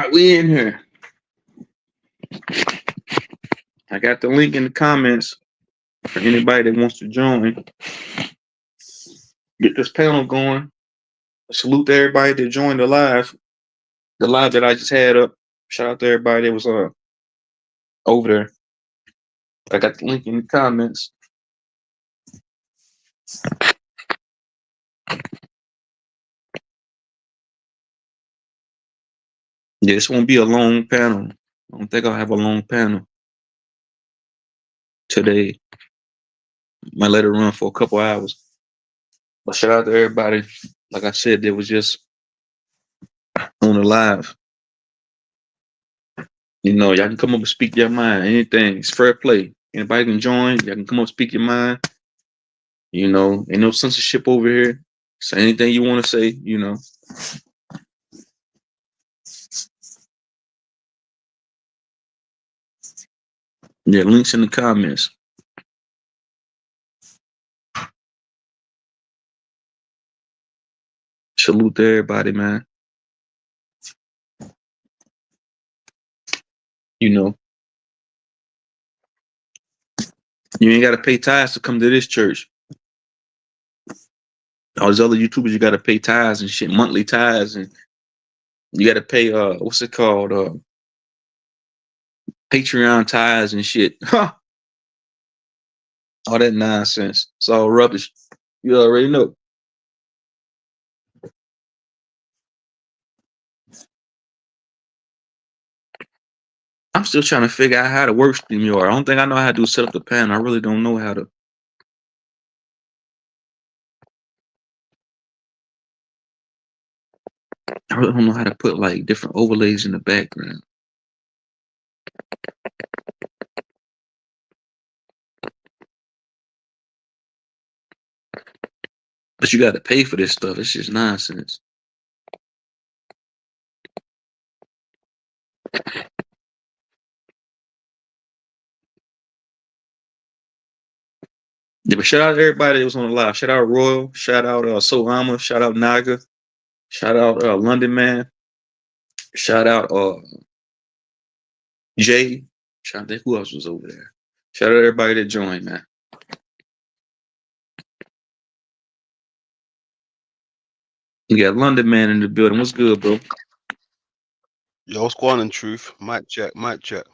right, we in here. I got the link in the comments for anybody that wants to join. Get this panel going. Salute to everybody that joined the live that I just had up. Shout out to everybody that was over there. I got the link in the comments. Yeah, this won't be a long panel. I don't think I'll have a long panel today. Might let it run for a couple hours. But shout out to everybody. Like I said, that was just on the live. You know, y'all can come up and speak your mind. Anything. It's fair play. Anybody can join. Y'all can come up, speak your mind. You know, ain't no censorship over here. Say anything you want to say, you know. Yeah, links in the comments. Salute to everybody, man. You know, you ain't got to pay tithes to come to this church. All these other YouTubers, you got to pay tithes and shit, monthly tithes, and you got to pay what's it called, Patreon tithes and shit. Huh. All that nonsense. It's all rubbish. You already know. I'm still trying to figure out how to work StreamYard. I don't think I know how to set up the panel. I really don't know how to. I really don't know how to put like different overlays in the background. But you got to pay for this stuff. It's just nonsense. Yeah, but shout out to everybody that was on the live. Shout out Royal. Shout out Solama. Shout out Naga. Shout out London Man. Shout out Jay. Shout out to who else was over there. Shout out everybody that joined, man. You got London Man in the building. What's good, bro? Yo, what's going on, Truth? Mic check, mic check.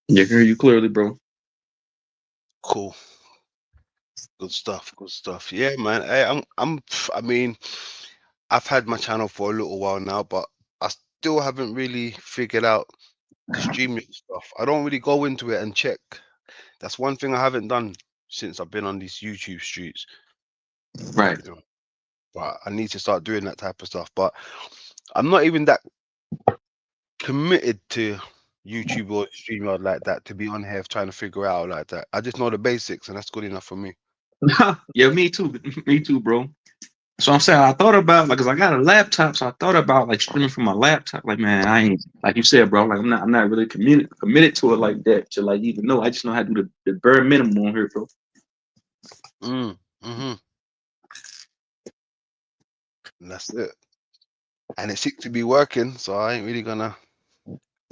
Yeah, I can hear you clearly, bro. Cool. Good stuff, good stuff. Yeah, man. Hey, I mean, I've had my channel for a little while now, but I still haven't really figured out the streaming stuff. I don't really go into it and check. That's one thing I haven't done since I've been on these YouTube streets. Right. You know, but I need to start doing that type of stuff. But I'm not even that committed to YouTube or StreamYard like that to be on here trying to figure it out like that. I just know the basics, and that's good enough for me. Yeah, me too. Me too, bro. So I'm saying I thought about like, cause I got a laptop, so I thought about like streaming from my laptop. Like, man, I ain't like you said, bro. Like, I'm not really committed to it like that. To like even know, I just know how to do the bare minimum on here, bro. Mm-hmm. And that's it. And it seems to be working, so I ain't really gonna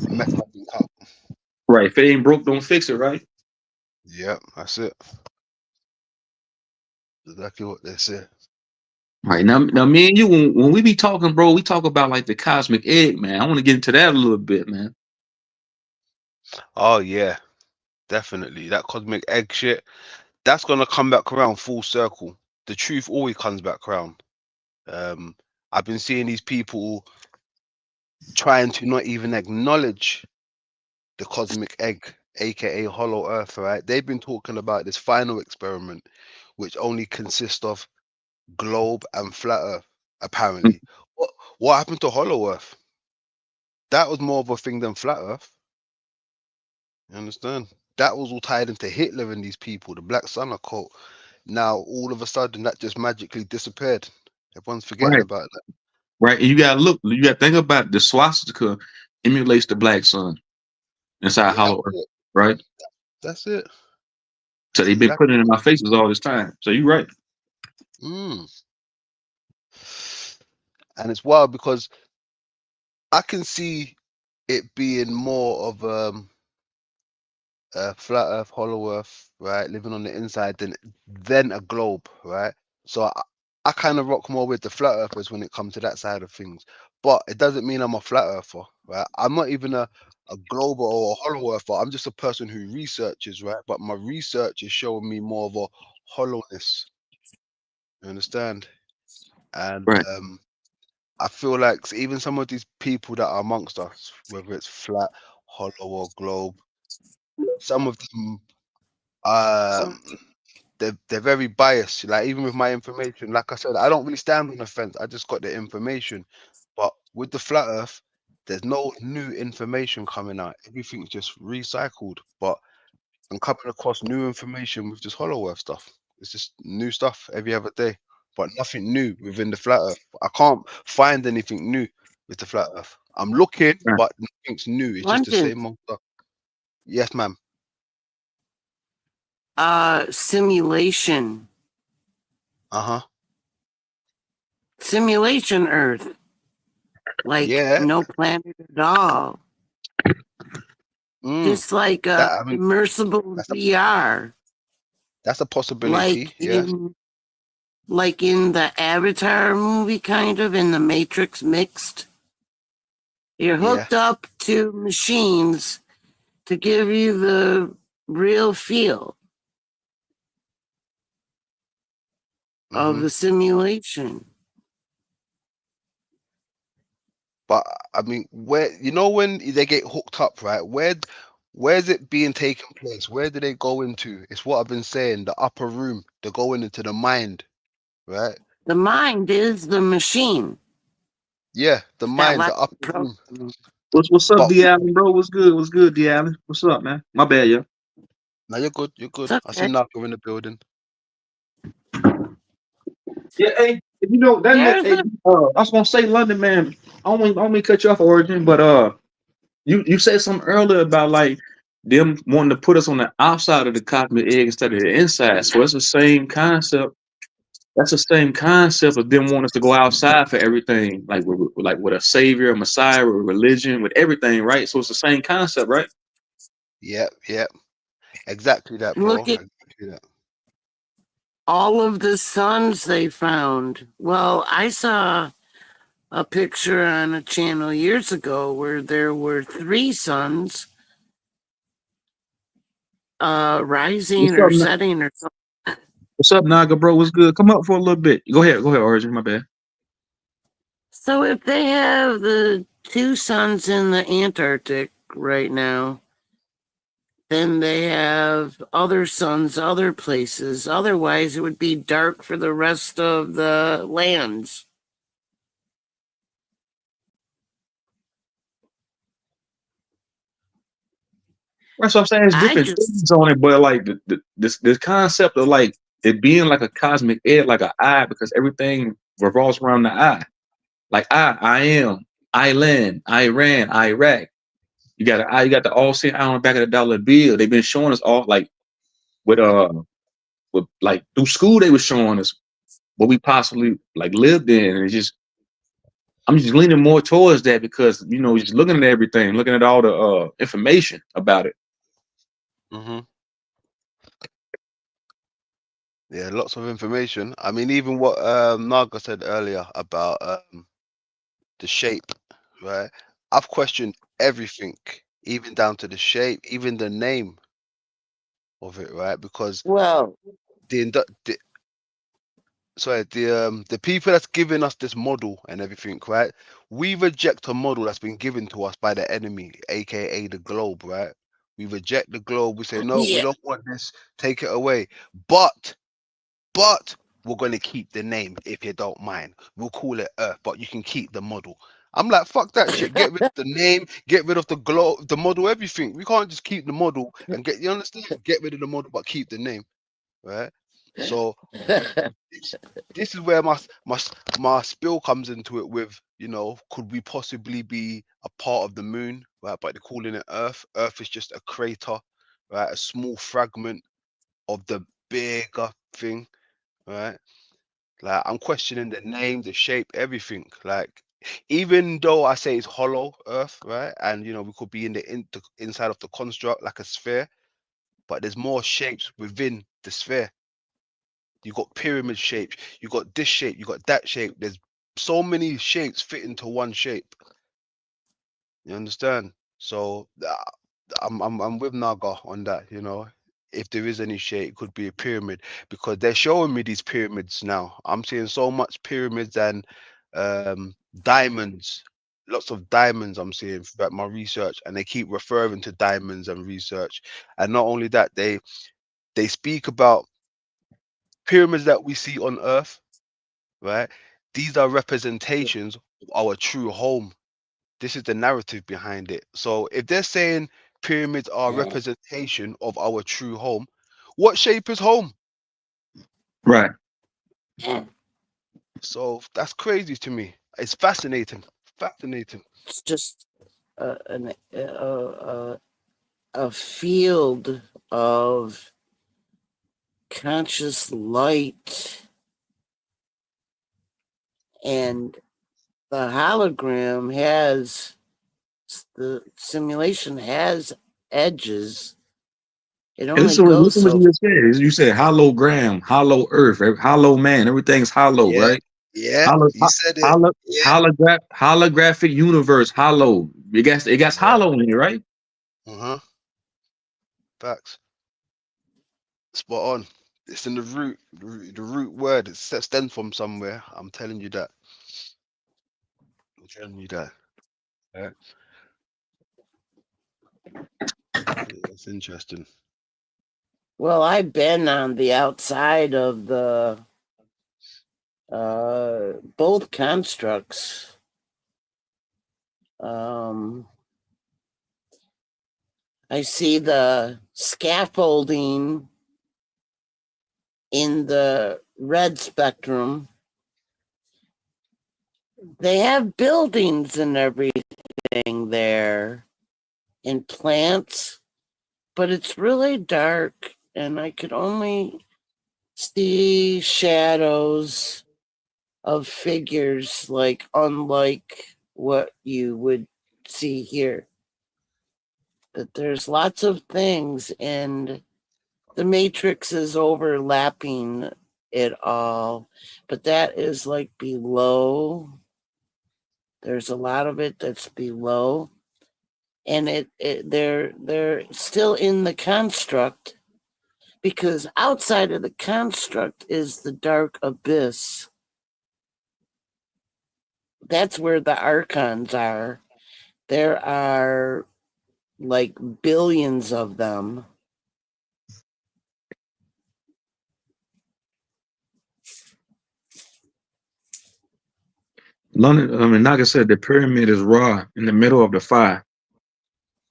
mess nothing up. Right. If it ain't broke, don't fix it. Right. Yep, that's it. Exactly what they say. Right. Now, me and you, when we be talking, bro, we talk about like the cosmic egg, man. I want to get into that a little bit, man. Oh yeah, definitely. That cosmic egg shit, that's gonna come back around full circle. The truth always comes back around. Um, I've been seeing these people trying to not even acknowledge the cosmic egg, aka hollow earth, right? They've been talking about this final experiment, which only consists of globe and flat earth, apparently. What happened to hollow earth? That was more of a thing than flat earth. You understand? That was all tied into Hitler and these people, the Black Sun occult. Now all of a sudden that just magically disappeared. Everyone's forgetting Right. about that. Right. And you gotta look. You gotta think about the swastika emulates the black sun inside Yeah, Hollow Earth, right? that's it. So That's they've been exactly putting it in what my faces all this time. So you're right. mm. And it's wild because I can see it being more of a flat Earth, hollow Earth, right, living on the inside than a globe, right? So I kind of rock more with the flat earthers when it comes to that side of things. But it doesn't mean I'm a flat earther, right? I'm not even a global or a hollow earther. I'm just a person who researches, right? But my research is showing me more of a hollowness. You understand? And Right. I feel like even some of these people that are amongst us, whether it's flat, hollow, or globe, some of them they're very biased. Like even with my information, like I said, I don't really stand on the fence. I just got the information. But with the flat Earth, there's no new information coming out. Everything's just recycled. But I'm coming across new information with this Hollow Earth stuff. It's just new stuff every other day, but nothing new within the flat Earth. I can't find anything new with the flat Earth. I'm looking, Right. but nothing's new. It's just the London, same old stuff. Yes, ma'am. simulation, Uh-huh. simulation Earth, like Yeah. no planet at all, Mm. just like That I mean, immersible that's a VR, that's a like possibility. Yeah. in the Avatar movie, kind of in the Matrix mixed. You're Yeah. hooked up to machines to give you the real feel of Mm-hmm. the simulation. But I mean, where when they get hooked up, right? Where's it being taken place? Where do they go into? It's what I've been saying, the upper room. They're going into the mind, right? The mind is the machine Yeah, the that mind, the lets upper you room. program. What's up, But D Allen, bro? What's good? What's good, D Allen? What's up, man? My bad, yeah. now you're good, you're It's good. I see okay. Naka in the building. Yeah, hey, you know that. There's Hey, a I was gonna say London, man. I don't mean cut you off, Origin, but you said something earlier about like them wanting to put us on the outside of the cosmic egg instead of the inside. So it's the same concept. That's the same concept of them wanting us to go outside for everything, like with a savior, a messiah, with religion, with everything, right? So it's the same concept, right? Yep, yep. Exactly that, bro. look at Exactly that. all of the suns they found. Well, I saw a picture on a channel years ago where there were 3 suns rising What's or up, setting or something. What's up, Naga, bro? What's good? Come up for a little bit. Go ahead, Origin. My bad. So if they have the 2 suns in the Antarctic right now, then they have other suns other places. Otherwise, it would be dark for the rest of the lands. That's what I'm saying. It's I different just, things on it, but like this concept of like it being like a cosmic egg, like an eye, because everything revolves around the eye. Like I am, Iran, Iraq. You got an eye, you got the all seeing eye on the back of the dollar bill. They've been showing us all like with like through school they were showing us what we possibly like lived in, and it's just I'm just leaning more towards that because just looking at everything, looking at all the information about it. Mm-hmm. Yeah, lots of information. I mean, even what Naga said earlier about the shape, right? I've questioned everything, even down to the shape, even the name of it, right? Because well, the sorry, the people that's giving us this model and everything, right? We reject a model that's been given to us by the enemy, aka the globe, right? We reject the globe. We say no, we yeah. don't want this. Take it away. But we're going to keep the name if you don't mind. We'll call it Earth, but you can keep the model. I'm like, fuck that shit. Get rid of the name, get rid of the globe, the model, everything. We can't just keep the model and you understand? Get rid of the model, but keep the name, right? So this, this is where my spill comes into it with, could we possibly be a part of the moon, right? But they're calling it Earth. Earth is just a crater, right? A small fragment of the bigger thing, right? Like I'm questioning the name, the shape, everything. Like even though I say it's hollow Earth, right? And we could be in the inside of the construct like a sphere, but there's more shapes within the sphere. You got pyramid shapes, you got this shape, you got that shape. There's so many shapes fit into one shape. You understand? So I'm with Naga on that. If there is any shape, it could be a pyramid because they're showing me these pyramids now. I'm seeing so much pyramids and diamonds, lots of diamonds. I'm seeing throughout my research, and they keep referring to diamonds and research. And not only that, they speak about pyramids that we see on Earth, right? These are representations of our true home. This is the narrative behind it. So if they're saying pyramids are representation of our true home, what shape is home? Right. So that's crazy to me. It's fascinating. Fascinating. It's just a field of conscious light, and the hologram has the simulation has edges. It And only listen, goes listen what so. you just said. You said hologram, hollow earth, hollow man. Everything's hollow, Yeah, right? yeah, Holo, you said it. holo, Yeah. holographic universe, hollow. It got Yeah. hollow in it, right? Uh-huh. Facts. Spot on. It's in the root. The root word. It stems from somewhere. I'm telling you that. I'm telling you that. Yeah. It's interesting. Well, I've been on the outside of the both constructs. I see the scaffolding in the red spectrum. They have buildings and everything there and plants, but it's really dark and I could only see shadows of figures, like unlike what you would see here. But there's lots of things, and the matrix is overlapping it all, but that is like below. There's a lot of it that's below, and they're still in the construct, because outside of the construct is the dark abyss. That's where the archons are. There are like billions of them. London, like I said, the pyramid is Ra in the middle of the fire,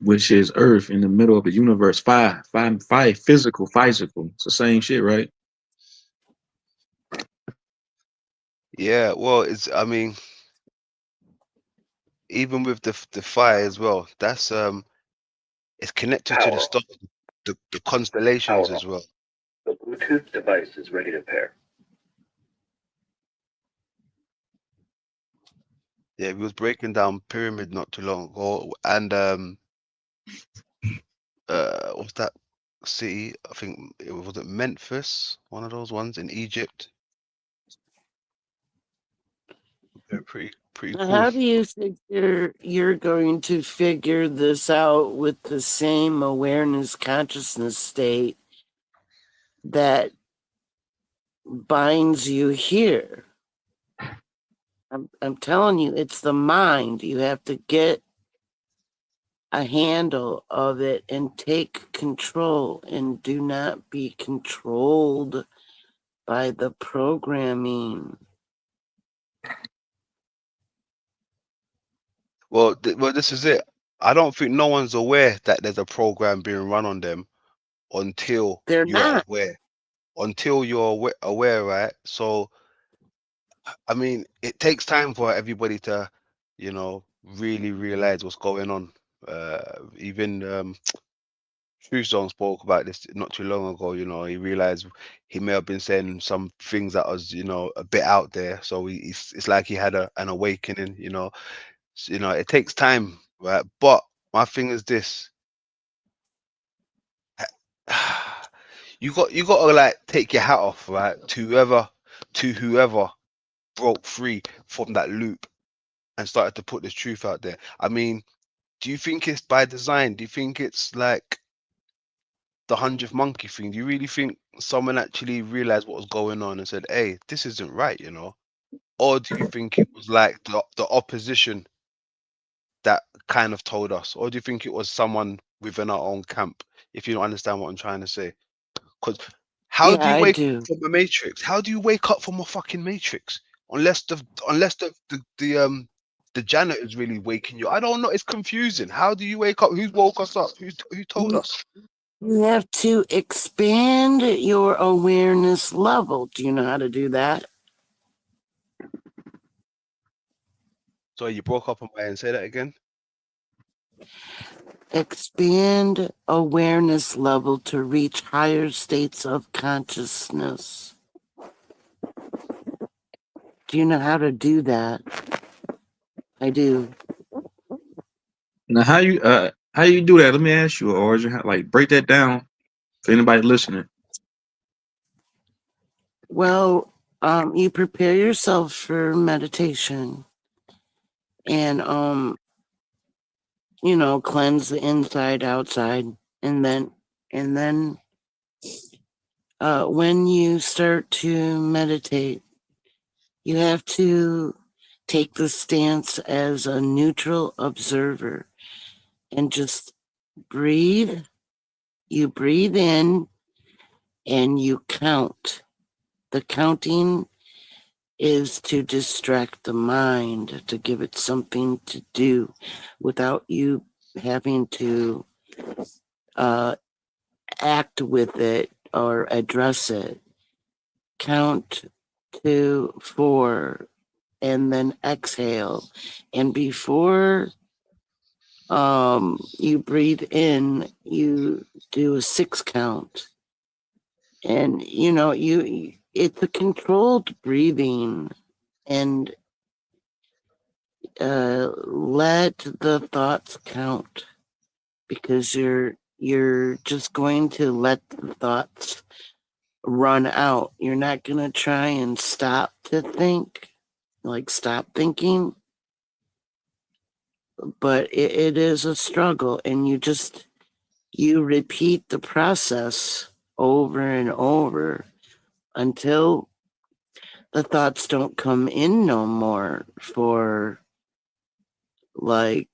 which is Earth in the middle of the universe. Fire, physical. It's the same shit, right? Yeah, well, I mean, even with the fire as well, that's it's connected to the stars, the constellations as well. The Bluetooth device is ready to pair. Yeah, we was breaking down pyramid not too long ago, and what's that city? I think it was it Memphis, one of those ones in Egypt. They're pretty cool. How do you think you're going to figure this out with the same awareness consciousness state that binds you here? I'm telling you, it's the mind. You have to get a handle of it and take control, and do not be controlled by the programming. Well, this is it. I don't think no one's aware that there's a program being run on them until They're you're not. aware. Until you're aware, right? So, I mean, it takes time for everybody to, really realize what's going on. Even True Song spoke about this not too long ago. You know, he realized he may have been saying some things that was, you know, a bit out there. So it's like he had an awakening. You know, it takes time, right? But my thing is this: you got to like take your hat off, right? To whoever broke free from that loop and started to put this truth out there. I mean, do you think it's by design? Do you think it's like the 100th monkey thing? Do you really think someone actually realized what was going on and said, "Hey, this isn't right," you know? Or do you think it was like the opposition that kind of told us? Or do you think it was someone within our own camp? If you don't understand what I'm trying to say, because how Yeah, do you I wake up do. from a matrix? How do you wake up from a fucking matrix? Unless the janitor's really waking you. I don't know. It's confusing. How do you wake up? Who woke us up? Who told You us? you have to expand your awareness level. Do you know how to do that? So you broke up on my end. Say that again. Expand awareness level to reach higher states of consciousness. Do you know how to do that? I do. Now, how you do that? Let me ask you, Origin. Like, break that down for anybody listening. Well, you prepare yourself for meditation and cleanse the inside, outside, and then when you start to meditate, you have to take the stance as a neutral observer and just breathe. You breathe in and you count. The counting is to distract the mind, to give it something to do without you having to act with it or address it. Count 2, 4, and then exhale. And before you breathe in, you do a 6 count. And it's a controlled breathing, and let the thoughts count, because you're just going to let the thoughts run out. You're not going to try and stop to think, like stop thinking, but it is a struggle, and you repeat the process over and over until the thoughts don't come in no more for like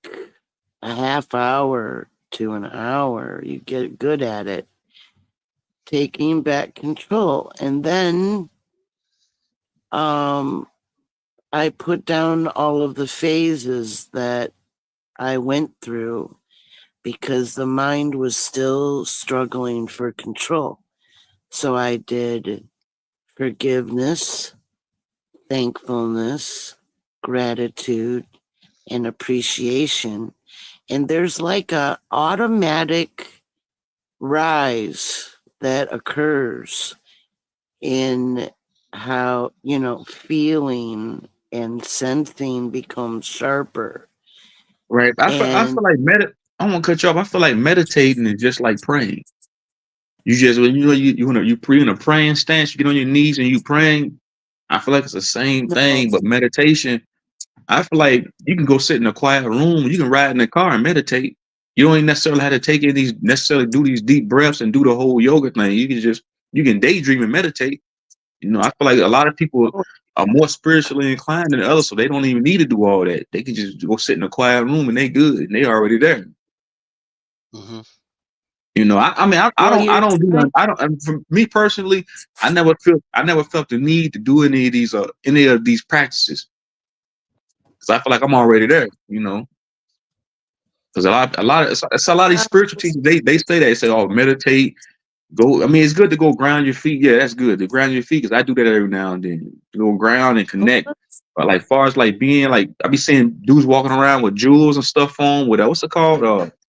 a half hour to an hour. You get good at it, taking back control. And then I put down all of the phases that I went through because the mind was still struggling for control. So I did forgiveness, thankfulness, gratitude, and appreciation. And there's like a automatic rise that occurs in how, feeling and sensing becomes sharper. Right. I And feel like I won't cut you off. I feel like meditating is just like praying. You just when you pre in a praying stance, you get on your knees and you praying. I feel like it's the same no, thing, but meditation. I feel like you can go sit in a quiet room. You can ride in the car and meditate. You don't even necessarily have to necessarily do these deep breaths and do the whole yoga thing. You can daydream and meditate. I feel like a lot of people are more spiritually inclined than others, so they don't even need to do all that. They can just go sit in a quiet room and they good and they already there. Mm-hmm. I you're don't do nothing. I don't. And for me personally, I never felt the need to do any of these practices because I feel like I'm already there. Because it's a lot of these spiritual teachers. They say that they say, "Oh, meditate, go." I mean, it's good to go ground your feet. Yeah, that's good to ground your feet because I do that every now and then. To go ground and connect. But like, far as like being like, I be seeing dudes walking around with jewels and stuff on with what's it called?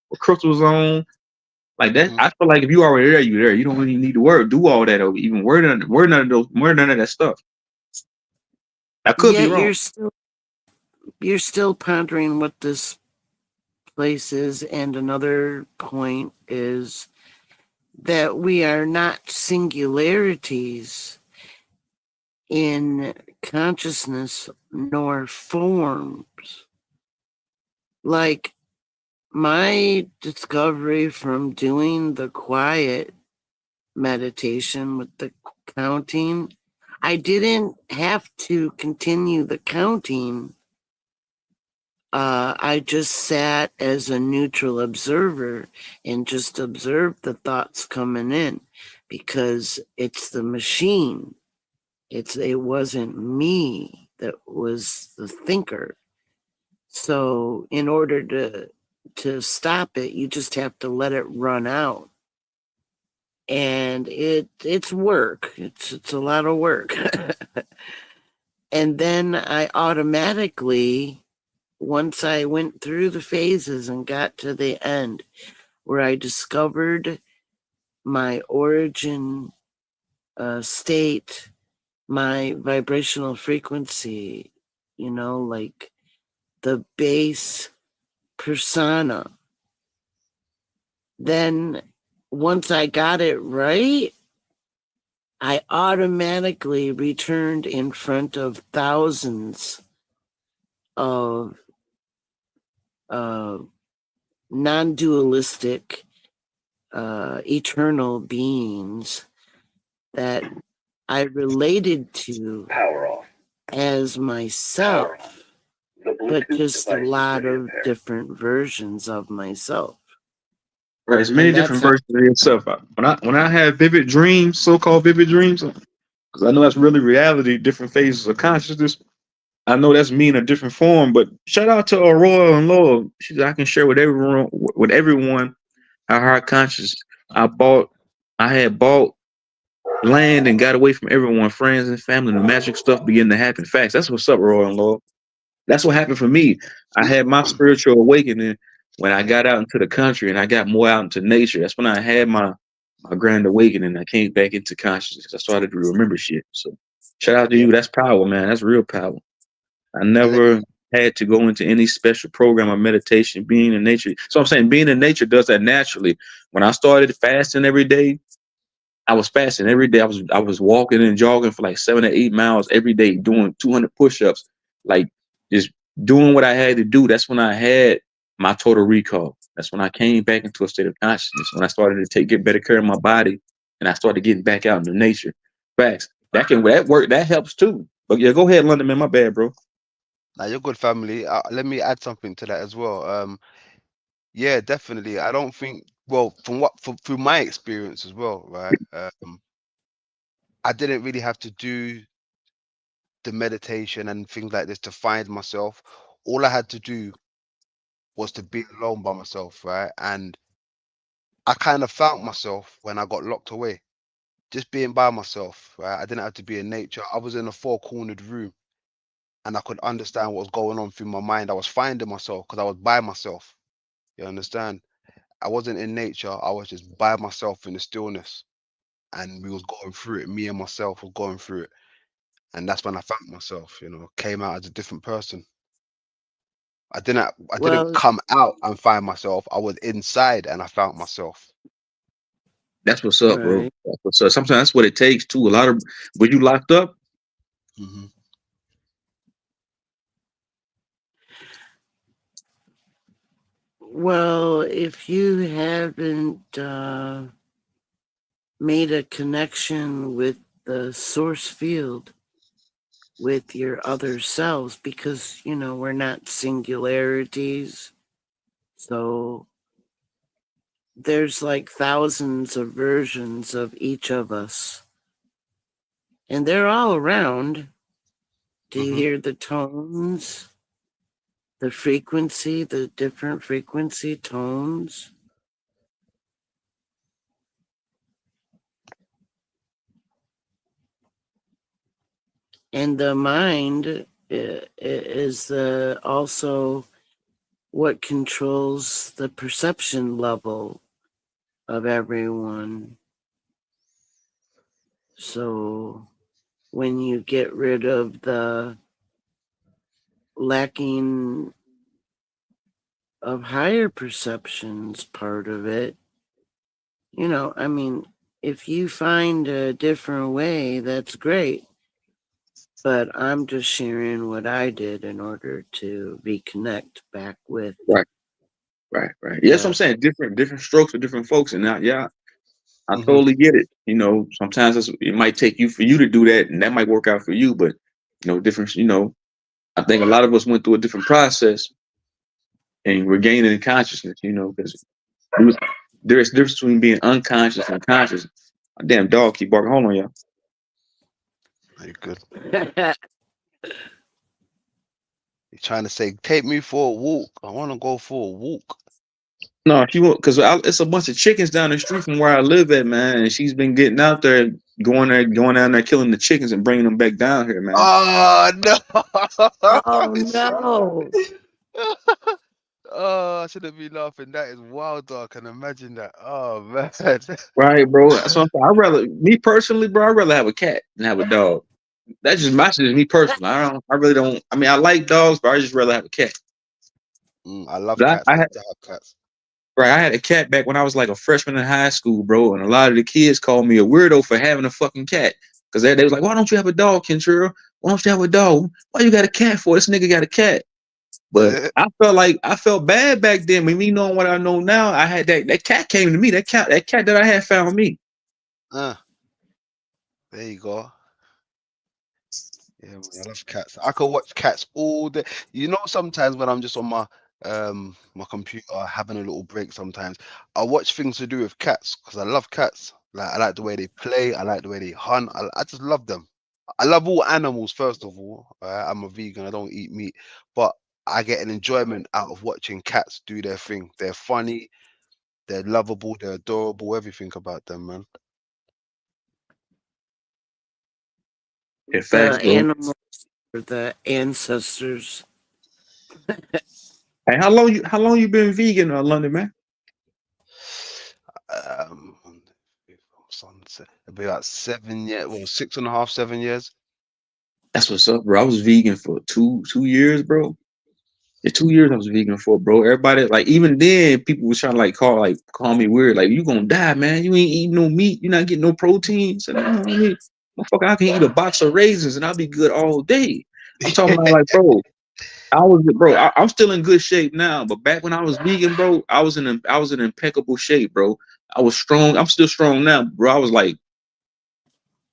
With crystals on. Like that, Mhm. I feel like if you already there, you there. You don't even need to do all that, or even word none of that stuff. I could be Yet wrong. you're still pondering what this place is, and another point is that we are not singularities in consciousness nor forms. Like my discovery from doing the quiet meditation with the counting, I didn't have to continue the counting. I just sat as a neutral observer and just observed the thoughts coming in, because it's the machine. It wasn't me that was the thinker. So in order to stop it, you just have to let it run out. And it's work. It's a lot of work. And then I automatically, once I went through the phases and got to the end where I discovered my origin state, my vibrational frequency, like the base persona, then once I got it right, I automatically returned in front of thousands of non-dualistic eternal beings that I related to Power off. as myself, Power on. The but Bluetooth just a device is lot ready to of pair. different versions of myself. Right, there's many And that's different versions of yourself. When I have vivid dreams, so-called vivid dreams, because I know that's really reality, different phases of consciousness. I know that's me in a different form, but shout out to Aurora and Laura. I can share with everyone how high conscious I had bought land and got away from everyone, friends and family. The magic stuff began to happen. Facts. That's what's up, Aurora and Laura. That's what happened for me. I had my spiritual awakening when I got out into the country and I got more out into nature. That's when I had my grand awakening. I came back into consciousness. I started to remember shit. So shout out to Yeah. you. That's power, man. That's real power. I And let- never had to go into any special program of meditation, being in nature. So I'm saying being in nature does that naturally. When I started fasting every day, I was fasting every day. I was walking and jogging for like 7 to 8 miles every day, doing 200 push-ups, like just doing what I had to do. That's when I had my total recall. That's when I came back into a state of consciousness. When I started to get better care of my body, and I started getting back out into nature. Facts. That work that helps too. But yeah, go ahead, London man. My bad, bro. Now you're good, family. Let me add something to that as well. Yeah, definitely. I don't think. Well, through my experience as well, right? I didn't really have to do the meditation and things like this to find myself. All I had to do was to be alone by myself, right? And I kind of found myself when I got locked away, just being by myself, right? I didn't have to be in nature. I was in a four-cornered room and I could understand what was going on through my mind. I was finding myself because I was by myself. You understand? I wasn't in nature. I was just by myself in the stillness, and we was going through it. Me and myself was going through it, and that's when I found myself. Came out as a different person. I didn't well, come out and find myself. I was inside and I found myself. That's what's up, bro. right. That's what's up. Sometimes that's what it takes too. A lot of when you locked up, Hmm. Well, if you haven't made a connection with the source field, with your other selves, because we're not singularities, so there's like thousands of versions of each of us, and they're all around. Do you Hmm. hear the tones, the frequency, the different frequency tones? And the mind is also what controls the perception level of everyone. So when you get rid of the lacking of higher perceptions part of it, you know, I mean, if you find a different way, that's great. But I'm just sharing what I did in order to reconnect back with. Right. Yeah, that's what I'm saying. Different strokes for different folks. And now, yeah, I totally get it. You know, sometimes it might take you for you to do that, and that might work out for you. But you know, different. You know, I think a lot of us went through a different process, and we're gaining consciousness. You know, because there's a difference between being unconscious and conscious. A damn dog keep barking. Hold on, y'all. Very good. You're trying to say, take me for a walk. I want to go for a walk. No, she won't, because it's a bunch of chickens down the street from where I live at, man. And she's been getting out there, going down there, killing the chickens and bringing them back down here, man. Oh no! Oh no! Oh, I shouldn't be laughing. That is wild, dog. I can imagine that. Oh man. Right, bro. So me personally, bro, I'd rather have a cat than have a dog. That's just me personally. I really don't. I mean, I like dogs, but I just rather have a cat. I love But cats. I love to have cats. Right, I had a cat back when I was like a freshman in high school, bro, and a lot of the kids called me a weirdo for having a fucking cat. Because they was like, why don't you have a dog, Kentrell? Why don't you have a dog? Why you got a cat for? This nigga got a cat. But I felt bad back then. When me knowing what I know now, I had that cat came to me. That cat that I had found me. There you go. Yeah, man, I love cats. I could watch cats all day. You know, sometimes when I'm just on my computer having a little break, sometimes I watch things to do with cats because I love cats. Like I like the way they play. I like the way they hunt. I just love them. I love all animals. First of all, I'm a vegan. I don't eat meat, but I get an enjoyment out of watching cats do their thing. They're funny. They're lovable. They're adorable. Everything about them, man. In fact, The animals are the ancestors. Hey, how long you been vegan, London, man? It'll be about 7 years. Well, 6.5, 7 years. That's what's up, bro. I was vegan for two years, bro. Yeah, 2 years I was vegan for, bro. Everybody, like, even then, people was trying to call me weird. Like, you gonna die, man. You ain't eating no meat. You're not getting no protein. So, motherfucker, I can eat a box of raisins and I'll be good all day. I'm talking about, like, bro. I'm still in good shape now, but back when I was vegan, bro, I was in impeccable shape, bro. I was strong. I'm still strong now, bro. I was like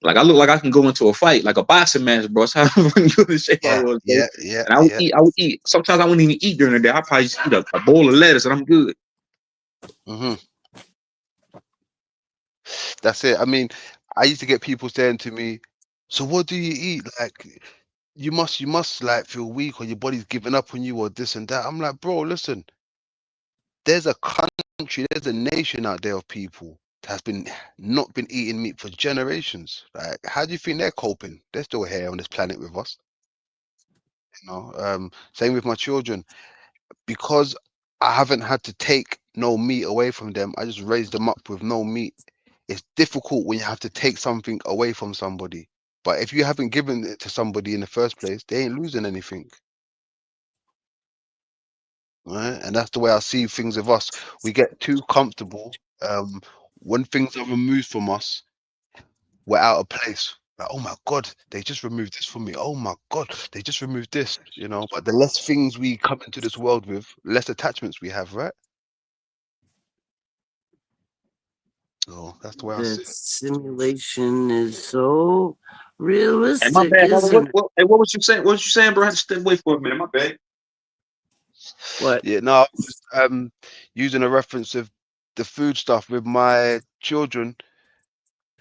I look like I can go into a fight, like a boxing match, bro. That's how good in shape I was, bro. Yeah. And I would eat. Sometimes I wouldn't even eat during the day. I probably just eat a bowl of lettuce and I'm good. That's it. I mean, I used to get people saying to me, "So what do you eat? Like, you must like feel weak or your body's giving up on you or this and that." I'm like, bro, listen. There's a country, there's a nation out there of people that has not been eating meat for generations. Like, how do you think they're coping? They're still here on this planet with us. You know, same with my children. Because I haven't had to take no meat away from them, I just raised them up with no meat. It's difficult when you have to take something away from somebody. But if you haven't given it to somebody in the first place, they ain't losing anything. Right? And that's the way I see things with us. We get too comfortable. When things are removed from us, we're out of place. Like, oh my God, they just removed this from me. Oh my God, they just removed this, you know. But the less things we come into this world with, less attachments we have, right? So that's the way I see The it. simulation is so realistic, Hey, my bad. isn't it? What was you saying? What was you saying, bro? I had to step away for a minute. My bad. What? Yeah, no, I was just using a reference of the food stuff with my children.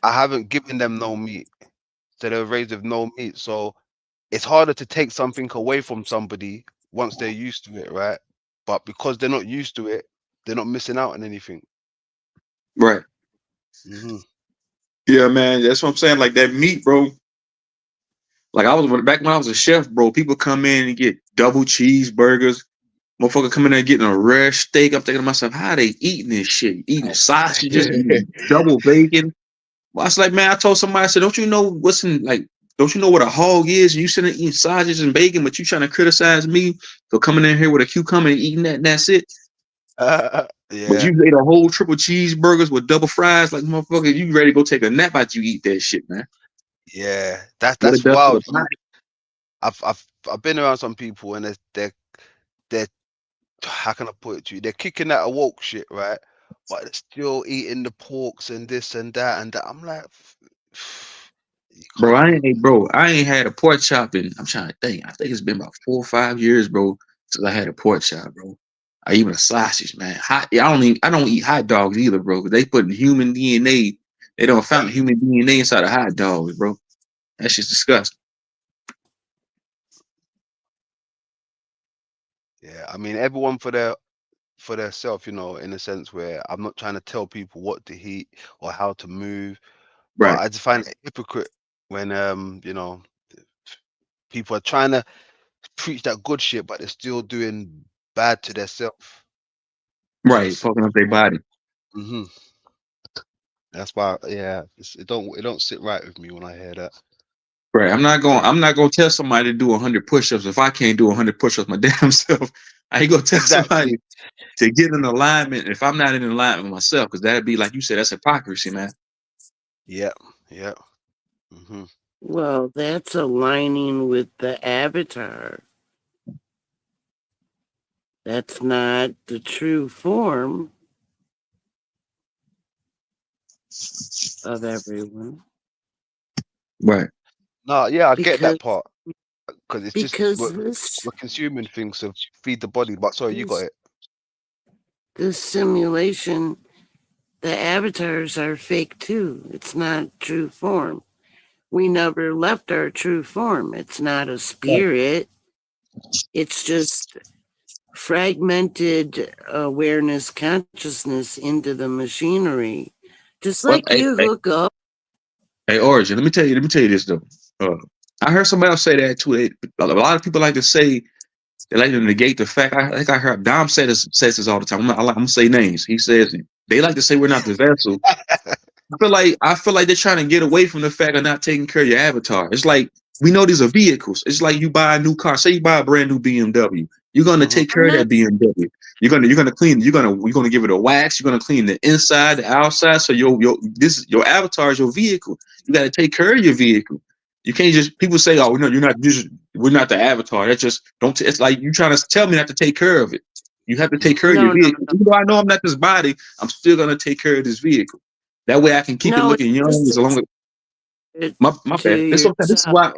I haven't given them no meat. So they were raised with no meat. So it's harder to take something away from somebody once they're used to it, right? But because they're not used to it, they're not missing out on anything. Right. Yeah, man. That's what I'm saying. Like that meat, bro. Like back when I was a chef, bro. People come in and get double cheeseburgers, Motherfucker coming there getting a rare steak. I'm thinking to myself, how they eating this shit? Eating sausages, eating double bacon. Well, I was like, man, I told somebody, I said, don't you know what's in, like, don't you know what a hog is? You sitting there eating sausages and bacon, but you trying to criticize me for coming in here with a cucumber and eating that and that's it? But Yeah, you ate a whole triple cheeseburgers with double fries, like, motherfucker, you ready to go take a nap after you eat that shit, man. yeah. What it That's does to wild. the body. I've been around some people and they're how can I put it to you? They're kicking that woke shit, right? But they're still eating the porks and this and that and that. I'm like, you Bro, can't. I ain't had a pork chop in, I'm trying to think. I think it's been about 4 or 5 years, bro, since I had a pork chop, bro. I even a sausage, man. I don't eat hot dogs either, bro, because they put human DNA. They don't found human DNA inside of hot dogs, bro. That shit's disgusting. Yeah, I mean, everyone for their self, you know, in a sense where I'm not trying to tell people what to eat or how to move, but Right. I just find it hypocrite when you know, people are trying to preach that good shit, but they're still doing bad to themselves. Right. Fucking up their body. Mm-hmm. That's why, yeah, it don't sit right with me when I hear that. Right. I'm not gonna tell somebody to do 100 push-ups if I can't do 100 push-ups my damn self. I ain't gonna tell Exactly. somebody to get in alignment if I'm not in alignment with myself, because that'd be like you said, that's hypocrisy, man. Yep. Yep. Mm-hmm. Well, that's aligning with the avatar. That's not the true form of everyone. Right. No, yeah, I get Because that part because it's just we're consuming things to feed the body. But sorry, you got it. this simulation, the avatars are fake too. It's not true form. We never left our true form. It's not a spirit. It's just fragmented awareness consciousness into the machinery. Just like you hook up. Hey, Origin, let me tell you this though. I heard somebody else say that too. A lot of people like to say they like to negate the fact. I think I heard Dom says this all the time. I'm gonna say names. He says they like to say we're not the vessel. I feel like they're trying to get away from the fact of not taking care of your avatar. It's like we know these are vehicles. It's like you buy a new car. Say you buy a brand new BMW. You're gonna take care of that BMW. You're gonna clean. You're gonna give it a wax. You're gonna clean the inside, the outside. So your avatar is your vehicle. You got to take care of your vehicle. You can't just people say, oh no, we're not the avatar. That's just don't. It's like you trying to tell me not to take care of it. You have to take care of your vehicle. Even though I know I'm not this body, I'm still gonna take care of this vehicle. That way I can keep it looking young as long as my bad. This is why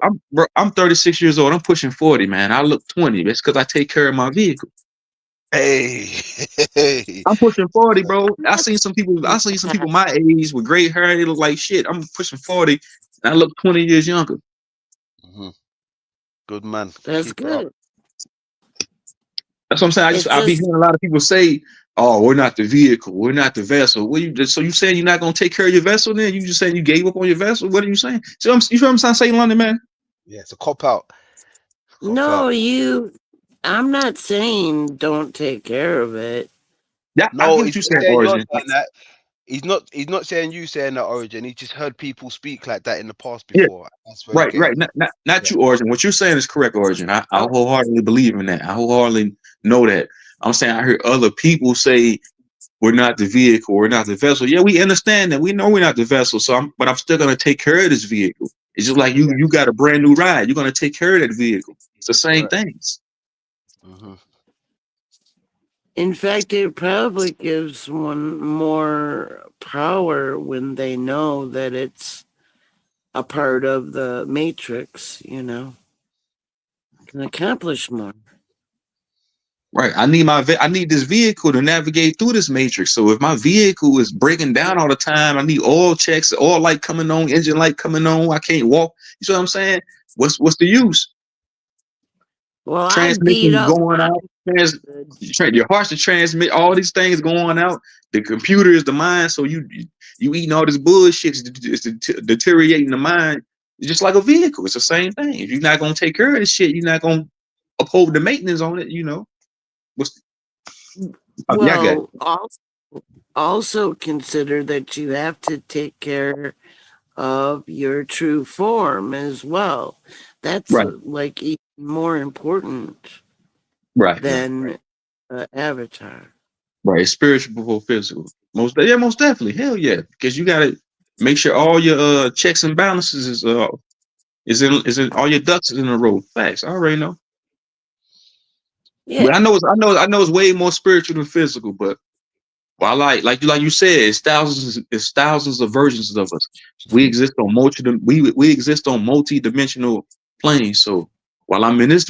I'm 36 years old. I'm pushing 40, man. I look 20. It's because I take care of my vehicle. Hey, I'm pushing 40, bro. I seen some people my age with gray hair. They look like shit. I'm pushing 40, and I look 20 years younger. Mm-hmm. Good man. That's good. That's what I'm saying. I be hearing a lot of people say, "Oh, we're not the vehicle. We're not the vessel." So you saying you're not gonna take care of your vessel? Then you just saying you gave up on your vessel? What are you saying? So you feel what I'm saying, London, man? Yeah, it's a cop out. I'm not saying don't take care of it. Yeah, no, I get what you're saying, Origin. He's not saying you saying that, Origin. He just heard people speak like that in the past before. Yeah. Right. Not you, Origin. What you're saying is correct, Origin. I wholeheartedly believe in that. I wholeheartedly know that. I'm saying I heard other people say we're not the vehicle, we're not the vessel. Yeah, we understand that. We know we're not the vessel. But I'm still gonna take care of this vehicle. It's just like you got a brand new ride. You're gonna take care of that vehicle. It's the same things. Mm-hmm. In fact, it probably gives one more power when they know that it's a part of the matrix, can accomplish more. Right. I need this vehicle to navigate through this matrix. So if my vehicle is breaking down all the time, I need oil checks, oil light coming on, engine light coming on. I can't walk. You see what I'm saying? What's the use? Well, transmission going out. Your heart's to transmit all these things going out. The computer is the mind. So you eating all this bullshit. It's deteriorating the mind. It's just like a vehicle. It's the same thing. If you're not gonna take care of this shit, you're not gonna uphold the maintenance on it. What's yeah, I got it. Well, also consider that you have to take care of your true form as well. That's Right, like even more important right, than Avatar. right. It's spiritual before physical. Most definitely. Hell yeah. Because you gotta make sure all your checks and balances is in all your ducks is in a row. Facts. I already know. Yeah. But I know it's way more spiritual than physical, but well, like you said, it's thousands of versions of us. We exist on we exist on multi-dimensional planes. So while I'm in this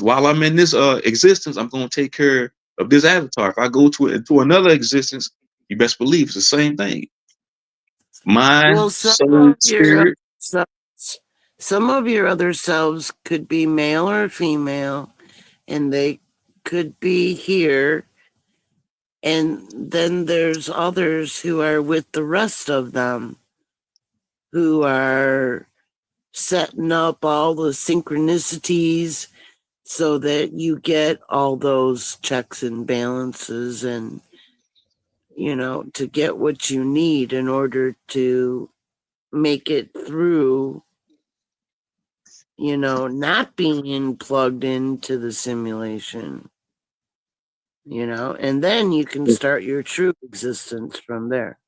existence, I'm gonna take care of this avatar. If I go into another existence, you best believe it's the same thing. Well, Mind, some soul, of your spirit. selves, some of your other selves could be male or female, and they could be here. And then there's others who are with the rest of them, who are setting up all the synchronicities so that you get all those checks and balances and, to get what you need in order to make it through, not being plugged into the simulation, and then you can start your true existence from there.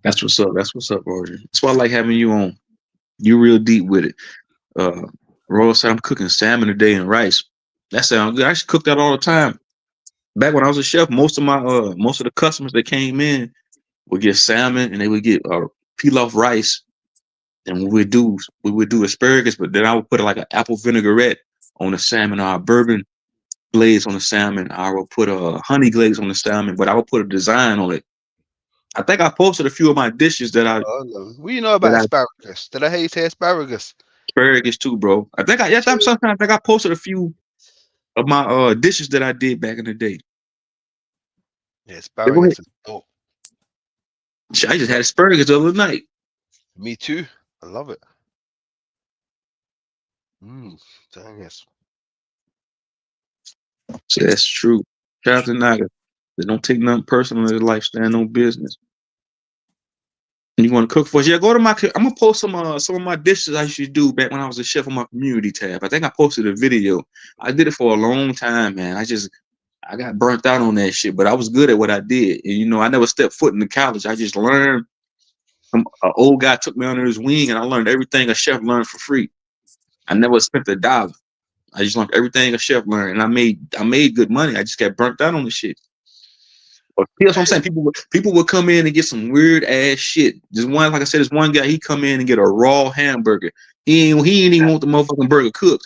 That's what's up. That's what's up, Roger. That's why I like having you on. You real deep with it. Royal said I'm cooking salmon today and rice. That sounds good. I used to cook that all the time. Back when I was a chef, most of the customers that came in would get salmon and they would get pilaf rice, and we would do asparagus, but then I would put like an apple vinaigrette on the salmon, or a bourbon glaze on the salmon. I would put a honey glaze on the salmon, but I would put a design on it. I think I posted a few of my dishes that I Oh, no. What do you know about asparagus? Did I hear you say asparagus? asparagus too, bro. I think sometimes I think I posted a few of my dishes that I did back in the day. Yeah, Yeah, go ahead. asparagus is dope. Shit, I just had asparagus the other night. Me too. I love it. Asparagus. So that's true. Shout out to Naga. They don't take nothing personal in their life, stand on business. And you want to cook for us? Yeah, go to my. I'm gonna post some of my dishes I used to do back when I was a chef on my community tab. I think I posted a video. I did it for a long time, man. I got burnt out on that shit, but I was good at what I did. And I never stepped foot in the college. I just learned. An old guy took me under his wing, and I learned everything a chef learned for free. I never spent a dollar. I just learned everything a chef learned, and I made good money. I just got burnt out on the shit. But that's what I'm saying. People would come in and get some weird ass shit. Like I said, this one guy, he come in and get a raw hamburger. He ain't even want the motherfucking burger cooked.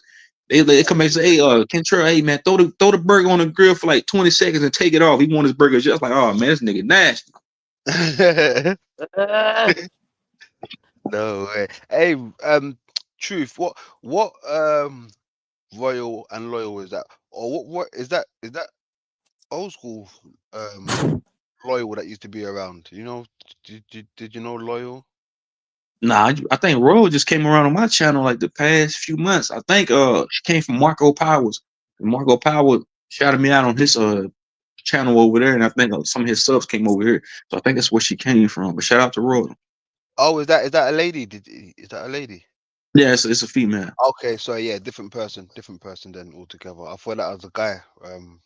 They come in and say, hey, Kentrell, hey man, throw the burger on the grill for like 20 seconds and take it off. He want his burger just like, oh man, this nigga nasty. No way. Hey, Truth, what Royal and Loyal is that? Or what is that old school Loyal that used to be around? Did you know Loyal? Nah, I think Royal just came around on my channel like the past few months. I think she came from Marco Powers. And Marco Powers shouted me out on his channel over there, and I think some of his subs came over here. So I think that's where she came from. But shout out to Royal. Oh, is that a lady? Is that a lady? Yeah, it's a female. Okay, so yeah, different person then altogether. I thought that was a guy,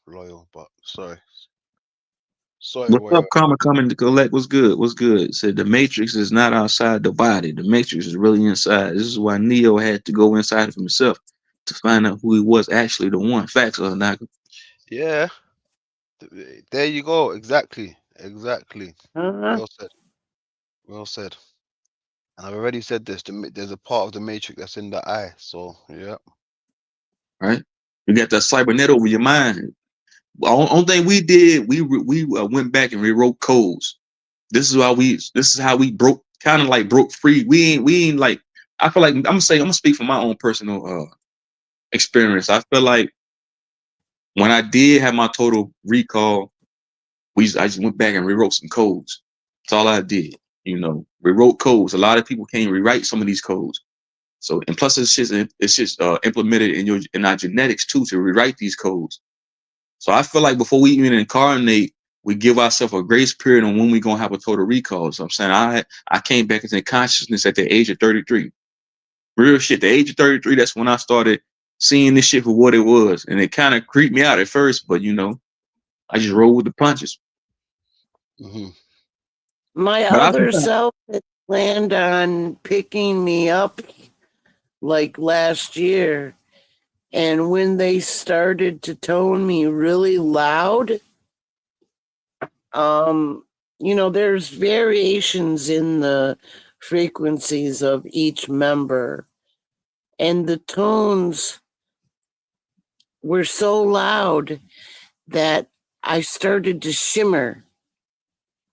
Loyal, but sorry. What's Royal. up, coming to collect? What's good? What's good? Said the Matrix is not outside the body. The Matrix is really inside. This is why Neo had to go inside of himself to find out who he was actually the one. Facts, Naga. Yeah. There you go. Exactly. Uh-huh. Well said. And I've already said this. There's a part of the Matrix that's in the eye. So yeah. Right? You got that cybernet over your mind. Only thing we did, we went back and rewrote codes. This is how we broke free. We ain't like. I feel like I'm gonna speak from my own personal experience. I feel like when I did have my total recall, I just went back and rewrote some codes. That's all I did. Rewrote codes. A lot of people can't rewrite some of these codes. So, and plus it's just implemented in our genetics too to rewrite these codes. So I feel like before we even incarnate, we give ourselves a grace period on when we're gonna have a total recall. So I'm saying I came back into consciousness at the age of 33. Real shit. The age of 33, that's when I started seeing this shit for what it was. And it kind of creeped me out at first, but I just rolled with the punches. Mm-hmm. My But other self had planned on picking me up like last year. And when they started to tone me really loud, there's variations in the frequencies of each member. And the tones were so loud that I started to shimmer.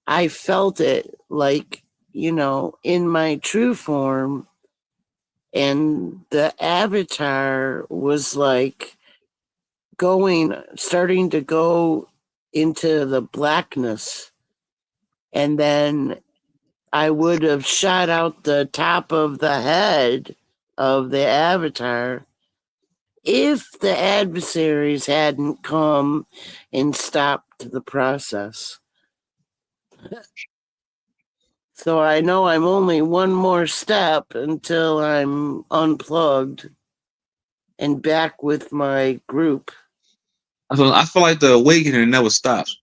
I felt it like, in my true form. And the avatar was like starting to go into the blackness. And then I would have shot out the top of the head of the avatar if the adversaries hadn't come and stopped the process. So I know I'm only one more step until I'm unplugged and back with my group. I feel like the awakening never stops.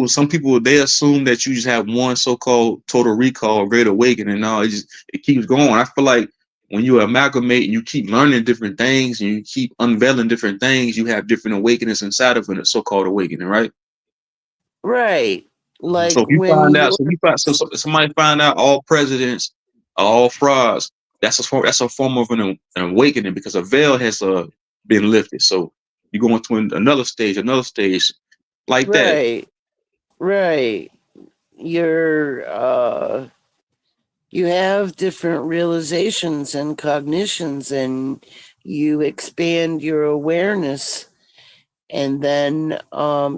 Some people, they assume that you just have one so-called total recall or great awakening. No, it keeps going. I feel like when you amalgamate and you keep learning different things and you keep unveiling different things, you have different awakenings inside of a so-called awakening, right? Right. Like so if you when find you out, so somebody find out all presidents are all frauds. That's a form of an awakening because a veil has been lifted. So you go into another stage like that. Right. You have different realizations and cognitions, and you expand your awareness, and then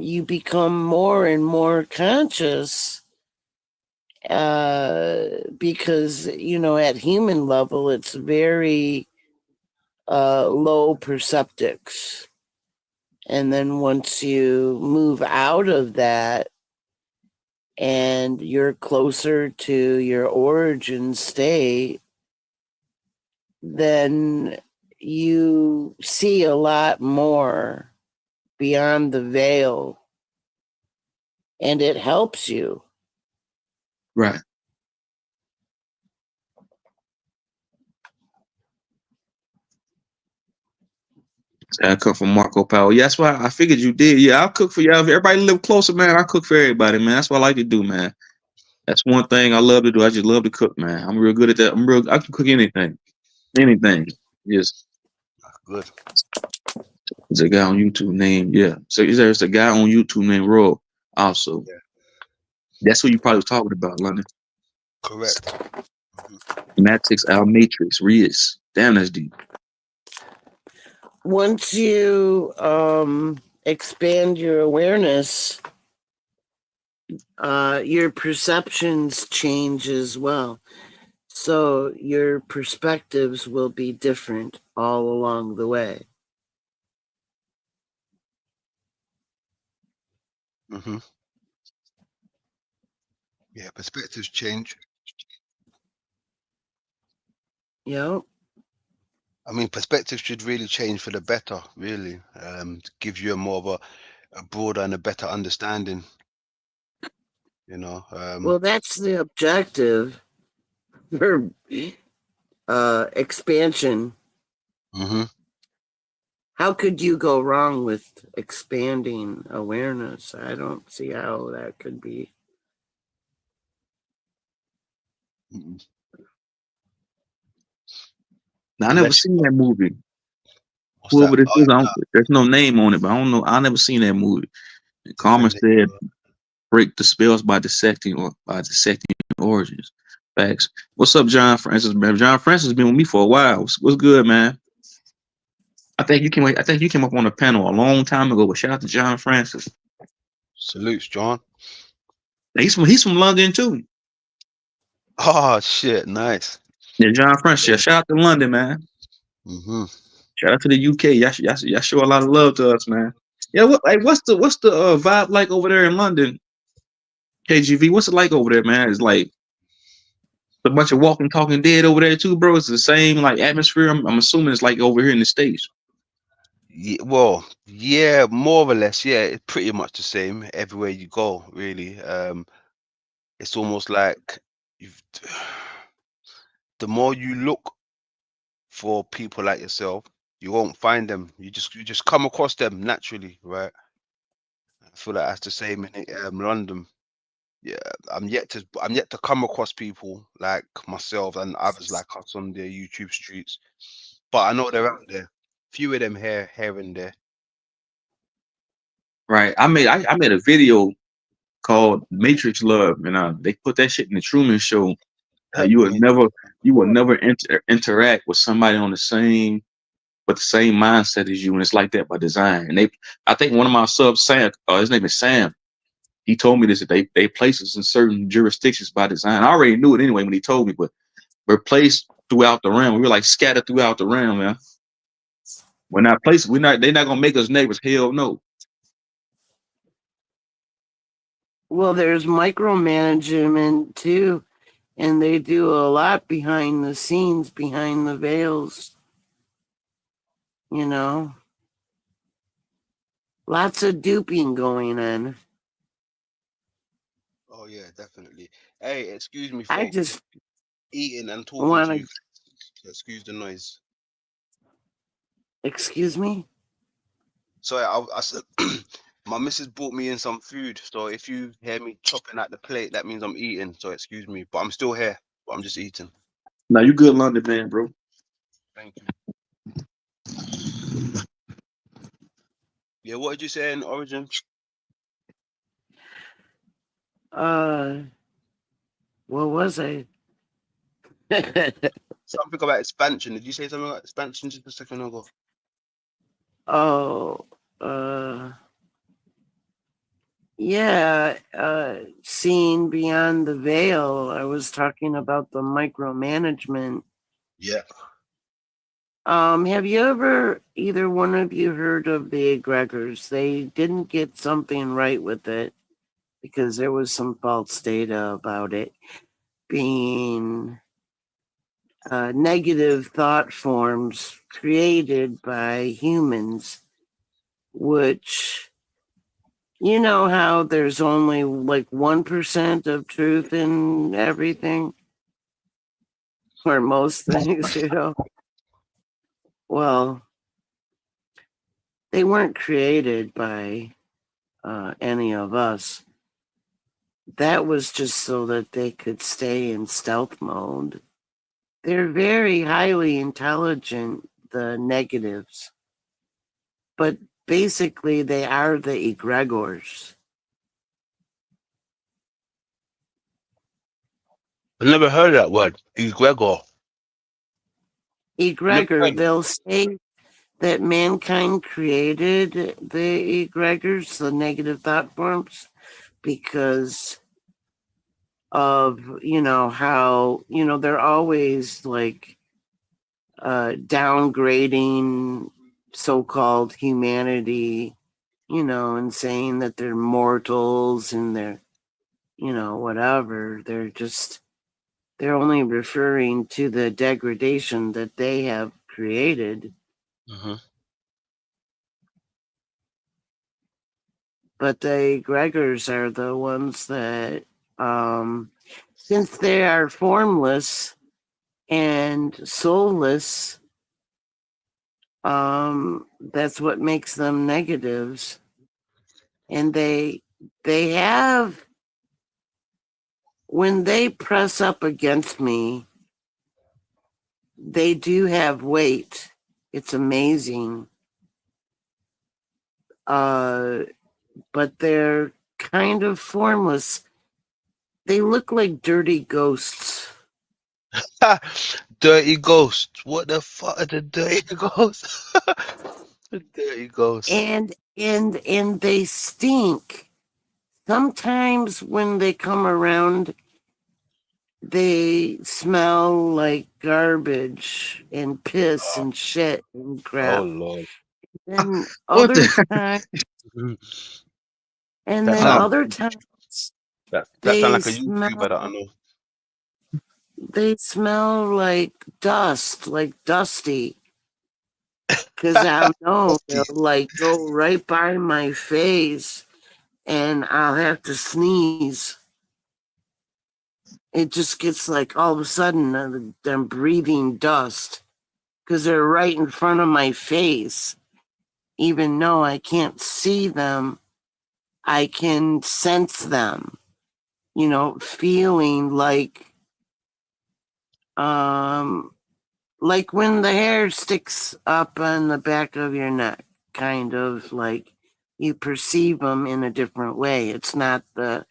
you become more and more conscious because at human level it's very low perceptics. And then once you move out of that and you're closer to your origin state, then you see a lot more beyond the veil, and it helps you. Right. I cook for Marco Powell. Yeah, that's why I figured you did. Yeah, I'll cook for y'all. If everybody live closer, man, I cook for everybody, man. That's what I like to do, man. That's one thing I love to do. I just love to cook, man. I'm real good at that. I can cook anything. Anything. Yes. Good. There's a guy on YouTube named, So there's a guy on YouTube named Rob also. Yeah. That's who you probably was talking about, London. Correct. Matrix, Al Matrix, Riz. Damn, that's deep. Once you expand your awareness, your perceptions change as well. So your perspectives will be different all along the way. Mm-hmm. Yeah, perspectives change. Yep. I mean, perspectives should really change for the better, really. To give you more of a broader and a better understanding. Well, that's the objective for expansion. Mm-hmm. How could you go wrong with expanding awareness? I don't see how that could be. Mm-hmm. Now, I never seen that movie. What's that? This is, there's no name on it, but I don't know. I never seen that movie. And Carmen said, "Break the spells by dissecting origins." Facts. What's up, John Francis? Man, John Francis has been with me for a while. What's good, man? I think you came up on a panel a long time ago. But shout out to John Francis. Salutes, John. He's from London too. Oh shit, nice. Yeah, John Francis. Yeah, shout out to London, man. Mm-hmm. Shout out to the UK. Y'all show a lot of love to us, man. Yeah, what's the vibe like over there in London? KGV, what's it like over there, man? It's like a bunch of walking, talking dead over there too, bro. It's the same like atmosphere. I'm assuming it's like over here in the States. Well, yeah, more or less, yeah, it's pretty much the same everywhere you go, really. It's almost like you've the more you look for people like yourself, you won't find them. You just come across them naturally, right? I feel like that's the same in London. Yeah, I'm yet to come across people like myself and others like us on the YouTube streets, but I know they're out there. Few of them here and there. Right. I made a video called Matrix Love, and they put that shit in the Truman Show. You would never interact with somebody on the same mindset as you, and it's like that by design. And I think one of my subs, Sam, his name is Sam. He told me this that they place us in certain jurisdictions by design. I already knew it anyway when he told me, but we're placed throughout the realm. We were like scattered throughout the realm, man. We're not placed. They're not gonna make us neighbors. Hell no. Well, there's micromanagement too, and they do a lot behind the scenes, behind the veils. You know, lots of duping going on. Oh yeah, definitely. Hey, excuse me, I folks. just Eating and talking want to to. you. So excuse the noise. Excuse me. Sorry, I said my missus brought me in some food, so if you hear me chopping at the plate, that means I'm eating. So excuse me, but I'm still here. But I'm just eating. Now you good London man, bro. Thank you. Yeah, what did you say in Origin? What was I? Something about expansion. Did you say something about expansion just a second ago? Oh, yeah, seeing beyond the veil. I was talking about the micromanagement. Yeah. Have you ever, either one of you, heard of the egregors? They didn't get something right with it because there was some false data about it being negative thought forms created by humans, which, you know how there's only like 1% of truth in everything, or most things, you know? Well, they weren't created by any of us. That was just so that they could stay in stealth mode. They're very highly intelligent, the negatives, but basically they are the egregors. I've never heard of that word. Egregor. Egregor, they'll say that mankind created the egregors, the negative thought forms, because of, you know, how, you know, they're always like downgrading so-called humanity, you know, and saying that they're mortals and they're, you know, whatever. They're only referring to the degradation that they have created. Mm-hmm. But the egregors are the ones that, since they are formless and soulless, that's what makes them negatives. And they have, when they press up against me, they do have weight. It's amazing. But they're kind of formless. They look like dirty ghosts. Dirty ghosts. What the fuck are the dirty ghosts? The dirty ghosts. And they stink. Sometimes when they come around, they smell like garbage and piss and shit and crap. Oh Lord. Then What other the- times And That then sound other times that they sound like a smell YouTuber that I know. they smell like dust, like dusty. Cause I know they'll like go right by my face and I'll have to sneeze. It just gets like all of a sudden I'm breathing dust because they're right in front of my face. Even though I can't see them, I can sense them, you know, feeling like when the hair sticks up on the back of your neck, kind of like you perceive them in a different way. It's not the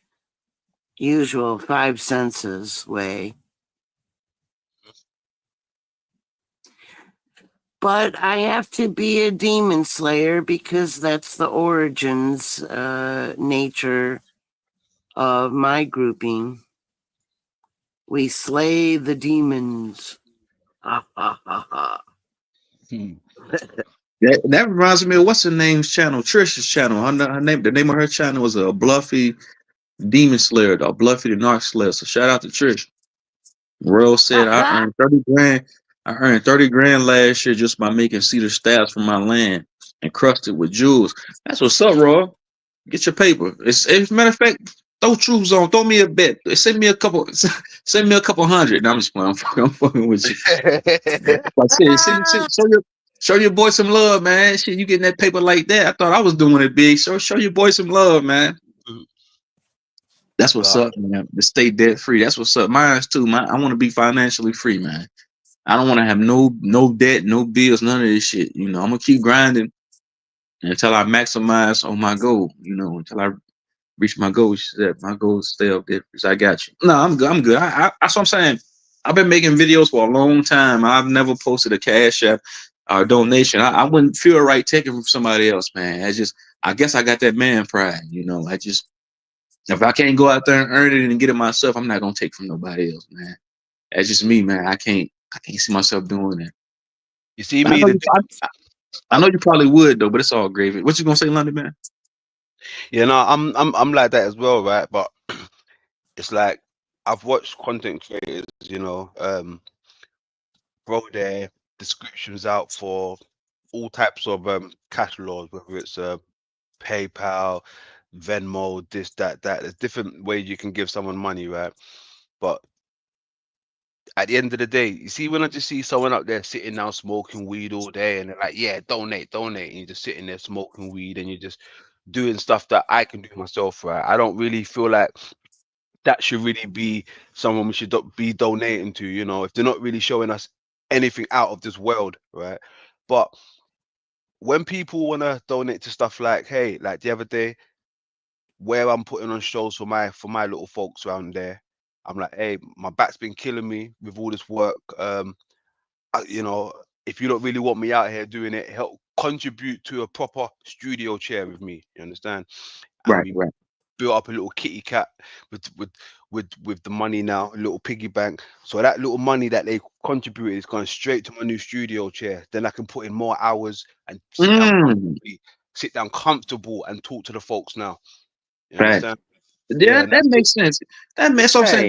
usual five senses way. But I have to be a demon slayer because that's the origins nature of my grouping. We slay the demons. Ha ha ha ha. That reminds me of what's her name's channel, Trisha's channel. Her name, the name of her channel was a Bluffy Demon Slayer, or Bluffy the Narc Slayer. So shout out to Trish. Royal said I earned 30 grand. I earned 30 grand last year just by making cedar stabs from my land encrusted with jewels. That's what's up, Royal. Get your paper. As a matter of fact, throw truths on. Throw me a bet. Send me a couple. Send me a couple hundred. No, I'm just playing. I'm fucking with you. Like, show your boy some love, man. Shit, you getting that paper like that? I thought I was doing it big. Show your boy some love, man. That's what's up, man. To stay debt free. That's what's up. Mine's too, man. I want to be financially free, man. I don't want to have no debt, no bills, none of this shit. You know, I'm gonna keep grinding until I maximize on my goal. You know, until I reach my goal. She said, my goal is to stay up there. So I got you. No, I'm good. I'm good. That's what I'm saying. I've been making videos for a long time. I've never posted a cash app or donation. I wouldn't feel right taking from somebody else, man. I guess I got that man pride. You know, if I can't go out there and earn it and get it myself, I'm not gonna take from nobody else, man. That's just me, man. I can't see myself doing that. You see me? I know you probably would though, but it's all gravy. What you gonna say, London man? Yeah, no, I'm like that as well, right? But it's like I've watched content creators, you know, bro, their descriptions out for all types of cash laws, whether it's PayPal, Venmo, this, that. There's different ways you can give someone money, right? But at the end of the day, you see, when I just see someone out there sitting down smoking weed all day and they're like, yeah, donate, and you're just sitting there smoking weed and you're just doing stuff that I can do myself, right? I don't really feel like that should really be someone we should be donating to, you know, if they're not really showing us anything out of this world, right? But when people want to donate to stuff like, hey, like the other day, where I'm putting on shows for my little folks around there, I'm like, hey, my back's been killing me with all this work. You know, if you don't really want me out here doing it, help contribute to a proper studio chair with me. You understand? And Right. built up a little kitty cat with the money now, a little piggy bank. So that little money that they contributed is going straight to my new studio chair. Then I can put in more hours and sit down comfortable and talk to the folks now. You understand? Yeah, that makes sense. That makes what I'm saying.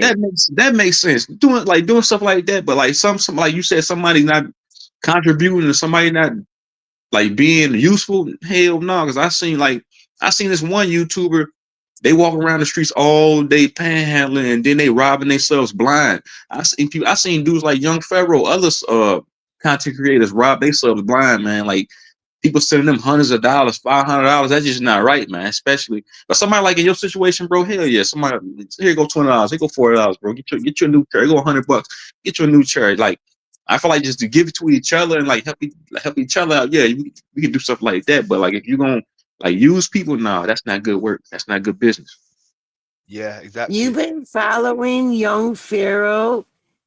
That makes sense. Doing stuff like that, but like some like you said, somebody not contributing to somebody not like being useful. Hell no, because I seen this one YouTuber. They walk around the streets all day panhandling, and then they robbing themselves blind. I seen dudes like Young Pharaoh, others content creators rob themselves blind, man. Like people sending them hundreds of dollars, $500. That's just not right, man. Especially, but somebody like in your situation, bro. Hell yeah, somebody here go $20, here go $40, bro. Get your new chair. Here go $100. Get your new chair. Like I feel like just to give it to each other and like help each other out. Yeah, we can do stuff like that. But like if you're gonna like use people, no, that's not good work. That's not good business. Yeah, exactly. You've been following Young Pharaoh,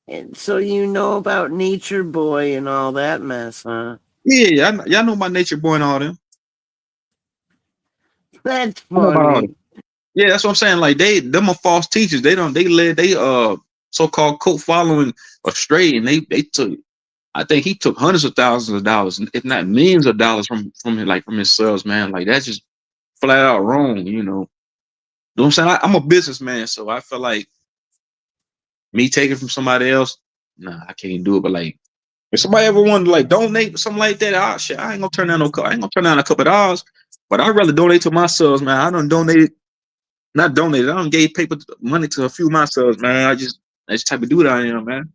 and so you know about Nature Boy and all that mess, huh? Yeah, y'all know about Nature Boy and all them. That's funny. Yeah, that's what I'm saying. Like them are false teachers. They led so-called cult following astray, and they took. I think he took hundreds of thousands of dollars, if not millions of dollars from his subs, man. Like that's just flat out wrong. You know what I'm saying? I'm a businessman, so I feel like me taking from somebody else, nah, I can't do it. But like, if somebody ever wanted to like donate or something like that, shit, I ain't gonna turn down I ain't gonna turn down a couple of dollars. But I'd rather donate to my subs, man. I don't donate, not donated. I don't gave money to a few of my subs, man. That's the type of dude I am, man.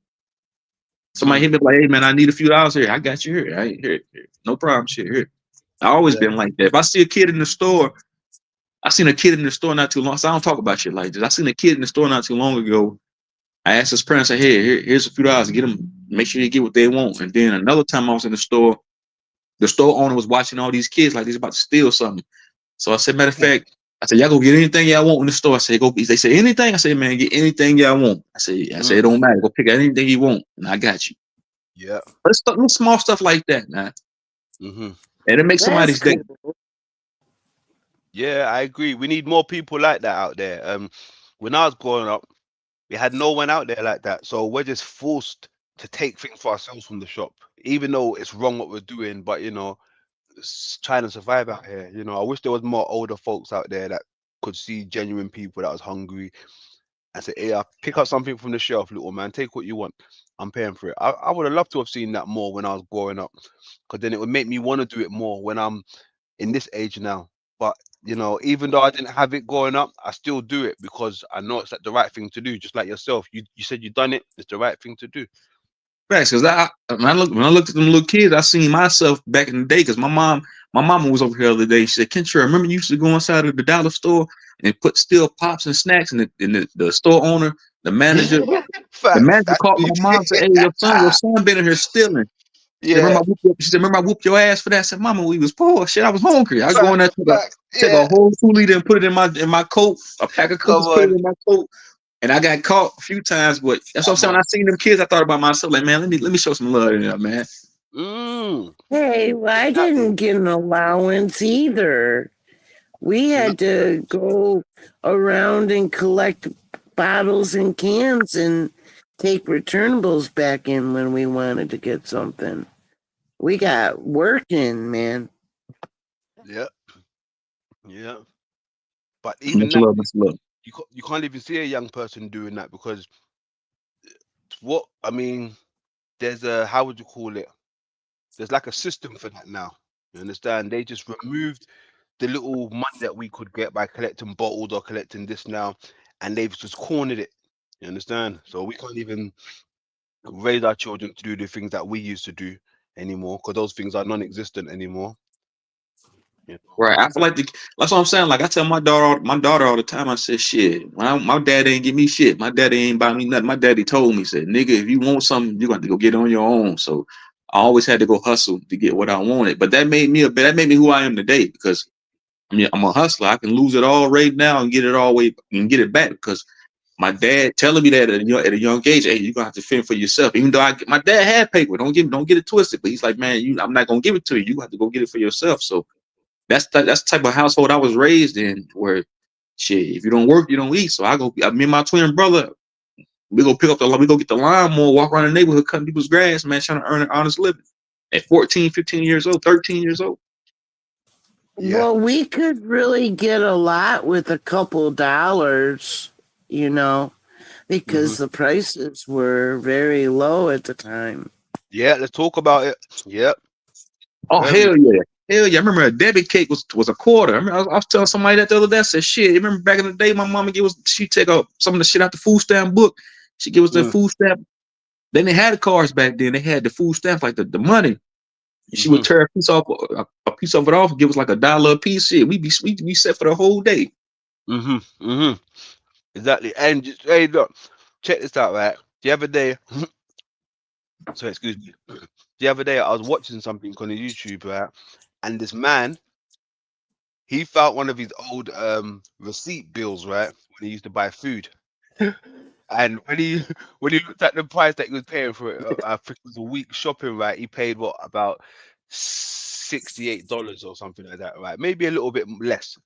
Somebody hit me like, hey man, I need a few dollars here. I got you here. Here. No problem, shit. Here. I always been like that. If I see a kid in the store, I seen a kid in the store not too long. So I don't talk about shit like this. I seen a kid in the store not too long ago. I asked his parents, I said, hey, here's a few dollars. Get them, make sure you get what they want. And then another time I was in the store owner was watching all these kids like he's about to steal something. So I said, matter of fact, I said, y'all go get anything y'all want in the store. I said, go. They say anything. I said, man, get anything y'all want. I said, it don't matter. Go pick out anything you want, and I got you. Yeah. But it's small stuff like that, man. And it makes somebody's day. Yeah, I agree. We need more people like that out there. When I was growing up, we had no one out there like that. So we're just forced to take things for ourselves from the shop, even though it's wrong what we're doing. But, you know, trying to survive out here. You know, I wish there was more older folks out there that could see genuine people that was hungry and say, hey, pick up something from the shelf, little man. Take what you want. I'm paying for it. I would have loved to have seen that more when I was growing up, because then it would make me want to do it more when I'm in this age now. But you know, even though I didn't have it growing up, I still do it because I know it's like the right thing to do. Just like yourself, you said you done it. It's the right thing to do. Facts, because when I looked at them little kids, I seen myself back in the day. Because my mama was over here the other day. She said, "Kentra, remember you used to go inside of the dollar store and put still pops and snacks, and the store owner, the manager, the manager called my mom and said, hey, your son been in here stealing." She said, remember I whooped your ass for that? I said, Mama, we was poor. Shit, I was hungry. I go in there, take a whole 2 liter and put it in my coat, a pack of cookies, put it in my coat. And I got caught a few times, but that's what I'm saying. When I seen them kids, I thought about myself, like, man, let me show some love in there, man. Hey, well, I didn't get an allowance either. We had to go around and collect bottles and cans and take returnables back in when we wanted to get something. We got working, man. Yeah. But even that, you can't even see a young person doing that, because what I mean, there's a, how would you call it? There's like a system for that now. You understand? They just removed the little money that we could get by collecting bottles or collecting this now, and they've just cornered it. You understand? So we can't even raise our children to do the things that we used to do anymore, because those things are non-existent anymore. You know? Right. I feel like that's what I'm saying. Like I tell my daughter all the time, I said, shit, my dad ain't give me shit. My daddy ain't buy me nothing. My daddy told me, said, nigga, if you want something, you're going to go get it on your own. So I always had to go hustle to get what I wanted. But that made me who I am today, because I mean, I'm a hustler. I can lose it all right now and get it all way and get it back, because my dad telling me that at a young age, hey, you're gonna have to fend for yourself. Even though my dad had paper, don't get it twisted. But he's like, man, I'm not gonna give it to you. You have to go get it for yourself. So that's the type of household I was raised in, where shit, if you don't work, you don't eat. So me and my twin brother, we go get the lawnmower, walk around the neighborhood cutting people's grass, man, trying to earn an honest living at 14, 15 years old, 13 years old. Yeah. Well, we could really get a lot with a couple dollars, you know, because the prices were very low at the time. Yeah, let's talk about it. Yep. Oh, hell yeah. Hell yeah. I remember a debit cake was a quarter. I was telling somebody that the other day, I said, shit, you remember back in the day, my mama she take some of the shit out the food stamp book. She give us the food stamp. Then they had the cards back then. They had the food stamp, like the money. And she would tear a piece of it off and give us like $1 a piece. Shit, we be set for the whole day. Exactly. And just, hey, look, check this out, right? The other day, sorry, excuse me. The other day, I was watching something on YouTube, right? And this man, he found one of his old receipt bills, right? When he used to buy food. And when he looked at the price that he was paying for it, I think it was a week shopping, right? He paid what, about $68 or something like that, right? Maybe a little bit less.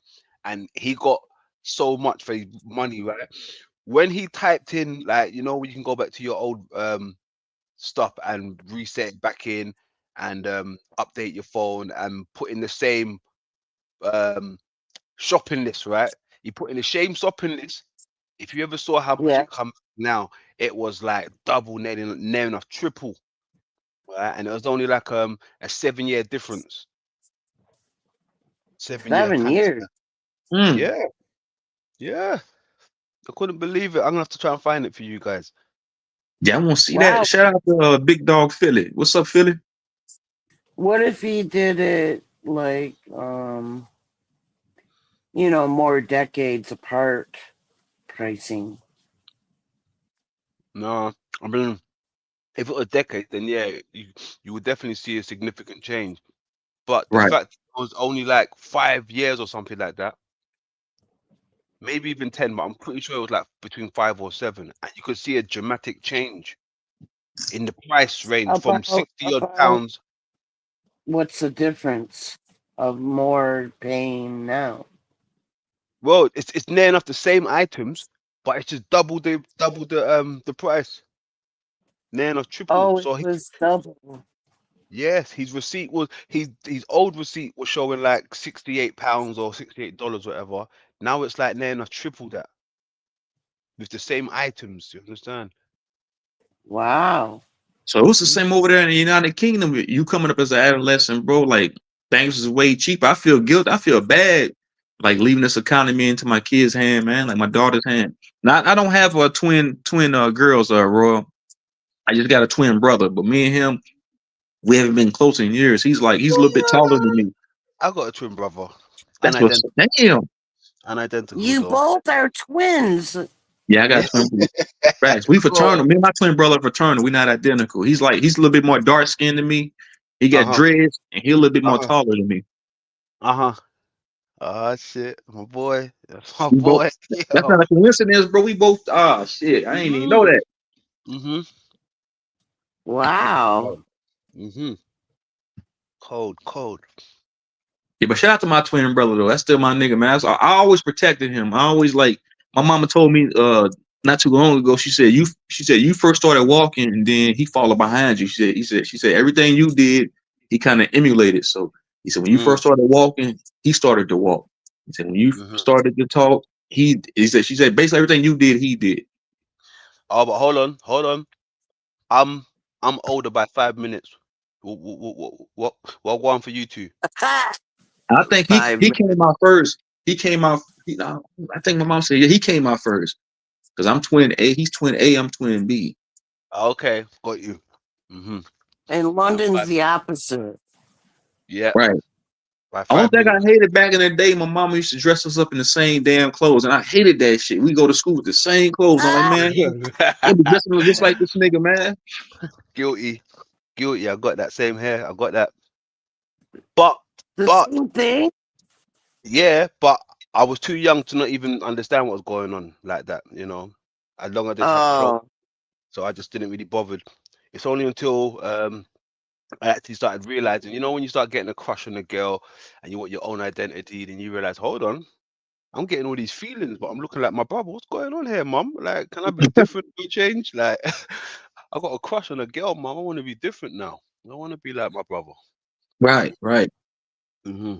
And he got so much for his money, right? When he typed in, like, you know, when you can go back to your old stuff and reset it back in and update your phone and put in the same shopping list, right? You put in the shame shopping list. If you ever saw how much Yeah. it comes now, it was like double, near enough triple, right? And it was only like a 7-year difference. 7-year 7 years. transfer. Mm. Yeah, yeah. I couldn't believe it. I'm gonna have to try and find it for you guys. Yeah, I want to see Wow. that. Shout out to Big Dog Philly. What's up, Philly? What if he did it like, you know, more decades apart pricing? No, I mean, if it was a decade, then yeah, you would definitely see a significant change. But the Right. fact it was only like 5 years or something like that, maybe even 10, but I'm pretty sure it was like between 5 or 7, and you could see a dramatic change in the price range from About, 60 odd about pounds. what's the difference of more paying now? Well, it's near enough the same items, but it's just double the price. Near enough triple. Oh, So it was double. yes, his receipt was his old receipt was showing like £68 or $68, whatever. Now it's like near enough triple that with the same items. You understand? Wow. So it was the same over there in the United Kingdom. You coming up as an adolescent, bro, like things is way cheaper. I feel guilt. I feel bad, like leaving this economy into my kids' hand, man, like my daughter's hand. Now I don't have a twin girls, Royal. I just got a twin brother, but me and him, we haven't been close in years. He's a little bit taller than me. I got a twin brother. That's what's damn. Unidentical. You though. both are twins. Yeah, I got twin brothers. Facts. We fraternal. Me and my twin brother fraternal. We're not identical. He's a little bit more dark skinned than me. He got dreads, and he's a little bit more taller than me. Oh shit, my boy. That's my We both- boy. That's not a coincidence, bro. We both. Shit. I ain't even know that. Mm-hmm. Wow. Mm-hmm. Cold. Yeah, but shout out to my twin brother though. That's still my nigga, man. I always protected him. I always my mama told me not too long ago. She said you first started walking and then he followed behind you. She said everything you did he kind of emulated. So he said when you first started walking, he started to walk. He said when you started to talk, she said basically everything you did, he did. Oh, but hold on. I'm older by 5 minutes. What going for you two? I think he came out first. He came out. I think my mom said he came out first because I'm twin A. He's twin A. I'm twin B. Okay, got you. Mm-hmm. And London's the opposite. Yeah. Right. Only thing I hated back in the day, my mama used to dress us up in the same damn clothes, and I hated that shit. We go to school with the same clothes. I'm like, man, you be dressing just like this nigga, man. Guilty. I got that same hair. I got that. But same thing. Yeah, but I was too young to not even understand what was going on like that. You know, as long as I did have clothes, so I just didn't really bother. It's only until I actually started realizing, you know, when you start getting a crush on a girl and you want your own identity, then you realize, hold on, I'm getting all these feelings, but I'm looking like my brother. What's going on here, mum? Like, can I be different? Can I change? Like, I got a crush on a girl, mum. I want to be different now. I want to be like my brother. Right. Mm-hmm.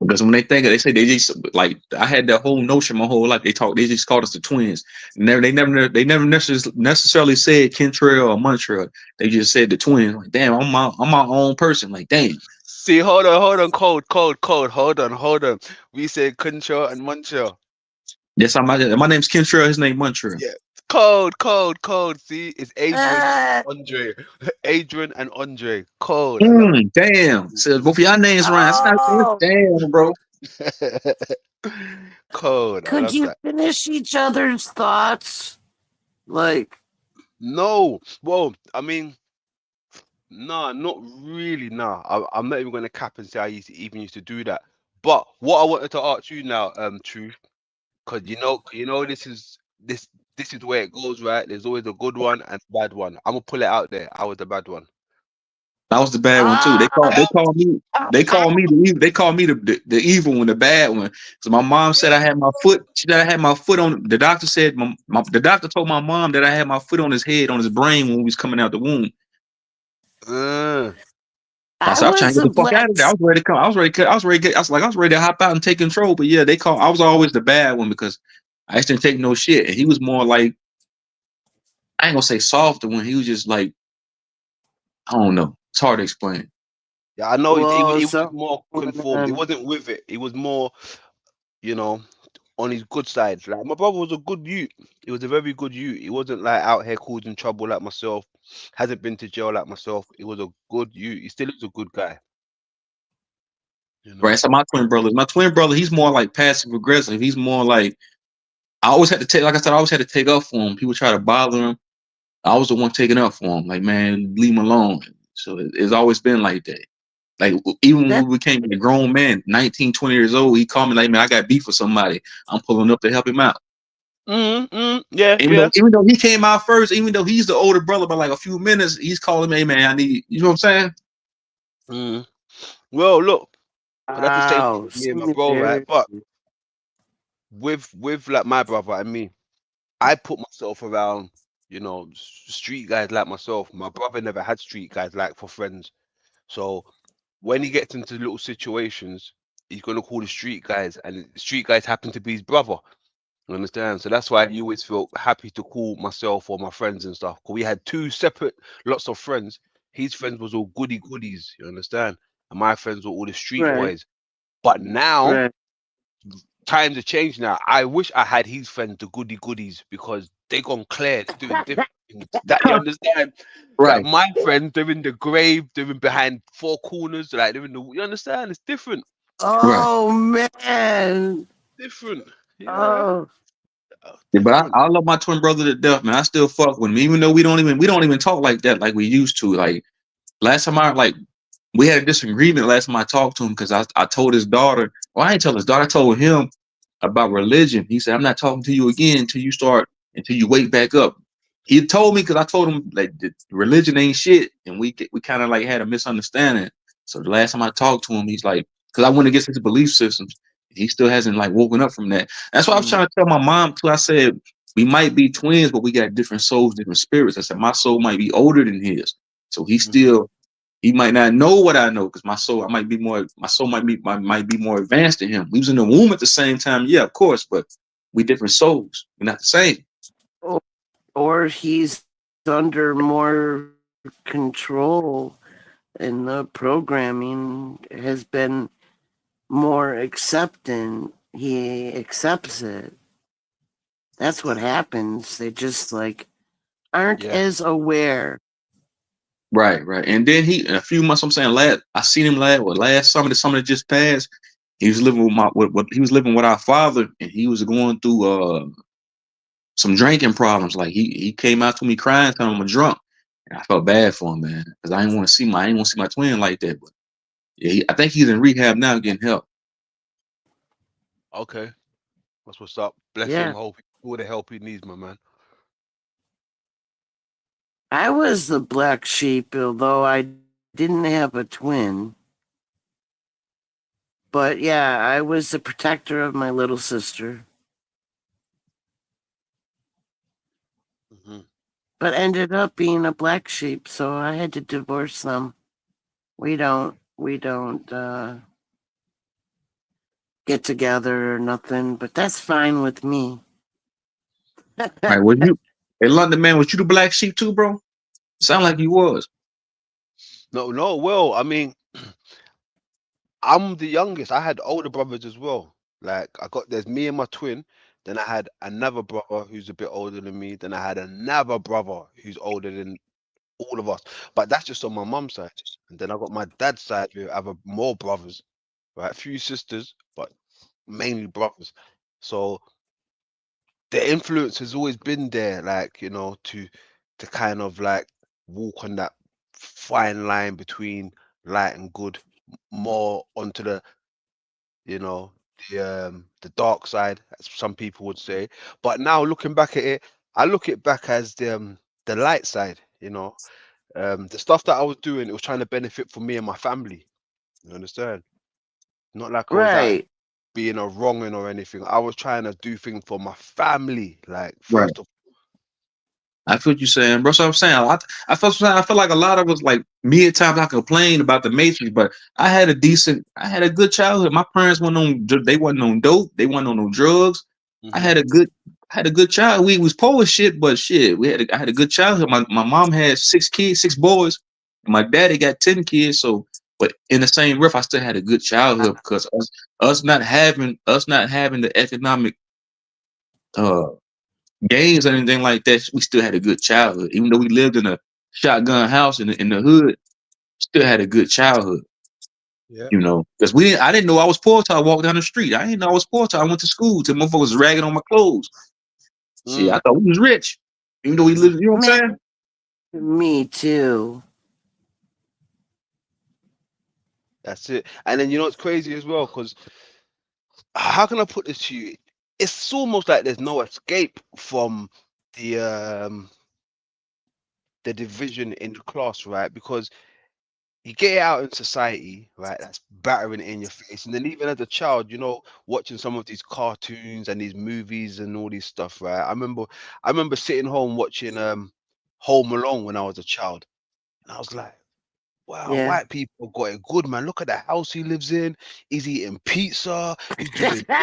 Because when they say they just like I had that whole notion my whole life. They just called us the twins. They never necessarily said Kentrell or Montreal. They just said the twins. Like, damn, I'm my own person. Like, damn. See, hold on, cold. Hold on. We said Kentrell and Montreal. Yes, my name's Kentrell. His name Montreal. Yeah. Cold. See, it's Adrian and Andre. Cold. Damn. Says both of y'all names right. Damn, bro. Cold. Could you finish each other's thoughts? Like, no. Well, I mean, no, not really. No, I'm not even going to cap and say I used to do that. But what I wanted to ask you now, Truth, because you know, this is the way it goes, right? There's always a good one and a bad one. I'm gonna pull it out there. I was the bad one. I was the bad one too. They call me the evil one, the bad one. So my mom said I had my foot. She said I had my foot on. The doctor said the doctor told my mom that I had my foot on his head, on his brain when we was coming out the womb. I I said, I'm trying was to a get the fuck black. out of there. I was ready to come. I was ready to. I was ready. I was like, I was ready to hop out and take control. But yeah, they called. I was always the bad one because I just didn't take no shit, and he was more like, I ain't gonna say softer when he was just like, I don't know. It's hard to explain. Yeah, I know Well, he was so more conformed. He um, wasn't with it. He was more, you know, on his good side. Like my brother was a good youth. He was a very good youth. He wasn't like out here causing trouble like myself. Hasn't been to jail like myself. He was a good youth. He still is a good guy. You Right. know. So my twin brother, he's more like passive aggressive. He's more like I always had to take. Like I said, I always had to take up for him. People try to bother him. I was the one taking up for him. Like, man, leave him alone. So it's always been like that. Like even when that we became a grown man, 19, 20 years old, he called me like, man, I got beef with somebody. I'm pulling up to help him out. Yeah, Even yeah. though even though he came out first, even though he's the older brother by like a few minutes, he's calling me, hey, man, I need you know what I'm saying? Well, look, and that's the same thing wow, with me and my bro, right? similarity. But with like my brother and me, I put myself around, street guys like myself. My brother never had street guys like for friends. So when he gets into little situations, he's gonna call the street guys, and the street guys happen to be his brother. You understand? So that's why you always feel happy to call myself or my friends and stuff. Cause we had two separate lots of friends. His friends was all goody goodies, you understand? And my friends were all the street Right, boys. But now right. times have changed now. I wish I had his friends, the goody goodies, because they gone clear, they're doing different things. That you understand? That Right, my friends, they're in the grave, they're in behind four corners, like they're in the you understand? It's different. right. Oh man. Different. Yeah. Oh, Yeah, but Different. I love my twin brother to death, man. I still fuck with him, even though we don't even talk like that like we used to. Like last time we had a disagreement last time I talked to him because I told his daughter, well, I ain't tell his daughter, I told him about religion. He said, I'm not talking to you again until you wake back up. He told me because I told him like the religion ain't shit, and we kind of like had a misunderstanding. So the last time I talked to him, he's like, because I went against his belief systems, he still hasn't like woken up from that. That's why I was trying to tell my mom too. I said we might be twins, but we got different souls, different spirits. I said my soul might be older than his, so he might not know what I know because my soul might be more advanced than him. We was in the womb at the same time, yeah, of course, but we different souls. We're not the same. or, or he's under more control, and the programming has been more accepting. He accepts it. That's what happens. They just like aren't Yeah. as aware. Right, right. And then in a few months, I'm saying I seen him last summer, the summer that just passed. He was living he was living with our father, and he was going through some drinking problems. Like he came out to me crying, telling him I'm drunk. And I felt bad for him, man, because I didn't want to see my twin like that. But yeah, I think he's in rehab now getting help. Okay. That's what's up. Bless him. Yeah. Hope all the help he needs, my man. I was the black sheep, although I didn't have a twin. But yeah, I was the protector of my little sister. Hmm. But ended up being a black sheep, so I had to divorce them. We don't get together or nothing, but that's fine with me. Right? Was you, hey London man? Was you the black sheep too, bro? Sound like you was. No. Well, I mean, I'm the youngest. I had older brothers as well. Like there's me and my twin. Then I had another brother who's a bit older than me. Then I had another brother who's older than all of us. But that's just on my mum's side. And then I got my dad's side where I have more brothers, right? A few sisters, but mainly brothers. So the influence has always been there, like, to kind of like walk on that fine line between light and good, more onto you know, the dark side, as some people would say. But now looking back at it, I look it back as the light side, the stuff that I was doing, it was trying to benefit for me and my family. You understand? Not like I was out Right. being a wronging or anything. I was trying to do things for my family, like Right. first of I feel what you're saying, bro. So I'm saying, I feel like a lot of us, like me at times, I complain about the Matrix, but I had a good childhood. My parents they wasn't on dope, they wasn't on no drugs. I had a good childhood. We was poor as shit, but shit, I had a good childhood. My mom had 6 kids, 6 boys, and my daddy got 10 kids. So, but in the same breath, I still had a good childhood because us not having the economic games or anything like that, we still had a good childhood. Even though we lived in a shotgun house in the hood, still had a good childhood. Yeah. You know, because I didn't know I was poor till I walked down the street. I didn't know I was poor till I went to school. Till motherfuckers was ragging on my clothes. Shit, I thought we was rich. Even though we lived, you know what I'm saying? Me too. That's it. And then you know what's crazy as well, because how can I put this to you? It's almost like there's no escape from the division in the class, right? Because you get it out in society, right? That's battering it in your face. And then even as a child, you know, watching some of these cartoons and these movies and all these stuff, right? I remember sitting home watching Home Alone when I was a child. And I was like, wow, Yeah. white people got it good, man. Look at the house he lives in. He's eating pizza. He's doing this.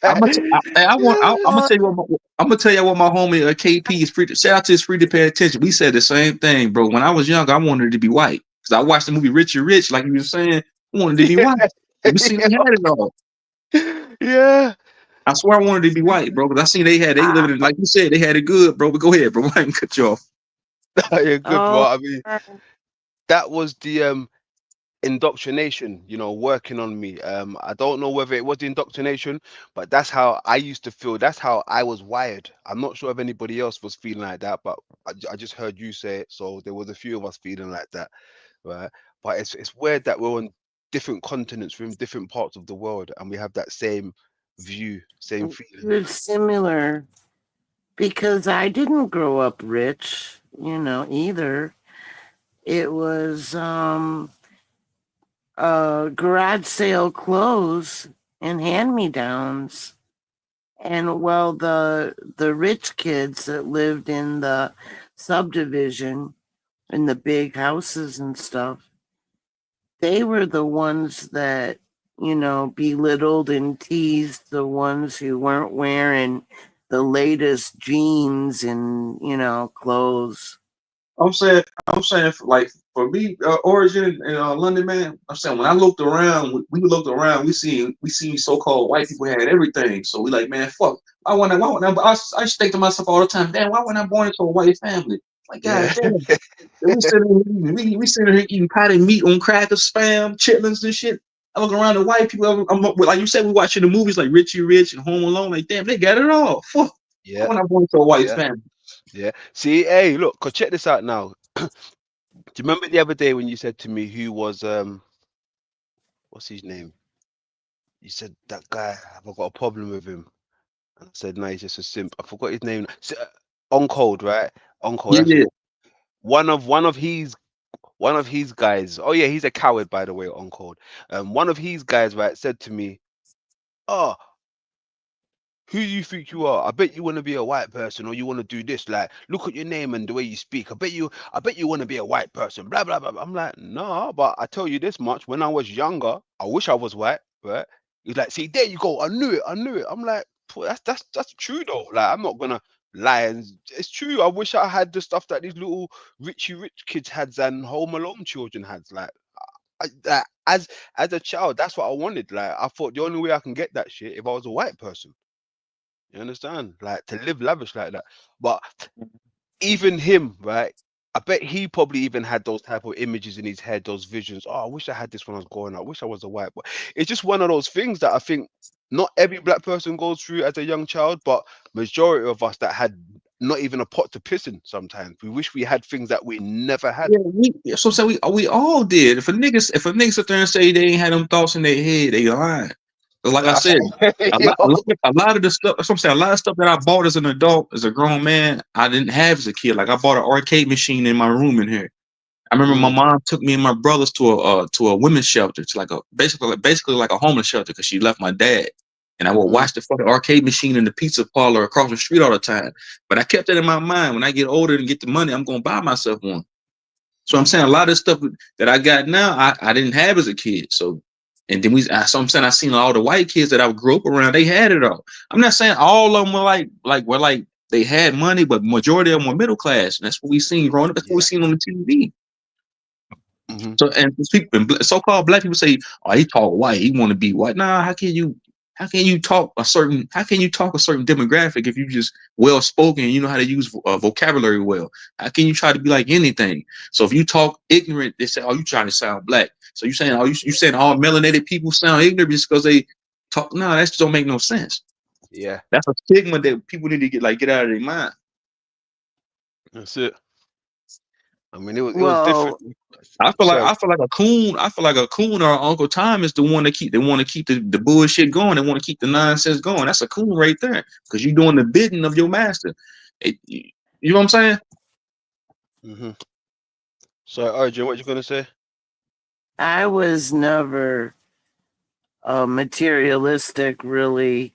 I'm gonna tell you what my homie KP is free to shout out to his free to pay attention. We said the same thing, bro. When I was young, I wanted to be white because I watched the movie Richie Rich, like you were saying. I wanted to be white. We seen they had it all. Yeah. I swear I wanted to be white, bro. Because I seen they living in, like you said, they had it good, bro. But go ahead, bro. I can cut you off. You're good, bro. Oh, I mean, that was the indoctrination, you know, working on me. I don't know whether it was the indoctrination, but that's how I used to feel. That's how I was wired. I'm not sure if anybody else was feeling like that, but I just heard you say it, so there was a few of us feeling like that, right? But it's weird that we're on different continents, from different parts of the world, and we have that same view, same feeling. it's similar because I didn't grow up rich, you know, either. It was garage sale clothes and hand-me-downs. And well, the rich kids that lived in the subdivision in the big houses and stuff, they were the ones that, you know, belittled and teased the ones who weren't wearing the latest jeans and, you know, clothes. I'm saying, like for me, Origin in London, man. I'm saying when I looked around, we looked around, we seen so-called white people had everything. So we like, man, fuck. I just think to myself all the time, damn, why wasn't I born into a white family? Like, God Yeah. damn. we sitting here eating potted meat on crackers, spam, chitlins and shit. I look around the white people. Like you said, we watching the movies like Richie Rich and Home Alone. Like, damn, they got it all. Fuck. Yeah. Why wasn't I born into a white Yeah. family? Yeah. See, hey, look, cause check this out now. Do you remember the other day when you said to me who was what's his name? You said that guy, have I got a problem with him? And I said, no, he's just a simp. I forgot his name. On Code, right? On Code. That's Yeah. one of his guys. Oh yeah, he's a coward, by the way, On Code. One of his guys, right, said to me, oh, who do you think you are? I bet you want to be a white person, or you want to do this. Like, look at your name and the way you speak. I bet you want to be a white person. Blah blah blah. I'm like, no, but I tell you this much: when I was younger, I wish I was white. Right? He's like, see, there you go. I knew it. I'm like, that's true though. Like, I'm not gonna lie, and it's true. I wish I had the stuff that these little Richie Rich kids had and Home Alone children had. Like, as a child, that's what I wanted. Like, I thought the only way I can get that shit if I was a white person. You understand? Like, to live lavish like that. But even him, right? I bet he probably even had those type of images in his head, those visions. Oh, I wish I had this when I was growing up. I wish I was a white boy. It's just one of those things that I think not every black person goes through as a young child, but majority of us that had not even a pot to piss in sometimes. We wish we had things that we never had. Yeah, so we all did. If a nigga sit there and say they ain't had them thoughts in their head, they lying. Like I said, a lot of the stuff. So I'm saying a lot of stuff that I bought as an adult, as a grown man, I didn't have as a kid. Like I bought an arcade machine in my room in here. I remember my mom took me and my brothers to a women's shelter, to like basically like a homeless shelter, because she left my dad. And I would watch the fucking arcade machine in the pizza parlor across the street all the time. But I kept that in my mind. When I get older and get the money, I'm gonna buy myself one. So I'm saying a lot of stuff that I got now, I didn't have as a kid. So, and then so I'm saying I seen all the white kids that I grew up around, they had it all. I'm not saying all of them were like they had money, but majority of them were middle class. And that's what we seen growing up. That's what we seen on the TV. So, and so-called black people say, "Oh, he talk white. He want to be white." Nah, how can you talk a certain demographic if you just well spoken, you know how to use vocabulary well? How can you try to be like anything? So if you talk ignorant, they say, "Oh, you trying to sound black." So you saying, "Oh, you saying all melanated people sound ignorant just because they talk?" No, that just don't make no sense. Yeah, that's a stigma that people need to get out of their mind. That's it. I mean, it was Well, different. I feel like a coon or Uncle Tom is the one that want to keep the bullshit going. They want to keep the nonsense going. That's a coon right there, because you're doing the bidding of your master. You know what I'm saying? So, Arjun, what you gonna say? I was never materialistic, really.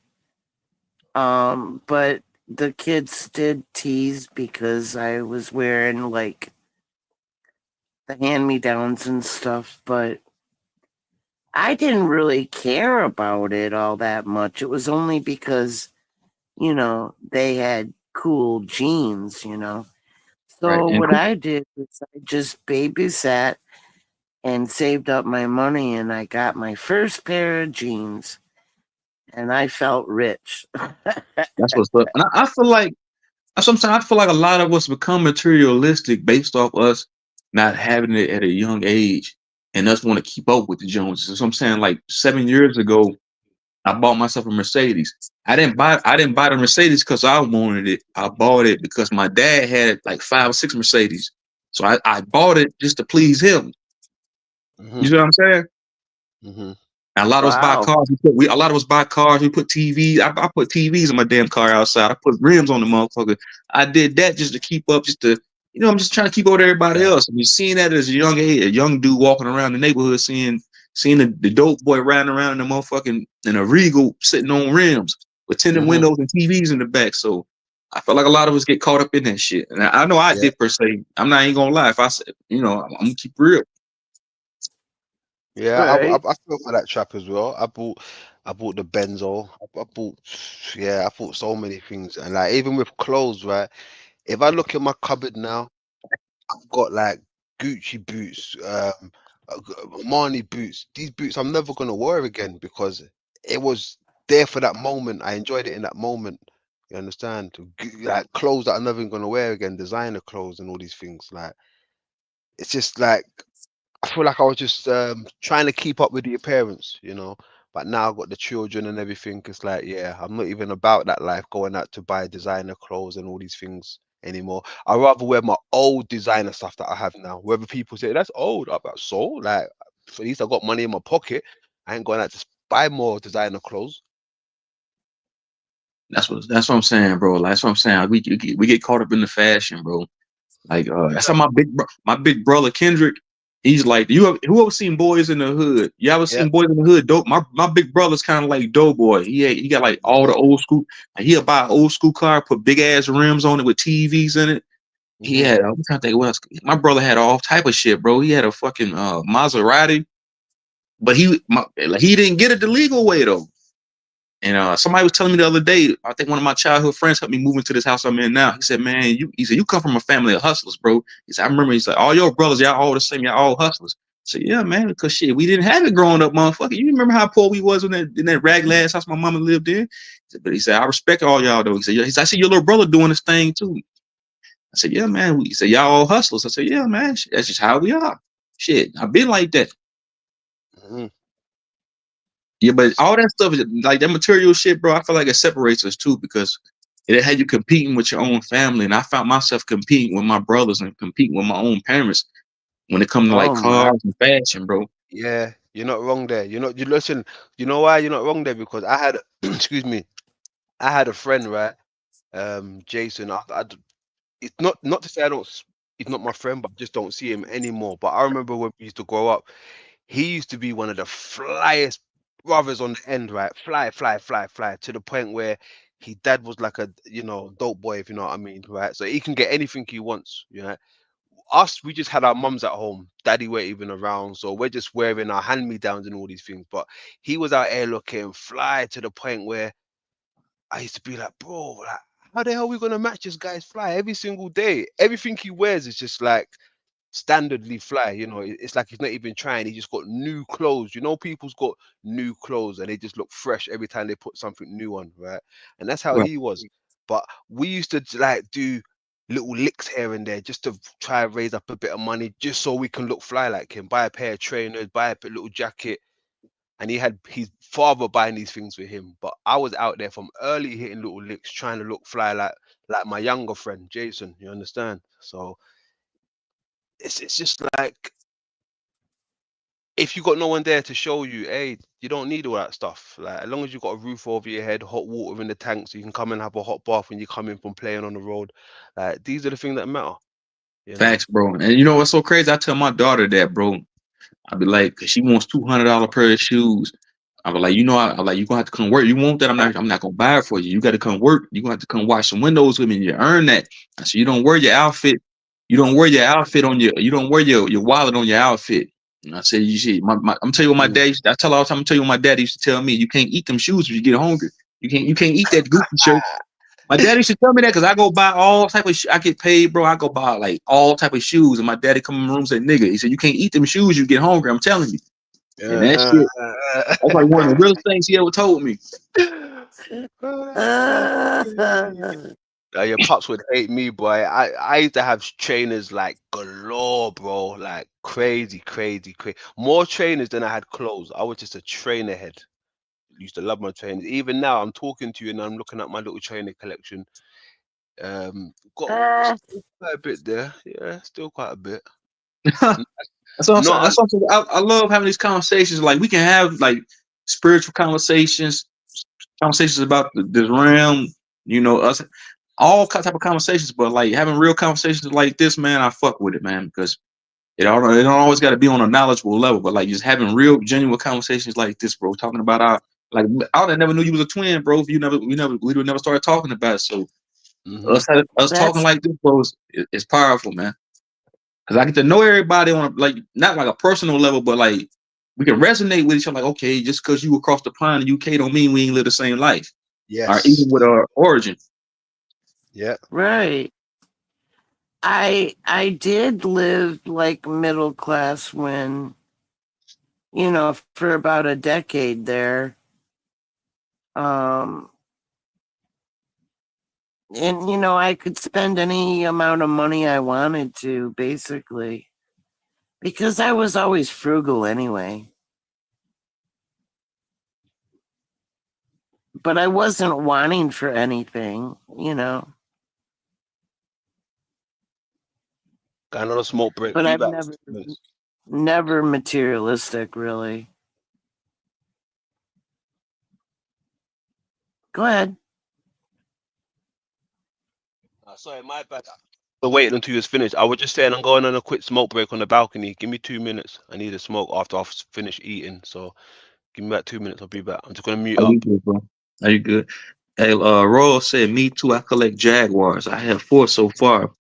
But the kids did tease because I was wearing like the hand-me-downs and stuff, but I didn't really care about it all that much. It was only because, you know, they had cool jeans, you know. So Right. what I did was I just babysat and saved up my money, and I got my first pair of jeans, and I felt rich. That's what's up. And I feel like sometimes a lot of us become materialistic based off us not having it at a young age and us want to keep up with the Joneses. So I'm saying, like 7 years ago, I bought myself a Mercedes. I didn't buy the Mercedes because I wanted it. I bought it because my dad had like 5 or 6 Mercedes. So I bought it just to please him. You see what I'm saying? And a lot of us buy cars. A lot of us buy cars. We put TVs. I put TVs in my damn car outside. I put rims on the motherfucker. I did that just to keep up, I'm just trying to keep up with everybody else. I mean, seeing that as a young age, a young dude walking around the neighborhood, seeing the dope boy riding around in the motherfucking in a Regal sitting on rims with tinted windows and TVs in the back. So I feel like a lot of us get caught up in that shit. And I know I did per se. I'm not even gonna lie. If I said, I'm gonna keep real. Yeah, I fell for that trap as well. I bought the Benzo. I bought so many things, and like even with clothes, right? If I look at my cupboard now, I've got like Gucci boots, Armani boots. These boots I'm never gonna wear again because it was there for that moment. I enjoyed it in that moment. You understand? Like clothes that I'm never gonna wear again, designer clothes and all these things. Like it's just like I feel like I was just trying to keep up with the appearance, But now I've got the children and everything. It's like, yeah, I'm not even about that life, going out to buy designer clothes and all these things anymore. I'd rather wear my old designer stuff that I have now. Whether people say that's old, I'm like, so like, at least I got money in my pocket. I ain't going out to buy more designer clothes. That's what I'm saying, bro. That's what I'm saying. We get caught up in the fashion, bro. Like that's how my big brother Kendrick. He's like, who ever seen Boys in the Hood? You ever seen Boys in the Hood? Dope. My big brother's kind of like Doughboy. He got like all the old school. Like, he'll buy an old school car, put big ass rims on it with TVs in it. He had, I'm trying to think what else. My brother had all type of shit, bro. He had a fucking Maserati, but he didn't get it the legal way though. And somebody was telling me the other day, I think one of my childhood friends helped me move into this house I'm in now. He said, man, you come from a family of hustlers, bro. He said, I remember, he's like, all your brothers, y'all all the same, y'all all hustlers. I said, yeah, man, because shit, we didn't have it growing up, motherfucker. You remember how poor we was in that rag ass house my mama lived in? But he said, I respect all y'all though. He said, I see your little brother doing this thing too. I said, yeah, man. He said, y'all all hustlers. I said, yeah, man, that's just how we are. Shit, I've been like that. Yeah, but all that stuff is like that material shit, bro. I feel like it separates us too, because it had you competing with your own family, and I found myself competing with my brothers and competing with my own parents when it comes to like cars and fashion, bro. Yeah, you're not wrong there. You listen. You know why you're not wrong there? Because I had, excuse me, I had a friend, right? Jason. It's not to say he's not my friend, but I just don't see him anymore. But I remember when we used to grow up, he used to be one of the flyest brothers on the end, right? Fly to the point where his dad was like a dope boy, if you know what I mean, right? So he can get anything he wants, you know. Us, we just had our mums at home. Daddy weren't even around, so we're just wearing our hand-me-downs and all these things. But he was out here looking fly to the point where I used to be like, bro, like, how the hell are we gonna match this guy's fly every single day? Everything he wears is just like standardly fly. It's like he's not even trying. He just got new clothes. People's got new clothes and they just look fresh every time they put something new on, right? And that's how Right. he was. But we used to like do little licks here and there just to try and raise up a bit of money just so we can look fly like him. Buy a pair of trainers, buy a little jacket. And he had his father buying these things for him. But I was out there from early hitting little licks, trying to look fly like my younger friend Jason. You understand? So it's just like, if you got no one there to show you, hey, you don't need all that stuff. Like, as long as you've got a roof over your head, hot water in the tank, so you can come and have a hot bath when you come in from playing on the road. Like, these are the things that matter. Facts, bro. And you know what's so crazy? I tell my daughter that, bro. I'd be like, 'cause she wants $200 pair of shoes. I be like, I'm like, you gonna have to come work. You want that? I'm not gonna buy it for you. You got to come work. You gonna have to come wash some windows with me. And you earn that. I said, you don't wear your outfit. You don't wear your outfit on your. You don't wear your wallet on your outfit. And I said, you see, I'm telling you what my dad. I tell all the time. I'm telling you what my dad used to tell me. You can't eat them shoes if you get hungry. You can't eat that Gucci shirt. My daddy used to tell me that because I go buy all type of. I get paid, bro. I go buy like all type of shoes, and my daddy come in the room and say, "Nigga," he said, "You can't eat them shoes. You get hungry." I'm telling you. And that shit, that's like one of the real things he ever told me. Your pops would hate me, boy. I used to have trainers like galore, bro. Like crazy. More trainers than I had clothes. I was just a trainer head. Used to love my trainers. Even now, I'm talking to you and I'm looking at my little trainer collection. Got quite a bit there. Yeah, still quite a bit. That's what I'm saying. That's something I love having these conversations. Like, we can have like spiritual conversations about this realm. Us, all type of conversations. But like having real conversations like this, man, I fuck with it, man, because it don't always got to be on a knowledgeable level. But like just having real, genuine conversations like this, bro. Talking about I never knew you was a twin, bro. We would never started talking about it. So us talking like this, bro, is powerful, man. Because I get to know everybody on not like a personal level, but like we can resonate with each other. Like, okay, just because you across the pond in the UK don't mean we ain't live the same life. Yes. Or even with our origin. Yeah. Right. I did live like middle class when, for about a decade there. And I could spend any amount of money I wanted to, basically, because I was always frugal anyway. But I wasn't wanting for anything, Got another smoke break. But I've never materialistic, really. Go ahead. Sorry, my bad. So waiting until you was finished. I was just saying I'm going on a quick smoke break on the balcony. Give me 2 minutes. I need a smoke after I've finished eating. So give me about 2 minutes. I'll be back. I'm just gonna mute up. You good, bro? Are you good? Hey, Royal said, "Me too. I collect Jaguars. I have 4 so far,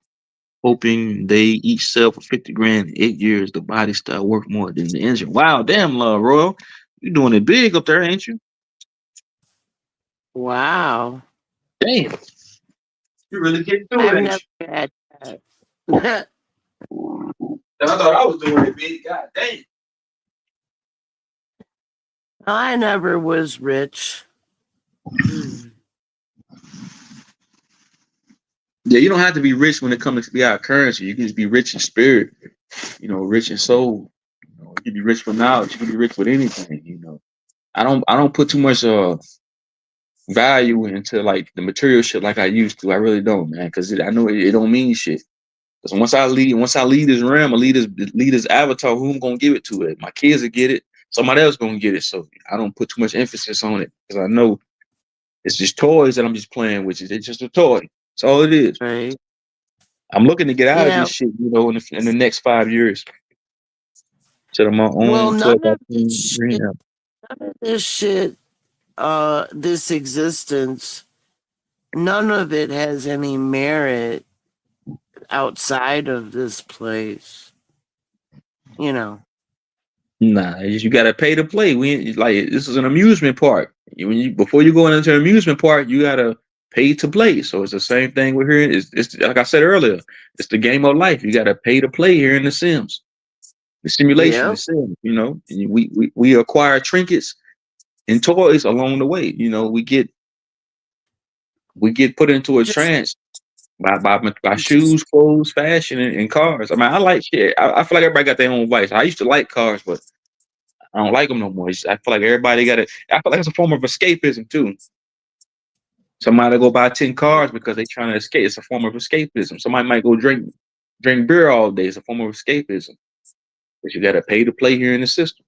hoping they each sell for 50 grand in 8 years. The body style worth more than the engine." Wow, damn, Royal, you doing it big up there, ain't you? Wow. Damn. You really getting through I've it. never had that. I thought I was doing it big. God damn. I never was rich. Yeah, you don't have to be rich when it comes to fiat currency. You can just be rich in spirit, rich in soul. You can be rich for knowledge. You can be rich with anything. I don't put too much value into like the material shit like I used to. I really don't, man, because I know it don't mean shit. Because once I leave this realm, I lead this avatar, who I'm gonna give it to? It. My kids will get it. Somebody else gonna get it. So I don't put too much emphasis on it because I know it's just toys that I'm just playing with. It's just a toy. That's all it is. Right. I'm looking to get out of this shit, in the next 5 years. Set up my own Well, none This shit, this existence, none of it has any merit outside of this place. You know. Nah, you gotta pay to play. We like this is an amusement park. Before you go into an amusement park, you gotta pay to play. So it's the same thing we're here. It's like I said earlier, it's the game of life. You gotta pay to play here in The Sims. The simulation, Yeah. the Sims. And we acquire trinkets and toys along the way. We get put into a Just, trance by just shoes, clothes, fashion, and cars. I mean, I like shit. I feel like everybody got their own vice. I used to like cars, but I don't like them no more. I feel like everybody got it. I feel like it's a form of escapism too. Somebody go buy 10 cars because they trying to escape. It's a form of escapism. Somebody might go drink beer all day. It's a form of escapism. But you got to pay to play here in the system.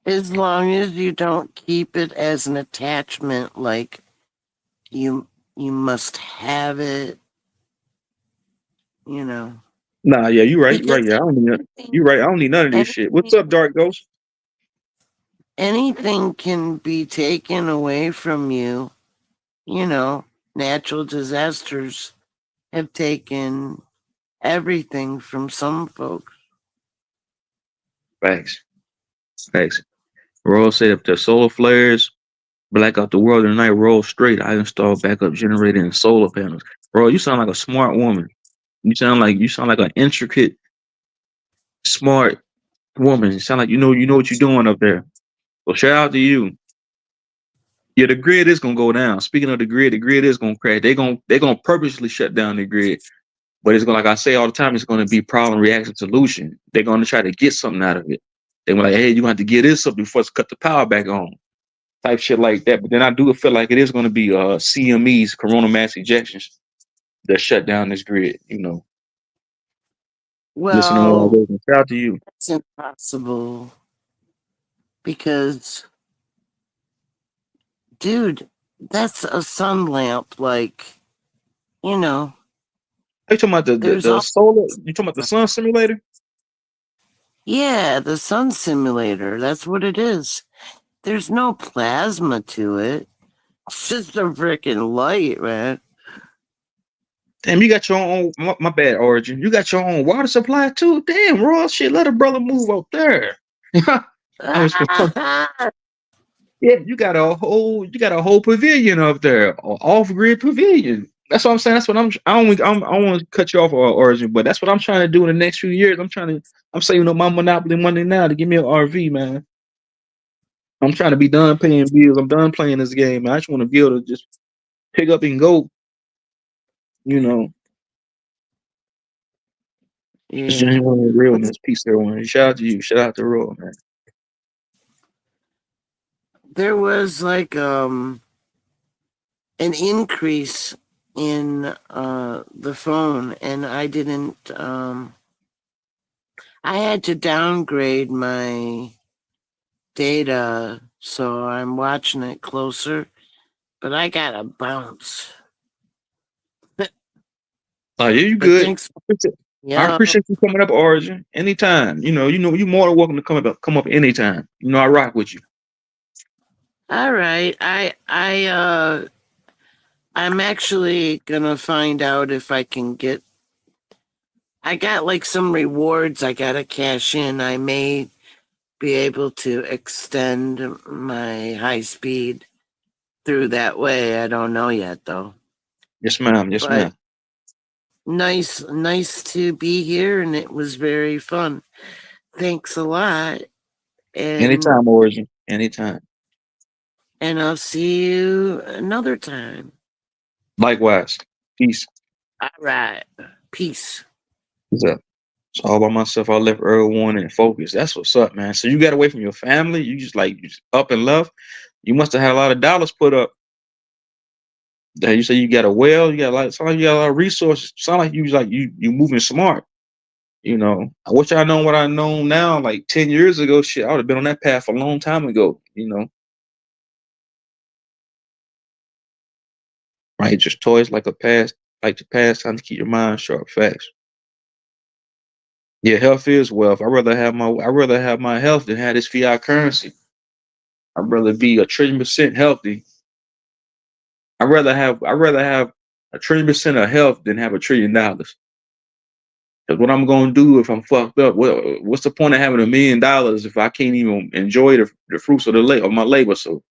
as long as you don't keep it as an attachment, like you must have it. You know. Nah, yeah, you right. You right. Because Yeah, I don't need. You right. I don't need none of this shit. What's up, Dark Ghost? anything can be taken away from you. You know, natural disasters have taken everything from some folks. Facts. Facts. Roll said if the solar flares black out the world tonight, roll straight. I install backup generator and solar panels. Bro, you sound like a smart woman. You sound like an intricate, smart woman. You sound like you know what you're doing up there. So shout out to you. Yeah, the grid is gonna go down. Speaking of the grid is gonna crash. They're gonna purposely shut down the grid. But it's gonna, like I say all the time, it's gonna be problem, reaction, solution. They're gonna try to get something out of it. They're like, hey, you're gonna have to get this up before it's cut the power back on. Type shit like that. But then I do feel like it is gonna be CMEs, coronal mass ejections, that shut down this grid, Listen to what I Well, was. Shout out to you. it's impossible because, dude, that's a sun lamp. Like, you know, Are you talking about there's the all, solar? You talking about the sun simulator? yeah, the sun simulator. That's what it is. There's no plasma to it. It's just a freaking light, man. Damn, you got your own. My bad, Origin. You got your own water supply too. Damn, Roy, shit. Let a brother move up there. I was confused. Yeah, you got a whole pavilion up there, off grid pavilion. That's what I'm saying. That's what I don't want to cut you off, Origin, but that's what I'm trying to do in the next few years. I'm saving up my Monopoly money now to give me an RV, man. I'm trying to be done paying bills. I'm done playing this game, man. I just want to be able to just pick up and go. You know, it's Yeah. genuine realness. Peace, everyone. Shout out to you. Shout out to Roy, man. There was like an increase in the phone, and I didn't I had to downgrade my data, so I'm watching it closer, but I got a bounce. Oh, yeah, you But good. thanks. I Yeah. appreciate you coming up, Origin. Anytime. You're more than welcome to come up anytime. I rock with you. All right. I'm actually gonna find out if I can get. I got like some rewards I gotta cash in. I may be able to extend my high speed through that way. I don't know yet though. Yes, ma'am. Yes, But ma'am. nice to be here, and it was very fun. Thanks a lot, Anytime, Origin. Anytime. and I'll see you another time. Likewise. Peace. All right. Peace. What's up? So all by myself, I left early one and focus. That's what's up, man. So you got away from your family. You just up and left. You must have had a lot of dollars put up. That you say you got a well. You got sound like you got a lot of resources. Sound like you moving smart. I wish I known what I know now. Like 10 years ago, shit, I would have been on that path a long time ago. Right? Just toys like to pass time to keep your mind sharp. Facts. Yeah, health is wealth. I'd rather have my health than have this fiat currency. I'd rather be 1,000,000,000% healthy. I'd rather have 1,000,000,000% of health than have $1,000,000,000. Because what I'm gonna do if I'm fucked up? What's the point of having $1,000,000 if I can't even enjoy the fruits of of my labor? So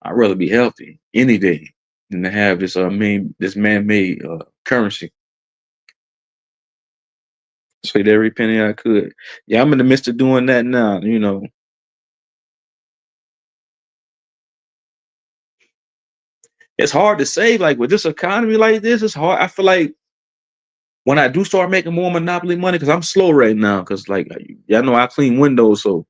I'd rather be healthy any day than to have this man-made currency. Spend every penny I could. Yeah, I'm in the midst of doing that now. You know, it's hard to save. Like with this economy like this, it's hard. I feel like when I do start making more Monopoly money, because I'm slow right now. Because like y'all know I clean windows, so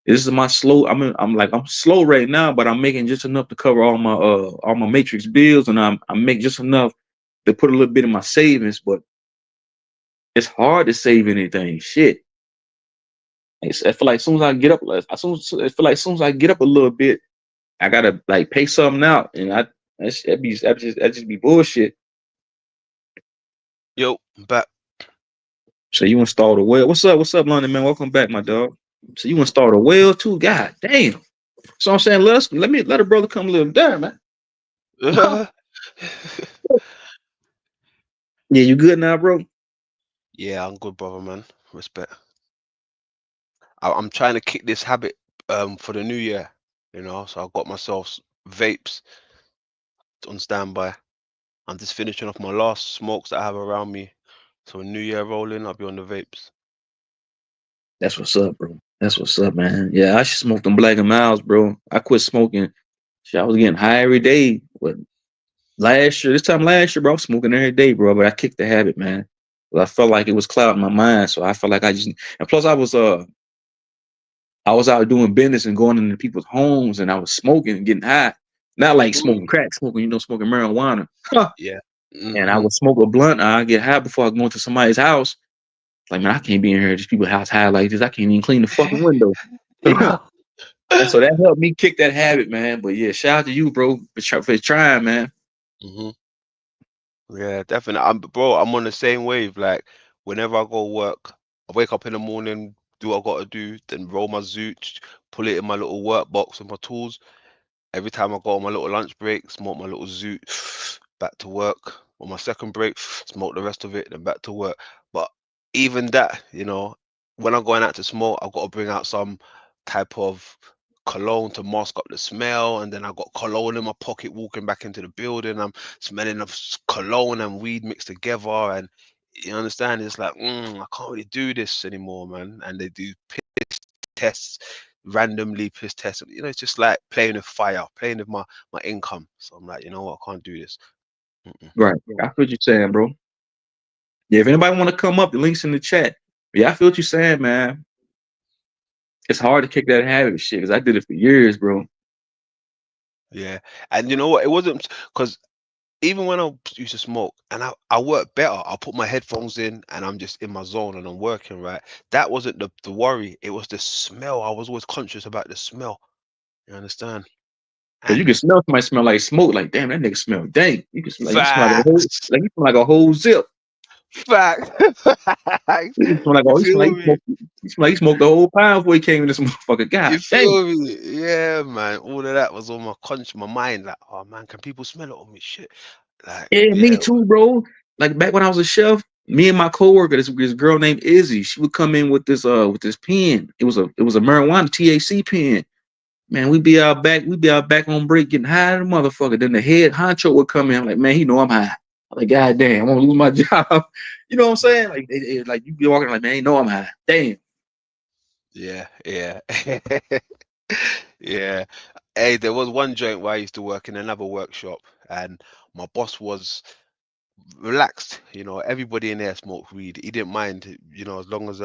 this is my slow. I'm slow right now, but I'm making just enough to cover all my Matrix bills, and I make just enough to put a little bit in my savings. But it's hard to save anything. Shit. I feel like as soon as I get up, I feel like as soon as I get up a little bit, I gotta like pay something out, and that just be bullshit. Yo, back. So you installed a well. What's up, London man? Welcome back, my dog. So you installed a well too? God damn. So I'm saying let a brother come live there, man. Yeah, you good now, bro? Yeah, I'm good, brother, man. Respect. I'm trying to kick this habit for the new year, you know. So I've got myself vapes on standby. I'm just finishing off my last smokes that I have around me. So new year rolling, I'll be on the vapes. That's what's up, bro. That's what's up, man. Yeah, I should smoke them Black and Miles, bro. I quit smoking. Shit, I was getting high every day. But this time last year, bro, I was smoking every day, bro. But I kicked the habit, man. Well, I felt like it was clouding my mind. So I felt like and plus I was out doing business and going into people's homes and I was smoking and getting high. Not like smoking crack, smoking marijuana. Yeah. And I would smoke a blunt. I get high before I go into somebody's house. Like, man, I can't be in here. These people's house high like this. I can't even clean the fucking window. And so that helped me kick that habit, man. But yeah, shout out to you, bro, for trying, man. Yeah, definitely. I'm on the same wave. Like, whenever I go work, I wake up in the morning, do what I gotta do, then roll my zoot, pull it in my little work box with my tools. Every time I go on my little lunch break, smoke my little zoot, back to work. On my second break, smoke the rest of it, then back to work. But even that, you know, when I'm going out to smoke, I've got to bring out some type of cologne to mask up the smell, and then I've got cologne in my pocket walking back into the building. I'm smelling of cologne and weed mixed together, and you understand, it's like I can't really do this anymore, man. And they do piss tests, randomly piss tests. You know, it's just like playing with fire, playing with my income. So I'm like, you know what, I can't do this. Right. I feel what you're saying, bro. Yeah, if anybody want to come up, the link's in the chat. Yeah, I feel what you're saying, man. It's hard to kick that habit shit because I did it for years, bro. Yeah. And you know what? It wasn't because even when I used to smoke and I work better, I'll put my headphones in and I'm just in my zone and I'm working, right? That wasn't the worry. It was the smell. I was always conscious about the smell. You understand? Cause you can smell somebody smell like smoke, like damn, that nigga smell dank. You can smell Facts. you smell like a whole zip. Facts. You smell like he smoked the whole pound before he came in this motherfucker. God You damn. feel me? Yeah, man. All of that was on my mind. Like, oh man, can people smell it on me? Shit. Like, Yeah, me too, bro. Like back when I was a chef, me and my coworker, this girl named Izzy, she would come in with this pen. It was a marijuana THC pen. Man, we'd be out back on break getting high as a motherfucker. Then the head honcho would come in. I'm like, man, he know I'm high. I'm like, God damn, I'm gonna lose my job. You know what I'm saying? Like, like you be walking like, man, he know I'm high. Damn. yeah. Yeah. Hey, there was one joint where I used to work in another workshop, and my boss was relaxed. You know, everybody in there smoked weed. He didn't mind, you know, as long as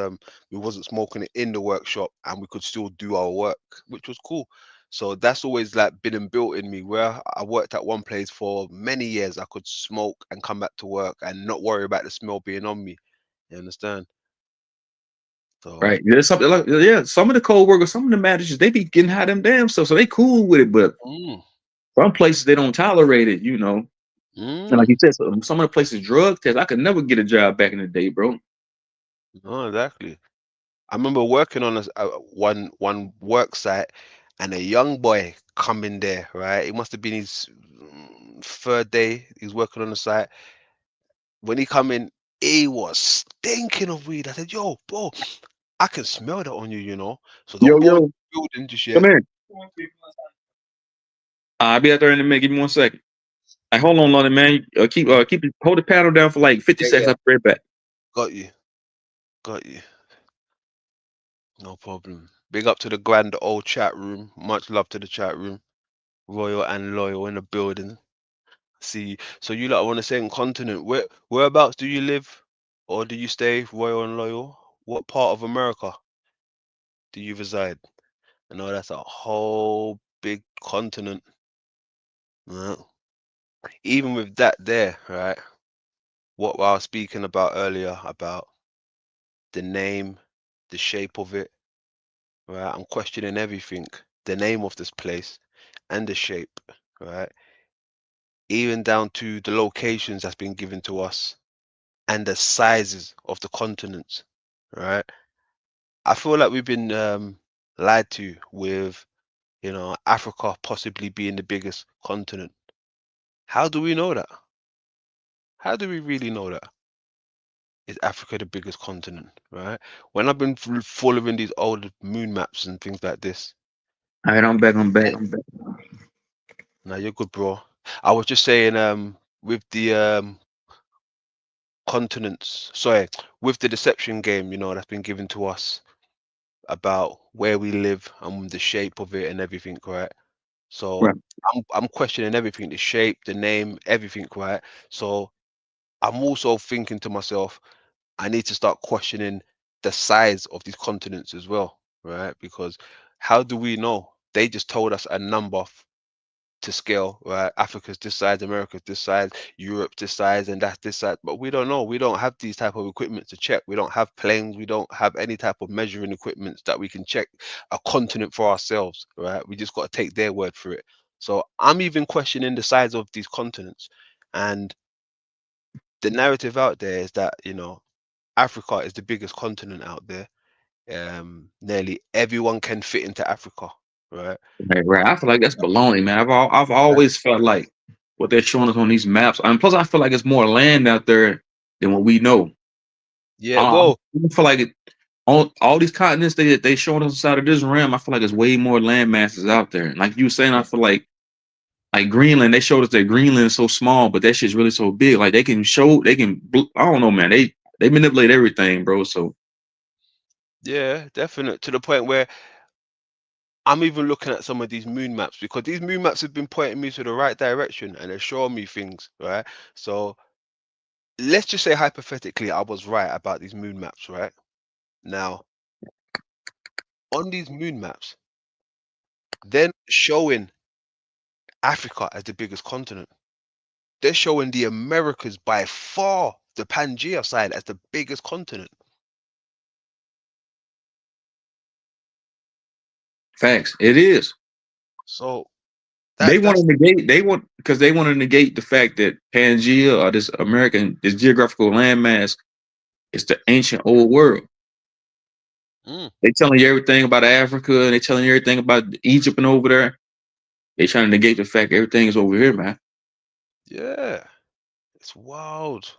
we wasn't smoking it in the workshop and we could still do our work, which was cool. So that's always like been inbuilt in me. Where I worked at one place for many years, I could smoke and come back to work and not worry about the smell being on me. You understand? So Right. There's something like some of the co-workers, some of the managers, they be getting high them damn stuff. So they cool with it, but some places they don't tolerate it, you know. And like you said, some of the places drug tests, I could never get a job back in the day, bro. no, exactly. I remember working on one work site, and a young boy come in there, right? It must have been his third day. He's working on the site. When he come in, he was stinking of weed. I said, "Yo, bro, I can smell that on you, you know. So don't Yo, go in yo, the building just come yet." in. I'll be out there in a minute. Give me 1 second. Hey, hold on, London, man. Hold the panel down for like 50 Yeah, seconds. yeah. I'll be right back. Got you. Got you. No problem. Big up to the grand old chat room. Much love to the chat room. Royal and loyal in the building. See, so you lot are on the same continent. Whereabouts do you live, or do you stay, Royal and loyal? What part of America do you reside? I know that's a whole big continent. Yeah. Even with that there, right? What I was speaking about earlier about the name, the shape of it, right? I'm questioning everything, the name of this place and the shape, right? Even down to the locations that's been given to us and the sizes of the continents, right? I feel like we've been lied to with, Africa possibly being the biggest continent. How do we know that? How do we really know that? Is Africa the biggest continent, right? When I've been following these old moon maps and things like this, All right, I'm back. I'm back. I'm back. now you're good, bro. I was just saying, with the continents, sorry, with the deception game, that's been given to us about where we live and the shape of it and everything, right? So Right. I'm questioning everything, the shape, the name, everything, right? So I'm also thinking to myself, I need to start questioning the size of these continents as well, right? Because how do we know? They just told us a number to scale, right? Africa's this size, America's this size, Europe this size, and that's this size. But we don't know. We don't have these type of equipment to check. We don't have planes. We don't have any type of measuring equipment that we can check a continent for ourselves, right? We just got to take their word for it. So I'm even questioning the size of these continents. And the narrative out there is that, Africa is the biggest continent out there. Nearly everyone can fit into Africa, right? Right. I feel like that's baloney, man. I've always felt like what they're showing us on these maps. And plus, I feel like it's more land out there than what we know. Yeah, I well, feel like all these continents they showing us inside of this realm. I feel like there's way more land masses out there. And like you were saying, I feel like Greenland. They showed us that Greenland is so small, but that shit's really so big. Like they can show, I don't know, man. They manipulate everything, bro. So yeah, definite to the point where I'm even looking at some of these moon maps because these moon maps have been pointing me to the right direction and they're showing me things, right? So let's just say hypothetically I was right about these moon maps, right? Now, on these moon maps, then showing Africa as the biggest continent. They're showing the Americas by far, the Pangea side as the biggest continent. facts, it is. So They want that's to negate. They want to negate the fact that Pangea or this geographical landmass is the ancient old world. mm, They telling you everything about Africa and they telling you everything about Egypt and over there. They trying to negate the fact everything is over here, man. yeah, it's wild.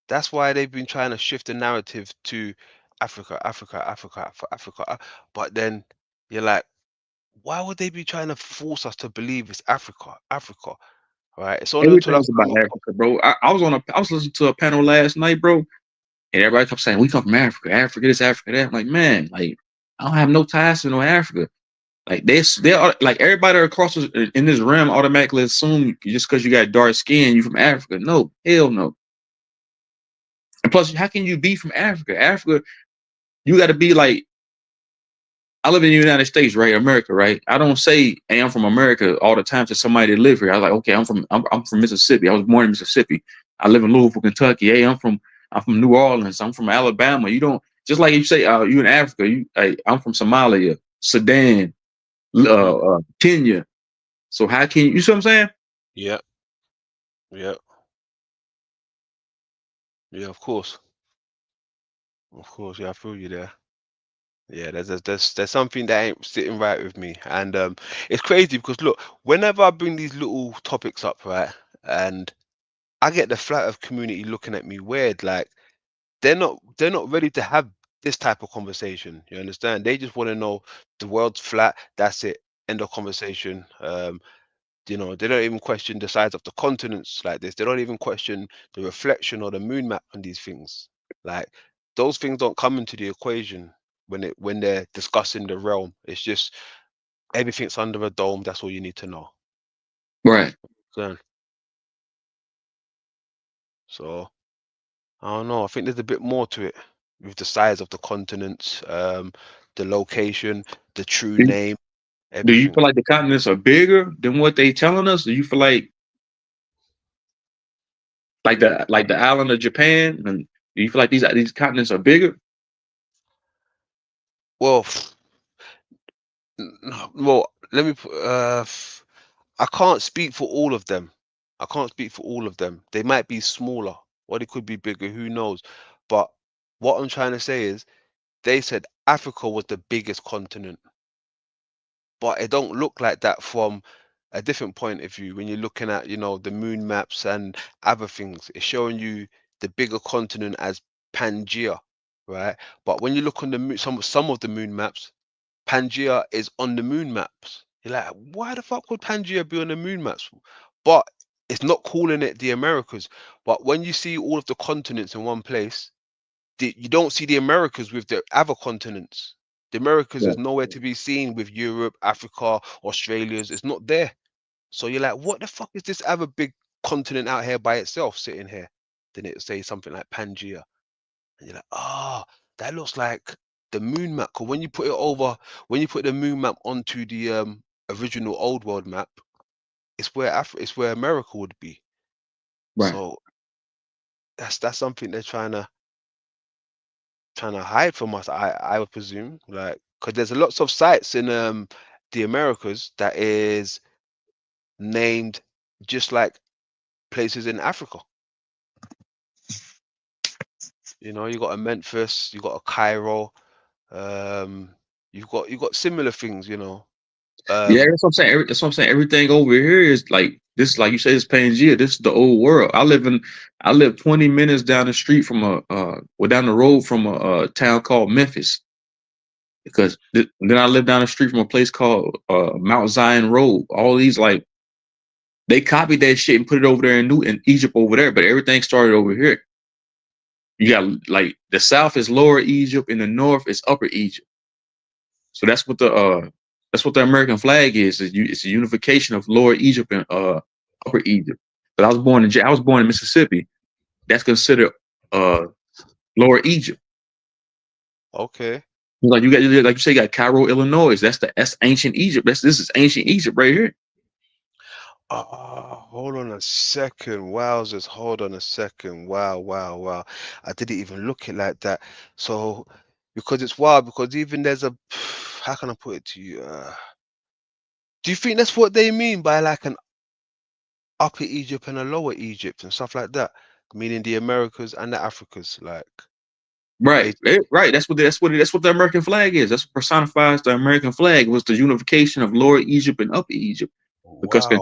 That's why they've been trying to shift the narrative to Africa, Africa, Africa, Africa. But then you're like, why would they be trying to force us to believe it's Africa, Africa? Right? It's only until I Everything's about look up. Africa, bro. I was listening to a panel last night, bro, and everybody kept saying we come from Africa, Africa this, Africa that. I'm like, man, like I don't have no ties to no Africa. Like they are like everybody across in this realm automatically assume just because you got dark skin, you from Africa. No, hell no. And plus, how can you be from Africa? Africa, you got to be like, I live in the United States, right? America, right? I don't say, hey, I'm from America all the time to somebody that live here. I was like, okay, I'm from Mississippi. I was born in Mississippi. I live in Louisville, Kentucky. Hey, I'm from New Orleans. I'm from Alabama. You don't just like you say, you in Africa. I'm from Somalia, Sudan, Kenya. So how can you see what I'm saying? Yeah, yeah, yeah, of course. Of course, yeah, I feel you there. Yeah, there's something that ain't sitting right with me, and it's crazy because look, whenever I bring these little topics up, right, and I get the flat Earth community looking at me weird, like they're not ready to have this type of conversation. You understand? They just want to know the world's flat. That's it. End of conversation. You know, they don't even question the size of the continents like this. They don't even question the reflection or the moon map on these things. Like those things don't come into the equation when they're discussing the realm. It's just everything's under a dome. That's all you need to know. Right. So, so I don't know. I think there's a bit more to it with the size of the continents, the location, the true Do, name, do you everything. feel like the continents are bigger than what they telling us? Do you feel like the island of Japan? And do you feel like these continents are bigger? Well, well, let me I can't speak for all of them. I can't speak for all of them. They might be smaller or they could be bigger, who knows? But what I'm trying to say is they said Africa was the biggest continent, but it don't look like that from a different point of view when you're looking at, the moon maps and other things. It's showing you the bigger continent as Pangea, right? But when you look on the moon, some of the moon maps, Pangea is on the moon maps. You're like, why the fuck would Pangea be on the moon maps? But it's not calling it the Americas. But when you see all of the continents in one place, you don't see the Americas with the other continents. The Americas Yeah. is nowhere to be seen with Europe, Africa, Australia's. It's not there. So you're like, what the fuck is this other big continent out here by itself sitting here? Then it say something like Pangea. And you're like, that looks like the moon map. 'Cause when you put the moon map onto the original old world map, it's where America would be. Right. So that's something they're trying to hide from us, I would presume. Like, because there's lots of sites in the Americas that is named just like places in Africa. You got a Memphis, you got a Cairo, um, you've got similar things, Yeah, Um, that's what I'm saying. That's what I'm saying. Everything over here is like this, like you say, it's Pangea. This is the old world. I live 20 minutes down the street from down the road from a town called Memphis. Because then I live down the street from a place called Mount Zion Road. All these like they copied that shit and put it over there in Egypt over there, but everything started over here. You got like the south is Lower Egypt and the north is Upper Egypt. So that's what the American flag is. It's a unification of Lower Egypt and Upper Egypt. But I was born in Mississippi. That's considered uh Lower Egypt. okay. Like you say, you got Cairo, Illinois. That's ancient Egypt. This is ancient Egypt right here. Hold on a second. Wowzers, hold on a second. Wow, wow, wow. I didn't even look it like that. So, because it's wild, because even there's a, how can I put it to you? Do you think that's what they mean by like an Upper Egypt and a Lower Egypt and stuff like that? Meaning the Americas and the Africas, like they. Right. That's what the American flag is. That's what personifies the American flag was the unification of Lower Egypt and Upper Egypt. Because Wow.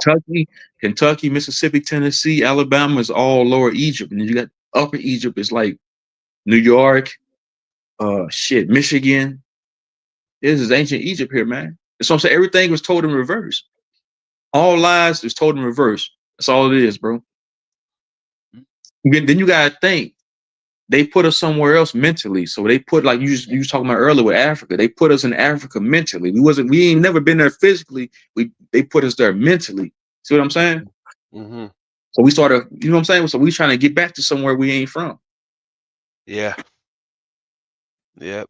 Kentucky, Mississippi, Tennessee, Alabama is all Lower Egypt, and you got Upper Egypt is like New York, Michigan. This is ancient Egypt here, man. So I'm saying everything was told in reverse. All lies is told in reverse. That's all it is, bro. Then you gotta think they put us somewhere else mentally. So they put like you was talking about earlier with Africa. They put us in Africa mentally. We ain't never been there physically. They put us there mentally. See what I'm saying? Mm-hmm. So we started, you know what I'm saying? So we trying to get back to somewhere we ain't from. Yeah. Yeah.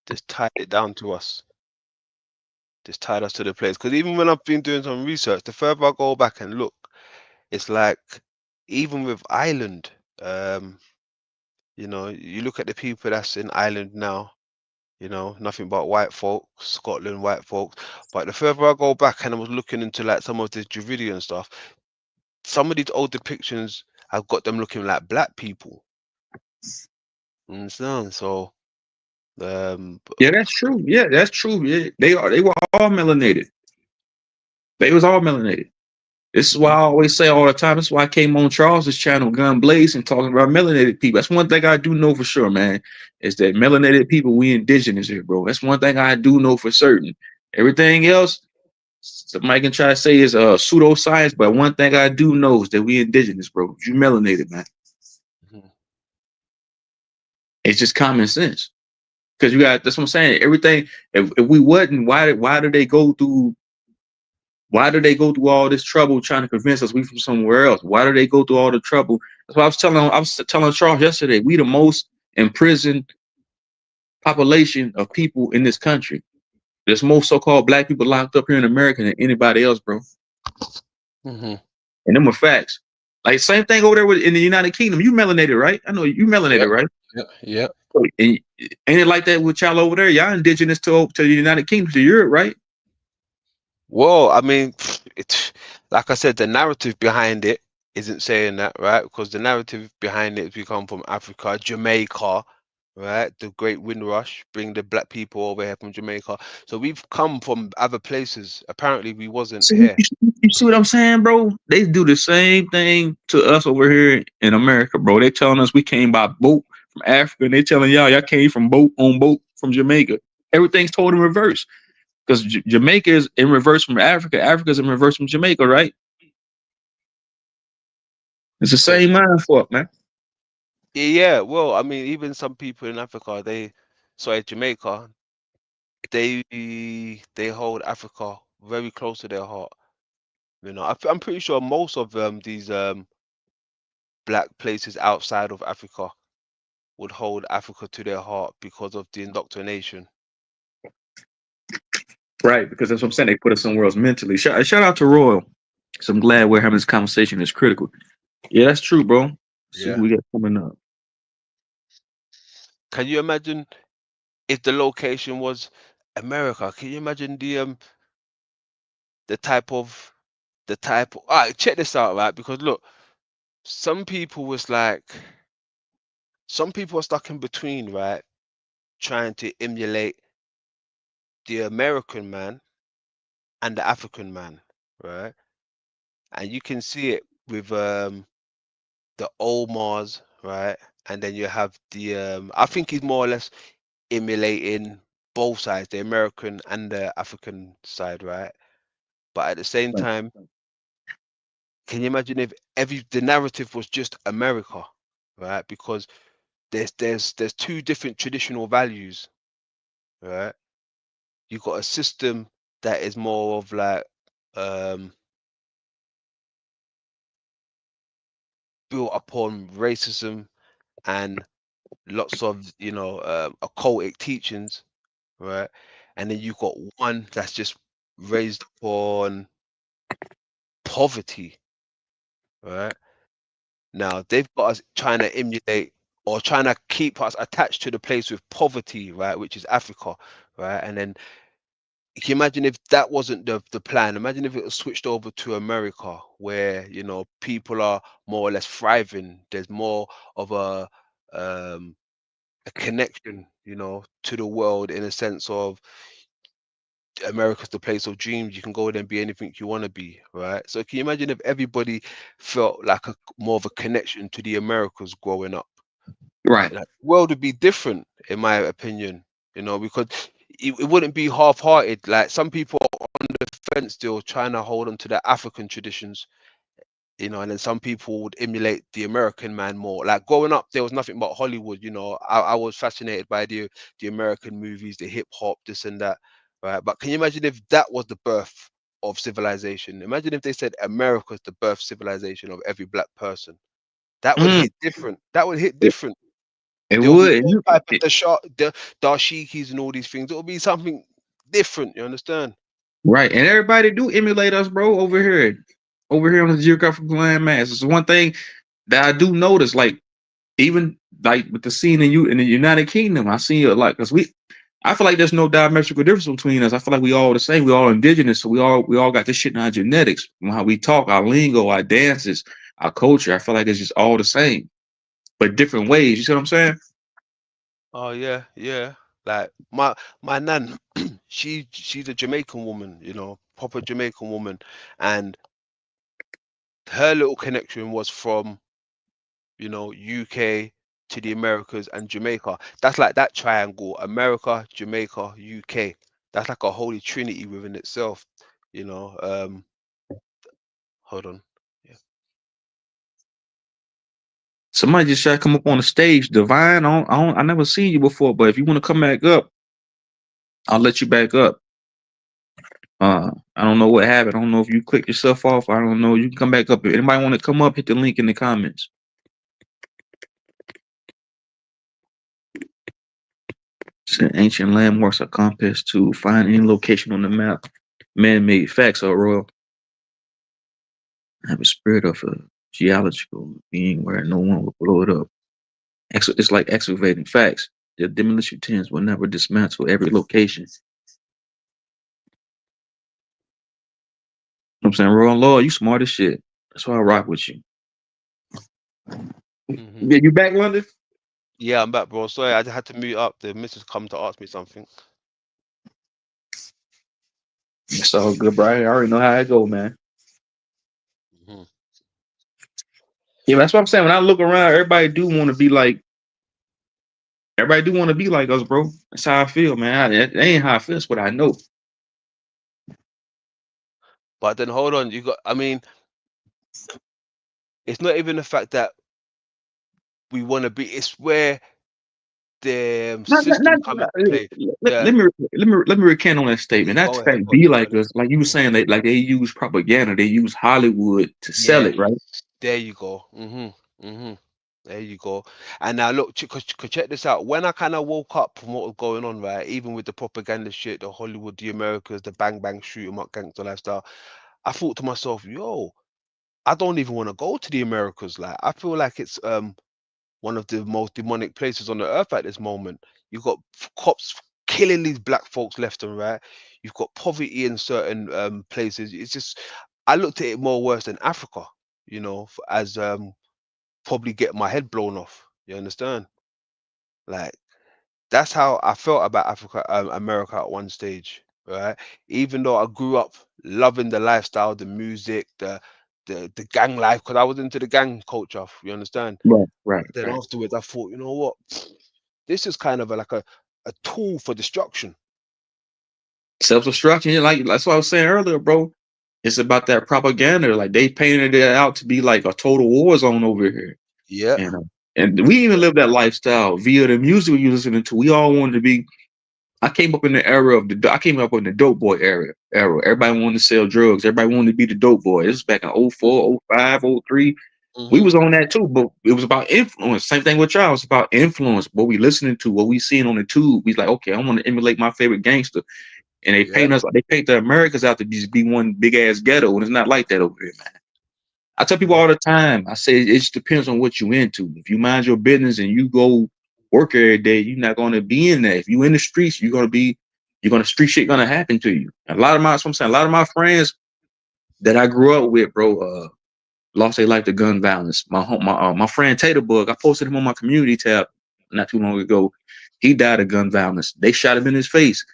Just tied it down to us. Just tied us to the place. Because even when I've been doing some research, the further I go back and look, it's like even with Ireland, um, you look at the people that's in Ireland now, nothing but white folks, Scotland, white folks. But the further I go back and I was looking into like some of the Dravidian stuff, some of these old depictions have got them looking like black people. You understand? So Yeah, that's true. Yeah, that's true. Yeah, they were all melanated. They was all melanated. This is why I always say all the time. This is why I came on Charles's channel, Gun Blazing, talking about melanated people. That's one thing I do know for sure, man. Is that melanated people, we indigenous here, bro. That's one thing I do know for certain. Everything else, somebody can try to say is pseudoscience, but one thing I do know is that we indigenous, bro. You melanated, man. Mhm. It's just common sense. Because you got, that's what I'm saying. Everything, if we wasn't, why do they go through? Why do they go through all this trouble trying to convince us we from somewhere else? Why do they go through all the trouble? That's what I was telling Charles yesterday. We the most imprisoned population of people in this country. There's more so-called black people locked up here in America than anybody else, bro. Mhm. And them are facts. Like same thing over there in the United Kingdom. You melanated, right? I know you melanated, Yep. right? Yep. And ain't it like that with y'all over there? Y'all indigenous to the United Kingdom, to Europe, right? Well, I mean, it's like I said, the narrative behind it isn't saying that, right? Because the narrative behind it is we come from Africa, Jamaica, right? The Great Windrush, bring the black people over here from Jamaica. So we've come from other places. Apparently, we wasn't So here. you see what I'm saying, bro? They do the same thing to us over here in America, bro. They telling us we came by boat from Africa, and they telling y'all came from boat from Jamaica. Everything's told in reverse because Jamaica is in reverse from Africa. Africa's in reverse from Jamaica, right? It's the same mind fuck, man. Yeah. Well, I mean, even some people in Africa, Jamaica, they hold Africa very close to their heart. You know, I'm pretty sure most of these black places outside of Africa would hold Africa to their heart because of the indoctrination. Right, because that's what I'm saying. They put us somewhere else mentally. Shout out to Royal. So I'm glad we're having this conversation. It's critical. Yeah, that's true, bro. See Yeah. who we got coming up. Can you imagine if the location was America? Can you imagine the type of all right, check this out, right? Because look, some people are stuck in between, right? Trying to emulate the American man and the African man, right? And you can see it with the Omars, right? And then you have the I think he's more or less emulating both sides, the American and the African side, right? But at the same Right. time, can you imagine if the narrative was just America, right? Because there's two different traditional values, right? You got a system that is more of like um built upon racism and lots of occultic teachings, right? And then you got one that's just raised upon poverty, right? Now they've got us trying to emulate or trying to keep us attached to the place with poverty, right, which is Africa, right? And then can you imagine if that wasn't the plan? Imagine if it was switched over to America, where people are more or less thriving. There's more of a connection, to the world in a sense of America's the place of dreams. You can go there and be anything you want to be, right? So can you imagine if everybody felt like more of a connection to the Americas growing up? Right. Like, the world would be different, in my opinion, because it wouldn't be half-hearted. Like some people are on the fence still trying to hold on to their African traditions, and then some people would emulate the American man more. Like growing up, there was nothing but Hollywood. I was fascinated by the American movies, the hip hop, this and that, right? But can you imagine if that was the birth of civilization? Imagine if they said America's the birth civilization of every black person. That would hit different. That would hit different. It There will be would. no type of the dashikis and all these things. It will be something different. You understand? Right, and everybody do emulate us, bro. Over here on the geographical landmass. It's one thing that I do notice, like even like with the scene in the United Kingdom, I see it like because I feel like there's no diametrical difference between us. I feel like we all the same. We all indigenous, so we all got this shit in our genetics, how we talk, our lingo, our dances, our culture. I feel like it's just all the same, but different ways. You see what I'm saying? Oh yeah, yeah. Like my nan, she's a Jamaican woman, you know, proper Jamaican woman, and her little connection was from, you know, UK to the Americas and Jamaica. That's like that triangle: America, Jamaica, UK. That's like a holy trinity within itself, you know. Hold on. Yeah. Somebody just tried to come up on the stage. Divine, I never seen you before, but if you want to come back up, I'll let you back up. I don't know what happened. I don't know if you clicked yourself off. I don't know. You can come back up. If anybody want to come up, hit the link in the comments. Said ancient landmarks are compass to find any location on the map. Man-made facts are royal. I have a spirit of a geological being where no one will blow it up. It's like excavating facts. The demolition tents will never dismantle every location. You know what I'm saying, Royal Law, you smart as shit. That's why I rock with you. Mhm. Yeah, you back, London? Yeah, I'm back, bro. Sorry, I had to mute up. The missus come to ask me something. It's all good, bro. I already know how it go, man. Mhm. Yeah, that's what I'm saying. When I look around, everybody do want to be like us, bro. That's how I feel, man. That ain't how I feel. It's what I know. But then hold on, I mean, it's not even the fact that we want to be, it's where the system come into play. The Let me recant on that statement. Yeah, Not go to ahead, fact go be ahead. like us, like you were saying, they use propaganda, they use Hollywood to sell it, Yes, right? there you go. There you go. And now look, check this out. When I kind of woke up from what was going on, right, even with the propaganda shit, the Hollywood, the Americas, the bang bang shoot 'em up gangster lifestyle, I thought to myself, yo, I don't even want to go to the Americas. Like, I feel like it's one of the most demonic places on the earth at this moment. You've got cops killing these black folks left and right. You've got poverty in certain places. It's just, I looked at it more worse than Africa, you know, as probably get my head blown off. You understand? Like, that's how I felt about Africa, America at one stage, right? Even though I grew up loving the lifestyle, the music, the gang life, because I was into the gang culture. You understand? Right. Then afterwards, I thought, you know what? This is kind of like a tool for destruction. Self-destruction, like that's what I was saying earlier, bro. It's about that propaganda. Like they painted it out to be like a total war zone over here. Yeah. And we even live that lifestyle via the music we listening to. We all wanted to be. I came up in the era of I came up in the dope boy era. Everybody wanted to sell drugs. Everybody wanted to be the dope boy. This was back in 04, 05, 03. We was on that too, but it was about influence. Same thing with y'all. It's about influence. What we listening to, what we seeing on the tube. We like, okay, I want to emulate my favorite gangster. And they Yeah. paint the Americas out to be one big ass ghetto, and it's not like that over here, man. I tell people Yeah. all the time, I say it just depends on what you into. If you mind your business and you go work every day, you're not gonna be in there. If you in the streets, street shit gonna happen to you. And that's what I'm saying. A lot of my friends that I grew up with, bro, lost their life to gun violence. My friend Tater Bug, I posted him on my community tab not too long ago. He died of gun violence. They shot him in his face.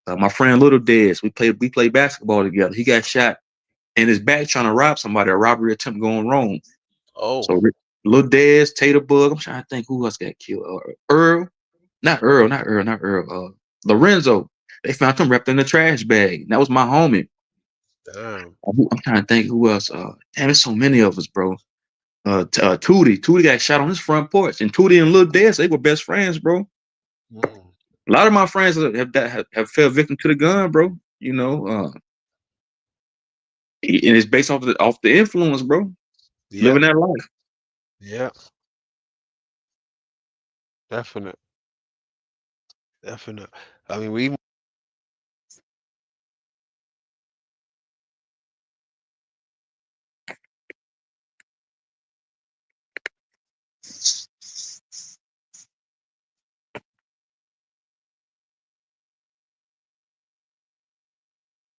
My friend Little Dez, we played basketball together. He got shot in his back trying to rob somebody. A robbery attempt going wrong. Oh. So Lil Dez, Tater Bug. I'm trying to think who else got killed. Not Earl. Lorenzo. They found him wrapped in a trash bag. That was my homie. Damn. I'm trying to think who else. Damn, there's so many of us, bro. Tootie got shot on his front porch, and Tootie and Lil Dez, they were best friends, bro. A lot of my friends have fell victim to the gun, bro. You know, and it's based off the influence, bro. Yeah. Living that life. Yeah. Definite. I mean, we.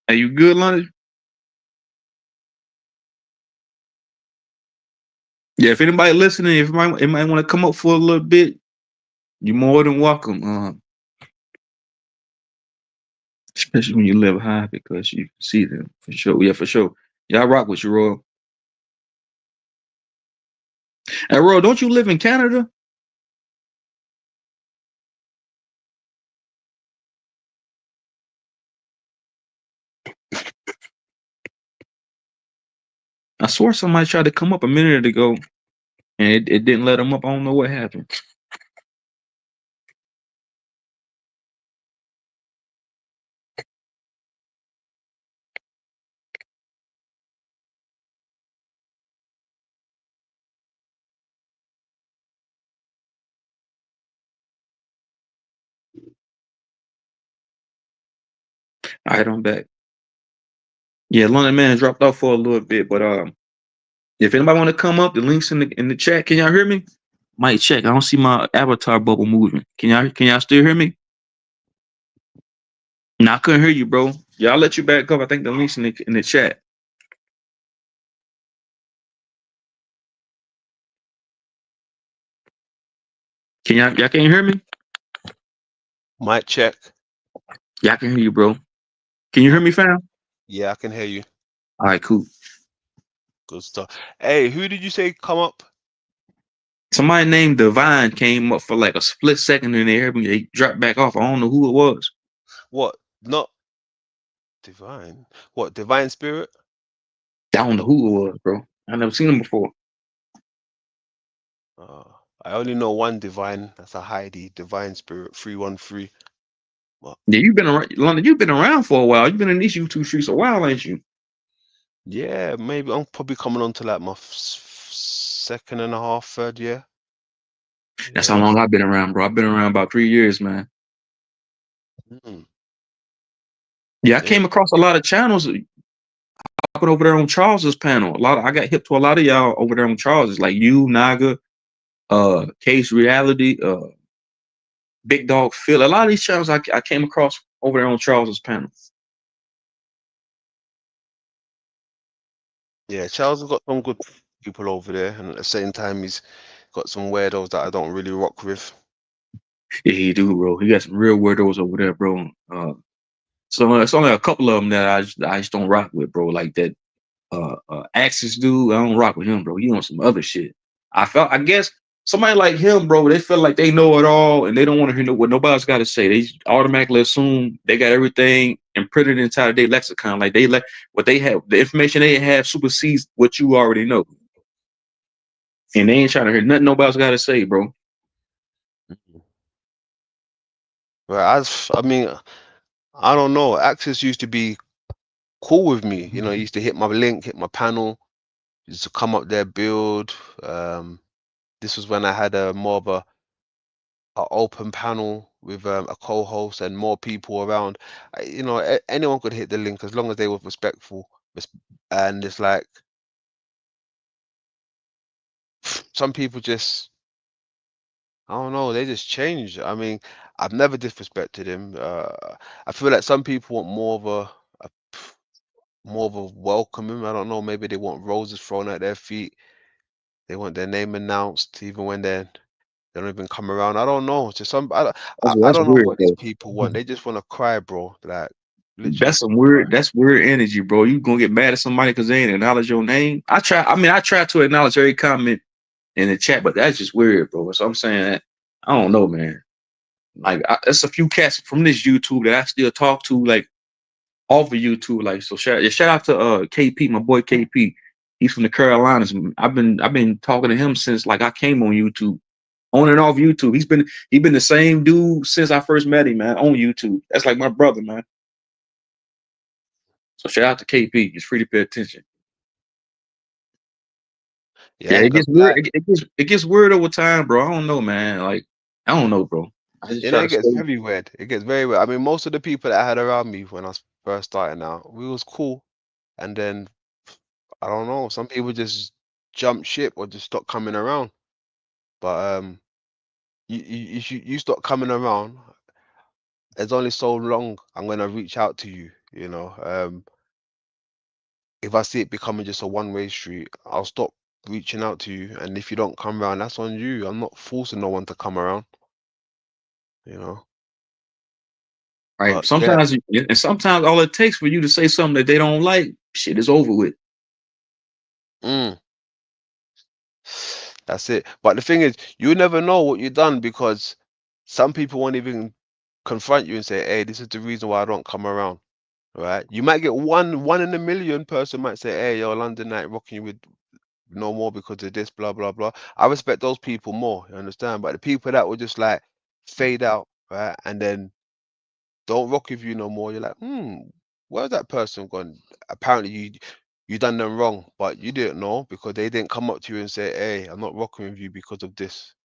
Are you good, Lonnie? Yeah, if anybody listening, if it might want to come up for a little bit, you're more than welcome. especially when you live high because you can see them for sure. Yeah, for sure. Yeah, I rock with you, Roy. Hey, Roy, don't you live in Canada? I swear somebody tried to come up a minute ago and it didn't let them up. I don't know what happened. All right, I'm back. Yeah, London Man dropped off for a little bit, but if anybody want to come up, the links in the chat. Can y'all hear me? Might check. I don't see my avatar bubble moving. Can y'all still hear me? No, I couldn't hear you, bro. Y'all let you back up. I think the links in the chat. Y'all can't hear me? Mic check. Y'all can hear you, bro. Can you hear me, fam? Yeah, I can hear you. All right, cool. Good stuff. Hey, who did you say come up? Somebody named Divine came up for like a split second in the air, but they dropped back off. I don't know who it was. What? Not divine. What? Divine spirit? I don't know who it was, bro. I never seen him before. I only know one divine. That's a Heidi. Divine spirit 313. Well, Yeah, you've been around, London. You've been around for a while. You've been in these YouTube streets a while, ain't you? yeah, maybe I'm probably coming on to like my second and a half, third year. That's Yeah. how long I've been around, bro. I've been around about 3 years, man. Mm, Yeah, I yeah. came across a lot of channels talking over there on Charles's panel. I got hip to a lot of y'all over there on Charles's, like you, Naga, Case Reality, Big Dog Phil. A lot of these channels I came across over there on Charles's panel. Yeah, Charles has got some good people over there, and at the same time, he's got some weirdos that I don't really rock with. Yeah, he do, bro. He got some real weirdos over there, bro. So it's only a couple of them that I just don't rock with, bro. Like that Axis dude, I don't rock with him, bro. He on some other shit. I guess somebody like him, bro, they feel like they know it all and they don't want to hear what nobody's got to say. They automatically assume they got everything imprinted inside their lexicon. Like they what they have, the information they have supersedes what you already know. And they ain't trying to hear nothing nobody's got to say, bro. Right, I mean, I don't know. Axis used to be cool with me. You know, he used to hit my link, hit my panel, used to come up there, build. This was when I had a more of a open panel with a co-host and more people around. You know, anyone could hit the link as long as they were respectful. And it's like some people just, I don't know, they just change. I mean, I've never disrespected him. I feel like some people want a more of a welcoming. I don't know. Maybe they want roses thrown at their feet. They want their name announced, even when they don't even come around. I don't know. Just some. I That's don't know weird, what these though. people want. They just want to cry, bro. Like literally That's just some cry. weird. That's weird energy, bro. You gonna get mad at somebody because they ain't acknowledge your name? I try. I mean, I try to acknowledge every comment in the chat, but that's just weird, bro. So I'm saying that I don't know, man. Like, there's a few cats from this YouTube that I still talk to, like off of YouTube. Like, so shout out to KP, my boy KP. He's from the Carolinas. I've been talking to him since like I came on YouTube, on and off YouTube. He's been the same dude since I first met him, man, on YouTube. That's like my brother, man. So shout out to KP. He's free to pay attention. Yeah, Yeah, I it ain't gonna gets weird. lie. It gets weird over time, bro. I don't know, man. Like, I don't know, bro. I just You know, try it to gets stay. very weird. It gets very weird. I mean, most of the people that I had around me when I was first starting out, we was cool, and then I don't know. Some people just jump ship or just stop coming around. But you stop coming around. There's only so long I'm gonna reach out to you. You know, if I see it becoming just a one-way street, I'll stop reaching out to you. And if you don't come around, that's on you. I'm not forcing no one to come around. You know. Right. But yeah, Sometimes, and sometimes all it takes for you to say something that they don't like, shit is over with. mm, that's it. But the thing is, you never know what you've done because some people won't even confront you and say, "Hey, this is the reason why I don't come around." Right? You might get one in a million person might say, "Hey, yo, London Night rocking you with no more because of this, blah blah blah." I respect those people more, you understand? But the people that will just like fade out, right, and then don't rock with you no more, you're like, where's that person gone? Apparently you done them wrong, but you didn't know because they didn't come up to you and say, "Hey, I'm not rocking with you because of this."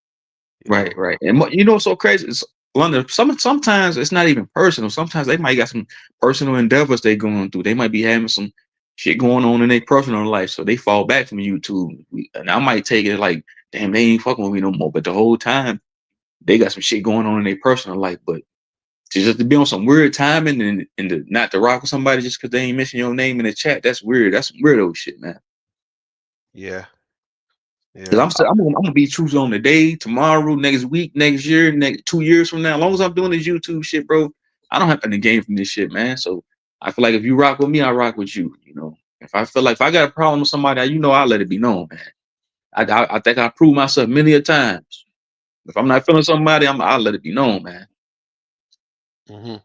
You Right, know? right. And you know what's so crazy? It's London. Sometimes it's not even personal. Sometimes they might got some personal endeavors they going through. They might be having some shit going on in their personal life, so they fall back from YouTube. And I might take it like, damn, they ain't fucking with me no more. But the whole time they got some shit going on in their personal life. But just to be on some weird timing and not to rock with somebody just because they ain't mention your name in the chat, that's weird. That's some weirdo shit, man. Yeah, Cause yeah. I'm gonna be choosing on the day, tomorrow, next week, next year, next 2 years from now. As long as I'm doing this YouTube shit, bro, I don't have to gain from this shit, man. So I feel like if you rock with me, I rock with you. You know, if I feel like if I got a problem with somebody, you know, I let it be known, man. I think I proved myself many a times. If I'm not feeling somebody, I'll let it be known, man. hmm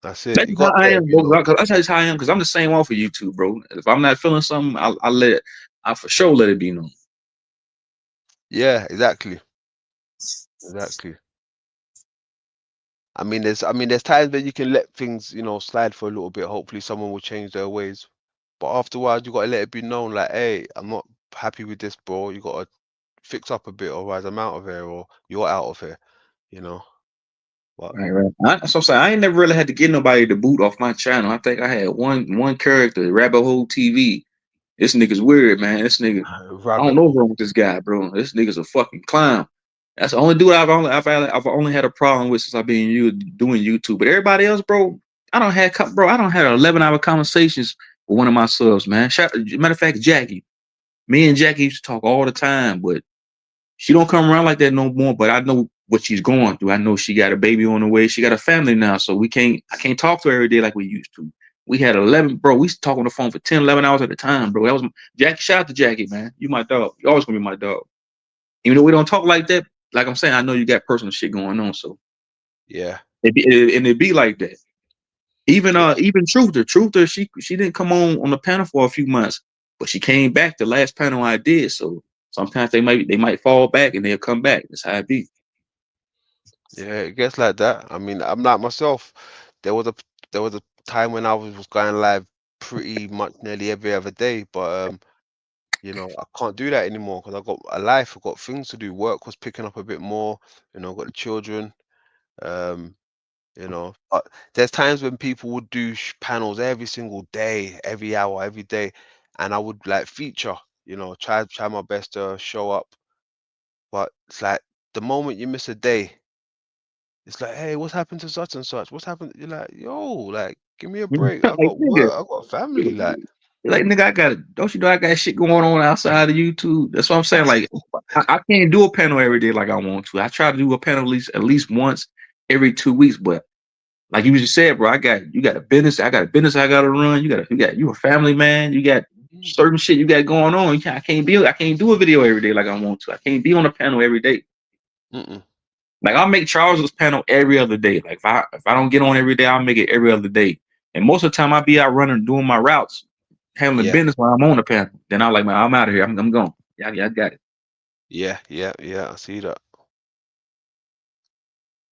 That's it. That's You how got to I let it am, be bro. known. Cause that's how I am. Cause I'm the same one for YouTube, bro. If I'm not feeling something, I for sure let it be known. Yeah, exactly. Exactly. I mean, there's times where you can let things, slide for a little bit. Hopefully, someone will change their ways. But afterwards, you gotta let it be known, like, hey, I'm not happy with this, bro. You gotta fix up a bit, otherwise I'm out of here, or you're out of here. You know. But Right, right. So I'm saying I ain't never really had to get nobody to boot off my channel. I think I had one character, Rabbit Hole TV. This nigga's weird, man. This nigga, I don't rabbit know what's hole. wrong with this guy, bro. This nigga's a fucking clown. That's the only dude I've only had a problem with since I've been doing YouTube. But everybody else, bro, I don't had 11-hour conversations with one of my subs, man. Matter of fact, Jackie. Me and Jackie used to talk all the time, but she don't come around like that no more. But I know what she's going through. I know she got a baby on the way. She got a family now, so I can't talk to her every day like we used to. We had 11, bro. We used to talk on the phone for 10, 11 hours at a time, bro. That was Jackie. Shout out to Jackie, man. You my dog. You always gonna be my dog. Even though we don't talk like that, like I'm saying, I know you got personal shit going on, so Yeah. it be like that. Even Yeah. even Truther, she didn't come on the panel for a few months, but she came back the last panel I did. So sometimes they might fall back and they'll come back. That's how it be. Yeah, it gets like that. I mean, I'm like myself. There was a there was a time when I was going live pretty much nearly every other day, but I can't do that anymore because I've got a life, I've got things to do. Work was picking up a bit more, I've got the children, um, But there's times when people would do panels every single day, every hour, every day, and I would like feature, try my best to show up. But it's like the moment you miss a day, it's like, hey, what's happened to such and such? What's happened? You're like, yo, like, give me a break. I Like got nigga, work, I got family. Like, nigga, don't you know I got shit going on outside of YouTube? That's what I'm saying. Like I can't do a panel every day like I want to. I try to do a panel at least once every 2 weeks, but like you just said, bro, you got a business. I got a business I got to run. You a family man. You got mm, certain shit you got going on. I can't do a video every day like I want to. I can't be on a panel every day. mm-mm, Like I'll make Charles's panel every other day. Like if I don't get on every day, I'll make it every other day. And most of the time I'll be out running, doing my routes, handling yeah, business while I'm on the panel. Then I'm like, man, I'm out of here. I'm gone. Yeah, I got it. yeah, yeah, yeah. I see that.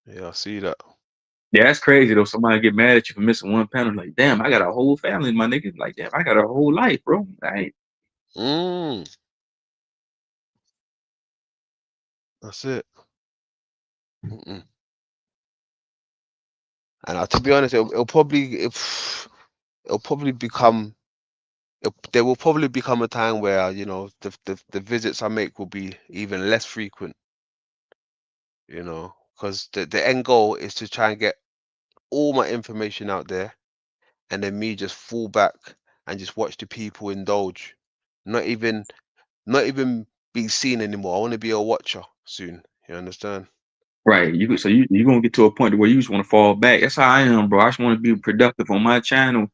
Yeah, I see that. Yeah, that's crazy though. Somebody get mad at you for missing one panel. Like, damn, I got a whole family, my nigga. Like, damn, I got a whole life, bro. Mm, that's it. Mm-mm. And to be honest, it'll probably become there will probably become a time where the visits I make will be even less frequent, because the end goal is to try and get all my information out there, and then me just fall back and just watch the people indulge, not even not even be seen anymore. I want to be a watcher soon. You understand? Right. You gonna get to a point where you just want to fall back. That's how I am, bro. I just want to be productive on my channel.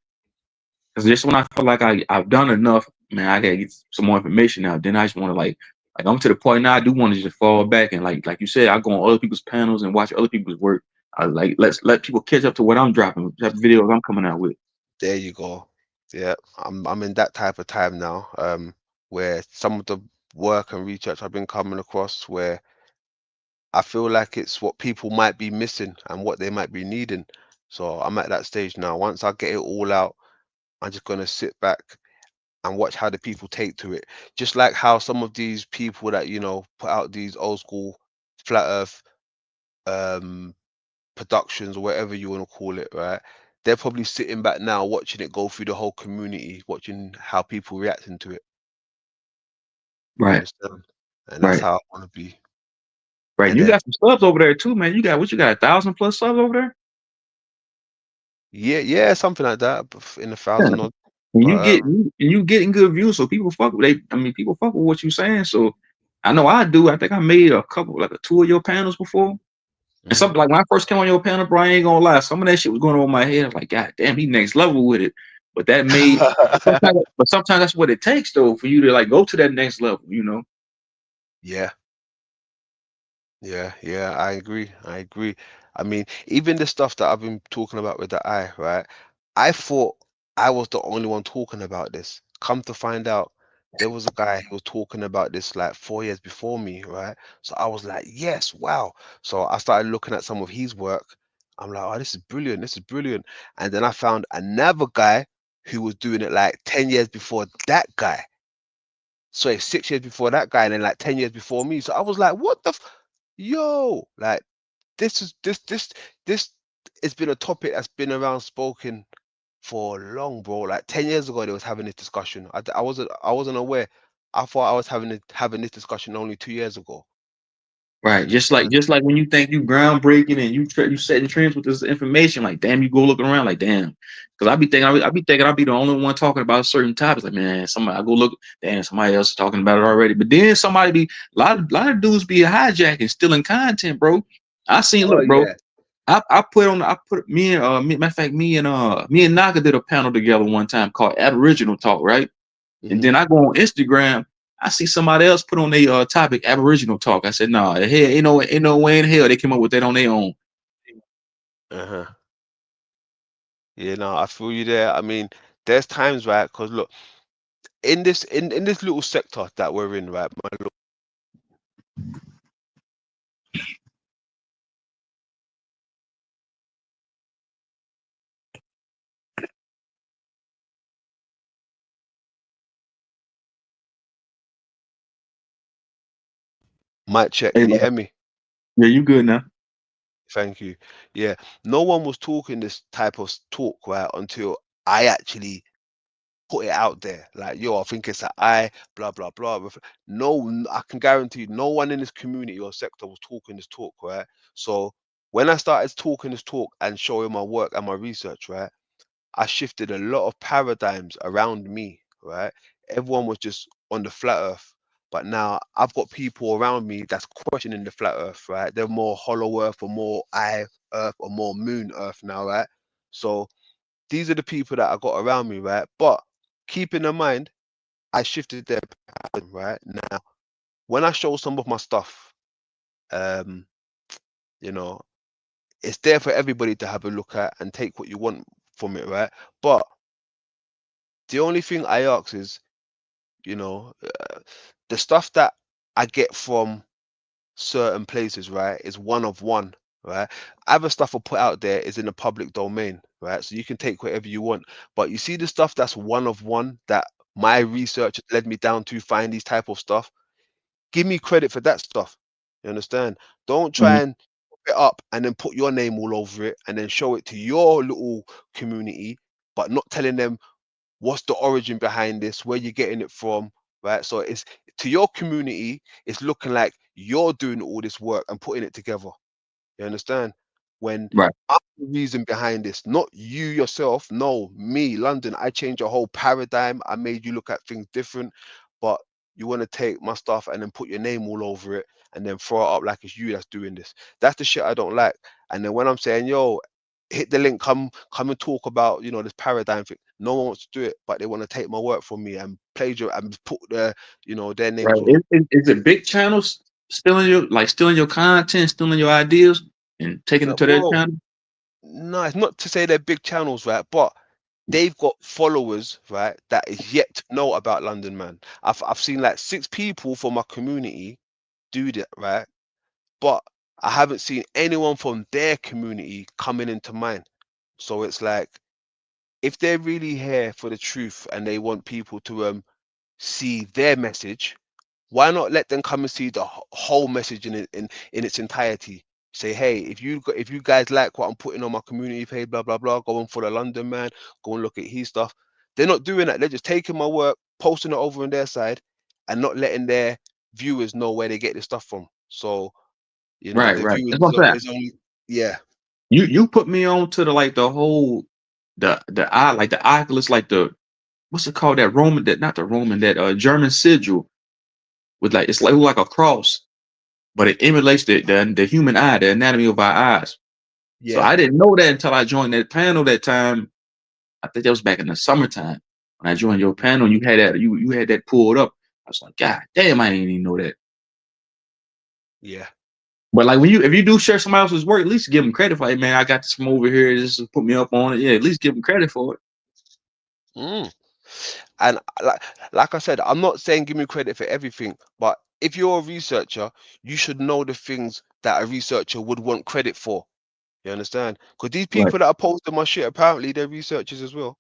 Cause just when I feel like I've done enough, man, I gotta get some more information out. Then I just want to like I'm to the point now. I do want to just fall back and like you said, I go on other people's panels and watch other people's work. I like let's let people catch up to what I'm dropping, the videos I'm coming out with. There you go. Yeah, I'm in that type of time now, where some of the work and research I've been coming across where I feel like it's what people might be missing and what they might be needing. So I'm at that stage now. Once I get it all out, I'm just gonna sit back and watch how the people take to it. Just like how some of these people that, you know, put out these old school flat earth um productions or whatever you want to call it, right? They're probably sitting back now watching it go through the whole community, watching how people reacting to it. You Right. understand? And that's Right. how I want to be. Right. And You then got some subs over there too, man. You got 1,000+ subs over there. yeah, something like that, in a Yeah. thousand odd. And But you getting good views, so people fuck with people fuck with what you saying. So I know I do. I think I made a couple, like 2 of your panels before. And mhm. something like when I first came on your panel, bro, I ain't gonna lie, some of that shit was going over my head. I was like, God damn, he next level with it. But that made sometimes that's what it takes though, for you to like go to that next level, you know. Yeah, I agree. I mean, even the stuff that I've been talking about with the eye, right? I thought I was the only one talking about this. Come to find out, there was a guy who was talking about this like 4 years before me, right? So I was like, yes, wow. So I started looking at some of his work. I'm like, oh, this is brilliant. This is brilliant. And then I found another guy who was doing it like 10 years before that guy. So 6 years before that guy, and then like 10 years before me. So I was like, what the yo, like this has been a topic that's been around spoken for long, bro. Like 10 years ago, they was having this discussion. I wasn't aware. I thought I was having this discussion only 2 years ago. Right. You understand? Just like when you think you groundbreaking and you setting trends with this information, like damn, you go looking around like damn. Because I be thinking I'll be the only one talking about certain topics. Like, man, somebody I go look, damn, somebody else is talking about it already. But then somebody be lot of dudes be hijacking, stealing content, bro. I seen, Oh look, bro. yeah. I put matter of fact, me and Naka did a panel together one time called Aboriginal Talk, right? And Mhm. then I go on Instagram, I see somebody else put on their topic Aboriginal Talk. I said, nah, hell, ain't no way in hell they came up with that on their own. Uh-huh. Yeah, no, I feel you there. I mean, there's times, right? Because look, in this little sector that we're in, right? Mic check. Hey, Can you man. hear me? Yeah, you good now? Thank you. Yeah, no one was talking this type of talk, right, until I actually put it out there. Like, yo, I think it's an I, blah, blah, blah. I can guarantee you, no one in this community or sector was talking this talk, right? So when I started talking this talk and showing my work and my research, right, I shifted a lot of paradigms around me, right? Everyone was just on the flat earth. But now I've got people around me that's questioning the flat earth, right? They're more hollow earth or more eye earth or more moon earth now, right? So these are the people that I got around me, right? But keeping in mind, I shifted their paradigm, right? Now, when I show some of my stuff, um, you know, it's there for everybody to have a look at and take what you want from it, right? But the only thing I ask is, you know, the stuff that I get from certain places, right, is one of one, right? Other stuff I put out there is in the public domain, right? So you can take whatever you want. But you see the stuff that's one of one that my research led me down to find these type of stuff. Give me credit for that stuff. You understand? Don't try Mhm. and put it up and then put your name all over it and then show it to your little community, but not telling them what's the origin behind this, where you're getting it from, right? So it's to your community, it's looking like you're doing all this work and putting it together. You understand? When Right. I'm the reason behind this, not you yourself, no, me, London, I changed your whole paradigm. I made you look at things different. But you want to take my stuff and then put your name all over it and then throw it up like it's you that's doing this. That's the shit I don't like. And then when I'm saying, yo, hit the link, come and talk about, you know, this paradigm thing. No one wants to do it, but they want to take my work from me and plagiarize and put their, you know, their names Right. all over. Is it big channels stealing your content, stealing your ideas, and taking No, it to their bro, channel? no, it's not to say they're big channels, right? But they've got followers, right, that is yet to know about London Man. I've seen like 6 people from my community do that, right? But I haven't seen anyone from their community coming into mine. So it's like, if they're really here for the truth and they want people to see their message, why not let them come and see the whole message in its entirety? Say, hey, if you guys like what I'm putting on my community page, blah blah blah, go and follow London Man, go and look at his stuff. They're not doing that. They're just taking my work, posting it over on their side, and not letting their viewers know where they get this stuff from. So, you know, Right, the right. viewers That's what I'm saying. is only, yeah, You put me on to the whole the eye like the Oculus, like the what's it called, that Roman, that not the Roman, that German sigil with like it's like a cross, but it emulates the human eye, the anatomy of our eyes. So yeah, I didn't know that until I joined that panel that time. I think that was back in the summertime when I joined your panel. You had that you had that pulled up. I was like, God damn, I didn't even know that. yeah. But like if you do share somebody else's work, at least give them credit for it. Hey, man, I got this from over here. This is put me up on it. Yeah, at least give them credit for it. Mm. And like I said, I'm not saying give me credit for everything, but if you're a researcher, you should know the things that a researcher would want credit for. You understand? Because these Right. people that are posting my shit, apparently they're researchers as well.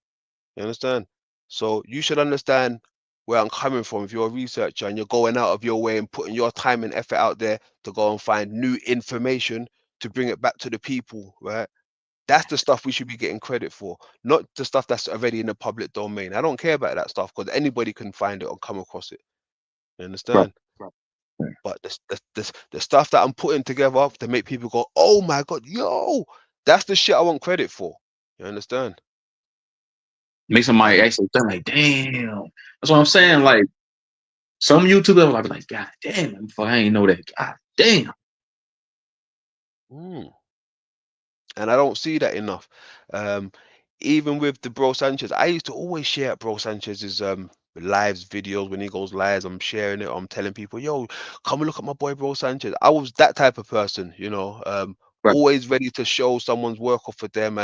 You understand? So you should understand where I'm coming from. If you're a researcher and you're going out of your way and putting your time and effort out there to go and find new information to bring it back to the people, right? That's the stuff we should be getting credit for, not the stuff that's already in the public domain. I don't care about that stuff because anybody can find it or come across it. You Right. understand? But the stuff that I'm putting together to make people go, oh my God, yo, that's the shit I want credit for. You understand? Make somebody And actually think like, damn. That's what I'm saying. Like some YouTubers will be like, God damn, I ain't know that. God damn. mm, and I don't see that enough. Um, even with the Bro Sanchez, I used to always share Bro Sanchez's lives videos when he goes lives. I'm sharing it. I'm telling people, yo, come and look at my boy Bro Sanchez. I was that type of person, you know, Right. always ready to show someone's work off for them.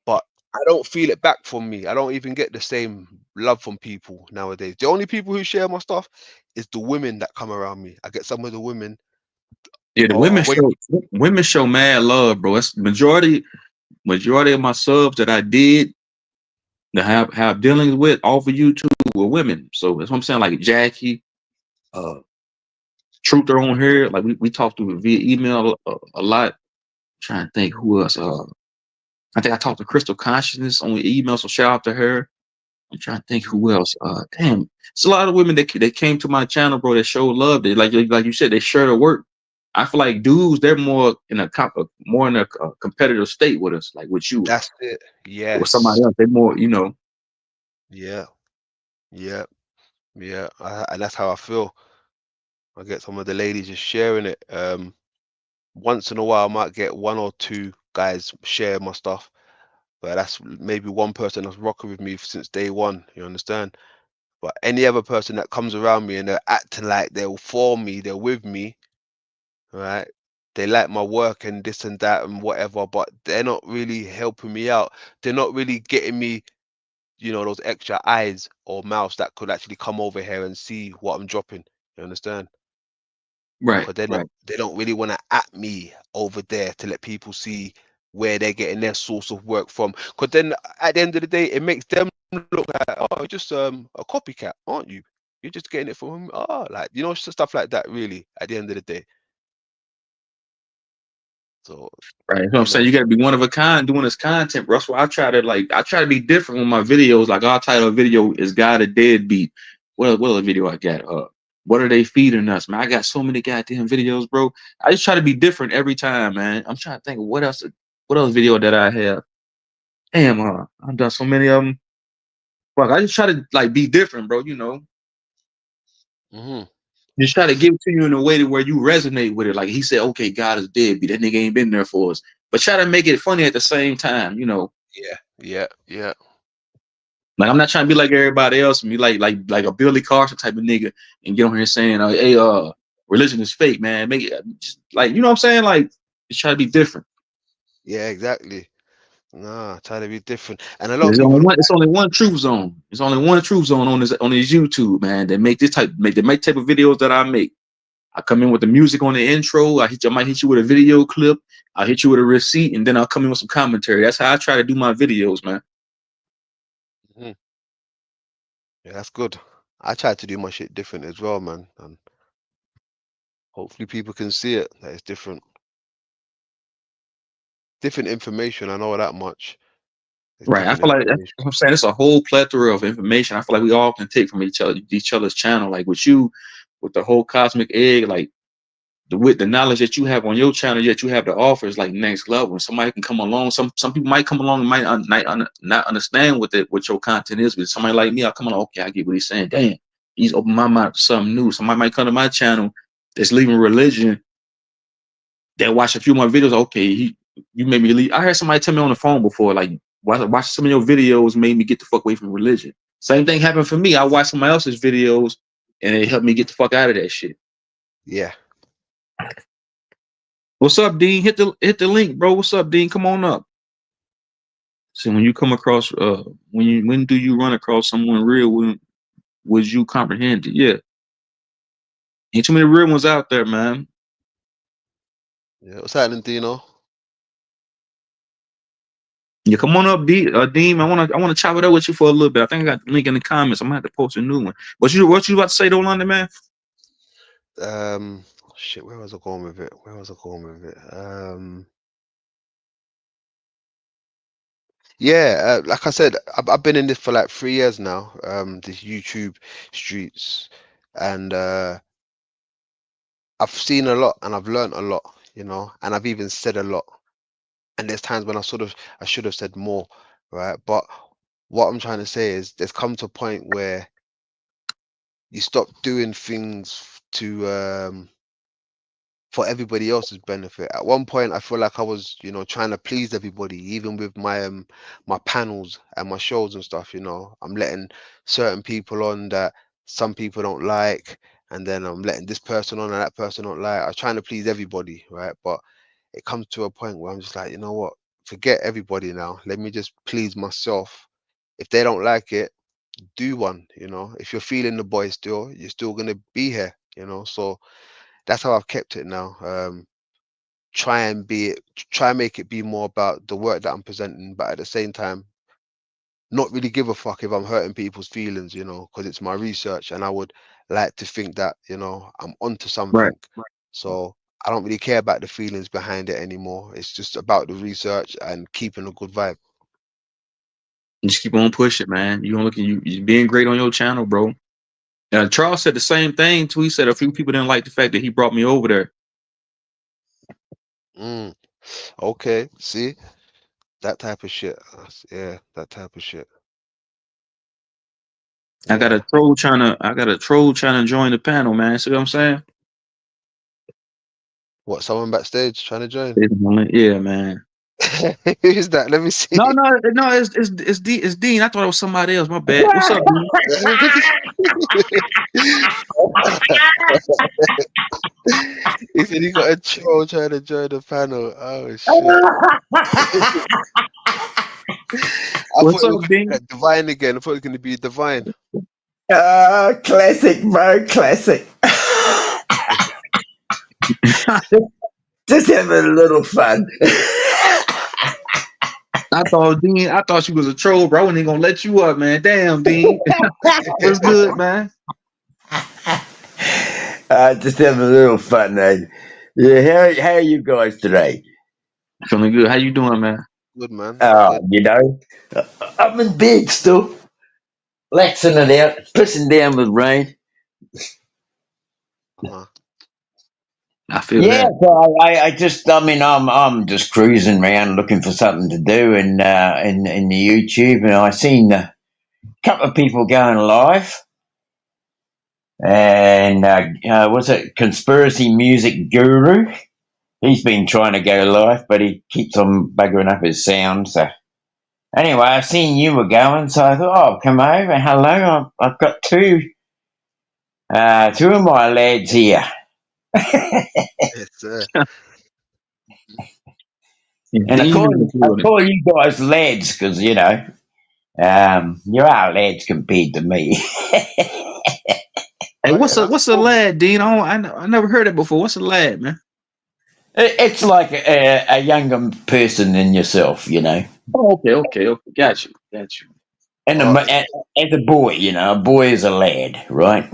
But I don't feel it back from me. I don't even get the same love from people nowadays. The only people who share my stuff is the women that come around me. I get some of the women. Yeah, the Oh, wait. women show mad love, bro. It's majority of my subs that I did to have dealings with off of YouTube were women. So that's what I'm saying. Like Jackie, uh, Truther on here. Like we talked to via email a lot. Trying to think who else. I think I talked to Crystal Consciousness on email, so shout out to her. I'm trying to think who else. Damn, it's a lot of women that came to my channel, bro. That showed love. They like you said, they share the work. I feel like dudes, they're more in a competitive state with us, like with you That's it. or somebody Yes. else. They're more, you know. Yeah. Yeah. Yeah. And that's how I feel. I get some of the ladies just sharing it. Once in a while, I might get 1 or 2 guys share my stuff, but that's maybe one person that's rocking with me since day one. You understand? But any other person that comes around me and they're acting like they're for me, they're with me, right? They like my work and this and that and whatever, but they're not really helping me out. They're not really getting me, you know, those extra eyes or mouths that could actually come over here and see what I'm dropping. You understand? Right, Because right, they don't really want to at me over there to let people see where they're getting their source of work from. Because then at the end of the day, it makes them look like, oh, you're just a copycat, aren't you? You're just getting it from like, you know, stuff like that. Really, at the end of the day. So, right. You know what I'm you saying? know, You got to be one of a kind doing this content, bro. That's why I try to be different with my videos. Like our title of video is "God a Deadbeat." What other video I got? What are they feeding us, man? I got so many goddamn videos, bro. I just try to be different every time, man. I'm trying to think of what else video that I have. Damn, I've done so many of them. Fuck, I just try to like be different, bro. You know. Mm-hmm. Just try to give it to you in a way to where you resonate with it. Like he said, okay, God is dead, but that nigga ain't been there for us. But try to make it funny at the same time, you know. Yeah. Like I'm not trying to be like everybody else and be like a Billy Carson type of nigga and get on here saying, hey, religion is fake, man. Make it just like, you know what I'm saying? Like just try to be different. Yeah, exactly. Nah, try to be different. And a lot of There's people only don't one, it's only one truth zone. There's only one truth zone on this YouTube, man. That make type of videos that I make. I come in with the music on the intro. I might hit you with a video clip. I'll hit you with a receipt, and then I'll come in with some commentary. That's how I try to do my videos, man. Mhm. Yeah, that's good. I try to do my shit different as well, man. And hopefully people can see it, that it's different. Different information, I know that much. It's Right. I different feel like that's information. what I'm saying. It's a whole plethora of information. I feel like we all can take from each other's channel. Like with you, with the whole Cosmic Egg, like with the knowledge that you have on your channel, yet you have to offer is like next level. And somebody can come along. Some people might come along and might not understand what your content is. But somebody like me, I'll come along. Okay, I get what he's saying. Damn, he's opened my mind to something new. Somebody might come to my channel that's leaving religion. They watch a few more videos. Okay, you made me leave. I heard somebody tell me on the phone before, like, watch some of your videos made me get the fuck away from religion. Same thing happened for me. I watched somebody else's videos and it helped me get the fuck out of that shit. Yeah. What's up, Dean? Hit the link, bro. What's up, Dean? Come on up. So when you come across when do you run across someone real? When would you comprehend it? Yeah. Ain't too many real ones out there, man. Yeah. What's happening, Dino? Yeah, come on up, Dean. I wanna chop it up with you for a little bit. I think I got the link in the comments. I'm gonna have to post a new one. What you about to say though, London, man? Shit, where was I going with it? Yeah, like I said, I've been in this for like 3 years now, this YouTube streets, and I've seen a lot and I've learned a lot, you know, and I've even said a lot. And there's times when I should have said more, right? But what I'm trying to say is there's come to a point where you stop doing things to for everybody else's benefit. At one point, I feel like I was, you know, trying to please everybody, even with my my panels and my shows and stuff. You know, I'm letting certain people on that some people don't like, and then I'm letting this person on and that person don't like. I was trying to please everybody, right? But it comes to a point where I'm just like, you know what? Forget everybody now. Let me just please myself. If they don't like it, do one. You know, if you're feeling the boy still, you're still gonna be here. You know, so that's how I've kept it now. Try and make it be more about the work that I'm presenting, but at the same time, not really give a fuck if I'm hurting people's feelings, you know, because it's my research, and I would like to think that, you know, I'm onto Right. something. So I don't really care about the feelings behind it anymore. It's just about the research and keeping a good vibe. Just keep on pushing, man. You being great on your channel, bro. Charles said the same thing too. He said a few people didn't like the fact that he brought me over there. Okay, see that type of shit. Yeah, that type of shit. I got a troll trying to join the panel, man. See what I'm saying? What? Someone backstage trying to join? Yeah, man. Who's that? Let me see. No, it's Dean. I thought it was somebody else. My bad. What's up, Dean? He said he got a troll trying to join the panel. Oh shit! What's up, Dean? Divine again. I thought it was going to be Divine. Classic, bro. Classic. Just having a little fun. I thought she was a troll, bro. I wasn't even gonna let you up, man. Damn, Dean. What's good, man? Just having a little fun, man. Yeah, how are you guys today? Feeling good. How you doing, man? Good, man. You know, I'm in bed still, laxing it out, pissing down with rain. I feel Yeah, that. so I'm just cruising around looking for something to do in the YouTube, and I seen a couple of people going live, and what's it? Conspiracy Music Guru. He's been trying to go live, but he keeps on buggering up his sound. So anyway, I seen you were going, so I thought, oh, come over. Hello, I've got two of my lads here. Yes, sir. And I Dean in the building. call you guys lads because, you know, you are lads compared to me. Hey, Oh yeah, that's what's a cool. lad, Dean? I never heard it before. What's a lad, man? It's like a younger person than yourself, you know. Oh, okay. Got you. And Oh as a boy, you know, a boy is a lad, right?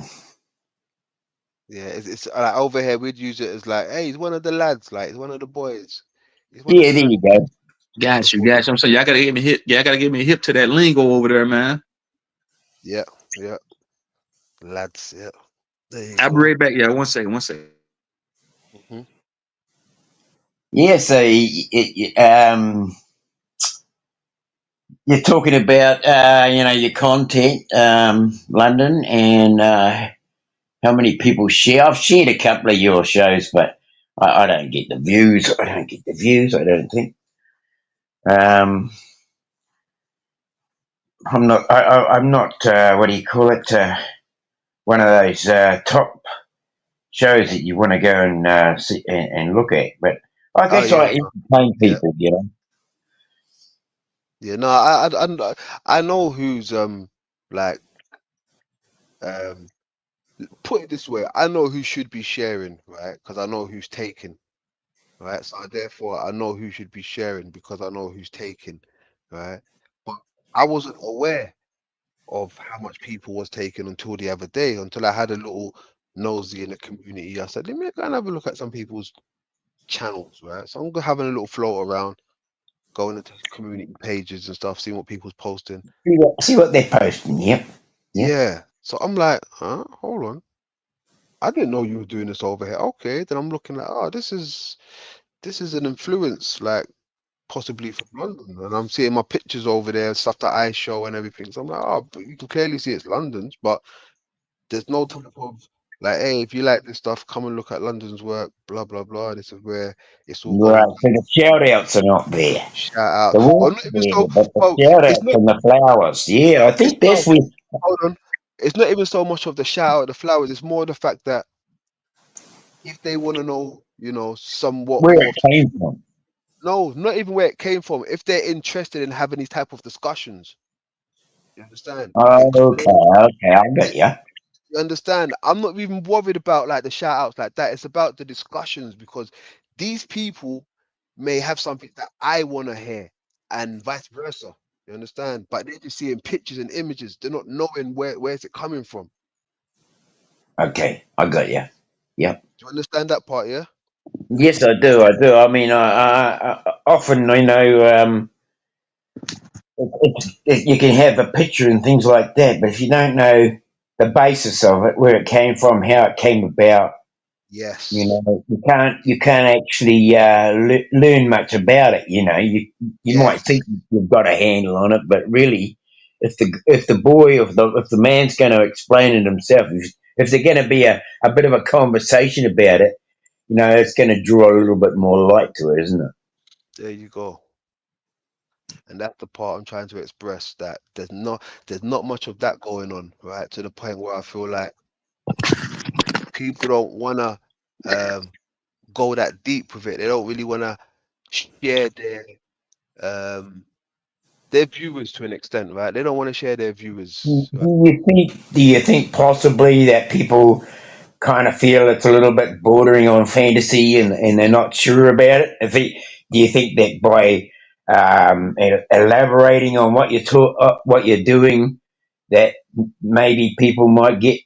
yeah, it's like over here we'd use it as like, hey, he's one of the lads, like he's one of the boys. He's one of Yeah, the there lads. you go. Got you. Before you, I'm saying y'all gotta get me hip. Y'all gotta get me hip to that lingo over there, man. yeah, yeah, lads, yeah. There you I'll be go. right back. Yeah, 1 second. Hmm. Yeah, so you're talking about, you know, your content, London, and how many people share. I've shared a couple of your shows, but I don't get the views. I don't think. Um, I'm not. What do you call it? One of those top shows that you want to go and see and look at. But I Oh guess yeah, I no, entertain yeah, people. You know. yeah. No, I know who's like um put it this way, I know who should be sharing, right? Because I know who's taking, right? So therefore, I know who should be sharing because I know who's taking, right? But I wasn't aware of how much people was taking until the other day, until I had a little nosy in the community. I said, let me go and have a look at some people's channels, right? So I'm having a little float around, going into community pages and stuff, seeing what people's posting. See what they're posting. Yep. Yep. Yeah. So I'm like, huh? Hold on. I didn't know you were doing this over here. Okay, then I'm looking like, oh, this is an influence, like possibly from London, and I'm seeing my pictures over there, stuff that I show and everything. So I'm like, oh, but you can clearly see it's London's, but there's no type of like, hey, if you like this stuff, come and look at London's work, blah blah blah. This is where it's all gonna Right. be. So the shout outs are not there. Shout out. The Oh, work's not even there, so. but the Oh, shout it's outs not. and the flowers. Yeah, I It's think no. that's where Hold on. It's not even so much of the shout out, the flowers. It's more the fact that if they want to know, somewhat where more it of the came from. no, not even where it came from. If they're interested in having these type of discussions, you understand? Okay, I got you. You understand? I'm not even worried about like the shout outs like that. It's about the discussions because these people may have something that I want to hear and vice versa. You understand? But they're just seeing pictures and images. They're not knowing where's it coming from. Okay, I got you. Yep. Do you understand that part? Yeah. Yes, I do. I do. I mean, I often, you know, you can have a picture and things like that, but if you don't know the basis of it, where it came from, how it came about, you Yes. know, you can't actually learn much about it. You know, you might Yes. think you've got a handle on it, but really, if the boy if the man's going to explain it himself, if there's going to be a bit of a conversation about it, you know, it's going to draw a little bit more light to it, isn't it? There you go. And that's the part I'm trying to express that there's not much of that going on, right? To the point where I feel like people don't wanna um go that deep with it. They don't really wanna share um their viewers to an extent, right? They don't want to share their viewers. Right? Do you think possibly that people kind of feel it's a little bit bordering on fantasy and they're not sure about it? Do you think that by elaborating on what you're doing, that maybe people might get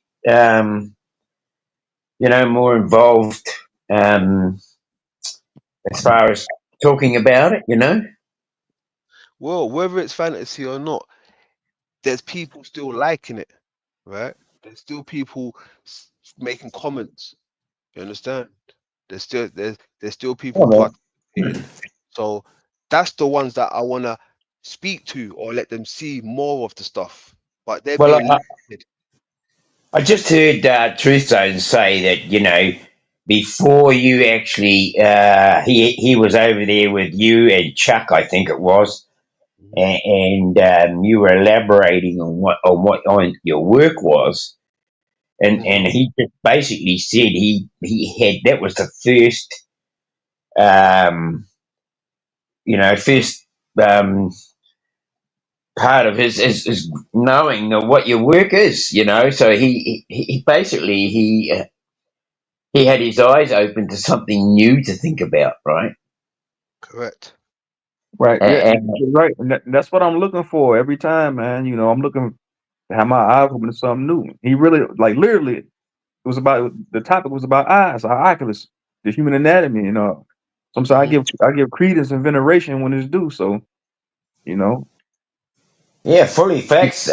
more involved um, as far as talking about it? You know. Well, whether it's fantasy or not, there's people still liking it, right? There's still people making comments. You understand? There's still people Oh, participating. So that's the ones that I wanna speak to or let them see more of the stuff. But they're well, being limited. I just heard Truth Zone say that, you know, before you actually, he was over there with you and Chuck, I think it was, and you were elaborating on what your work was, and he just basically said he had, that was the first, you know, first part of his knowing what your work is, you know. So he basically he had his eyes open to something new to think about, right? Correct. Right. Yeah. And You're right. And that's what I'm looking for every time, man. You know, I'm looking to have my eyes open to something new. He really, like, literally, it was about, the topic was about eyes, our oculus, the human anatomy, you know. Sometimes I give credence and veneration when it's due. So, you know, yeah, fully facts,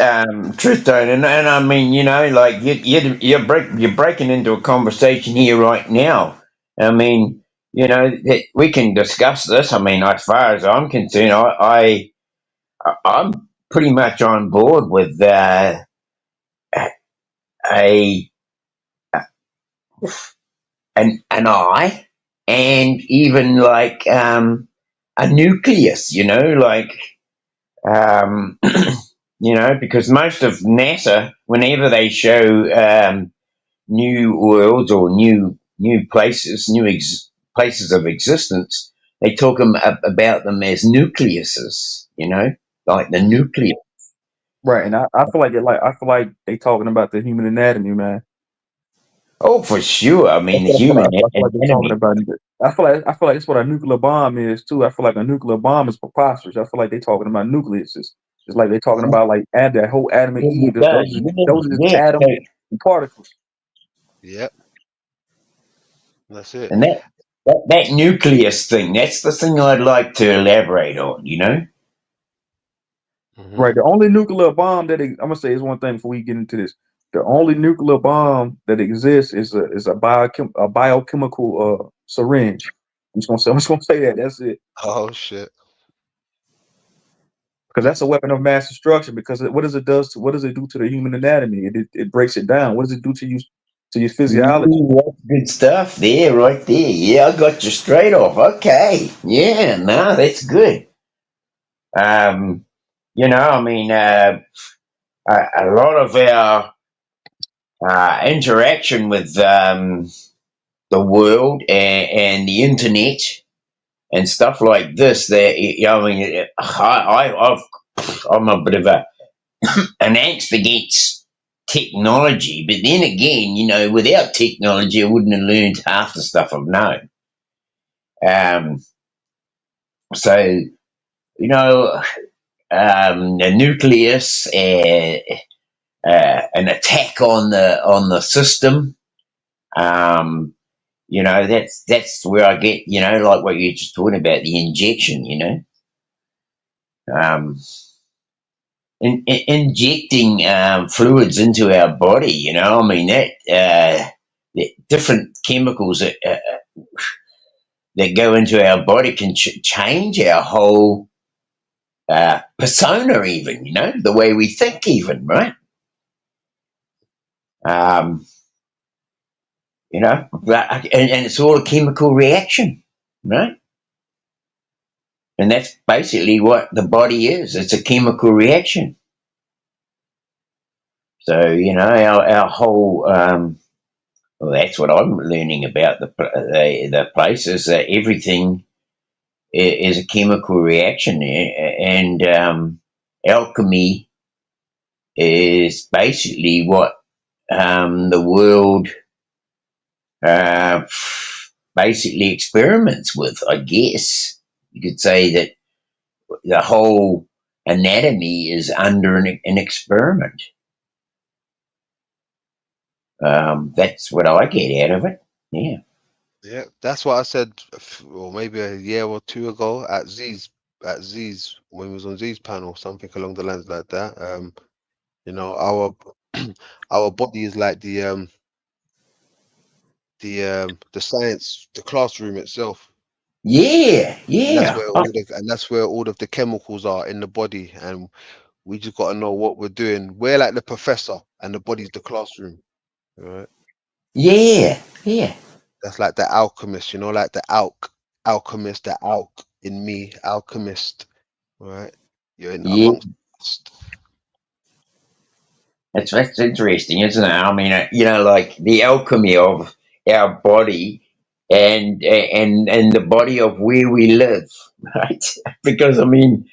truth tone, and I mean, you know, like you're breaking into a conversation here right now. I mean, you know, that we can discuss this. I mean, as far as I'm concerned, I'm pretty much on board with a an eye, and even like a nucleus. You know, like um, you know, because most of NASA, whenever they show new worlds or new places, places of existence, they talk about them as nucleuses. You know, like the nucleus. right. And I feel like I feel like they talking about the human anatomy, man. Oh, for sure. I mean, the human I feel like they're talking anatomy. about it. I feel like it's what a nuclear bomb is too. I feel like a nuclear bomb is preposterous. I feel like they're talking about nucleuses. It's like they're talking about like add that whole Adam and Yeah, Eve. it does. Those are just Yeah, atoms yeah. and particles. Yep. That's it. And that nucleus thing, that's the thing I'd like to elaborate on, you know? Hmm. Right. The only nuclear bomb I'm gonna say is one thing before we get into this. The only nuclear bomb that exists is a biochemical syringe. I'm just gonna say that. That's it. Oh shit. Because that's a weapon of mass destruction. Because what does it do to the human anatomy? It breaks it down. What does it do to your physiology? That's good stuff there, right there. Yeah, I got you straight off. Okay. Yeah, no, that's good. Um, you know, I mean, a lot of our interaction with the world and the internet and stuff like this, I mean, I'm a bit of an angst against technology, but then again, you know, without technology, I wouldn't have learned half the stuff I've known. Um, so, you know, the nucleus, an attack on the system. Um, you know, that's where I get, you know, like what you're just talking about, the injection. You know, um, injecting fluids into our body. You know, I mean the different chemicals that go into our body can change our whole persona, even, you know, the way we think, even, right? Um, you know, and it's all a chemical reaction, right? And that's basically what the body is. It's a chemical reaction. So, you know, our whole well, that's what I'm learning about the place is that everything is a chemical reaction, and alchemy is basically what the world uh, basically experiments with. I guess you could say that the whole anatomy is under an experiment. That's what I get out of it. Yeah. Yeah, that's what I said, or maybe a year or two ago at Z's when we was on Z's panel, something along the lines like that. You know, our our body is like the science, the classroom itself, Yeah. and that's Yeah. where all of the chemicals are in the body, and we just got to know what we're doing. We're like the professor, and the body's the classroom. right? Yeah, yeah, That's like the alchemist, you know, like the alchemist, the alch in me, alchemist, right? You're in yeah. amongst us. That's interesting, isn't it? I mean, like the alchemy of our body and the body of where we live, right? Because I mean,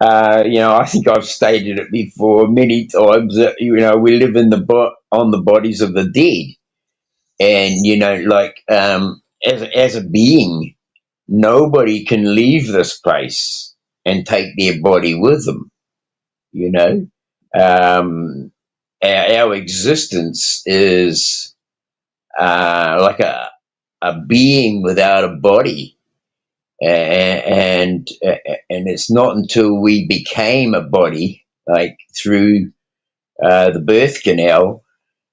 I think I've stated it before many times that we live in on the bodies of the dead, and like as a being, nobody can leave this place and take their body with them. You know, our existence is like a being without a body, and it's not until we became a body, like through the birth canal,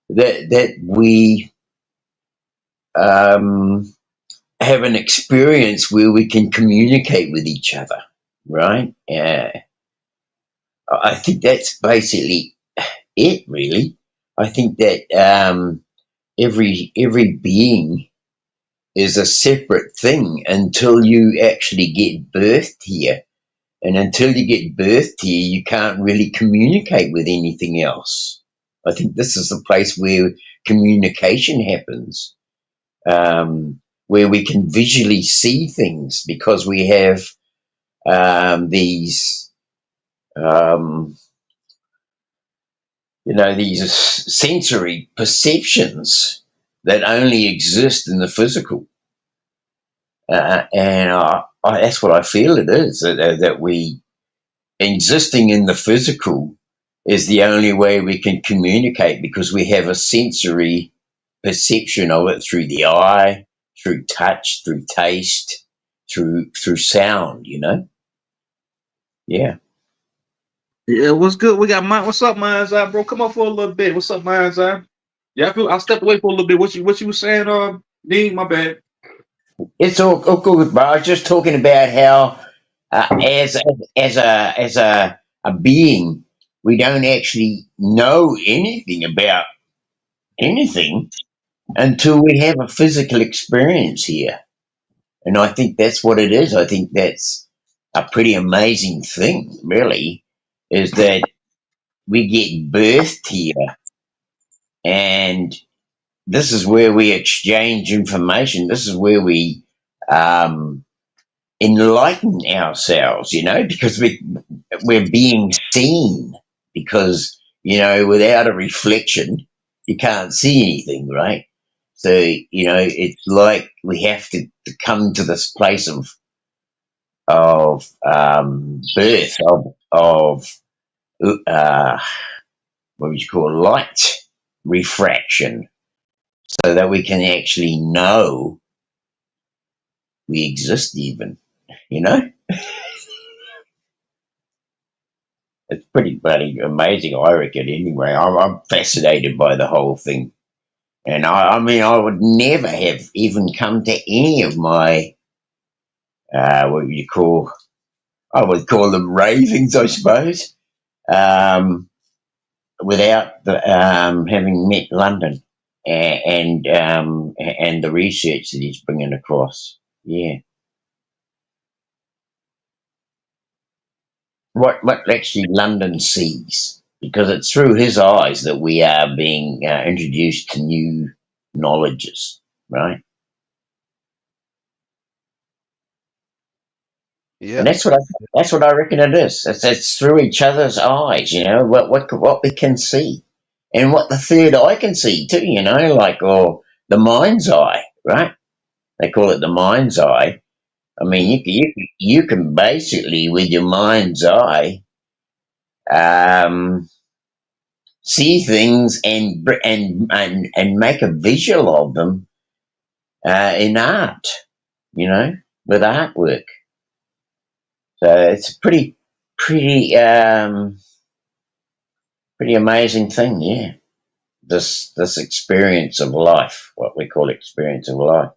that we have an experience where we can communicate with each other, right? I think that's basically it, really. I think that every being is a separate thing until you actually get birthed here. And until you get birthed here, you can't really communicate with anything else. I think this is the place where communication happens, where we can visually see things because we have these, these sensory perceptions that only exist in the physical. And that's what I feel it is, that we existing in the physical is the only way we can communicate, because we have a sensory perception of it through the eye, through touch, through taste, through sound. Yeah. Yeah, what's good? We got mine. What's up, Mind's Eye, bro? Come up for a little bit. What's up, Mind's Eye? Yeah, I stepped away for a little bit. What you was saying, Dean? My bad. It's all good, bro. I was just talking about how, as a being, we don't actually know anything about anything until we have a physical experience here. And I think that's what it is. I think that's a pretty amazing thing, really, is that we get birthed here, and this is where we exchange information. This is where we um, enlighten ourselves, because we're being seen. Because without a reflection, you can't see anything, right? So it's like we have to come to this place of birth, of uh, what would you call light refraction, so that we can actually know we exist. Even you know, it's pretty bloody amazing. I reckon. Anyway, I'm fascinated by the whole thing, and I mean, I would never have even come to any of my what would you call? I would call them ravings, I suppose. Without having met London and the research that he's bringing across. Yeah, what actually London sees, because it's through his eyes that we are being introduced to new knowledges, right? And Yeah. that's what I reckon it is. It's through each other's eyes, what we can see, and what the third eye can see too, like, or the mind's eye, right? They call it the mind's eye. I mean, you can basically, with your mind's eye, um, see things and make a visual of them in art, with artwork. So it's a pretty, pretty amazing thing, yeah. This experience of life, what we call experience of life.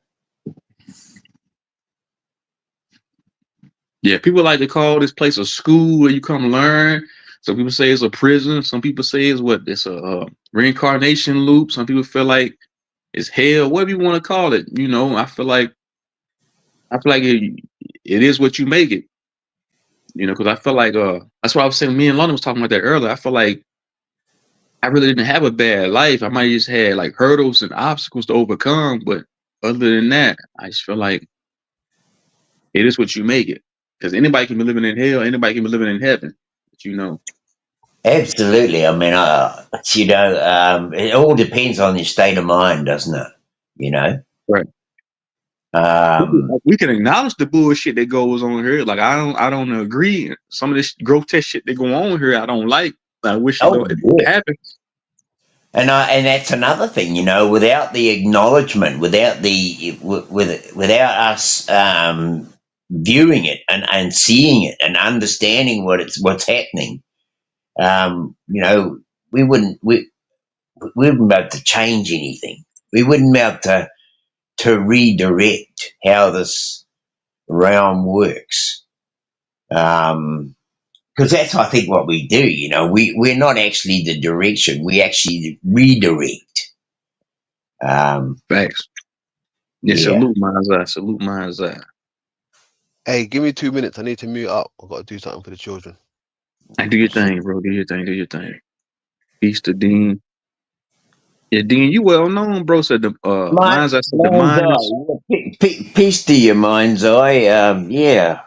Yeah, people like to call this place a school where you come learn. Some people say it's a prison. Some people say it's a reincarnation loop. Some people feel like it's hell. Whatever you want to call it. You know, I feel like it is what you make it. You know, because I feel like that's why I was saying. Me and London was talking about that earlier. I feel like I really didn't have a bad life. I might have just had like hurdles and obstacles to overcome, but other than that, I just feel like it is what you make it. Because anybody can be living in hell, anybody can be living in heaven. But you know, Absolutely. I mean, it all depends on your state of mind, doesn't it? You know. right? Um, We can acknowledge the bullshit that goes on here. Like I don't agree. Some of this grotesque shit that go on here, I don't like. I wish oh, it yeah. happened. And that's another thing, you know, without the acknowledgement, without us viewing it and seeing it and understanding what's happening, you know, we wouldn't be able to change anything. We wouldn't be able to redirect how this realm works. Because that's, I think, what we do. You know, we're not actually the direction; we actually redirect. Facts. Yeah, Yeah. salute Mind's eye. Hey, give me 2 minutes. I need to mute up. I've got to do something for the children. Hey, do your thing, bro. Do your thing. Peace to Dean. Yeah, Dean, you well known, bro. Said the Mind's eye said the Mind's mind eye. is Peace to your mind's eye. Yeah,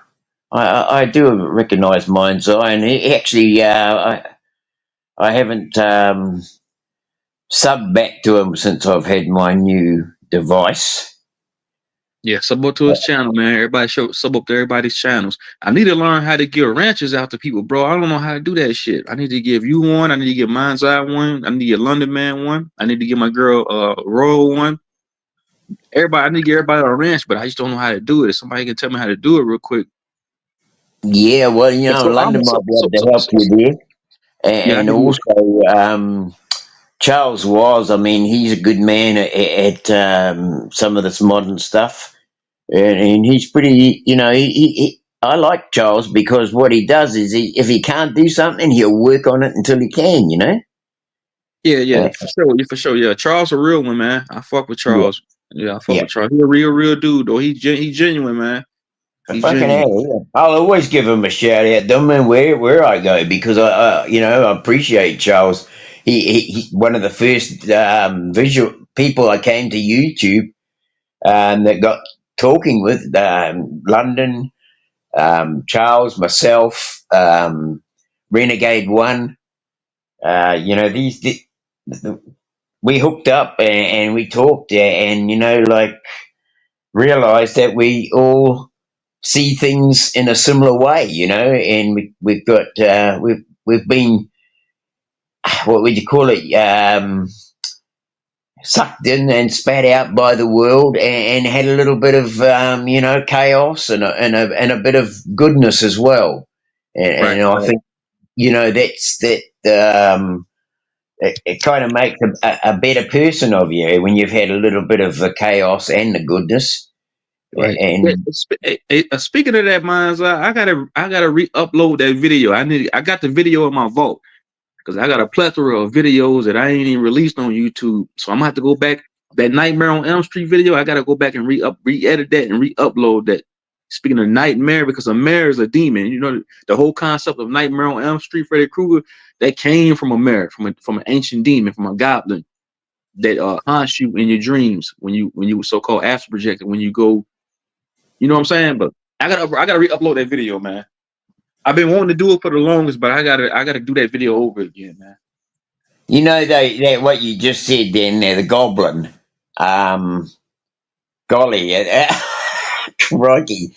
I do recognise mind's eye, and actually, I haven't subbed back to him since I've had my new device. yeah, sub up to his channel, man. Everybody sub up to everybody's channels. I need to learn how to give ranches out to people, bro. I don't know how to do that shit. I need to give you one. I need to give Mind's Eye one. I need to give London Man one. I need to give my girl Royal one. Everybody, I need to give everybody a ranch, but I just don't know how to do it. If somebody can tell me how to do it real quick. Yeah, well, you know, London might be able to help you there, yeah, I and need to, also Charles was. I mean, he's a good man at some of this modern stuff, and he's pretty. You know, I like Charles because what he does is if he can't do something, he'll work on it until he can. You know. yeah, for sure, for sure. Yeah, Charles a real one, man. I fuck with Yeah, Charles. Yeah, I fuck yeah. with Charles. He a real dude, though. He genuine, man. I He fucking genuine. hell, yeah. I'll always give him a shout out, don't matter where I go, because I appreciate Charles. He one of the first visual people I came to YouTube that got talking with London, Charles, myself, Renegade One. You know we hooked up and we talked and you know like realized that we all see things in a similar way, you know, and we've got we've been what would you call it sucked in and spat out by the world and had a little bit of you know chaos and a bit of goodness as well, Right. and I think you know it kind of makes a better person of you when you've had a little bit of the chaos and the goodness. Right. Yeah, And speaking of that, Mind's Eye, I gotta re-upload that video. I got the video in my vault because I got a plethora of videos that I ain't even released on YouTube. So I'm gonna have to go back. That Nightmare on Elm Street video, I gotta go back and re-edit that and re-upload that. Speaking of nightmare, because a mare is a demon. You know the whole concept of Nightmare on Elm Street, Freddy Krueger, that came from a mare, from an ancient demon, from a goblin that haunts you in your dreams when you so-called astral projected when you go. You know what I'm saying? But I gotta re-upload that video, man. I've been wanting to do it for the longest, but I gotta do that video over again, man. you know that what you just said then there, the goblin. Golly, crikey.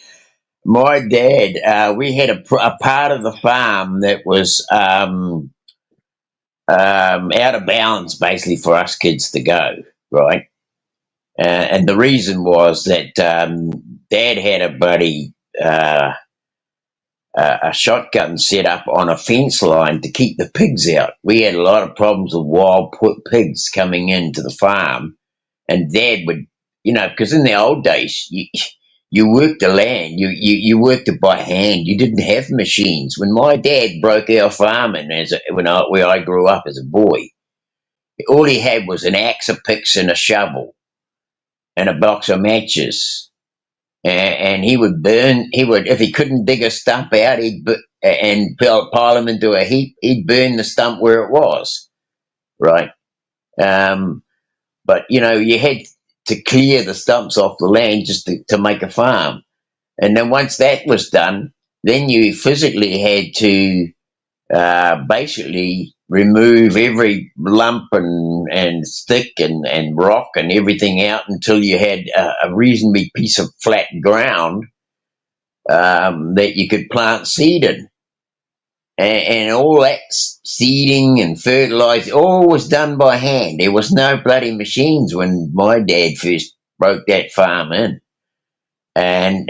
My dad, we had a part of the farm that was out of bounds basically for us kids to go, right? And the reason was that Dad had a buddy, a shotgun set up on a fence line to keep the pigs out. We had a lot of problems with wild pigs coming into the farm, and Dad would, you know, because in the old days, you worked the land. You worked it by hand. You didn't have machines. When my dad broke our farming where I grew up as a boy, all he had was an axe, a pick, and a shovel, and a box of matches. And he would burn. If he couldn't dig a stump out, and pile them into a heap. He'd burn the stump where it was, right? But you had to clear the stumps off the land just to make a farm. And then once that was done, then you physically had to basically remove every lump and stick and rock and everything out until you had a reasonably piece of flat ground that you could plant seed in. And all that seeding and fertilizing, all was done by hand. There was no bloody machines when my dad first broke that farm in. And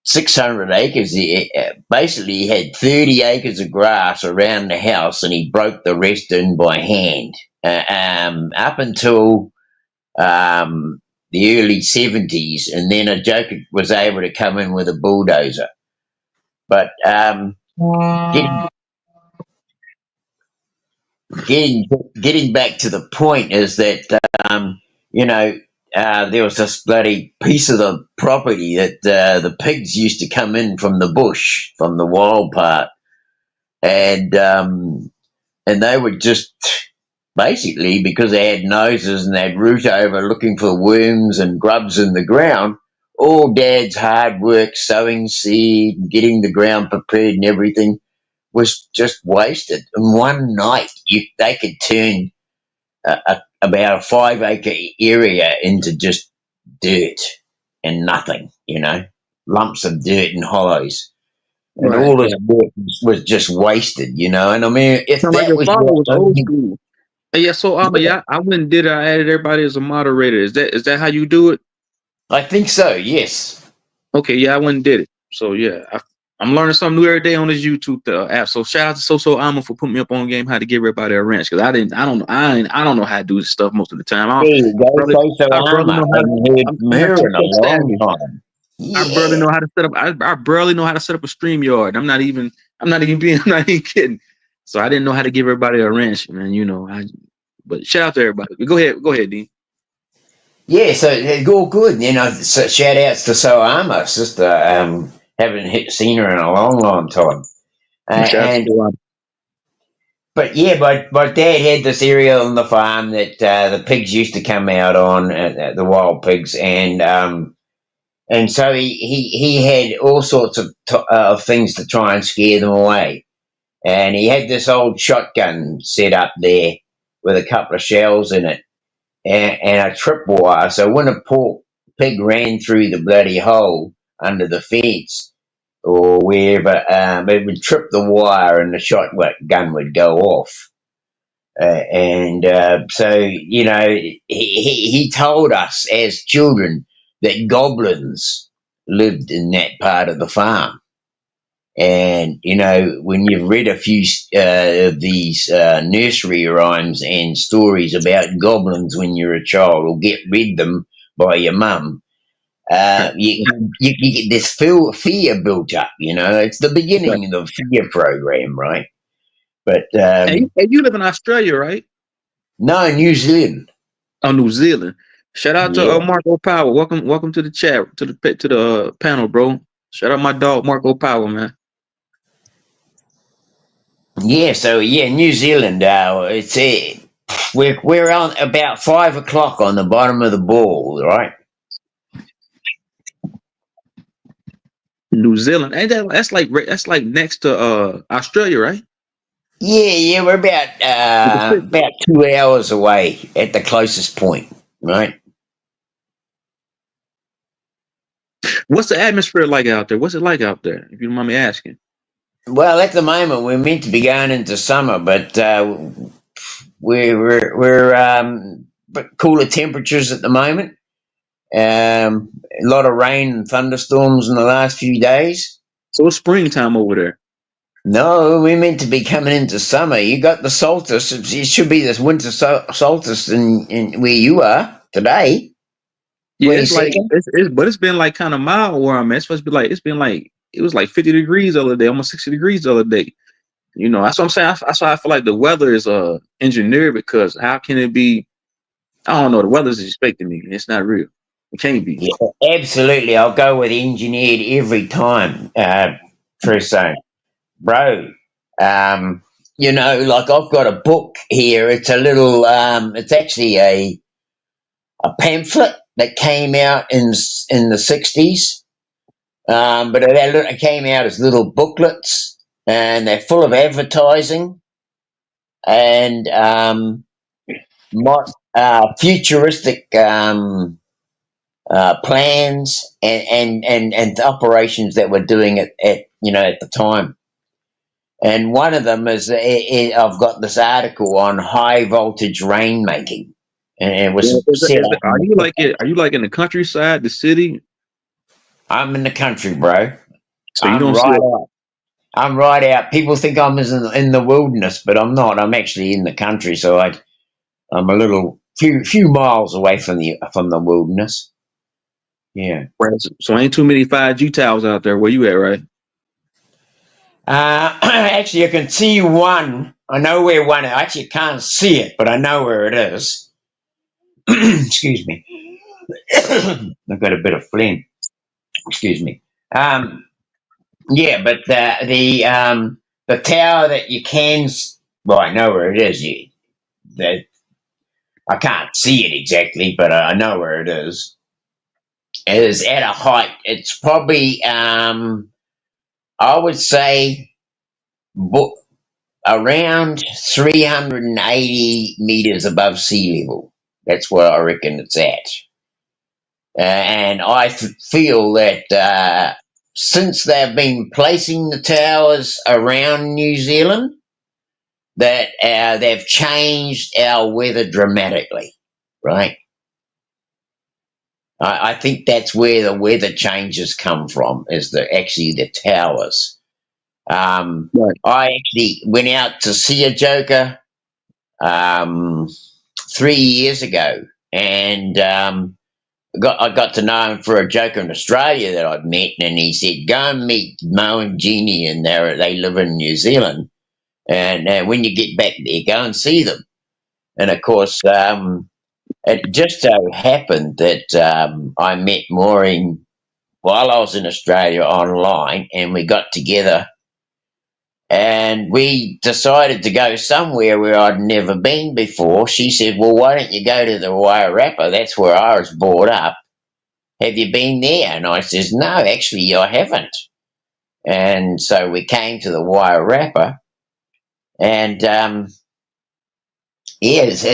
600 acres, basically he had 30 acres of grass around the house, and he broke the rest in by hand. Up until the early 70s, and then a joker was able to come in with a bulldozer. But getting back to the point is that there was this bloody piece of the property that the pigs used to come in from the bush, from the wild part, and they would just basically, because they had noses and they'd root over looking for worms and grubs in the ground. All Dad's hard work, sowing seed, and getting the ground prepared and everything was just wasted. In one night, they could turn about a 5-acre area into just dirt and nothing, lumps of dirt and hollows. And Right. all this work was just wasted, And I mean, if Sound like that your was father was your old only- school. Hey, yeah, so I went and did it. I added everybody as a moderator. Is that how you do it? I think so, yes. Okay, yeah, I went and did it. So yeah, I'm learning something new every day on this YouTube app. So shout out to So Alma for putting me up on game how to give everybody a wrench, because I don't know how to do this stuff most of the time. There you go, barely- So I barely Alma. know how to- Haven't heard I'm from her in a long savvy. time. I barely Yeah. know how to set up. I barely know how to set up a StreamYard. I'm not even kidding. So I didn't know how to give everybody a wrench, man. But shout out to everybody. Go ahead, Dean. Yeah, so it's all good. So shout outs to So Alma, sister. Haven't seen her in a long, long time. Shout out And to But yeah, my dad had this area on the farm that the pigs used to come out on, the wild pigs, and so he had all sorts of things to try and scare them away. And he had this old shotgun set up there with a couple of shells in it and a tripwire. So when a poor pig ran through the bloody hole under the fence or wherever, it would trip the wire and the shotgun would go off. So, he told us as children that goblins lived in that part of the farm. And, when you've read a few of these nursery rhymes and stories about goblins when you're a child, or get read them by your mum, you get this fear built up, It's the beginning of the fear program, right? But Hey, you live in Australia, right? no, New Zealand. Oh, New Zealand. Shout out to Yeah. Marco Power. Welcome to the chat, to the panel, bro. Shout out my dog Marco Power, man. Yeah, so New Zealand. We're on about 5 o'clock on the bottom of the ball, right? New Zealand. Ain't that's like next to Australia, right? Yeah, we're about 2 hours away at the closest point, right? What's the atmosphere like out there? What's it like out there? If you don't mind me asking. Well, at the moment we're meant to be going into summer, but we're but cooler temperatures at the moment. A lot of rain and thunderstorms in the last few days. So it's springtime over there. No, we're meant to be coming into summer. You got the solstice. It should be this winter solstice in where you are today. Yeah, it's like 22nd? but it's been like kind of mild where I'm at. It's supposed to be like it was like 50 degrees the other day, almost 60 degrees the other day. You know, that's what I'm saying. That's why I feel like the weather is engineered because how can it be? I don't know. The weather's expecting me. It's not real. It can't be. Yeah, absolutely. I'll go with engineered every time, True Stone. Bro, you know, like I've got a book here. It's a little, it's actually a pamphlet that came out in the 60s. But it came out as little booklets, and they're full of advertising and futuristic plans and operations that we're doing at you know at the time. And one of them is I've got this article on high voltage rainmaking, and it Yeah, was set up. are you like it? Are you like in the countryside, the city? I'm in the country, bro. So you I'm don't see right it. out. I'm right out. People think I'm in the wilderness, but I'm not. I'm actually in the country, so I'm a little few miles away from the wilderness. Yeah. So ain't too many 5G towers out there. Where you at, right? Actually, I can see one. I know where one. I actually can't see it, but I know where it is. Excuse me. I've got a bit of phlegm. Excuse me. Yeah, but the tower that you can. Well, I know where it is. That I can't see it exactly, but I know where it is. It is at a height. It's probably I would say around 380 meters above sea level. That's where I reckon it's at. And I feel that since they've been placing the towers around New Zealand, that they've changed our weather dramatically, right? I think that's where the weather changes come from, is actually the towers. Right. I actually went out to see a joker 3 years ago, and I got to know him for a joker in Australia that I'd met, and he said, "Go and meet Mo and Jeannie, and they live in New Zealand, and when you get back there, go and see them." And of course, it just so happened that I met Maureen while I was in Australia online, and we got together and we decided to go somewhere where I'd never been before. She said, "Well, why don't you go to the Wairarapa? That's where I was brought up. Have you been there?" And I says, "No, actually, I haven't." And so we came to the Wairarapa, and yes,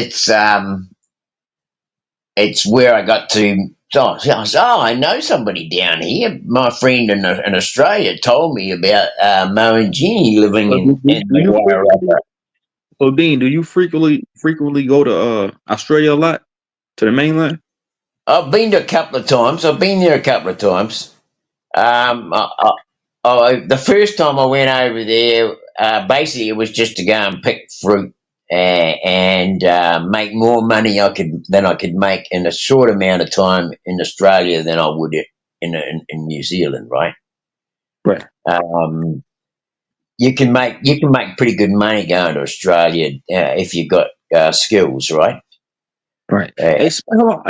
it's where I got to. So I said, "Oh, I know somebody down here. My friend in Australia told me about Mo and Ginny living So in do the you Wairarapa." so Dean, do you frequently go to Australia a lot to the mainland? I've been to a couple of times. I've been there a couple of times. The first time I went over there, basically it was just to go and pick fruit and make more money than I could make in a short amount of time in Australia than I would in New Zealand, right? Right. You can make pretty good money going to Australia if you've got skills, right? Right. Uh, Hold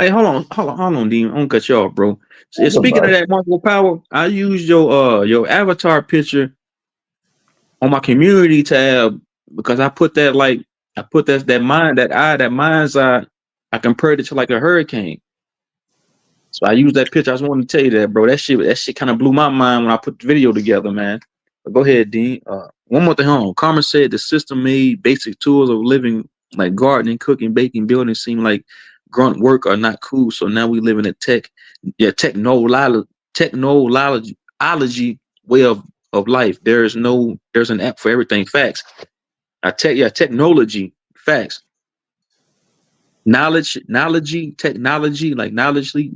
on, Dean. I'm gonna cut you off, bro. Speaking of that, Marco Power, I used your avatar picture on my community tab because I put that mind's eye. I compared it to like a hurricane. So I used that picture. I just wanted to tell you that, bro. That shit kind of blew my mind when I put the video together, man. But go ahead, Dean. One more thing. Hold on. Carmen said the system made basic tools of living like gardening, cooking, baking, building seem like grunt work are not cool. So now we live in a technology way of life. There's an app for everything. Facts. Technology. Facts. Technology, like knowledge too,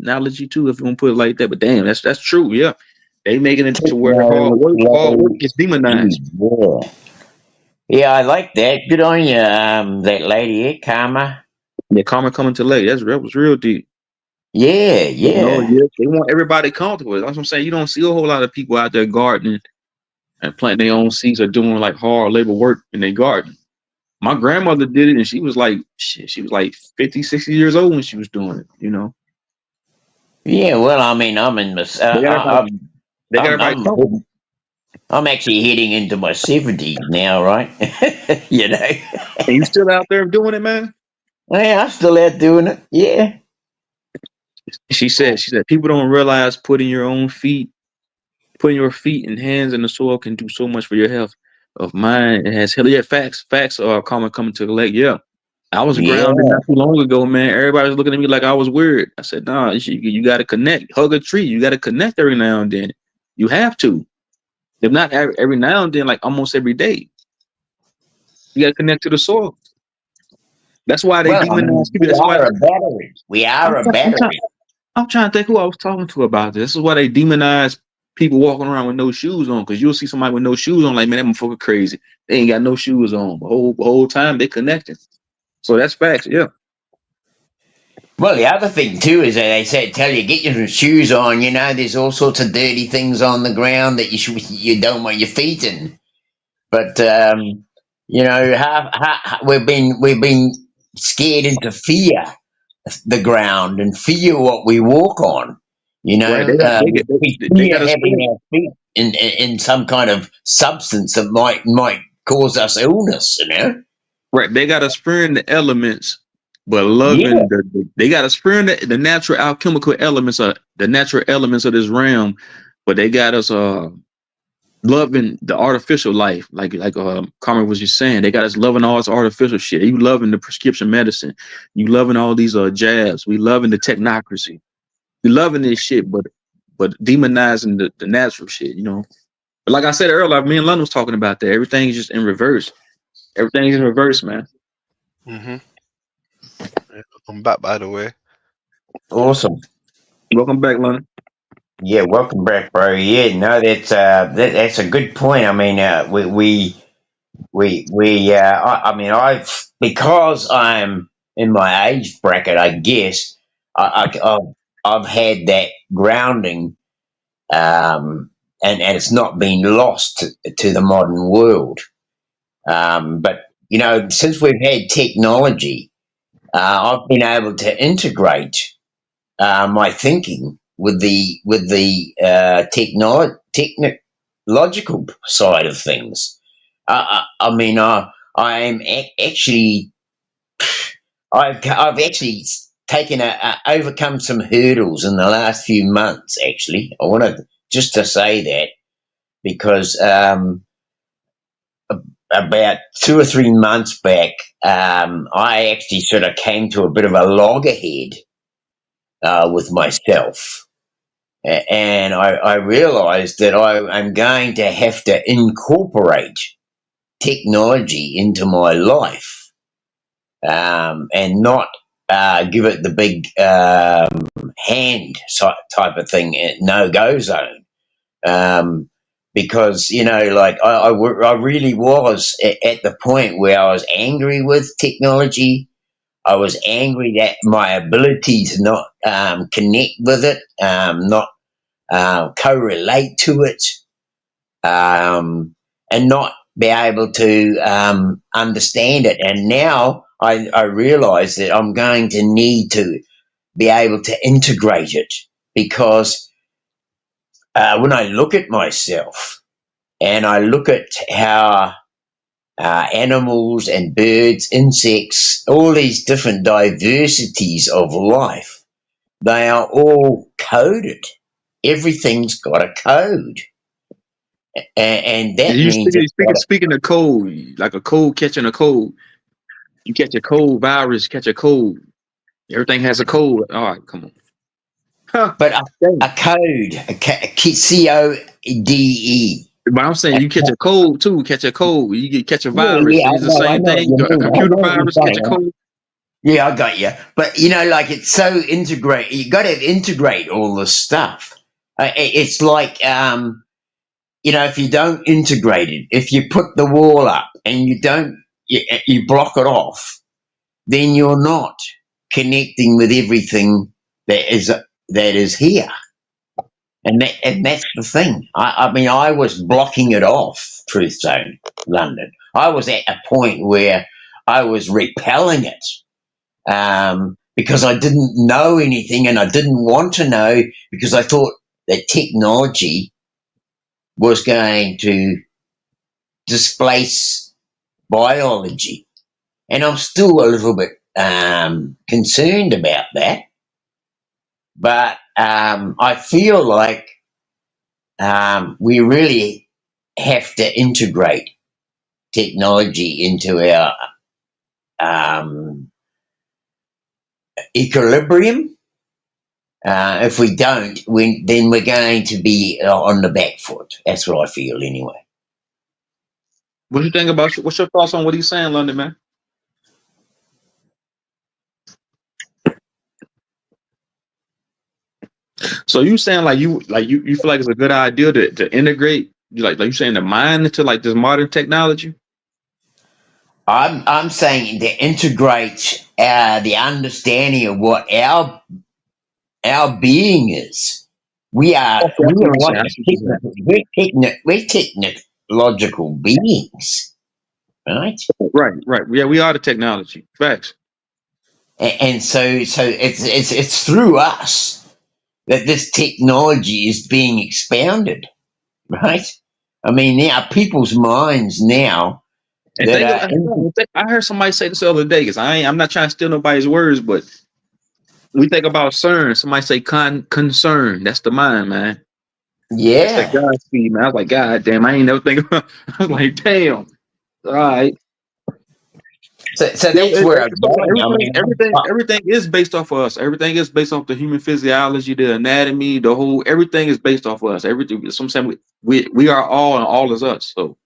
if you want to put it like that. But damn, that's true. Yeah, they making it to where hard work gets demonized. Yeah, I like that. Good on you, that lady, Karma. Yeah, karma coming to late. That was real deep. Yeah, You know, yeah. yeah, they want everybody comfortable. That's what I'm saying. You don't see a whole lot of people out there gardening and planting their own seeds or doing like hard labor work in their garden. My grandmother did it, and she was like, shit, she was like 50, 60 years old when she was doing it. You know, Yeah, well, I mean, I'm in my, they got everybody, they got I'm, everybody I'm, comfortable. I'm actually heading into my 70s now, right? You know? And you still out there doing it, man? Yeah, I'm still out doing it. Yeah. Cool. She said, people don't realize putting your feet and hands in the soil can do so much for your health of mind. It has hell yeah, facts are common coming to the lake. Yeah. I was grounded Yeah. not too long ago, man. Everybody was looking at me like I was weird. I said, nah, you got to connect. Hug a tree. You got to connect every now and then. You have to. If not every now and then, like almost every day. You got to connect to the soil. That's why they Well, I demonize mean, people. we That's why are a battery. We I'm, are a try- I'm, trying, battery. I'm trying to think who I was talking to about this. This is why they demonize people walking around with no shoes on. Because you'll see somebody with no shoes on, like, man, that motherfucker crazy. They ain't got no shoes on. The whole time they connecting. So that's facts. Yeah. Well, the other thing too is that they say tell you get your shoes on. You know, there's all sorts of dirty things on the ground that you don't want your feet in. But you know, we've been scared into fear the ground and fear what we walk on. You Right. know, we They fear got a having spirit. our feet in some kind of substance that might cause us illness. You know. Right. They got us fearing the elements, but Yeah. loving they got us fearing the natural alchemical elements of the natural elements of this realm, but they got us loving the artificial life. Like Carmen was just saying, they got us loving all this artificial shit. You loving the prescription medicine. You loving all these jabs. We loving the technocracy. We loving this shit, but demonizing the natural shit, you know. But like I said earlier, me and London was talking about that. Everything is just in reverse. Everything's in reverse, man. Mm-hmm. Yeah, I'm back, by the way. Awesome. Welcome back, London. Yeah, welcome back, bro. Yeah, no, that's a good point. I mean, I mean, because I'm in my age bracket, I guess I've had that grounding, and it's not been lost to the modern world. But you know, since we've had technology, I've been able to integrate my thinking with the technological side of things. I mean, I am actually I've actually taken overcome some hurdles in the last few months. Actually, I wanted just to say that because about 2 or 3 months back, I actually sort of came to a bit of a loggerhead with myself. And I realized that I'm going to have to incorporate technology into my life, and not give it the big hand type of thing, no go zone. Um, because you know, like I really was at the point where I was angry with technology. I was angry that my ability to not connect with it, not correlate to it, and not be able to understand it. And now I realize that I'm going to need to be able to integrate it because when I look at myself and I look at how animals and birds, insects, all these different diversities of life, they are all coded. Everything's got a code. And that You means speaking, it's got speaking, speaking of cold, like a cold catching a cold. You catch a cold virus, catch a cold. Everything has a code. All right, come on. Huh. but Dang. a code, CODE. But I'm saying you catch a cold too. Catch a cold. You get catch a Yeah, virus. yeah, It's the I same know what thing. you A mean. I computer know what virus you're catch a saying. cold. Yeah, I got you. But you know, like it's so integrate. You got to integrate all this stuff. It's like you know, if you don't integrate it, if you put the wall up and you block it off, then you're not connecting with everything that is here, and that's the thing. I mean, I was blocking it off, Truth Zone London. I was at a point where I was repelling it, because I didn't know anything, and I didn't want to know, because I thought that technology was going to displace biology, and I'm still a little bit concerned about that. But I feel like we really have to integrate technology into our equilibrium. If we don't, then we're going to be on the back foot. That's what I feel anyway. What you think about? What's your thoughts on what he's saying, London, man? So you saying like you feel like it's a good idea to integrate, like you saying, the mind into like this modern technology? I'm saying to integrate the understanding of what our being is. We are Okay, I see what you're saying. I like see what you're we're technological beings, right? saying. Right. Yeah, we are the technology. Facts. And so it's through us that this technology is being expounded, right? I mean, now people's minds now And that are I heard somebody say this the other day, because I'm not trying to steal nobody's words, but we think about CERN. Somebody say concern. That's the mind, man. That's that yeah. God speed, man. I was like, God damn, I ain't never think about. I was like, damn. All right. So Yeah, that's where I'm going. I mean, everything is based off of us. Everything is based off the human physiology, the anatomy, the whole. Everything is based off of us. Everything. So I'm saying we are all, and all is us. So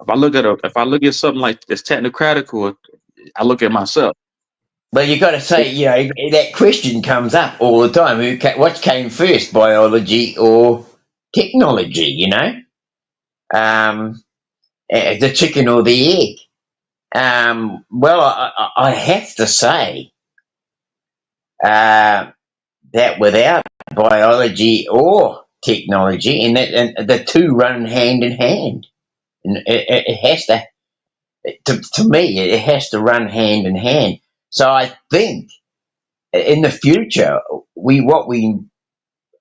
if I look at something like that's technocratical, I look at myself. but you got to say, that question comes up all the time. What came first, biology or technology? The chicken or the egg? Well, I have to say that without biology or technology, and the two run hand in hand, and it has to me, it has to run hand in hand. So I think in the future, what we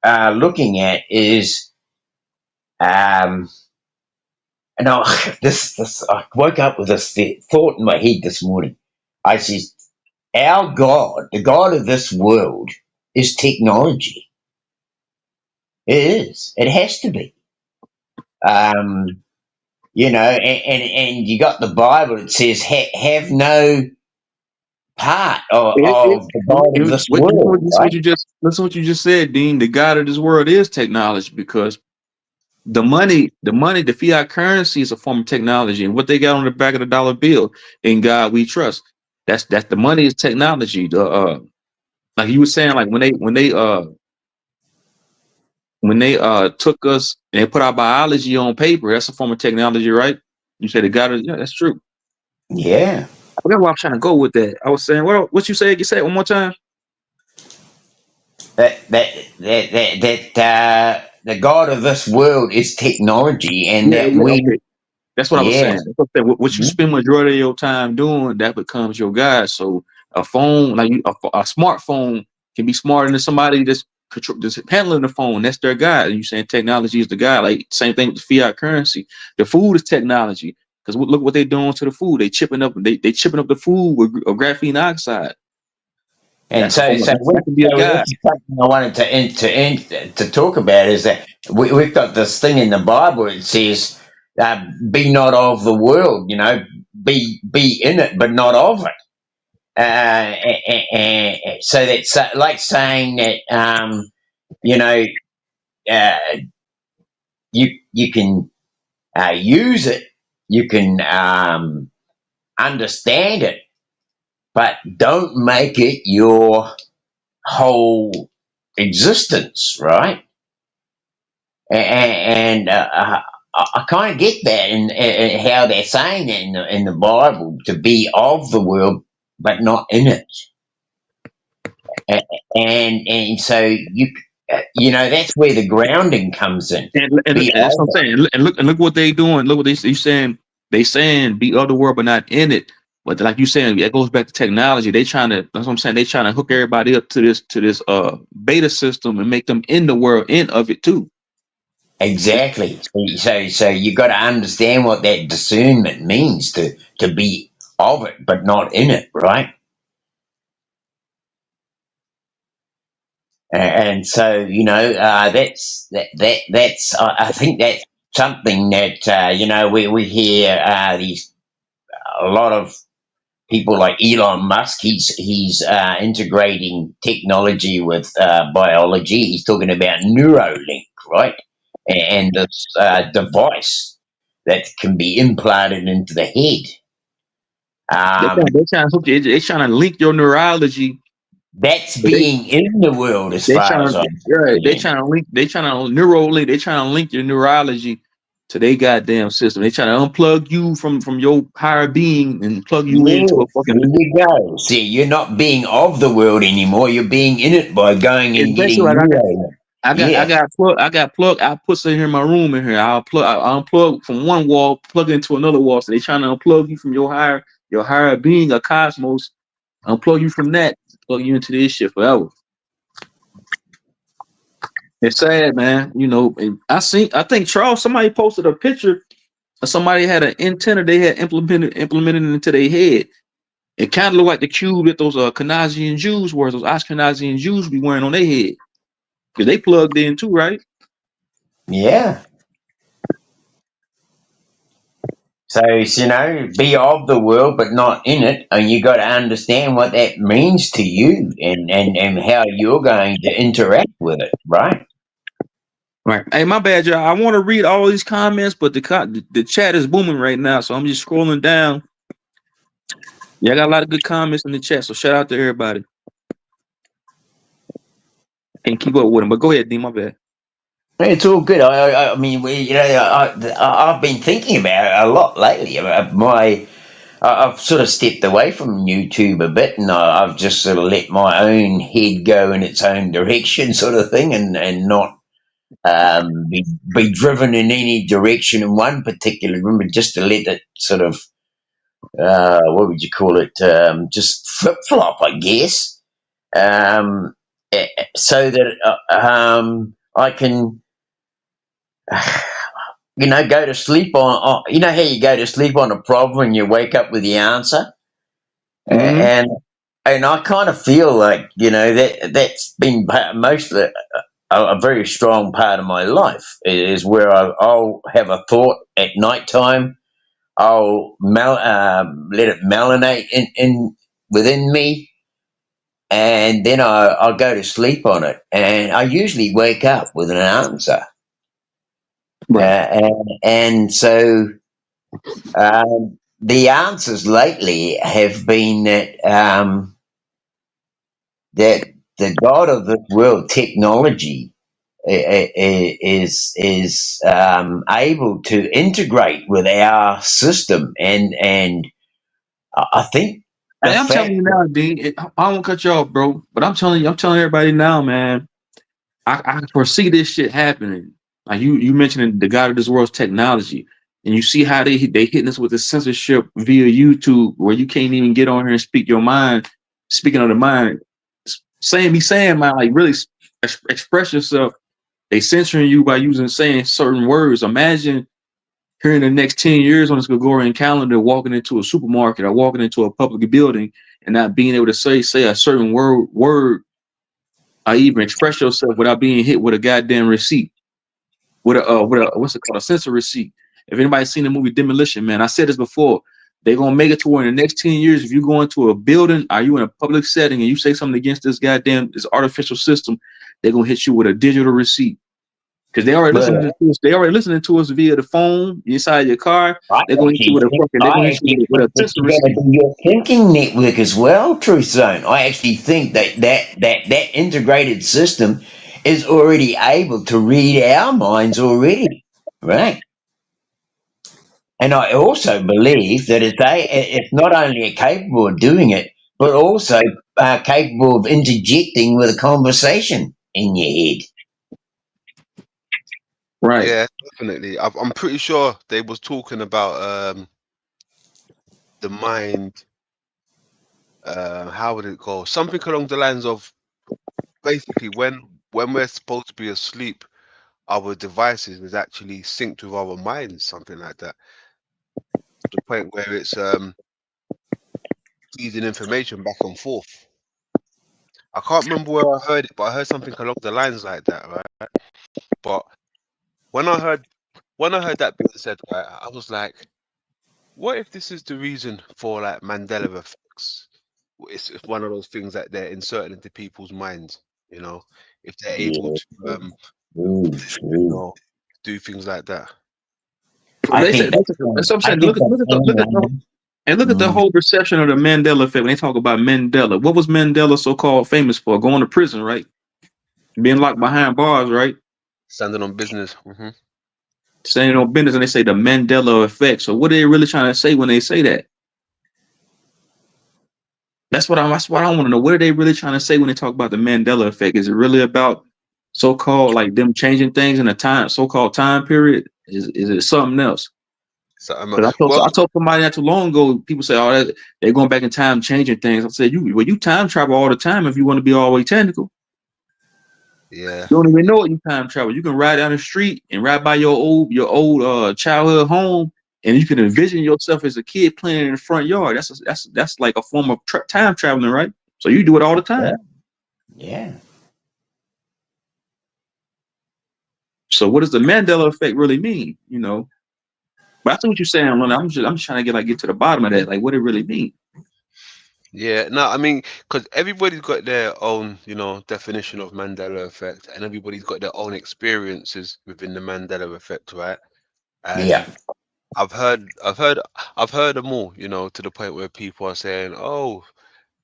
are looking at is, and I woke up with this thought in my head this morning. I said, our God, the God of this world, is technology. It is. It has to be. And you got the Bible. It says, have no part of the God of this world, right? Listen what you just said, Dean. The God of this world is technology, because the fiat currency is a form of technology, and what they got on the back of the dollar bill, "In God We Trust." That's the money is technology. Like you were saying, like when they took us and they put our biology on paper, that's a form of technology, right? You said the God of, yeah, that's true. Yeah. I forgot where I'm trying to go with that. I was saying, what you said? You said it one more time. That the God of this world is technology, and Yeah, that yeah, okay. That's what I was yeah. saying. That's what I said. What you Mhm. spend majority of your time doing, that becomes your guide. So a phone, like a smartphone, can be smarter than somebody that's handling the phone. That's their guide. And you saying technology is the guide. Like same thing with the fiat currency. The food is technology, because look what they're doing to the food. They chipping up the food with graphene oxide. And That's a so, form of, so, that can be a this guide. is something I wanted to talk about, is that we've got this thing in the Bible. It says, "Be not of the world," be in it, but not of it. So that's like saying that, you know, uh, you can use it, you can understand it, but don't make it your whole existence, right? And I kind of get that in how they're saying that in the Bible, to be of the world but not in it. A- and so you know that's where the grounding comes in. And Be that's what I'm of it. saying. And look what they doing. Look what they saying. They saying be of the world, but not in it. But like you saying, it goes back to technology. They trying to. That's what I'm saying. They trying to hook everybody up to this beta system and make them in the world, in of it too. Exactly. So you got to understand what that discernment means to be of it, but not in it, right? And so you know that's I think that's something that you know we hear these a lot of people like Elon Musk. He's integrating technology with biology. He's talking about Neuralink, right? And this device that can be implanted into the head. They trying to hook you. They trying to link your neurology. That's being in the world, as They far as trying I to right. They understand. trying to link. They trying to Neuralink. They trying to link your neurology to their goddamn system. They trying to unplug you from your higher being and plug you into a Yes, there fucking. you go. See, you're not being of the world anymore. You're being in it by going It's and basically getting like Neuralink. I Yeah. got plug. I got plug. I put some here in my room in here. I'll unplug from one wall, plug into another wall. So they trying to unplug you from your higher being, a cosmos. Unplug you from that. Plug you into this shit forever. It's sad, man. You know, and I think Charles, somebody posted a picture of somebody had an antenna they had implemented into their head. It kind of looked like the cube that those Kenazian Jews were, those Ashkenazian Jews be wearing on their head. Because they plugged in too, right? Yeah. So, you know, be of the world but not in it, and you got to understand what that means to you and how you're going to interact with it, right? Right. Hey, my bad, y'all. I want to read all these comments, but the chat is booming right now, so I'm just scrolling down. Yeah, I got a lot of good comments in the chat, so shout out to everybody. And keep up with them. But go ahead, D. My bad. It's all good. I mean, you know, I've been thinking about it a lot lately. I've sort of stepped away from YouTube a bit, and I've just sort of let my own head go in its own direction, sort of thing, and not be driven in any direction in one particular room, but just to let it sort of what would you call it? Just flip flop, I guess, um, so that I can, you know, go to sleep you know how you go to sleep on a problem and you wake up with the answer, Mm-hmm. and I kind of feel like you know that's been most of a very strong part of my life is where I'll have a thought at night time. I'll let it marinate in within me, and then I'll go to sleep on it, and I usually wake up with an answer. Right. And so the answers lately have been that the God of this world, technology, is able to integrate with our system, and I think the Hey, I'm telling fact you that now, D. I won't cut you off, bro. But I'm telling everybody now, man. I foresee this shit happening. Like you mentioning the God of this world's technology, and you see how they hitting us with the censorship via YouTube, where you can't even get on here and speak your mind. Speaking of the mind, be saying mind, like really express yourself. They censoring you by saying certain words. Imagine here in the next 10 years on this Gregorian calendar, walking into a supermarket or walking into a public building and not being able to say a certain word or even express yourself without being hit with a goddamn receipt, with a what's it called, a censor receipt. If anybody's seen the movie Demolition Man, I said this before. They're gonna make it to where in the next 10 years, if you go into a building, are you in a public setting and you say something against this artificial system, they're gonna hit you with a digital receipt. Because they already listening well, to us. They already listening to us via the phone inside your car. They're gonna hit you with a fucking. They're gonna I hit you actually with a think censor it's going receipt. to be your thinking network as well, Truth Zone. I actually think that integrated system is already able to read our minds already, right? And I also believe that it's not only capable of doing it, but also capable of interjecting with a conversation in your head. Right. Yeah, definitely. I'm pretty sure they was talking about the mind. How would it go? Something along the lines of basically when we're supposed to be asleep, our devices is actually synced with our minds, something like that. To the point where it's feeding information back and forth. I can't remember where I heard it, but I heard something along the lines like that, right? But when I heard that being said, right, I was like, what if this is the reason for like Mandela effects? It's one of those things that they're inserting into people's minds, you know, if they're able Yeah, to true, you true. know, do things like that. I They think said that's that's what I'm I saying. think that's Look at the and look at the mm, whole perception of the Mandela effect when they talk about Mandela. What was Mandela so called famous for? Going to prison, right? Being locked behind bars, right? Standing on business. Standing on business, and they say the Mandela effect. So what are they really trying to say when they say that? That's what I want to know. What are they really trying to say when they talk about the Mandela effect? Is it really about so-called like them changing things in a time so-called time period? Is it something else? So Because well, I told somebody not too long ago, people say, "Oh, they're going back in time, changing things." I said, "You time travel all the time if you want to be all the way technical. yeah, You don't even know it. You time travel. You can ride down the street and ride by your old childhood home, and you can envision yourself as a kid playing in the front yard. That's like a form of time traveling, right? So you do it all the yeah, time. yeah. So what does the Mandela effect really mean? You know, but I see what you're saying, Lon. I'm just trying to get to the bottom of that, like what it really means. yeah. No, I mean, because everybody's got their own, definition of Mandela effect, and everybody's got their own experiences within the Mandela effect, right? Yeah. And I've heard them all, to the point where people are saying, "Oh,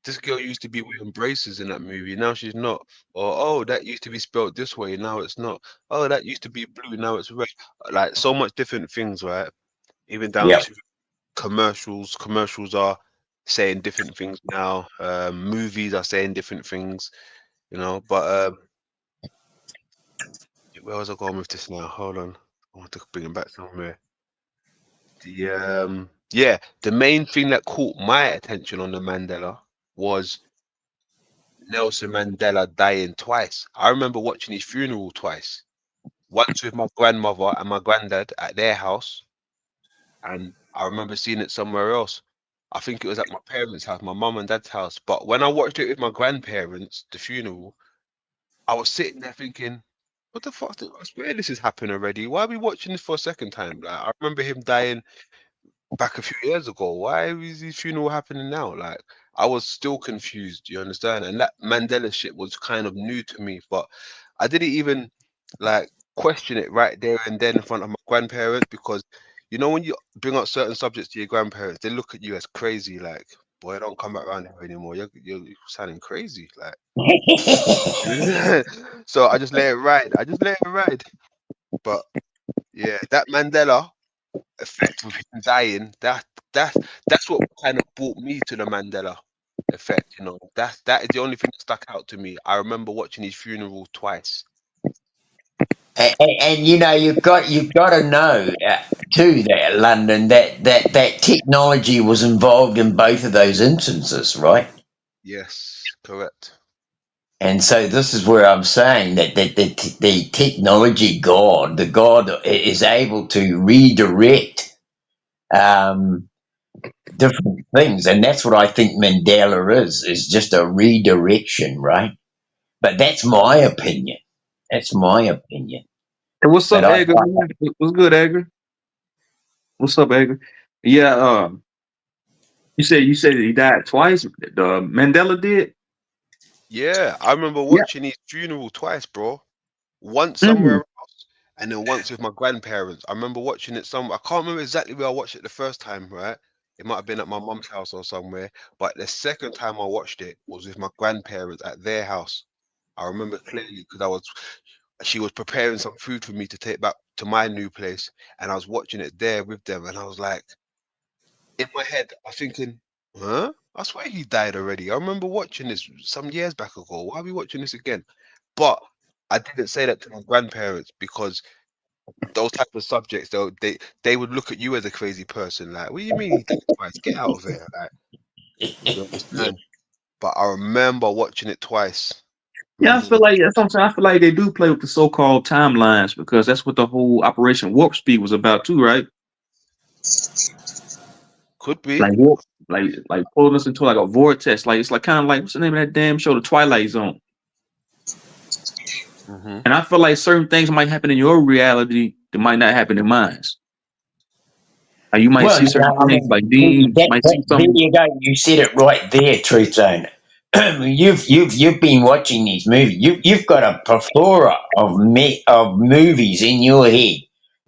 this girl used to be wearing braces in that movie, now she's not," or "Oh, that used to be spelled this way, now it's not. Oh, that used to be blue, now it's red." Like so much different things, right? Even down Yep. to commercials. Commercials are saying different things now. Movies are saying different things, But where was I going with this now? Hold on, I want to bring it back somewhere. The main thing that caught my attention on the Mandela was Nelson Mandela dying twice. I remember watching his funeral twice. Once with my grandmother and my granddad at their house, and I remember seeing it somewhere else. I think it was at my parents' house, my mum and dad's house. But when I watched it with my grandparents, the funeral, I was sitting there thinking, what the fuck? I swear this has happened already. Why are we watching this for a second time? Like, I remember him dying back a few years ago. Why is his funeral happening now? Like, I was still confused. You understand? And that Mandela shit was kind of new to me, but I didn't even like question it right there and then in front of my grandparents, because when you bring up certain subjects to your grandparents, they look at you as crazy. Like, boy, don't come back around here anymore. You're sounding crazy. Like, so I just let it ride. But yeah, that Mandela effect with him dying, that's what kind of brought me to the Mandela effect. That is the only thing that stuck out to me. I remember watching his funeral twice. And you've got to know too that London that technology was involved in both of those instances, right? Yes, correct. And so this is where I'm saying that the technology god, the god is able to redirect um, different things, and that's what I think Mandela is just a redirection, right? But that's my opinion. That's my opinion. Hey, what's But up, I, Edgar? Man? What's good, Edgar? What's up, Edgar? Yeah, you said that he died twice. The Mandela did. Yeah, I remember Yeah. watching his funeral twice, bro. Once somewhere Mm. else, and then once with my grandparents. I remember watching it somewhere. I can't remember exactly where I watched it the first time, right? It might have been at my mum's house or somewhere. But the second time I watched it was with my grandparents at their house. I remember clearly because she was preparing some food for me to take back to my new place, and I was watching it there with them, and I was like, in my head, I was thinking, huh? I swear he died already. I remember watching this some years back ago. Why are we watching this again? But I didn't say that to my grandparents because those type of subjects, they would look at you as a crazy person. Like, what do you mean he died twice? Get out of here. Like, you understand? But I remember watching it twice. Yeah, I feel like that's what I'm saying. I feel like they do play with the so-called timelines because that's what the whole Operation Warp Speed was about too, right? Could be. Like warp, like pulling us into like a vortex. Like it's like kind of like what's the name of that damn show, The Twilight Zone. Mhm. And I feel like certain things might happen in your reality that might not happen in mine. Like you might see certain things like Dean might see there something. you go. You said it right there, Truth Zone. you've been watching these movies. You've got a plethora of movies in your head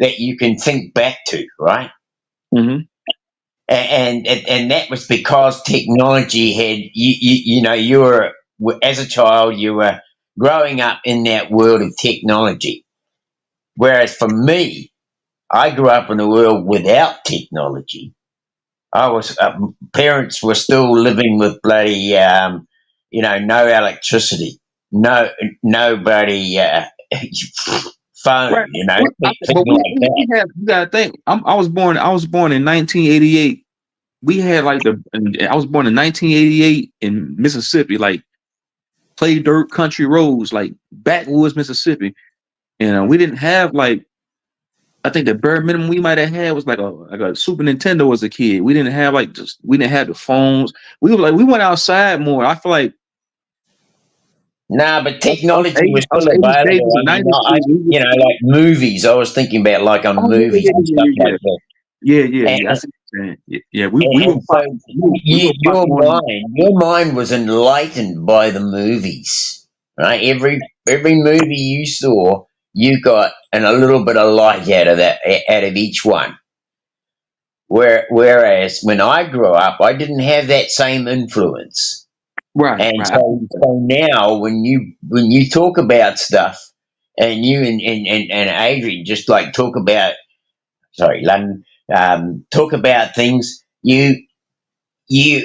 that you can think back to, right? Mm-hmm. And that was because technology had you were, as a child, you were growing up in that world of technology, whereas for me, I grew up in a world without technology. I was parents were still living with bloody no electricity, nobody phone, Right. things But we, like that. we have you gotta think. I was born in 1988. We had like I was born in 1988 in Mississippi, like play dirt country roads, like backwoods Mississippi, and we didn't have like I think the bare minimum we might have had was like a Super Nintendo as a kid. We didn't have we didn't have the phones. We went outside more. I feel like Nah, but technology was us still 80s babies available. and I mean, 90s kids, like movies. I was thinking about like on movies and stuff like that. yeah. I see what you're saying. Yeah. We were And so pop on. your mind was enlightened by the movies, right? Every movie you saw, you got a little bit of light out of each one. Whereas when I grew up, I didn't have that same influence. Right. And so now when you talk about stuff, and you and Adrian just like talk about, sorry, London, talk about things, you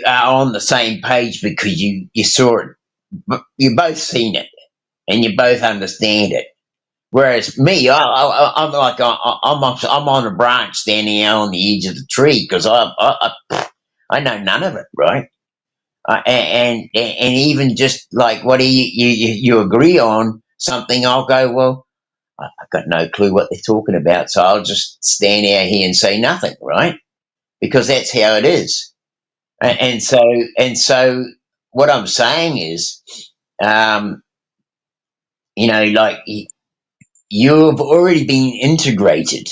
are on the same page because you saw it, you both seen it, and you both understand it. Whereas me, I'm like I'm on a branch standing out on the edge of the tree because I know none of it, right? And even just like what you agree on something, I'll go, well, I've got no clue what they're talking about, so I'll just stand out here and say nothing, right? Because that's how it is. And so what I'm saying is, um, like you've already been integrated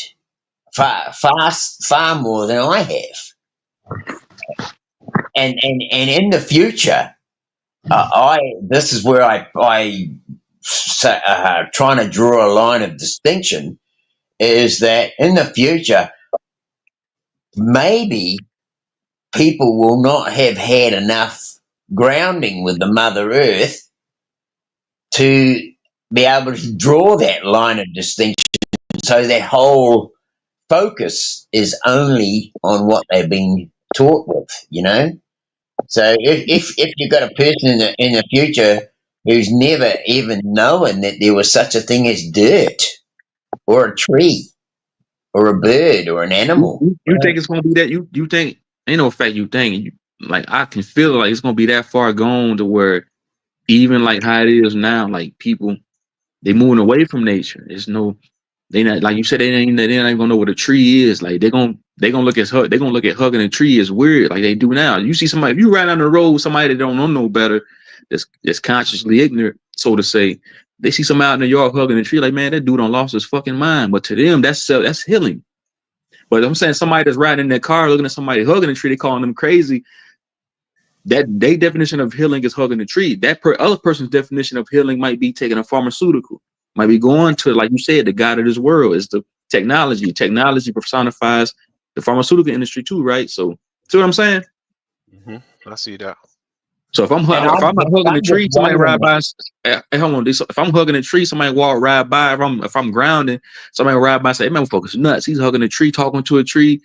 far more than I have, and in the future, I this is where I trying to draw a line of distinction is that in the future maybe people will not have had enough grounding with the Mother Earth to be able to draw that line of distinction. So their whole focus is only on what they've been taught with. So if you've got a person in the future who's never even known that there was such a thing as dirt or a tree or a bird or an animal. You think it's gonna be that? You think ain't no fact you think like I can feel like it's gonna be that far gone to where even like how it is now, like people they moving away from nature. There's no they not like you said they're not even gonna know what a tree is. Like they're gonna look at hugging a tree as weird like they do now. You see somebody if you ride down the road with somebody that don't know no better, that's consciously ignorant, so to say. They see somebody out in the yard hugging a tree, like man, that dude done lost his fucking mind. But to them, that's healing. But I'm saying somebody that's riding in their car looking at somebody hugging a tree, they calling them crazy. That their definition of healing is hugging a tree. That other person's definition of healing might be taking a pharmaceutical, might be going to, like you said, the God of this world is the technology. Technology personifies the pharmaceutical industry too, right? So, see what I'm saying? Mm-hmm. I see that. So if I'm hugging a tree, somebody ride by. Hold on. If I'm hugging a tree, somebody ride by. If I'm grounding, somebody ride by and say, "Hey, man, focus nuts." He's hugging a tree, talking to a tree.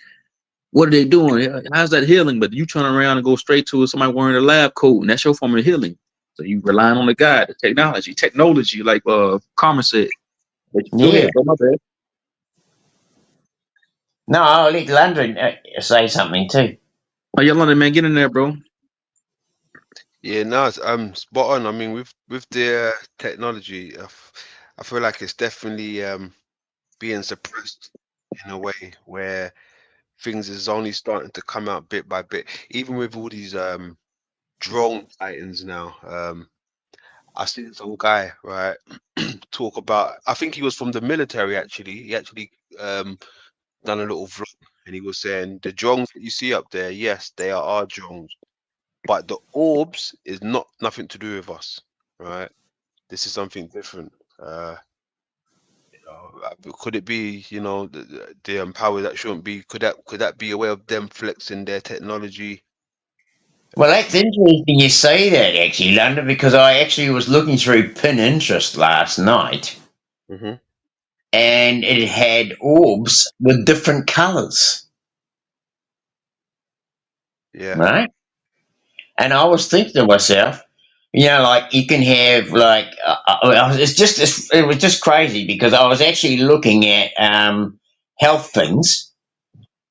What are they doing? How's that healing? But you turn around and go straight to somebody wearing a lab coat, and that's your form of healing. So you relying on the guy, the technology, like Carmen said. But go Yeah. ahead, bro. My bad. No, I'll let London say something too. Oh, yeah, London man, get in there, bro. Yeah, no, it's spot on. I mean, with the technology, I feel like it's definitely being suppressed in a way where things is only starting to come out bit by bit. Even with all these drone titans now. I seen some guy, right, talk about, I think he was from the military actually. He actually done a little vlog, and he was saying the drones that you see up there, yes, they are our drones, but the orbs is not nothing to do with us, right? This is something different. Could it be, the power that shouldn't be? Could that be a way of them flexing their technology? Well, that's interesting you say that, actually, London, because I actually was looking through Pinterest last night, Hmm. and it had orbs with different colours, Yeah. right? And I was thinking to myself, like you can have like it was just crazy because I was actually looking at health things,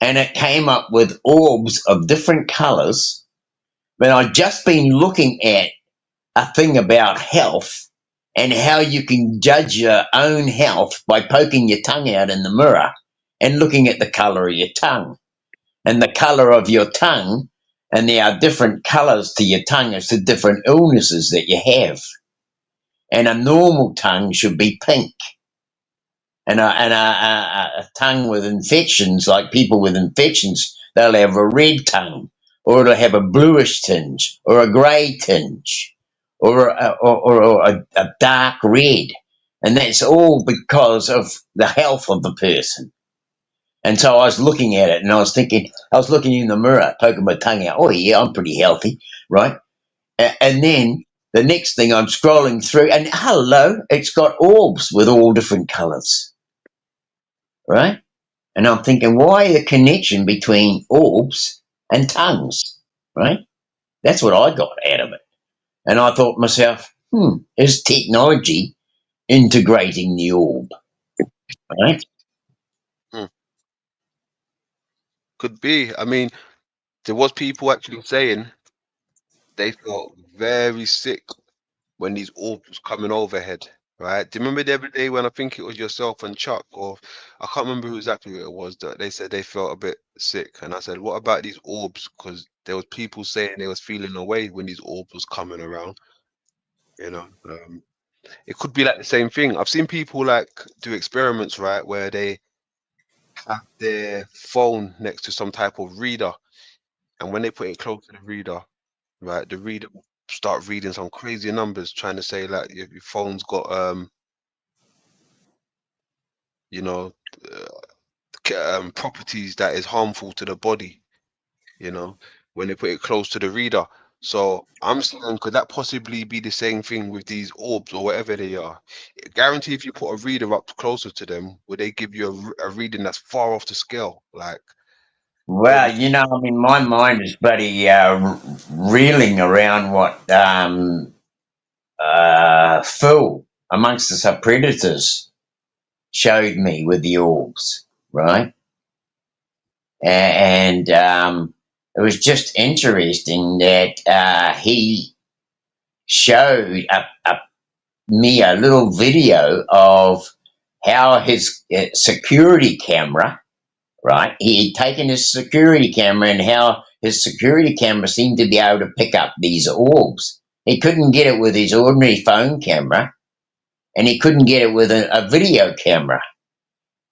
and it came up with orbs of different colours. But I'd just been looking at a thing about health and how you can judge your own health by poking your tongue out in the mirror and looking at the colour of your tongue. And the colour of your tongue, and there are different colours to your tongue as to different illnesses that you have. And a normal tongue should be pink. And a tongue with infections, like people with infections, they'll have a red tongue, or it'll have a bluish tinge, or a grey tinge, or a dark red. And that's all because of the health of the person. And so I was looking at it, and I was thinking, I was looking in the mirror, poking my tongue out. Oh, yeah, I'm pretty healthy, right? And then the next thing I'm scrolling through, and hello, it's got orbs with all different colours, right? And I'm thinking, why the connection between orbs and tongues, right? That's what I got out of it. And I thought to myself, is technology integrating the orb, right? Hmm. Could be. I mean, there was people actually saying they felt very sick when these orbs was coming overhead, right? Do you remember the other day when I think it was yourself and Chuck, or I can't remember who exactly it was, that they said they felt a bit sick, and I said, what about these orbs? Because there was people saying they was feeling away when these orbs was coming around. You know, it could be like the same thing. I've seen people like do experiments, right, where they have their phone next to some type of reader, and when they put it close to the reader, right, the reader will start reading some crazy numbers, trying to say like your phone's got you know properties that is harmful to the body, you know, when they put it close to the reader. So I'm saying, could that possibly be the same thing with these orbs or whatever they are? Guarantee if you put a reader up closer to them, would they give you a reading that's far off the scale? Like, Well, very. I mean, my mind is bloody reeling around what Phil, amongst the predators, showed me with the orbs, right? And it was just interesting that he showed me a little video of how his security camera, right? He had taken his security camera and how his security camera seemed to be able to pick up these orbs. He couldn't get it with his ordinary phone camera, and he couldn't get it with a video camera.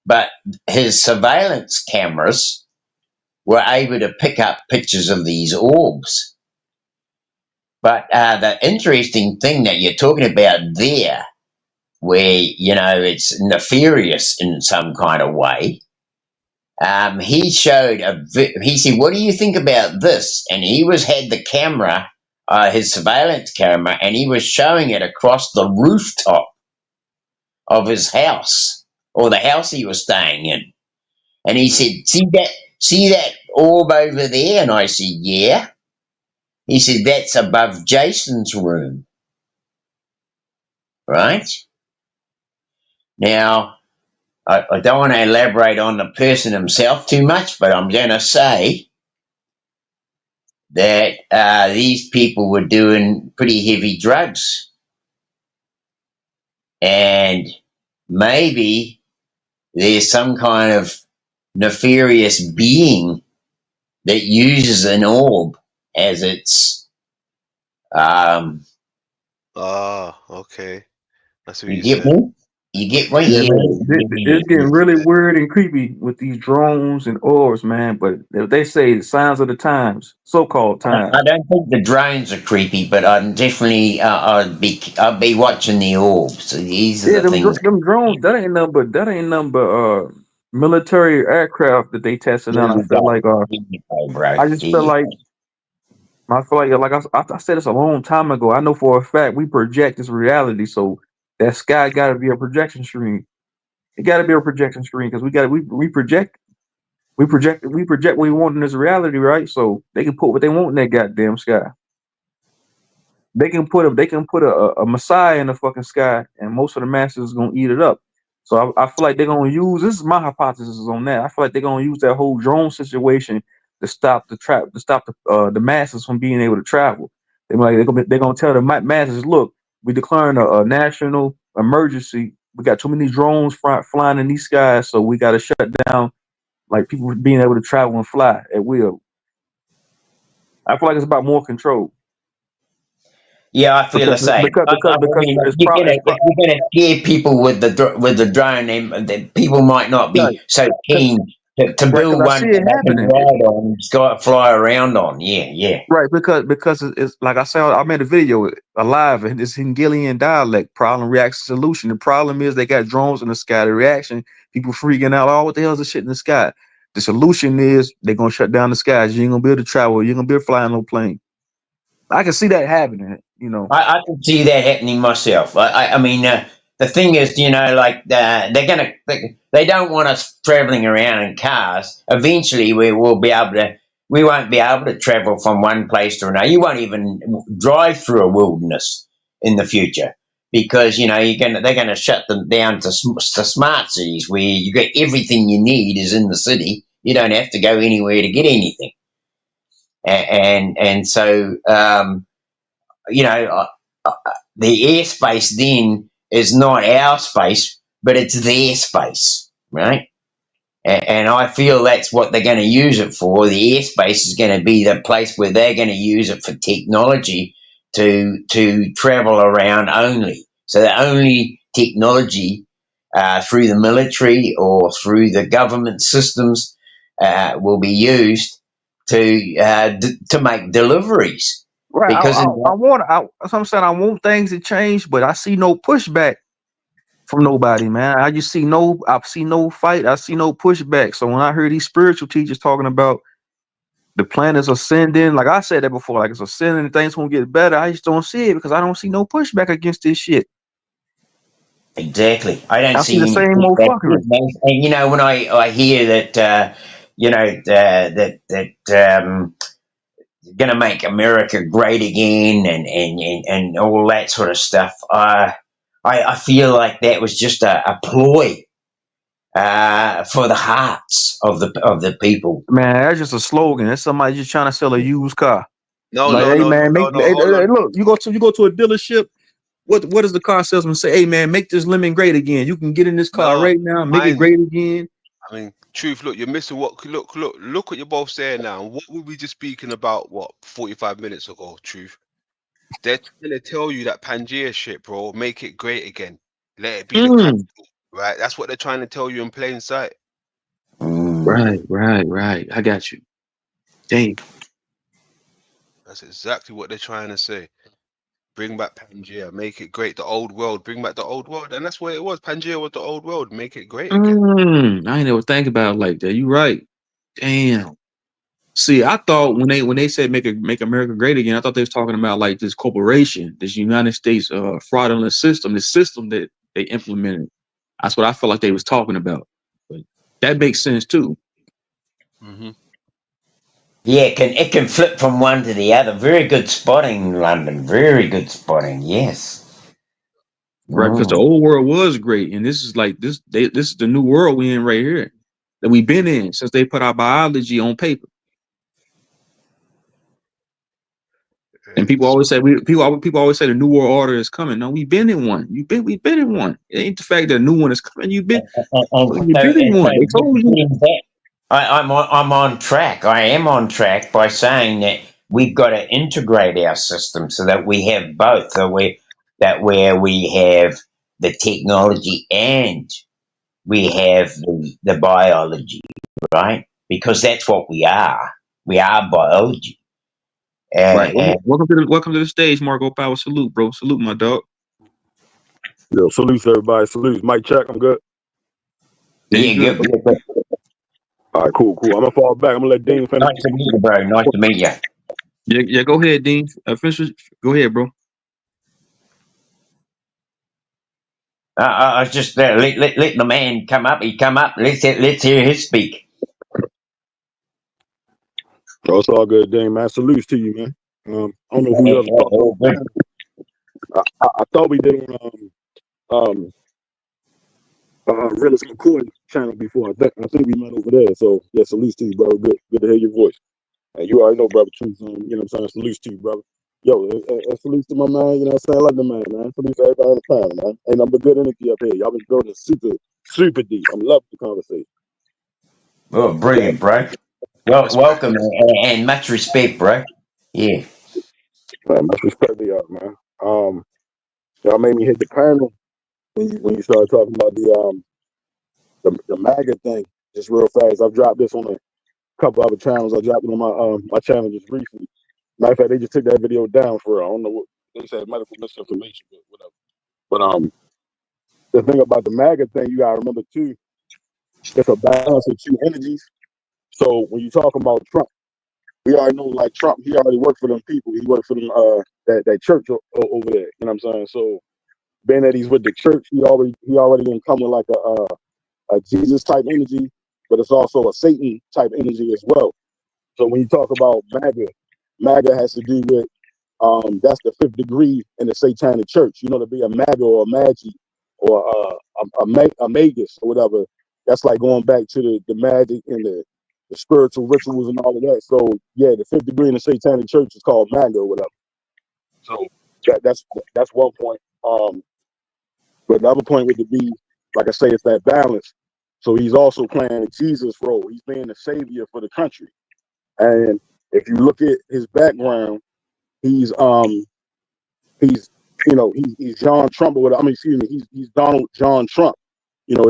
But his surveillance cameras were able to pick up pictures of these orbs. But the interesting thing that you're talking about there, where, it's nefarious in some kind of way, he showed he said, what do you think about this? And he had the camera, his surveillance camera, and he was showing it across the rooftop of his house, or the house he was staying in. And he said, see that orb over there? And I said, yeah. He said, that's above Jason's room, right? Now, I don't want to elaborate on the person himself too much, but I'm going to say that these people were doing pretty heavy drugs. And maybe there's some kind of nefarious being that uses an orb as its, Okay. That's what you you get said. me? You get me? Yeah, man. Yeah. It's getting really weird and creepy with these drones and orbs, man. But they say signs of the times, so-called I times. don't think the drones are creepy, but I'm definitely I'll be watching the orbs. So these are Yeah, the things. them drones. That ain't nothing but military aircraft that they testing Here out. I you feel go. like Here you go, bro. I just Here feel you like I said this a long time ago. I know for a fact we project this reality, so that sky got to be a projection screen. It got to be a projection screen because we project what we want in this reality, right? So they can put what they want in that goddamn sky. They can put a messiah in the fucking sky, and most of the masses is gonna eat it up. So I feel like they're gonna use this is my hypothesis on that. I feel like they're gonna use that whole drone situation to stop the masses from being able to travel. They're gonna tell the masses, look, we declaring a national emergency. We got too many drones flying in these skies, so we got to shut down like people being able to travel and fly at will. I feel like it's about more control Yeah, I feel the same. I mean, if you're gonna scare people with the drone, then people might not be so keen to right because build I one see that it they can happening. ride on, and fly around on. Yeah, yeah. Right, because it's like I said, I made a video alive and it's Hungarian dialect, problem, reaction, solution. The problem is they got drones in the sky. The reaction, people freaking out, oh, what the hell is this shit in the sky? The solution is they're gonna shut down the skies. You ain't gonna be able to travel, you ain't gonna be able to fly no plane. I can see that happening, you know. I can see that happening myself. I mean, the thing is, like they don't want us traveling around in cars. Eventually, we won't be able to travel from one place to another. You won't even drive through a wilderness in the future because they're gonna shut them down to smart cities where you get everything you need is in the city. You don't have to go anywhere to get anything, and so. You know, the airspace then is not our space, but it's their space, right? And I feel that's what they're going to use it for. The airspace is going to be the place where they're going to use it for technology to travel around only. So the only technology through the military or through the government systems will be used to make deliveries. Right. Because That's what I'm saying. I want things to change, but I see no pushback from nobody, man. I see no fight. I see no pushback. So when I hear these spiritual teachers talking about the planet's ascending, like I said that before, like it's ascending and things gonna get better, I just don't see it because I don't see no pushback against this shit. exactly, I don't I see the see any same old pushback. fuckery. And when I hear that, going to make America great again, and all that sort of stuff, I feel like that was just a ploy for the hearts of the people. Man, that's just a slogan. That's somebody just trying to sell a used car. No, Like, no, hey no, man, no, no. hey, Hold on. look, you go to a dealership. What does the car salesman say? Hey man, make this lemon great again. You can get in this car No, right now, make it mind great again. I mean, truth. Look, you're missing what. Look what you're both saying now. What were we just speaking about? What 45 minutes ago? Truth. They're trying to tell you that Pangea shit, bro. Make it great again. Let it be the capital, right? That's what they're trying to tell you in plain sight. Right. I got you. Dang. That's exactly what they're trying to say. Bring back Pangea, make it great. The old world, bring back the old world, and that's what it was. Pangea was the old world. Make it great again. I ain't never think about it like that. You right. Damn. See, I thought when they said make America great again, I thought they was talking about like this corporation, this United States fraudulent system, this system that they implemented. That's what I felt like they was talking about. But that makes sense too. Mm-hmm. Yeah, it can flip from one to the other. Very good spotting, London. Very good spotting. Yes. Right, because the Mm. old world was great, and this is like this is the new world we in right here that we've been in since they put our biology on paper. And people always say people always say the new world order is coming. No, we've been in one. We've been in one. It ain't the fact that a new one is coming. You've been in one. They told you. Getting back, I'm on track. I am on track by saying that we've got to integrate our system so that we have both. Where we have the technology and we have the biology, right? Because that's what we are. We are biology. Right. And Welcome to the stage, Marco Power. Salute, bro. Salute, my dog. Yo, salutes everybody. Salutes. Mic check. I'm good. Yeah, yeah, you good, bro. good. All right, cool. I'm gonna fall back. I'm gonna let Dean finish. Nice to meet you, bro. Nice to meet you. Yeah. Go ahead, Dean. Go ahead, bro. I was just let the man come up. He come up. Let's hear his speak. Oh, it's all good, Dean, man. Salutes to you, man. I don't know who else talked All good. I thought we did on Realist McCoy channel before. I think we met over there. So yeah, salutes to you, bro. Good to hear your voice. And you already know, brother. Truth, you know what I'm saying? Salutes to you, brother. Yo, salutes to my man. You know what I'm saying? I like the man. Salutes to everybody on the panel, man. Ain't nothing but good energy up here. Y'all been building super deep. I'm loving the conversation. Oh, brilliant, bro. Well, Respect. welcome and much respect, bro. Yeah. Man, much respect to y'all, man. Y'all made me hit the panel when you started talking about the MAGA thing. Just real fast. I've dropped this on a couple other channels. I dropped it on my channel just recently. Matter of fact, they just took that video down for real. I don't know what they said, medical misinformation, but whatever. But the thing about the MAGA thing, you gotta remember too, it's a balance of two energies. So when you talk about Trump, we already know like Trump, he already worked for them people. He worked for them that church over there. You know what I'm saying? So being that he's with the church, he already didn't come with like a Jesus type energy, but it's also a Satan type energy as well. So when you talk about MAGA has to do with that's the fifth degree in the Satanic Church. You know, to be a MAGA or a Magi or a Magus or whatever. That's like going back to the magic and the spiritual rituals and all of that. So yeah, the fifth degree in the Satanic Church is called MAGA or whatever. So that's one point. But the other point would be, like I say, it's that balance. So he's also playing a Jesus role. He's being the savior for the country. And if you look at his background, he's he's he's John Trump or whatever. I mean, excuse me, he's Donald John Trump. You know,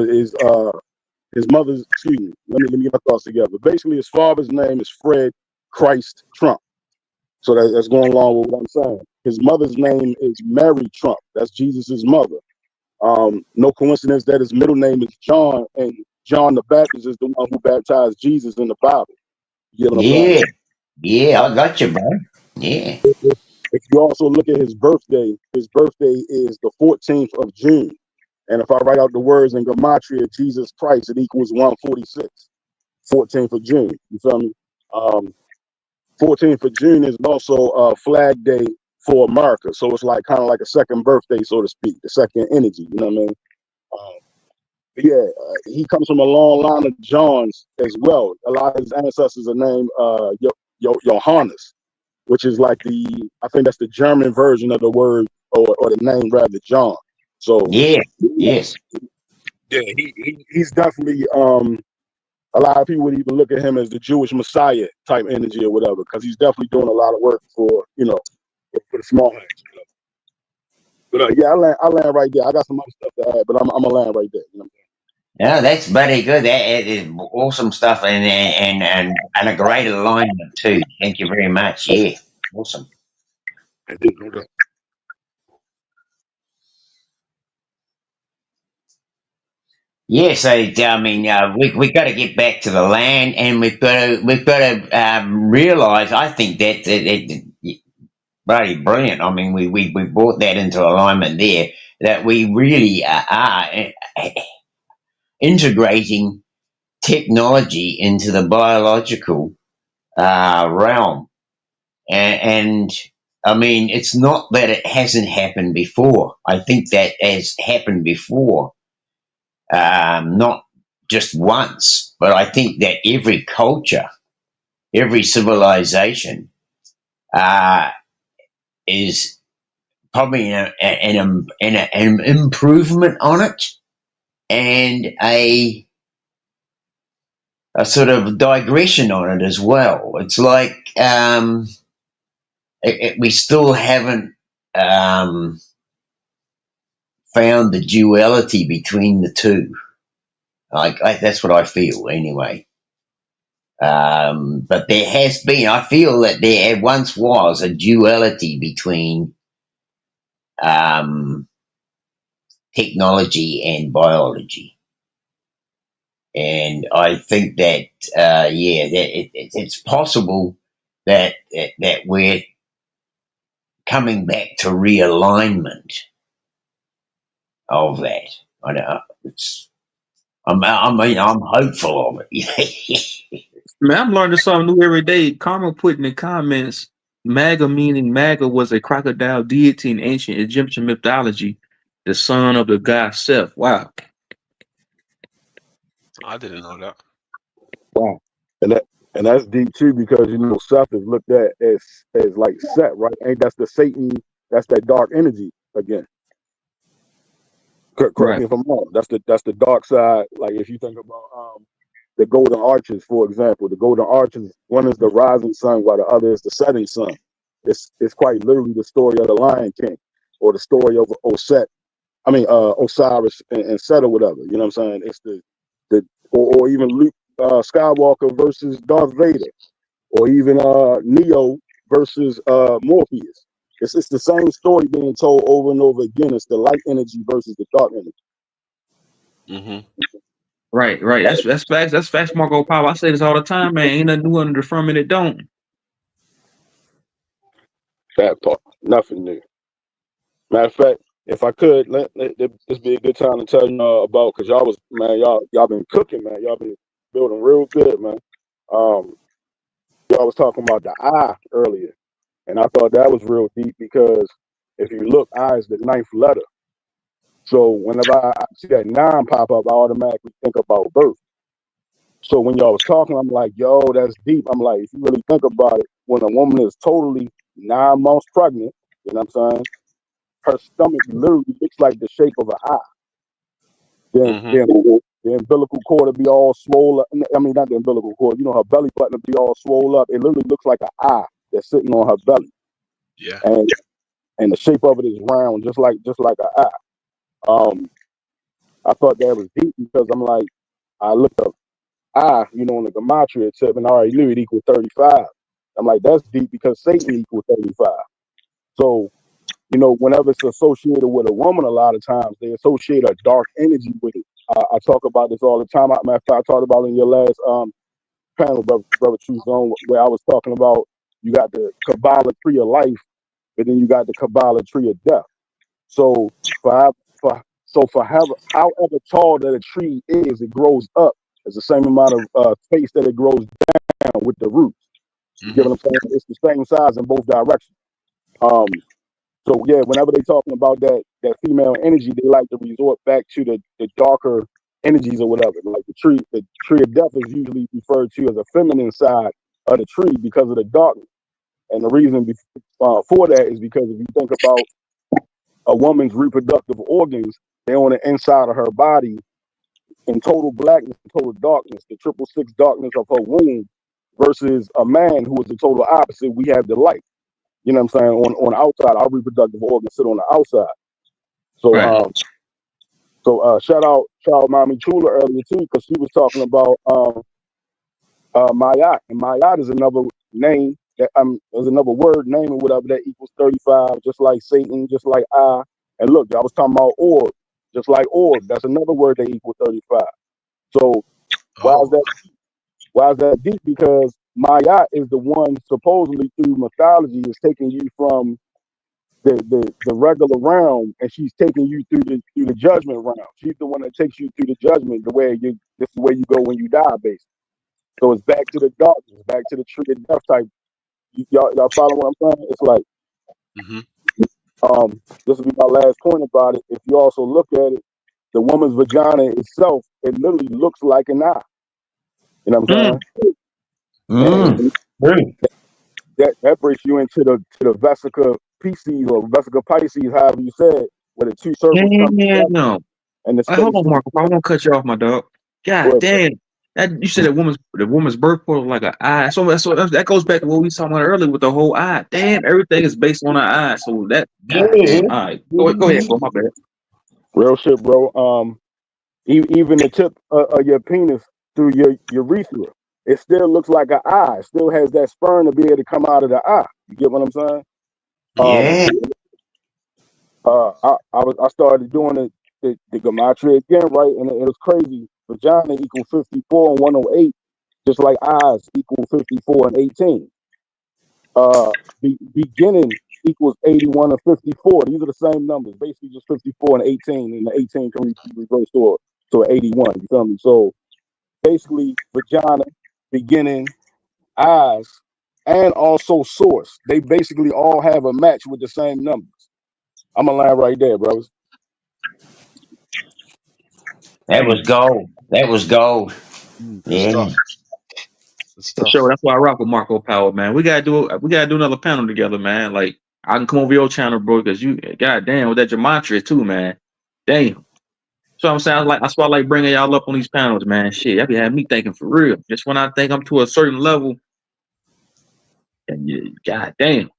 his mother's, excuse me, let me get my thoughts together. Basically, his father's name is Fred Christ Trump. So that's going along with what I'm saying. His mother's name is Mary Trump. That's Jesus's mother. No coincidence that his middle name is John, and John the Baptist is the one who baptized Jesus in the Bible. You know what I'm saying? Yeah, I got you, bro. Yeah. If you also look at his birthday is the 14th of June. And if I write out the words in Gematria, Jesus Christ, it equals 146. 14th of June. You feel me? 14th of June is also Flag Day for America. So it's like kind of like a second birthday, so to speak, the second energy. You know what I mean? But yeah, he comes from a long line of Johns as well. A lot of his ancestors are named Johannes, which is like I think that's the German version of the word or the name rather, John. So Yeah. Yes. yeah, he's definitely a lot of people would even look at him as the Jewish Messiah type energy or whatever, because he's definitely doing a lot of work for for the small hands. But yeah, I land right there. I got some other stuff to add, but I'm gonna land right there. You know? No, that's very good. That is awesome stuff and a great alignment too. Thank you very much. Yeah. Awesome. Yeah, so I mean, we got to get back to the land, and we've got to realise. I think that bloody brilliant. I mean, we brought that into alignment there. That we really are integrating technology into the biological realm, and I mean, it's not that it hasn't happened before. I think that has happened before, not just once, but I think that every culture, every civilization, uh, is probably an improvement on it, and a sort of digression on it as well. It's like we still haven't found the duality between the two. That's what I feel anyway. But there has been, I feel that there once was a duality between technology and biology. And I think that, that it's possible that we're coming back to realignment of that. I know I'm hopeful of it. Man, I'm learning something new every day. Karma put in the comments, Maga meaning Maga was a crocodile deity in ancient Egyptian mythology, the son of the god Seth. Wow. I didn't know that. Wow. And that's deep too, because Seth is looked at as like Set, right? Ain't that's the Satan? That's that dark energy again. Correct Right. me if I'm wrong. That's the dark side. Like if you think about the golden arches, for example, the golden arches, one is the rising sun, while the other is the setting sun. It's quite literally the story of the Lion King, or the story of Osiris and Set, or whatever. You know what I'm saying? It's or even Luke Skywalker versus Darth Vader, or even Neo versus Morpheus. It's the same story being told over and over again. It's the light energy versus the dark energy. Mm-hmm. Right. That's facts. That's facts, Marco Pop. I say this all the time, man. Ain't nothing new under the firmament it don't. That part, nothing new. Matter of fact, if I could, let this be a good time to tell you about, because y'all been cooking, man. Y'all been building real good, man. Y'all was talking about the I earlier, and I thought that was real deep, because if you look, I is the 9th letter. So whenever I see that 9 pop up, I automatically think about birth. So when y'all was talking, I'm like, yo, that's deep. I'm like, if you really think about it, when a woman is totally 9 months pregnant, you know what I'm saying? Her stomach literally looks like the shape of an eye. Then the umbilical cord will be all swollen. I mean, not the umbilical cord. Her belly button will be all swollen up. It literally looks like an eye that's sitting on her belly. Yeah. And the shape of it is round, just like an eye. I thought that was deep, because I'm like, I looked up I, on the gematria tip, and I already knew it equaled 35. I'm like, that's deep, because Satan equals 35. So, whenever it's associated with a woman, a lot of times they associate a dark energy with it. I talk about this all the time. Matter of fact, I talked about it in your last panel, Brother True Zone, where I was talking about, you got the Kabbalah tree of life, but then you got the Kabbalah tree of death. So for however tall that a tree is, it grows up. It's the same amount of space that it grows down with the roots. You get what I'm saying? It's the same size in both directions. So yeah, whenever they're talking about that female energy, they like to resort back to the darker energies or whatever. Like the tree of death is usually referred to as a feminine side of the tree because of the darkness. And the reason for that is because if you think about a woman's reproductive organs, they're on the inside of her body in total blackness, total darkness, the 666 darkness of her womb, versus a man who is the total opposite. We have the light. You know what I'm saying? On the outside, our reproductive organs sit on the outside. So, Right. Shout out Mommy Chula earlier too, because she was talking about Mayat, and Mayat is another name that there's another word name or whatever that equals 35, just like Satan, just like I. And look, I was talking about orb, just like orb. That's another word that equals 35. So why is that deep? Because Mayat is the one supposedly through mythology is taking you from the regular realm, and she's taking you through the judgment realm. She's the one that takes you through the judgment, this is where you go when you die, basically. So it's back to the darkness, back to the tree of death type. Y'all follow what I'm saying? It's like Hmm. this will be my last point about it. If you also look at it, the woman's vagina itself, it literally looks like an eye. You know what I'm Mm. saying? And True. that brings you into the Vesica Pisces or Vesica Pisces, however you said, where the two circles come together Damn. and the Hey, hold space on, in Marco. I won't cut you off, my dog. God between. damn. That you said the woman's birth portal like an eye. So that goes back to what we talking about earlier with the whole eye. Damn, everything is based on an eye. So that God Yeah. damn. All right, go ahead, bro. My bad. Real shit, bro. Even the tip of your penis through your urethra, it still looks like an eye. It still has that sperm to be able to come out of the eye. You get what I'm saying? Yeah. I started doing the gematria again, right? And it was crazy. Vagina equal 54 and 108, just like eyes equal 54 and 18. Beginning equals 81 and 54. These are the same numbers, basically just 54 and 18, and the 18 can be reversed to 81. You feel me? So basically, vagina, beginning, eyes, and also source. They basically all have a match with the same numbers. I'm gonna line right there, brothers. That was gold. That was gold. Good Yeah. stuff. Good For sure. stuff. That's why I rock with Marco Power, man. We gotta do another panel together, man. Like I can come over your channel, bro, because you goddamn with that gematria too, man. Damn. So I'm saying that's why I like bringing y'all up on these panels, man. Shit, that be having me thinking for real. Just when I think I'm to a certain level, and goddamn.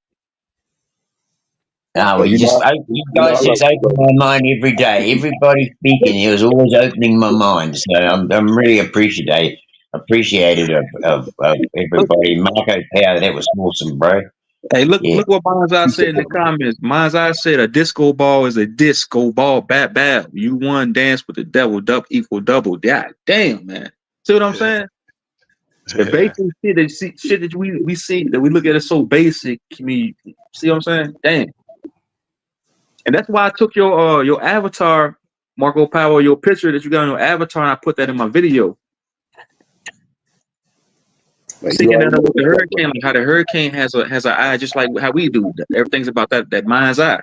Oh, Hey, you I guys love just you, open bro. my mind every day. Everybody speaking, it was always opening my mind. So I'm really appreciated of Look, everybody. Marco Power, that was awesome, bro. hey, look, Yeah. look what Bonds I said Appreciate in the that, bro. comments. Bonds I said a disco ball is a disco ball. Bat bat. You won dance with the devil. Equal double. God damn, man. See what I'm saying? The Yeah. basic shit that we see that we look at it so basic. I mean, see what I'm saying? Damn. And that's why I took your avatar, Marco Power, your picture that you got on your avatar, and I put that in my video. Man, you Seeing already that know with the what's up, bro. hurricane, like how the hurricane has an eye just like how we do. Everything's about that mind's eye.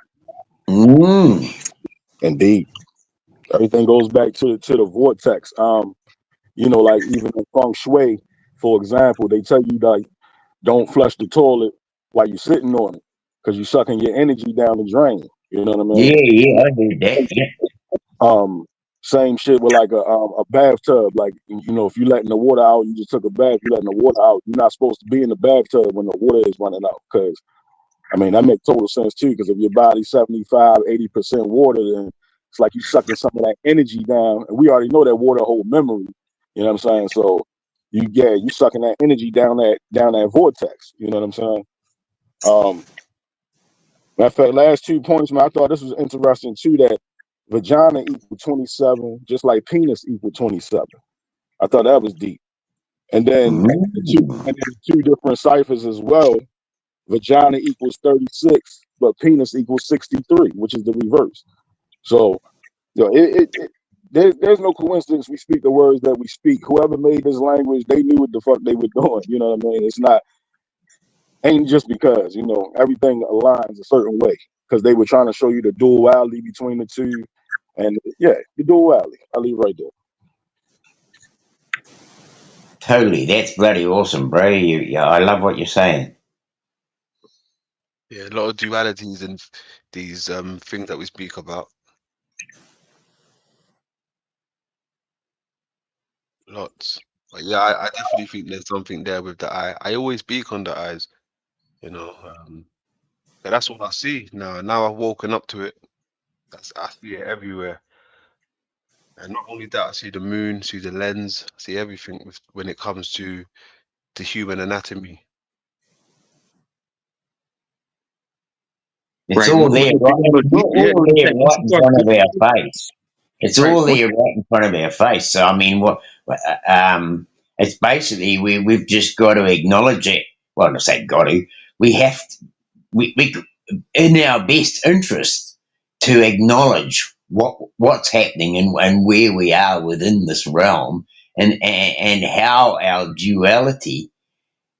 Indeed. Everything goes back to the vortex. Like even in feng shui, for example, they tell you like don't flush the toilet while you're sitting on it because you're sucking your energy down the drain. You know what I mean? Yeah, I heard that. Yeah. Um, Same shit with like a bathtub. Like if you letting the water out, you just took a bath. You letting the water out. You're not supposed to be in the bathtub when the water is running out because that makes total sense too. Because if your body's 75-80% water, then it's like you sucking some of that energy down. And we already know that water hold memory. You know what I'm saying? So you sucking that energy down that vortex. You know what I'm saying? Matter of fact, last 2 points, man. I thought this was interesting too. That vagina equal 27, just like penis equal 27. I thought that was deep. And then the two different ciphers as well. Vagina equals 36, but penis equals 63, which is the reverse. So, there's no coincidence we speak the words that we speak. Whoever made this language, they knew what the fuck they were doing. You know what I mean? Ain't just because, everything aligns a certain way because they were trying to show you the duality between the two. And yeah, the duality. I'll leave right there. Totally. That's bloody awesome, bro. I love what you're saying. Yeah, a lot of dualities and these things that we speak about. Lots. But yeah, I definitely think there's something there with the eye. I always speak on the eyes, you know. But that's what I see now. Now I've woken up to it. I see it everywhere. And not only that, I see the moon, see the lens, I see everything when it comes to the human anatomy. It's Right. all there, right? It's Yeah. all there right in front of our face. It's Right. all there right in front of our face. So I mean, it's basically we've just got to acknowledge it. Well, I say got to. We have to, we in our best interest to acknowledge what's happening and where we are within this realm and how our duality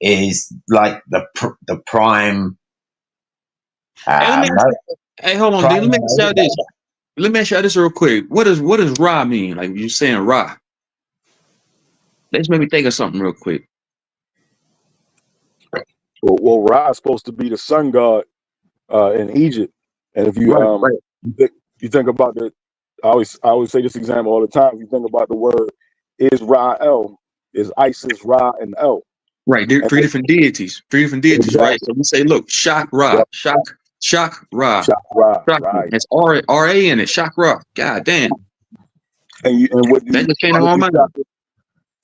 is like the prime. Hey, let me ask, hey, hold on, Prime dude. Let me ask y'all this. motivator. Let me ask y'all this real quick. What does Ra mean? Like you saying Ra? Let's maybe think of something real quick. Well, Ra is supposed to be the sun god in Egypt, and if you Right. you think about the, I always say this example all the time. If you think about the word Israel, is Isis, Ra, and El. Right. And Three different deities. Right? exactly. So we say, look, Shak Ra, Yep. Shak Ra. Chakra, Shakti. right? It's R-A in it. Chakra. God damn. And what That just came to my mind.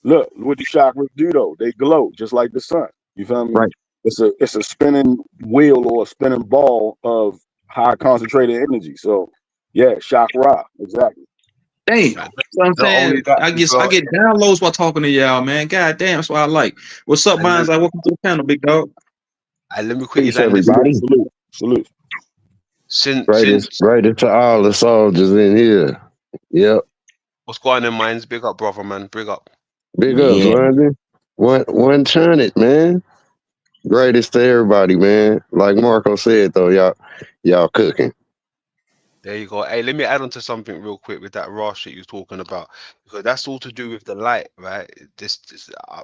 look, what do chakras do though? They glow just like the sun. You feel me? Right. It's a spinning wheel or a spinning ball of high concentrated energy. So yeah, chakra, exactly. Damn. And So I'm not only saying that, I get downloads while talking to y'all, man. God damn, that's what I like. What's up, and Mines? I welcome to the panel, big dog. let me quickly Peace, land this. everybody. Salute. Since Greatest to all the soldiers in here. Yep. what's going on, Minds? Big up, brother, man. Big up. Big ups, Yeah. London. One turn it, man. Greatest to everybody, man. Like Marco said though, y'all cooking. There you go. Hey, let me add on to something real quick with that raw shit you're talking about, because that's all to do with the light, right?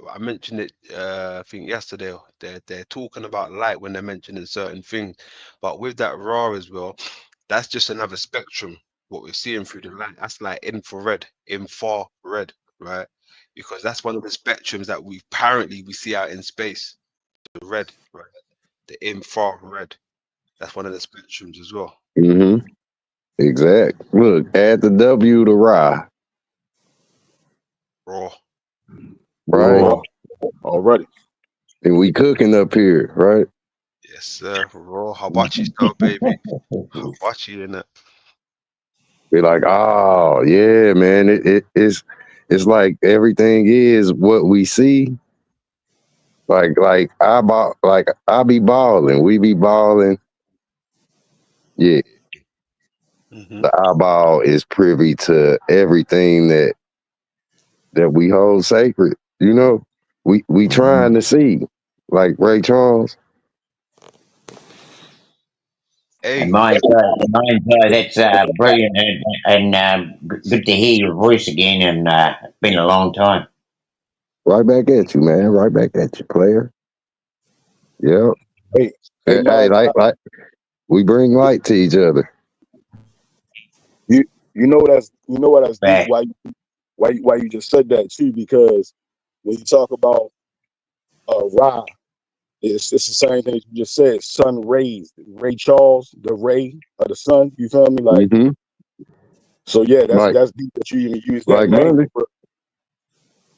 I mentioned it, I think yesterday. They're talking about light when they're mentioning certain things, but with that raw as well, that's just another spectrum. What we're seeing through the light, that's like infrared, right? Because that's one of the spectrums that we see out in space. The red, right? The infrared. That's one of the spectrums as well. Mm-hmm. Exact. Look, add the W to Ra, Raw. right? Raw already. And we cooking up here, right? Yes, sir. Raw hibachi style, baby. Hibachi in it. Be like, oh yeah, man. It's like everything is what we see. Like I be balling, we be balling. Yeah, Mm-hmm. the eyeball is privy to everything that we hold sacred. You know, we trying to see, like Ray Charles. Hey, Mine's that's brilliant, and good to hear your voice again. And it's been a long time. Right back at you, man. Right back at you, player. Yep. Hey, Hey, man, like we bring light to each other. you know what that's deep. Back. Why you just said that too? Because when you talk about Ra, it's the same thing you just said. Sun rays, Ray Charles, the ray of the sun. You feel me? Like Mm-hmm. so. Yeah, Like that's deep that you even use that Monday, language.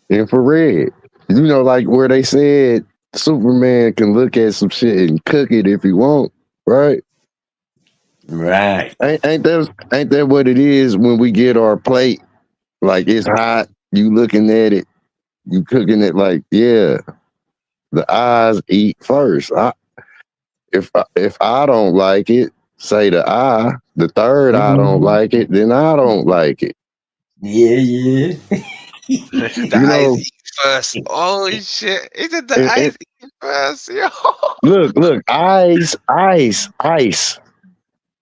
infrared. You know, like where they said Superman can look at some shit and cook it if he want, right? Right. Ain't that what it is when we get our plate? Like it's hot, you looking at it, you cooking it. Like yeah, the eyes eat first. If I don't like it, say the eye. The third eye don't like it, then I don't like it. Yeah. the You eyes know, eat first. Oh shit! Is it the and eyes eat first? Yo. look, ice.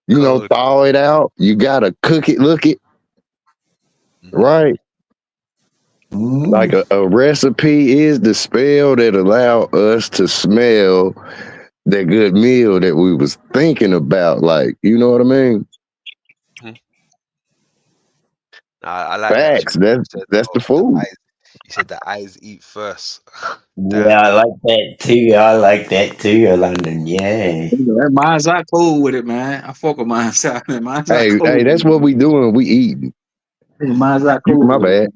You know, Cold. thaw it out. You gotta cook it, look it, Mhm. right? Like a recipe is the spell that allow us to smell that good meal that we was thinking about. Like, you know what I mean? I like that. Facts. That's the food. You said the eyes eat first. Yeah, Damn. I like that too, London. Yeah. That Mine's not cool with it, man. I fuck with Mine's out, man. Mine's not Hey, cool with that's what we doing. We eating. it. Mine's not cool My with it. bad.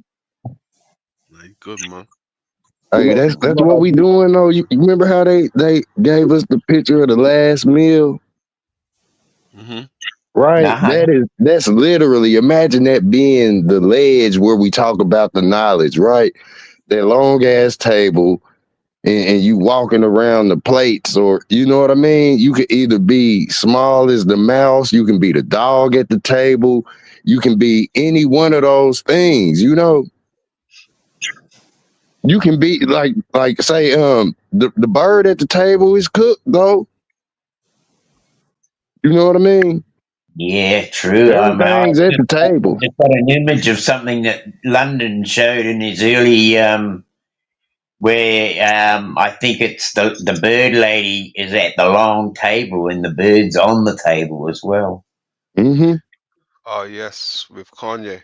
Like, good man. Hey, that's what we doing though. You remember how they gave us the picture of the last meal? Mm-hmm. Right. Uh-huh. That's literally, imagine that being the ledge where we talk about the knowledge, right? That long ass table and you walking around the plates, or you know what I mean? You could either be small as the mouse, you can be the dog at the table, you can be any one of those things, you know? You can be like say the bird at the table is cooked though. You know what I mean? Yeah, true. Everything's at the table. I've got an image of something that London showed in his early where I think it's the bird lady is at the long table and the bird's on the table as well. Mm-hmm. Oh yes, with Kanye.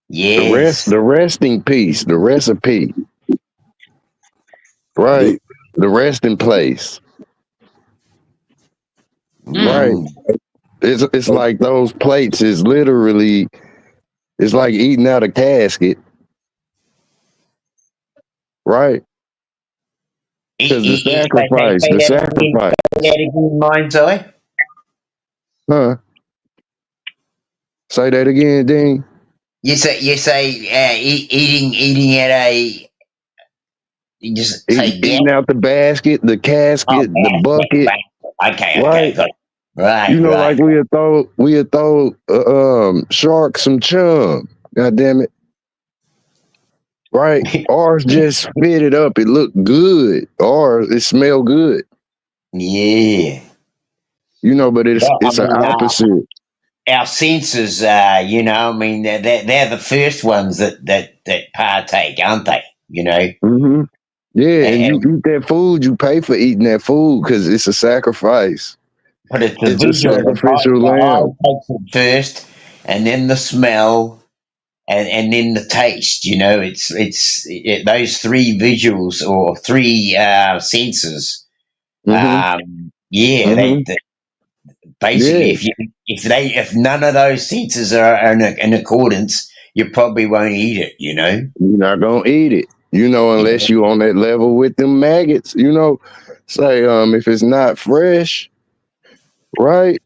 Yes. The resting piece, the recipe. Right. The resting place. Right. Mm. It's like those plates is literally it's like eating out a casket. Right? Because the sacrifice. Say that again, Mind's Eye. Huh? Say that again, Dean. You say eating at a. You just say Eating out the basket, the casket, the bucket. Okay, Right. got it. Right, You know, right. like we'd throw shark some chum. God damn it. Right. Ours just spit it up. It looked good. Or it smelled good. Yeah. You know, but it's an opposite. Our senses, you know, I mean, they're the first ones that partake, aren't they? You know. Mm-hmm. Yeah, and you eat that food, you pay for eating that food because it's a sacrifice. But it's a sacrificial lamb. Takes it first, and then the smell, and then the taste. You know, it's those three visuals or three senses. Mm-hmm. They basically, if none of those senses are in accordance, you probably won't eat it. You know, you're not gonna eat it. You know, unless you on that level with them maggots. You know, say if it's not fresh, right?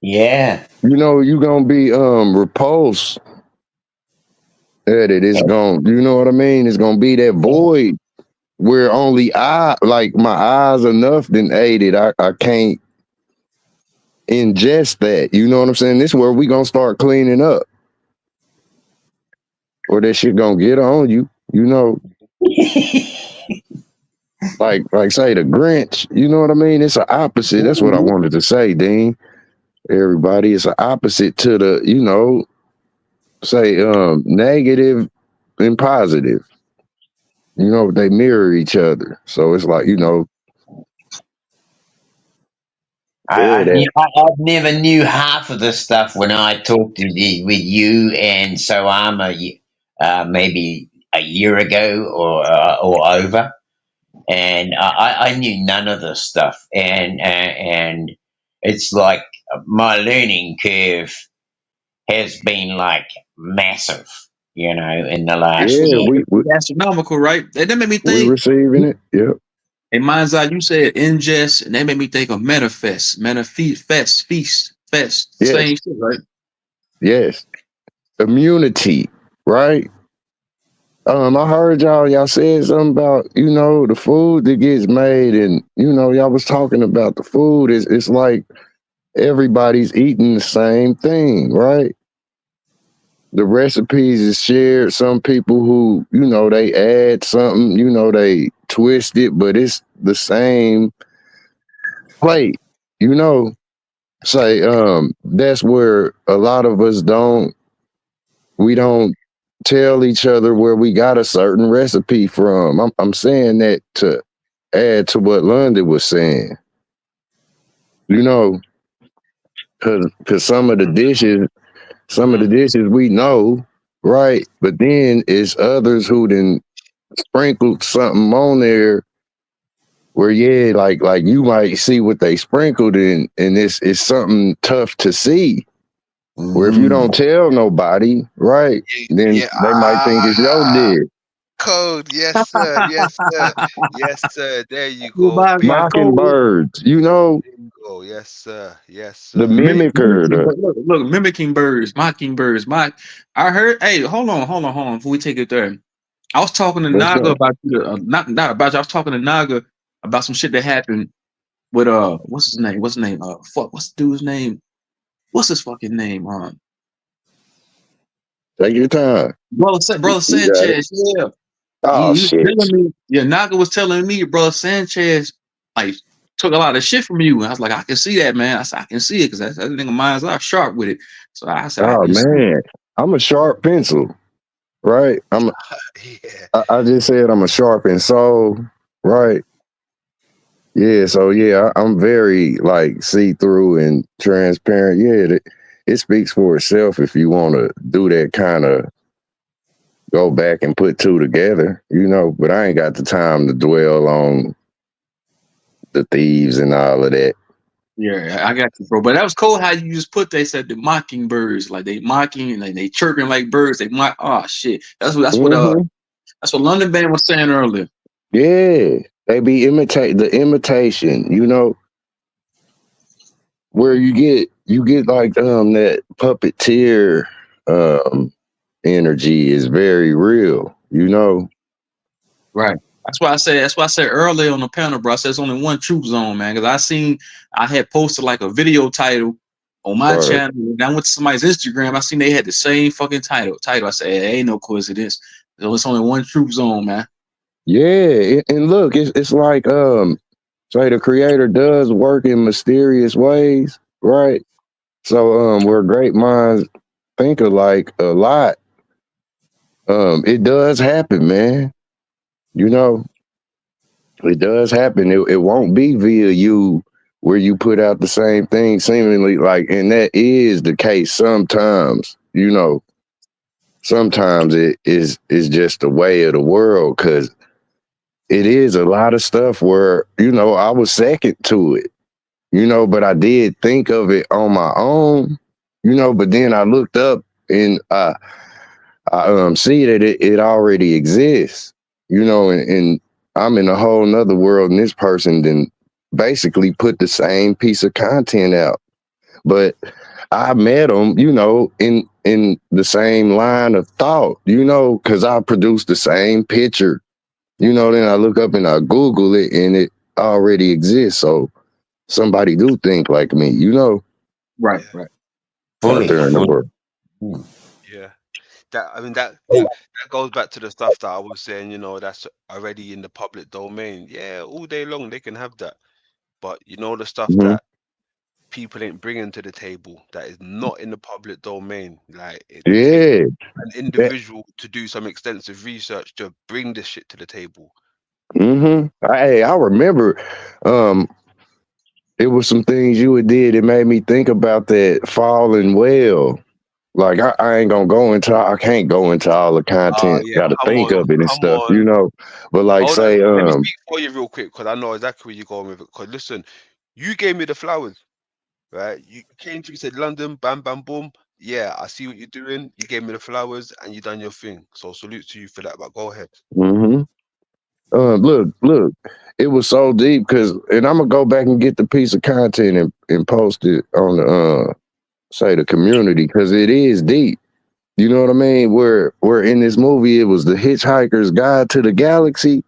Yeah. You know, you gonna be repulsed at it. It's gonna, you know what I mean? It's gonna be that void where only my eyes enough then ate it. I can't ingest that. You know what I'm saying? This is where we gonna start cleaning up. Or that shit gonna get on you, you know. like say the Grinch, you know what I mean? It's an opposite. That's what I wanted to say, Dean. Everybody, it's an opposite to the, you know, say negative and positive. You know, they mirror each other. So it's like, you know, I never knew half of the stuff when I talked with you and Soama maybe a year ago or over, and I knew none of the stuff, and it's like my learning curve has been like massive, you know, in the last year. we astronomical, right? That made me we think. receiving it. Yep. In mind's eye, you said ingest, and that made me think of manifest, feast. Yes. Same shit, right? Yes. Immunity, right? I heard y'all said something about, you know, the food that gets made, and you know, y'all was talking about the food. It's like everybody's eating the same thing, right? The recipes is shared. Some people who, you know, they add something, you know, they twist it, but it's the same plate, you know. Say, that's where a lot of us we don't tell each other where we got a certain recipe from. I'm saying that to add to what London was saying. You know, cause some of the dishes we know, right? But then it's others who then sprinkled something on there where like you might see what they sprinkled in, and it's something tough to see. Where if you don't tell nobody, right, then they might think it's your dish. Code, yes sir, yes sir, yes sir. There you go. Mockingbirds, you know. Oh yes sir, yes sir. The mimicker. Look, mimicking birds, mockingbirds. I heard. Hey, hold on. Before we take it there, I was talking to Naga about not about you. I was talking to Naga about some shit that happened with what's his name? What's the dude's name? What's his fucking name? Take your time. Brother Sanchez. Yeah. Oh He was shit. telling me, yeah, Naga was telling me, bro, Sanchez like took a lot of shit from you. And I was like, I can see that, man. I said, I can see it because that nigga mind's out sharp with it. So I said, I Oh can see it. man. I'm a sharp pencil, right? Yeah. I just said I'm a sharpened soul, right? Yeah, so yeah, I'm very like see through and transparent. Yeah, it speaks for itself if you want to do that kind of go back and put two together, you know. But I ain't got the time to dwell on the thieves and all of that. Yeah, I got you, bro. But that was cool how you just put they said the mockingbirds, like they mocking and they chirping like birds. They mock. Oh shit, that's Mhm. what London Band was saying earlier. Yeah, they be imitate the imitation, you know, where you get like that puppeteer energy is very real, you know. Right. That's why I said earlier on the panel, bro. I said there's only one truth zone, man. Because I had posted like a video title on my Right. channel. And I went to somebody's Instagram. I seen they had the same fucking title. I said, hey, ain't no coincidence. There's only one truth zone, man. Yeah, and look, it's like say the creator does work in mysterious ways, right? So where great minds think alike a lot, it does happen, man. You know, it does happen. It won't be via you where you put out the same thing seemingly like, and that is the case sometimes, you know. Sometimes it is just the way of the world because it is a lot of stuff where, you know, I was second to it, you know, but I did think of it on my own, you know, but then I looked up and I see that it already exists, you know, and I'm in a whole nother world and this person then basically put the same piece of content out. But I met them, you know, in the same line of thought, you know, because I produced the same picture. You know, then I look up and I Google it and it already exists. So somebody do think like me, you know, Right, Yeah. right. out Fully. there in the world. Yeah. That goes back to the stuff that I was saying, you know, that's already in the public domain. Yeah, all day long they can have that. But you know the stuff Mhm. that people ain't bringing to the table that is not in the public domain. Like it takes Yeah. an individual to do some extensive research to bring this shit to the table. I remember it was some things you had did that made me think about that falling whale. Like I ain't gonna go into I can't go into all the Oh content, yeah, gotta come think on, of it and come stuff, on. you know. But like Hold on, say let me speak for you real quick because I know exactly where you're going with it. Because listen, you gave me the flowers, right? You came to me, said London, bam, bam, boom. Yeah, I see what you're doing. You gave me the flowers and you done your thing. So salute to you for that. But go ahead. mhm. Look, it was so deep because, and I'm gonna go back and get the piece of content and post it on the say the community because it is deep. You know what I mean? Where in this movie it was the Hitchhiker's Guide to the Galaxy.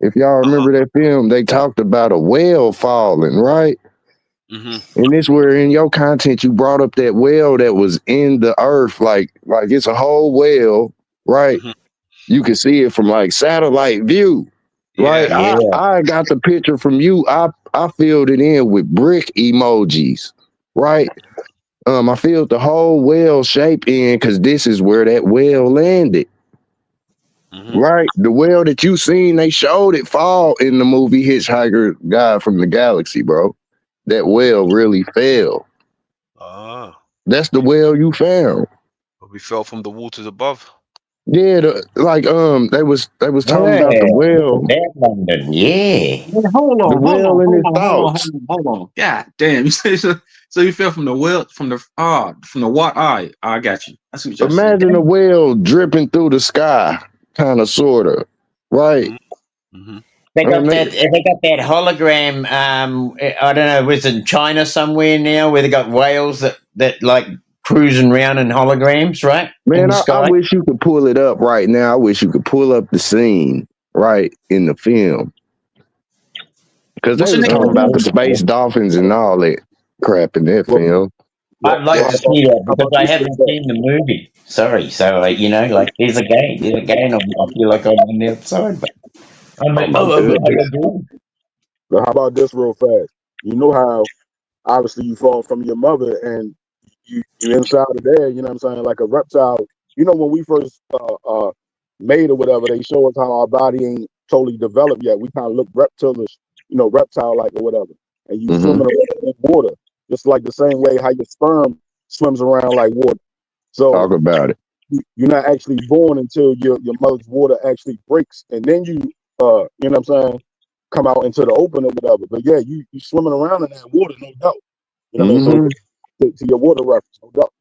If y'all remember that film, they talked about a whale falling, right? Mm-hmm. And this where in your content you brought up that whale that was in the earth, like it's a whole whale, right? Mm-hmm. You can see it from like satellite view. Right, Yeah. Yeah. I got the picture from you. I filled it in with brick emojis, right? I filled the whole whale shape in because this is where that whale landed, Mm-hmm. right? The whale that you seen, they showed it fall in the movie Hitchhiker Guide from the Galaxy, bro. That whale really fell. Ah, That's the whale you found. but we fell from the waters above. Yeah, they was talking about the Yeah. whale, That London. Yeah. Man, hold the on, hold whale on, in hold his on, hold on, thoughts. hold on. God damn. You say so you fell from the well from the what? All right, I got you. I see what y'all saying. Imagine a whale dripping through the sky, kind of, sorta, right? Mm-hmm. They got And that. They got that hologram. I don't know. Was it in China somewhere now where they got whales that like cruising around in holograms, right, in man, the I sky? wish you could pull it up right now. I wish you could pull up the scene right in the film because What's they your was nigga talking name? about the space dolphins and all that crap in that Well, film. Yep. I'd like Well, to see that how because about I this real haven't fast? seen the movie. Sorry, so like there's a game. I feel like I'm on the outside, but Oh my goodness. I agree. But how about this real fast? You know how obviously you fall from your mother and you inside of there, you know what I'm saying, like a reptile. You know when we first made or whatever, they show us how our body ain't totally developed yet. We kind of look reptilish, reptile like or whatever. And you Mm-hmm. swimming around in water, just like the same way how your sperm swims around like water. So Talk about it. you're not actually born until your mother's water actually breaks, and then you know what I'm saying, come out into the open or whatever. But yeah, you swimming around in that water, no doubt. You know what I mean? So Mm-hmm. to your water reference, no doubt.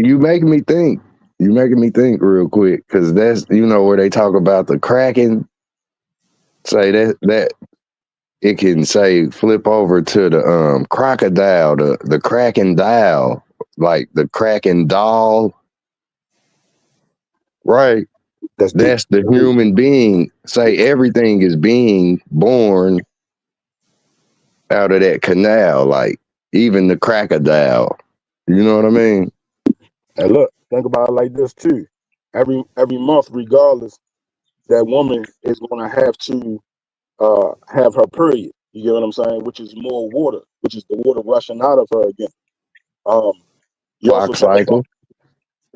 You making me think. You making me think real quick because that's where they talk about the Kraken. Say that it can say flip over to the crocodile, the Kraken dial, like the Kraken doll, right? That's deep. That's the human being. Say everything is being born out of that canal, like even the crocodile. You know what I mean? And look, think about it like this too. Every month, regardless, that woman is gonna have to have her period. You get what I'm saying? Which is more water, which is the water rushing out of her again. Um, you also Clock think about cycle.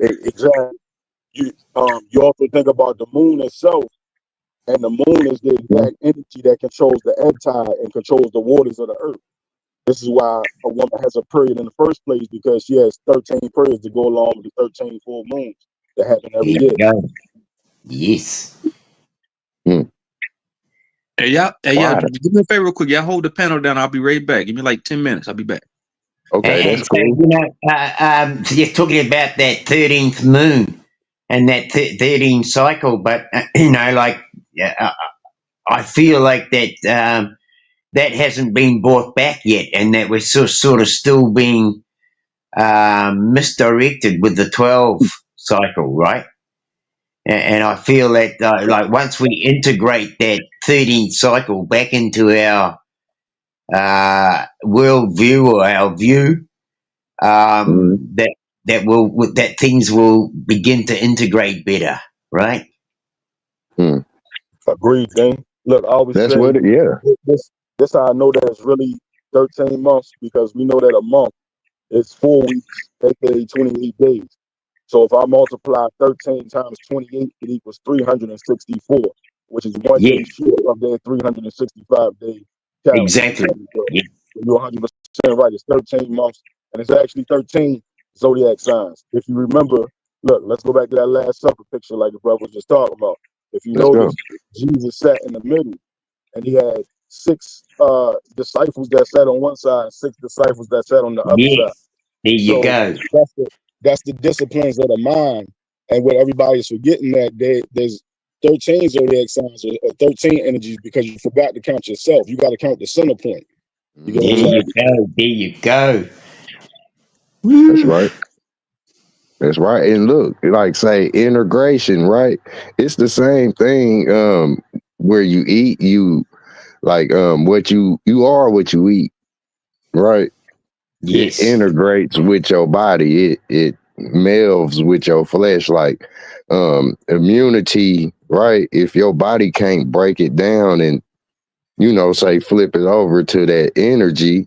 exactly. You also think about the moon itself, and the moon is the exact energy that controls the ebb tide and controls the waters of the earth. This is why a woman has a period in the first place, because she has 13 periods to go along with the 13 full moons that happen every There year. you go. Yes. Hey, y'all, Water. do me a favor real quick. Y'all hold the panel down. I'll be right back. Give me like 10 minutes. I'll be back. Okay, And that's so, cool. so you're talking about that 13th moon and that 13th cycle, but, I feel like that hasn't been brought back yet, and that we're sort of still being misdirected with the 12 cycle, right? And I feel that, like, once we integrate that 13th cycle back into our worldview or our view, Mhm. that things will begin to integrate better, right? Mm. Agreed, thing. Look, I always That's say what it. Yeah. this how I know that it's really 13 months, because we know that a month is 4 weeks, aka 28 days. So if I multiply 13 times 28, it equals 364, which is one Yeah, day short of their 365-day calendar. exactly. So Yeah, you're 100% right. It's 13 months, and it's actually 13 zodiac signs. If you remember, look, let's go back to that Last Supper picture, like the brother was just talking about. If you Let's go. notice, Jesus sat in the middle, and he had six disciples that sat on one side, and six disciples that sat on the other yeah. side. There you So go. that's the disciplines of the mind, and what everybody's forgetting, that there's 13 zodiac signs, or 13 energies, because you forgot to count yourself. You got to count the center point. You get what There I'm Mhm. you saying? go. There you go. That's Woo. right. That's right. And look, like say integration, right? It's the same thing. Where you eat, you like what you are what you eat, right? It Yes. integrates with your body. It melds with your flesh, like immunity, right? If your body can't break it down and say flip it over to that energy,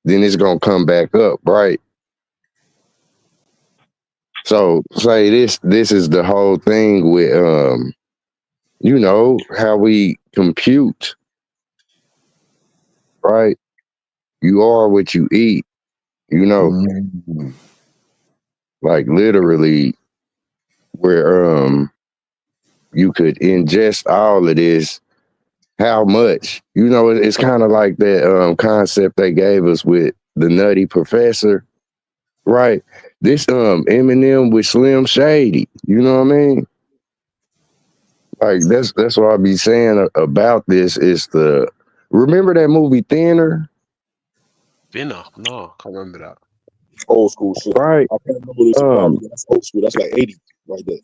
then it's gonna come back up, right? So say this is the whole thing with how we compute, right? You are what you eat, Mm. like literally where you could ingest all of this. How much? It's kind of like that concept they gave us with the Nutty Professor, right? This Eminem with Slim Shady, you know what I mean? Like that's what I be saying about this is remember that movie Thinner, Dinner? No, can't remember that. Old school shit. right? I can't remember this about, Um, but that's old school. That's like 80 right there.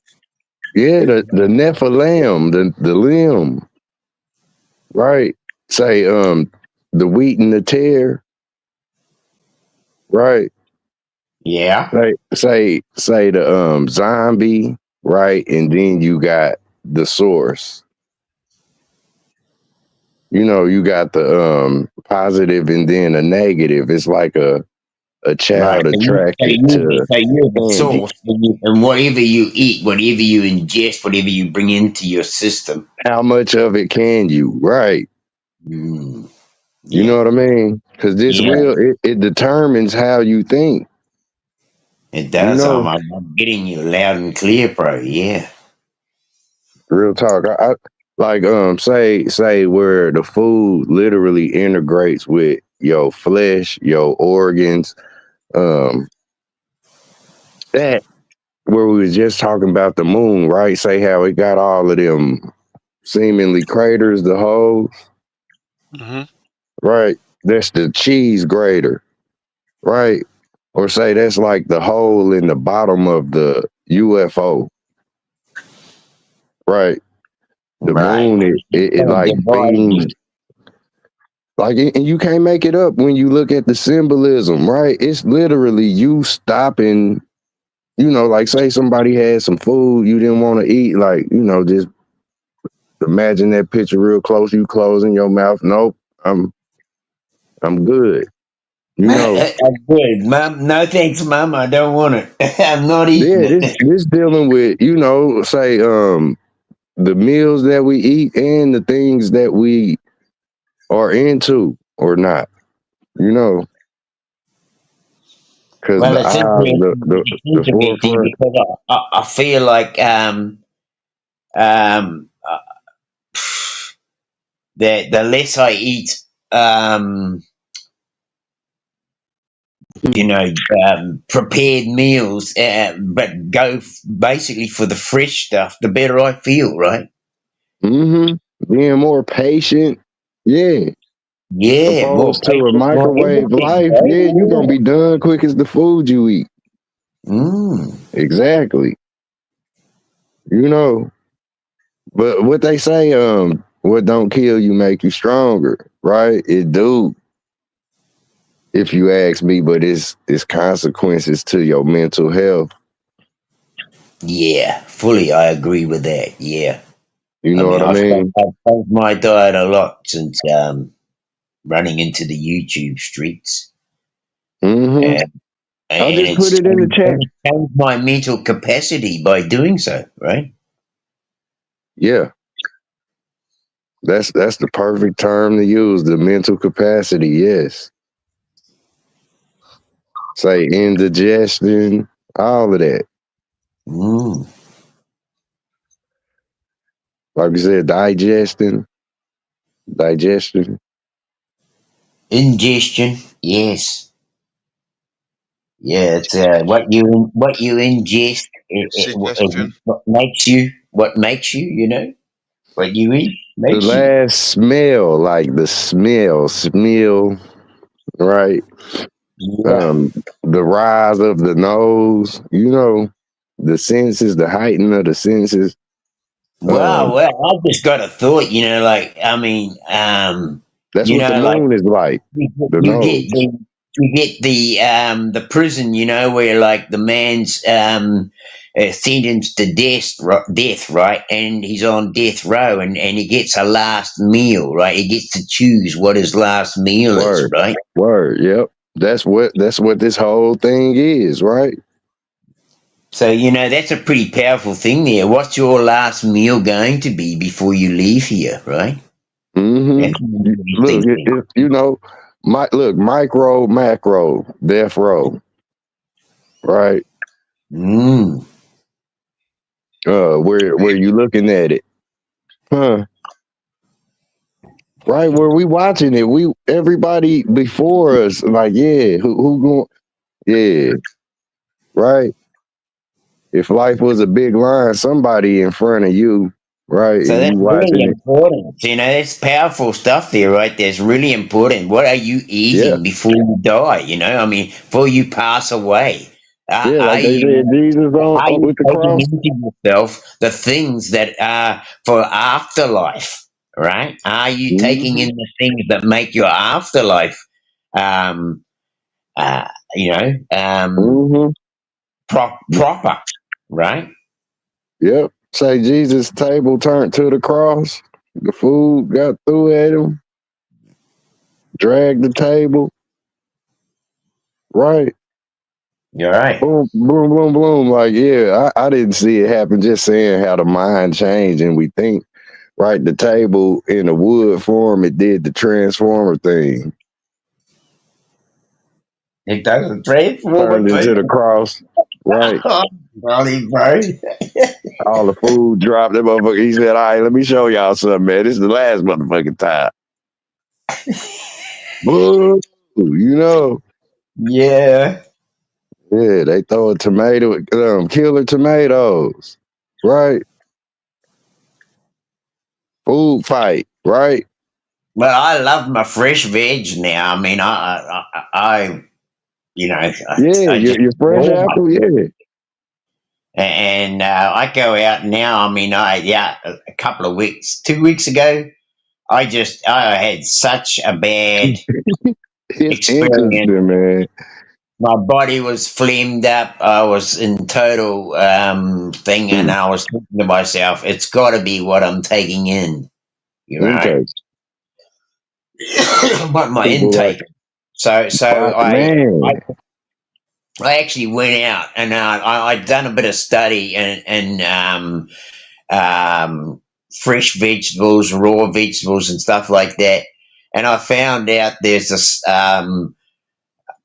yeah, the Nephilim, the limb, right? Say the wheat and the tear, right? Yeah. Say the zombie, right? And then you got the source. You know, you got the positive and then a negative. It's like a Right. child attracted to So you're the candy. source, and whatever you eat, whatever you ingest, whatever you bring into your system. How much of it can you? Right. Mm, You yeah. know what I mean? Because this Yeah. it determines how you think. It You does. know, I'm getting you loud and clear, bro. Yeah. real talk. I like say where the food literally integrates with your flesh, your organs, um that where we was just talking about the moon, right? Say how it got all of them seemingly craters, the holes, Hmm. right? That's the cheese grater, right? Or say that's like the hole in the bottom of the UFO, right? The Right. moon, it like beams, like, and you can't make it up when you look at the symbolism, right? It's literally you stopping, you know, like say somebody had some food you didn't want to eat, like, you know, just imagine that picture real close, you closing your mouth. Nope, I'm good. You know, I'm good, Mom. No thanks, Mom. I don't want it. I'm not eating yeah, it. this dealing with, you know, say the meals that we eat and the things that we are into or not, you know, because Well, the it's eyes, interesting. It's the interesting forefront. because I feel like um, uh, the less I eat, you know, prepared meals, but go basically for the fresh stuff, the better I feel, right? Being more patient, yeah. Yeah, more Opposed to a patient, more microwave everything, life, right? yeah, you gonna be done quick as the food you eat. Yeah. Mm. Exactly. You know. But what they say, what don't kill you make you stronger, right? It do, if you ask me, but it's consequences to your mental health. Yeah, fully. I agree with that. Yeah. You I know mean, what I mean? I've changed my diet a lot since running into the YouTube streets, hmm and, I'll and just put it in the chat. changed my mental capacity by doing so. Right? Yeah, that's the perfect term to use. The mental capacity. Yes. Say indigestion, all of that. Mm. Like you said, digestion. Ingestion. Yes. Yeah. It's what you ingest. Suggestion. What makes you. You know what you eat The makes you. last smell, like the smell, right? Yeah. Um, the rise of the nose, you know, the senses, the heightening of the senses. Wow. Um, Well, I just got a thought. You know, like I mean, that's you what the know, like. moon is like, the You get nose. the prison, you know, where like the man's sentenced to death, right? And he's on death row, and he gets a last meal, right? He gets to choose what his last meal is, Word, right? word. Yep, that's what this whole thing is, right? So you know that's a pretty powerful thing there. What's your last meal going to be before you leave here, right? Mm-hmm. That's what I'm really Look, thinking. you know, micro, macro, death row, right? Mm. Where you looking at it, huh? Right where we watching it, we everybody before us, like, yeah, who going, yeah, right. If life was a big line, somebody in front of you, right, So and that's you really watching it. important. You know, that's powerful stuff there, right? That's really important. What are you Yeah, eating before you die? You know, I mean, before you pass away, yeah, like they said, Jesus are on you with the taking cross. into yourself the things that are for afterlife? Right? Are you taking Hmm. in the things that make your afterlife um, you know, Mm-hmm. proper, right? Yep. Say Jesus' table turned to the cross. The food got through at him. Dragged the table. Right. You're right. Boom, boom, boom, boom. Like, yeah, I didn't see it happen. Just saying how the mind changed and we think. Right, the table in the wood form, it did the transformer thing. It doesn't transform Turned into the thing. cross. Right. Golly, bro. All the food dropped. That motherfucker. He said, all right, let me show y'all something, man. This is the last motherfucking time. Boo. You know. Yeah. Yeah, they throw a tomato, killer tomatoes. Right. Food fight. Right. Well, I love my fresh veg now. I mean, I you know, Yeah, I just your fresh adore my, apple. Yeah. and I go out now. I mean, a couple of weeks, 2 weeks ago, I had such a bad It's experience. interesting, man. My body was flamed up. I was in total thing, and I was thinking to myself, "It's got to be what I'm taking in." You know, Intake. what my People like, intake. So man. I actually went out and I'd done a bit of study and fresh vegetables, raw vegetables, and stuff like that. And I found out there's this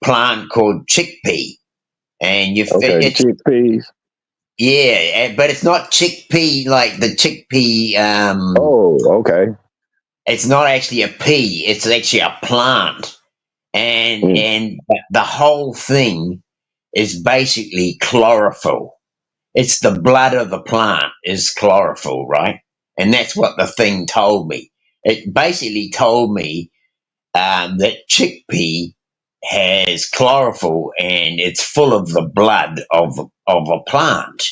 plant called chickpea, and Okay, it's chickpeas. yeah, but it's not chickpea like the chickpea. Oh, okay. It's not actually a pea; it's actually a plant, Mm. and the whole thing is basically chlorophyll. It's the blood of the plant is chlorophyll, right? And that's what the thing told me. It basically told me that chickpea has chlorophyll and it's full of the blood of a plant.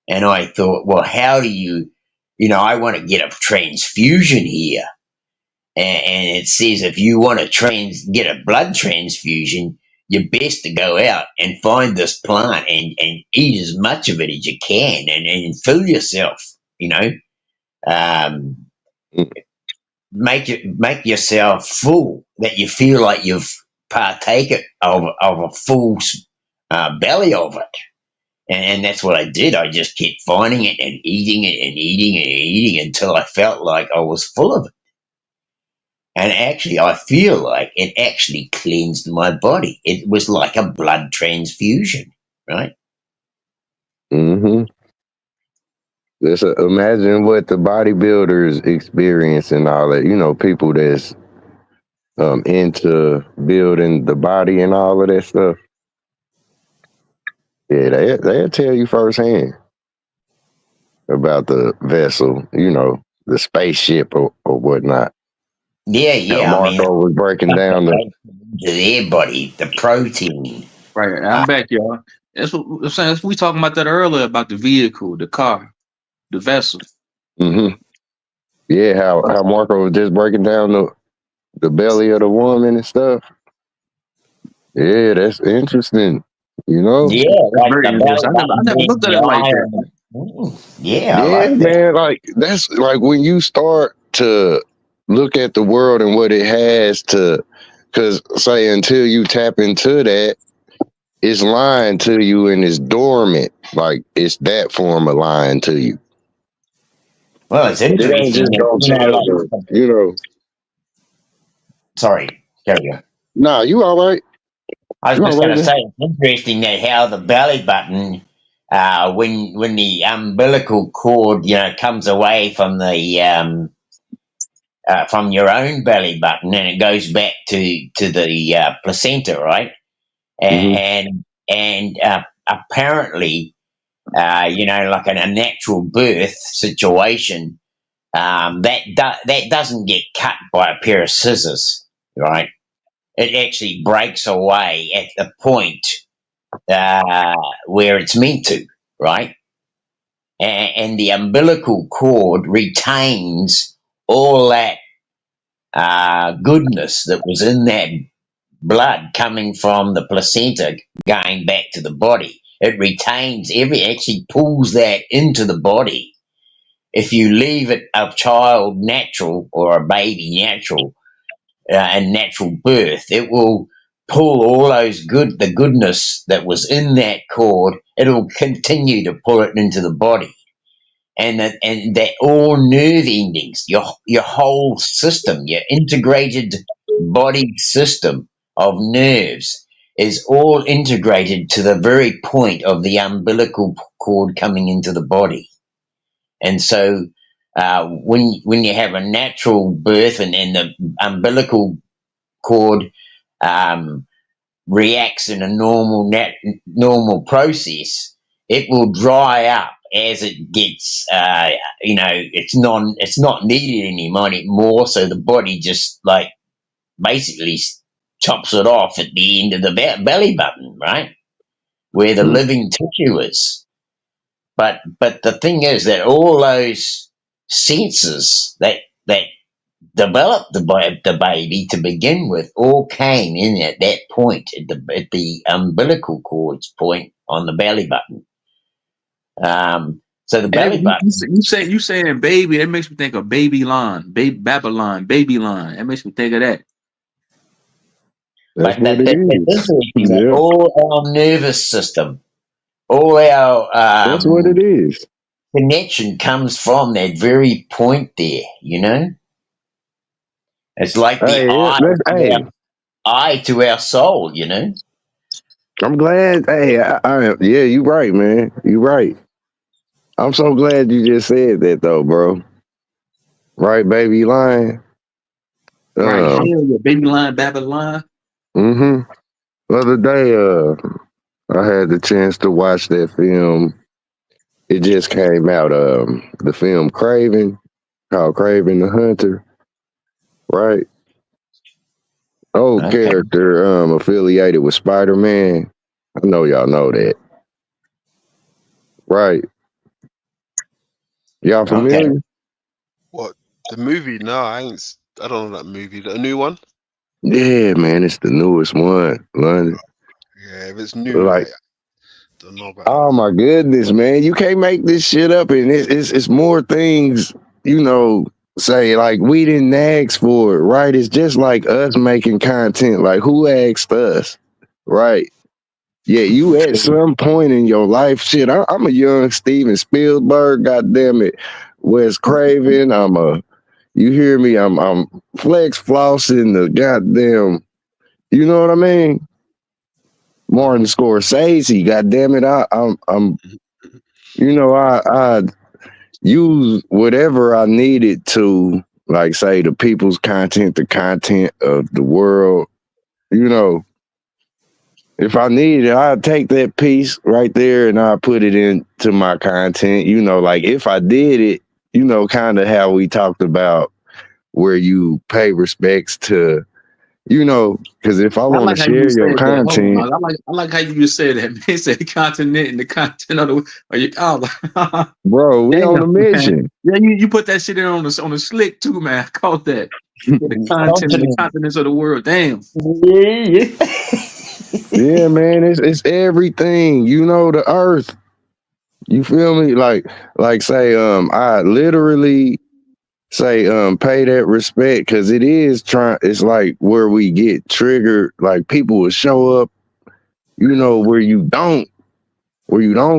And I thought, well, how do I want to get a transfusion here. And it says if you want to get a blood transfusion, you're best to go out and find this plant and eat as much of it as you can and fill yourself, you know. Um, Mm. make yourself full that you feel like you've partaken of a full belly of it. And that's what I did. I just kept finding it and eating it and eating and eating until I felt like I was full of it. And actually, I feel like it actually cleansed my body. It was like a blood transfusion, right? Mm-hmm. Just imagine what the bodybuilders experience and all that. You know, people that's into building the body and all of that stuff. Yeah, they'll tell you firsthand about the vessel, you know, the spaceship or whatnot. Yeah. I mean, Marco was breaking down the. to their body, the protein. Right, I'm back, y'all. That's what I'm saying. We talking about that earlier about the vehicle, the car, the vessel. Mm-hmm. Yeah, how Marco was just breaking down the belly of the woman and stuff. Yeah, that's interesting. You know? Yeah, That's like very the belly interesting. I button never being looked at the it like that. iron. Yeah, I Yeah, like that. man. Like that's like when you start to look at the world and what it has to, because say until you tap into that, it's lying to you and it's dormant. Like it's that form of lying to you. Well, it's It ain't interesting just that, gonna tell like, you know. sorry, carry on. Nah, you all right. I was You all just going right to there. say it's interesting that how the belly button, when the umbilical cord, comes away from your own belly button and it goes back to the placenta, right? Mm-hmm. And apparently, like in a natural birth situation, that doesn't get cut by a pair of scissors, right? It actually breaks away at the point where it's meant to, right? And the umbilical cord retains all that goodness that was in that blood coming from the placenta going back to the body. It retains actually pulls that into the body. If you leave it a child natural or a baby natural and natural birth, it will pull all the goodness that was in that cord. It'll continue to pull it into the body, and that all nerve endings, your whole system, your integrated body system of nerves is all integrated to the very point of the umbilical cord coming into the body. And so when you have a natural birth and the umbilical cord reacts in a normal process, it will dry up as it gets, it's not needed anymore. So the body just like basically chops it off at the end of the belly button, right, where the living tissue is. But the thing is that all those senses that developed the baby to begin with all came in at that point, at the umbilical cord's point on the belly button. So the belly button. You saying baby? That makes me think of Babylon, Babylon. That makes me think of that. That's But what it is. Yeah, all our nervous system, all our that's what it is. connection comes from that very point there. It's like the eye to our soul. I'm glad. Hey, yeah, you right, man. You right. I'm so glad you just said that, though, bro. Right, baby lion. Right, hell yeah, Babylon, Babylon. The other day, I had the chance to watch that film. It just came out. The film Craven, called Craven the Hunter. Right. Old character, affiliated with Spider-Man. I know y'all know that. Right. Y'all familiar? Okay. What, the movie? No, I don't know that movie. The new one? Yeah, man, it's the newest one, London. Yeah, if it's new, Like, don't know about oh my goodness, man, you can't make this shit up, and it's more things, say like we didn't ask for it, right? It's just like us making content. Like, who asked us, right? Yeah, you at some point in your life, shit. I'm a young Steven Spielberg, goddamn it, Wes Craven. You hear me? I'm Flex Flossing the goddamn. You know what I mean? Martin Scorsese, goddamn it. I'm I use whatever I needed to, like, say, the people's content, the content of the world. If I need it, I'll take that piece right there and I'll put it into my content. Like if I did it, kind of how we talked about where you pay respects to, because if I want to share your content. I like how you just said that, man. It said continent and the content of the bro, we on a mission. Man. Yeah, you put that shit in on the slick too, man. I caught that. The content and the continents of the world. Damn. Yeah. Yeah, man, it's everything. The earth. You feel me? Like say, I literally say, pay that respect, because it is it's like where we get triggered. Like people will show up, where you don't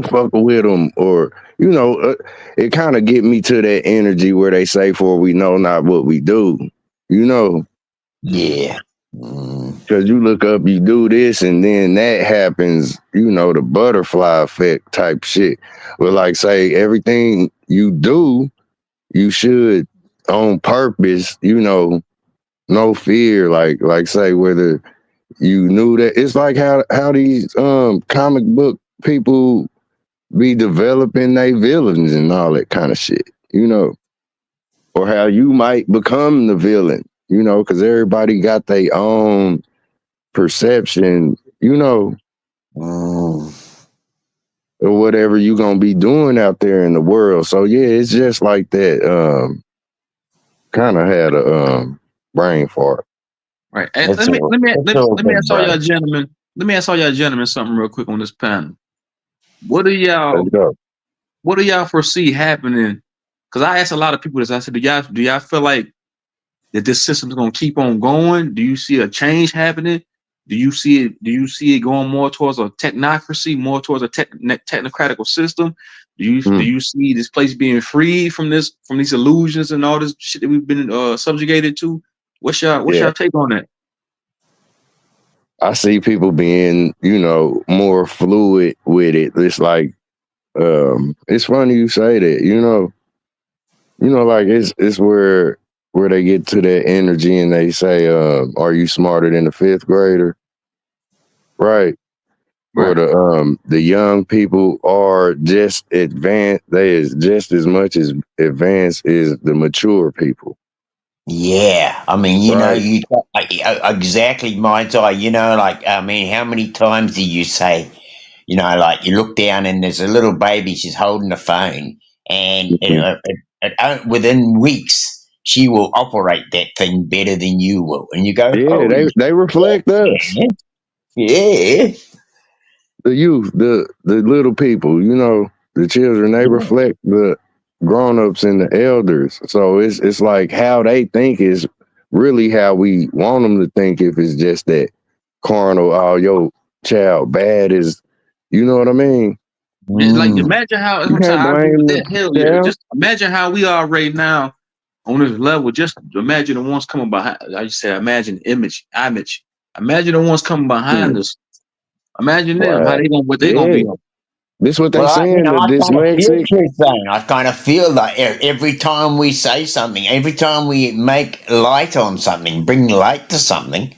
fuck with them, or it kind of get me to that energy where they say, "For we know not what we do," Yeah. Because you look up, you do this, and then that happens, the butterfly effect type shit. But like, say, everything you do, you should on purpose, no fear. Like say, whether you knew that, it's like how these comic book people be developing their villains and all that kind of shit, or how you might become the villain, because everybody got their own perception, or whatever you gonna be doing out there in the world. So yeah, it's just like that. Kind of had a brain fart. Right. Hey, It's all, it's all let me good, ask all bro. y'all gentlemen. Let me ask all y'all gentlemen something real quick on this panel. What do Let's go. y'all foresee happening? Because I asked a lot of people this. I said, do y'all feel like that this system is gonna keep on going? Do you see a change happening? Do you see it going more towards a technocracy, more towards a technocratical system? Do you see this place being freed from these illusions and all this shit that we've been subjugated to? What's y'all take on that? I see people being, more fluid with it. It's like, it's funny you say that, like it's where they get to that energy and they say, are you smarter than a fifth grader? Right. Or the young people are just advanced. They is just as much as advanced as the mature people. Yeah, I mean, Right. exactly, mind's eye. I mean, how many times do you say, like you look down and there's a little baby, she's holding the phone, and within weeks she will operate that thing better than you will, and you go, Yeah, holy they reflect us. shit, yeah, The youth, the little people, the children, they yeah. reflect the grown-ups and the elders. So it's like how they think is really how we want them to think. If it's just that carnal, oh, your child bad is, you know what I mean? Like Mm. imagine how You can't I agree blame with the that. Hell yeah. child. Just imagine how we are right now on this level. Just imagine the ones coming behind. I just say imagine image. Imagine the ones coming behind us. Imagine them, how Wow. what they gonna Yeah. be. This what they Well, saying, the I kind of feel dyslexic. Chris saying. I kind of feel like every time we say something, every time we make light on something, bring light to something,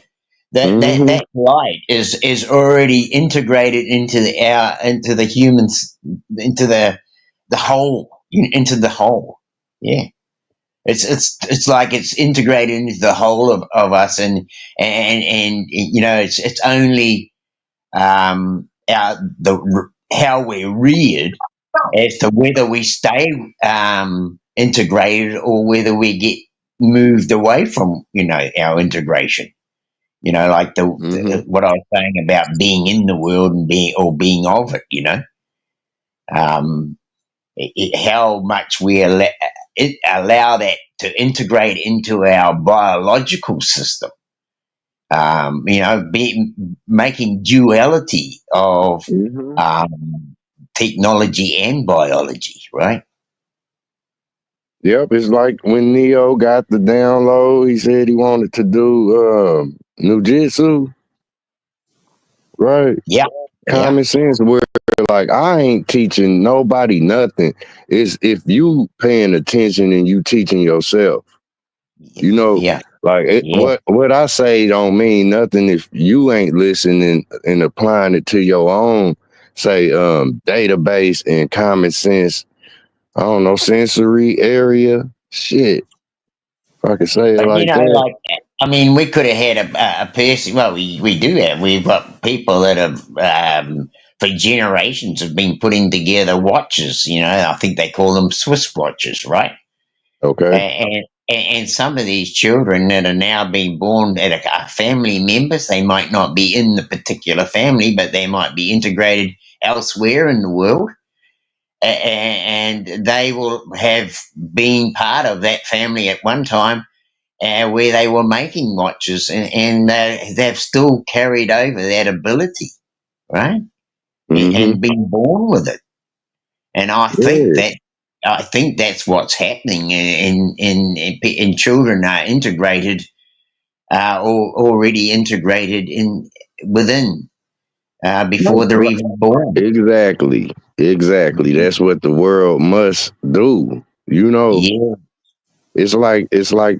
Mm-hmm. that light is already integrated into the humans, into the whole, into the whole. Yeah, it's like it's integrated into the whole of us, and it's only how we're reared as to whether we stay integrated or whether we get moved away from our integration. Like Mm-hmm. what I was saying about being in the world and being of it. Um, how much we allow that to integrate into our biological system. Making duality of Mm-hmm. technology and biology, right? Yep, it's like when Neo got the download, he said he wanted to do Nujitsu, right? Yeah, yeah, Common sense where like I ain't teaching nobody nothing. It's if you paying attention and you teaching yourself. yeah, Like yeah, what I say don't mean nothing if you ain't listening and applying it to your own, say, database and common sense. I don't know, sensory area. Shit, if I could say it but like that. like I mean, we could have had a person. Well, we do have. We've got people that have for generations have been putting together watches. I think they call them Swiss watches, right? Okay. And some of these children that are now being born at a family members, they might not be in the particular family, but they might be integrated elsewhere in the world, and they will have been part of that family at one time where they were making watches, and they've still carried over that ability, right? Mm-hmm. And been born with it. And Yeah. I think that's what's happening, in children are integrated, or already integrated within before they're even born. Exactly. Exactly. That's what the world must do. Yeah, It's like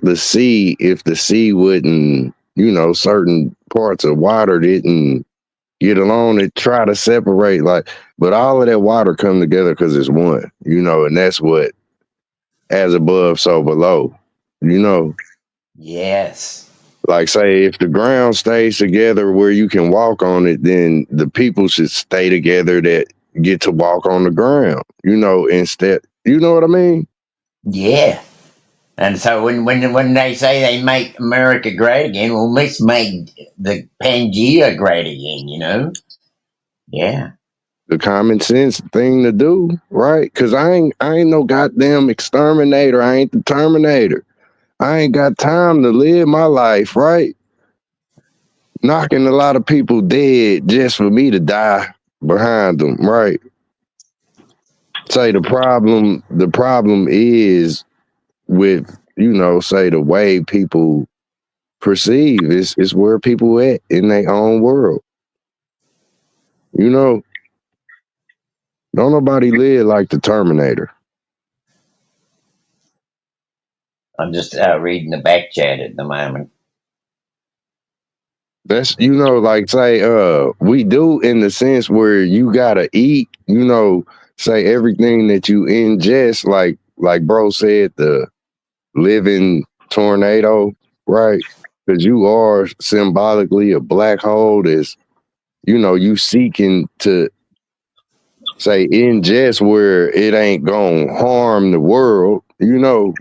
the sea. If the sea wouldn't, certain parts of water didn't get along and try to separate, but all of that water come together because it's one, and that's what as above, so below, you know. yes, Like say if the ground stays together where you can walk on it, then the people should stay together that get to walk on the ground, instead, you know what I mean? yeah. And so when they say they make America great again, well, let's make the Pangea great again. Yeah. The common sense thing to do, right? Cause I ain't no goddamn exterminator. I ain't the Terminator. I ain't got time to live my life, right? Knocking a lot of people dead just for me to die behind them, right? Say the problem is with, say the way people perceive is where people at in their own world. Don't nobody live like the Terminator. I'm just reading the back chat at the moment. That's like say we do in the sense where you gotta eat, say everything that you ingest, like bro said, the living tornado, right? Because you are symbolically a black hole that's, you seeking to say ingest where it ain't gonna harm the world,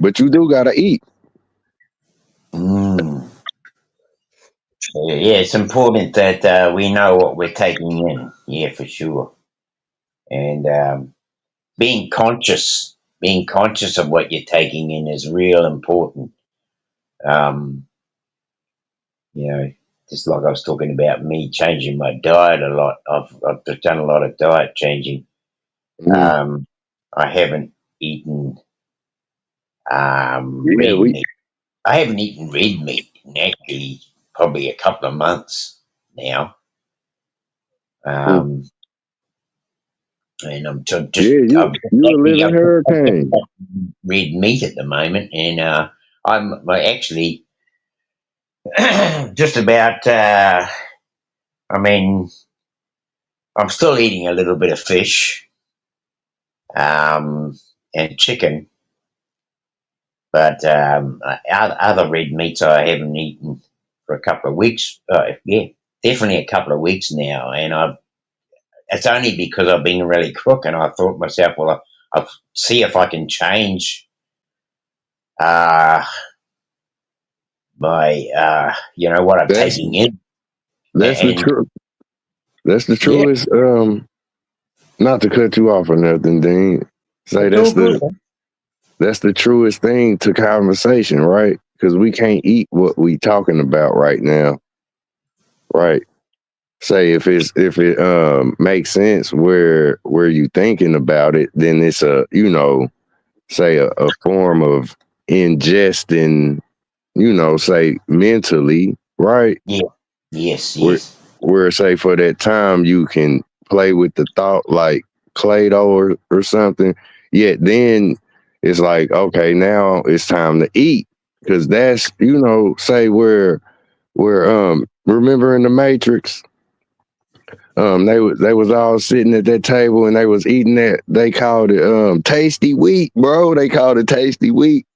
but you do gotta eat. Mm. Yeah, it's important that we know what we're taking in. Yeah, for sure. And being conscious of what you're taking in is real important. Um, just like I was talking about me changing my diet a lot. I've done a lot of diet changing. Mm. I haven't eaten Yeah, red meat. I haven't eaten red meat in actually probably a couple of months now. And I'm just you I'm a actually living I'm just hurricane. red meat at the moment, and I'm actually just about. I mean, I'm still eating a little bit of fish and chicken, but other red meats I haven't eaten for a couple of weeks. Yeah, definitely a couple of weeks now, and it's only because I've been really crook, and I thought to myself, well, I'll see if I can change my what I'm That's taking in, that's the and truth. That's the yeah, truest. Not to cut you off or nothing, Dean. Say it's all good. that's the truest thing to conversation, right? Because we can't eat what we talking about right now, right? Say if it makes sense where you thinking about it, then it's say a form of ingesting, say mentally, right? Yeah, yes, Where yes, where say for that time you can play with the thought like Play-Doh or something. Yet then it's like, okay, now it's time to eat. Cause that's, say where remember in the Matrix, they was all sitting at that table and they was eating that. They called it tasty wheat, bro. They called it tasty wheat.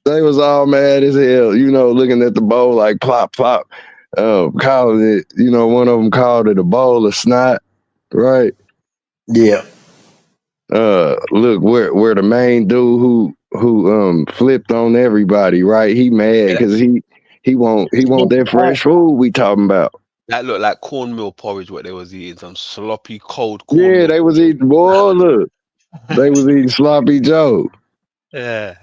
They was all mad as hell, looking at the bowl like plop plop. Calling it, one of them called it a bowl of snot, right? yeah, Look where the main dude who flipped on everybody, right? He mad because he want that fresh food we talking about. That looked like cornmeal porridge. What they was eating, some sloppy cold Yeah, cornmeal. they was eating, boy, look, they was eating sloppy Joe. Yeah.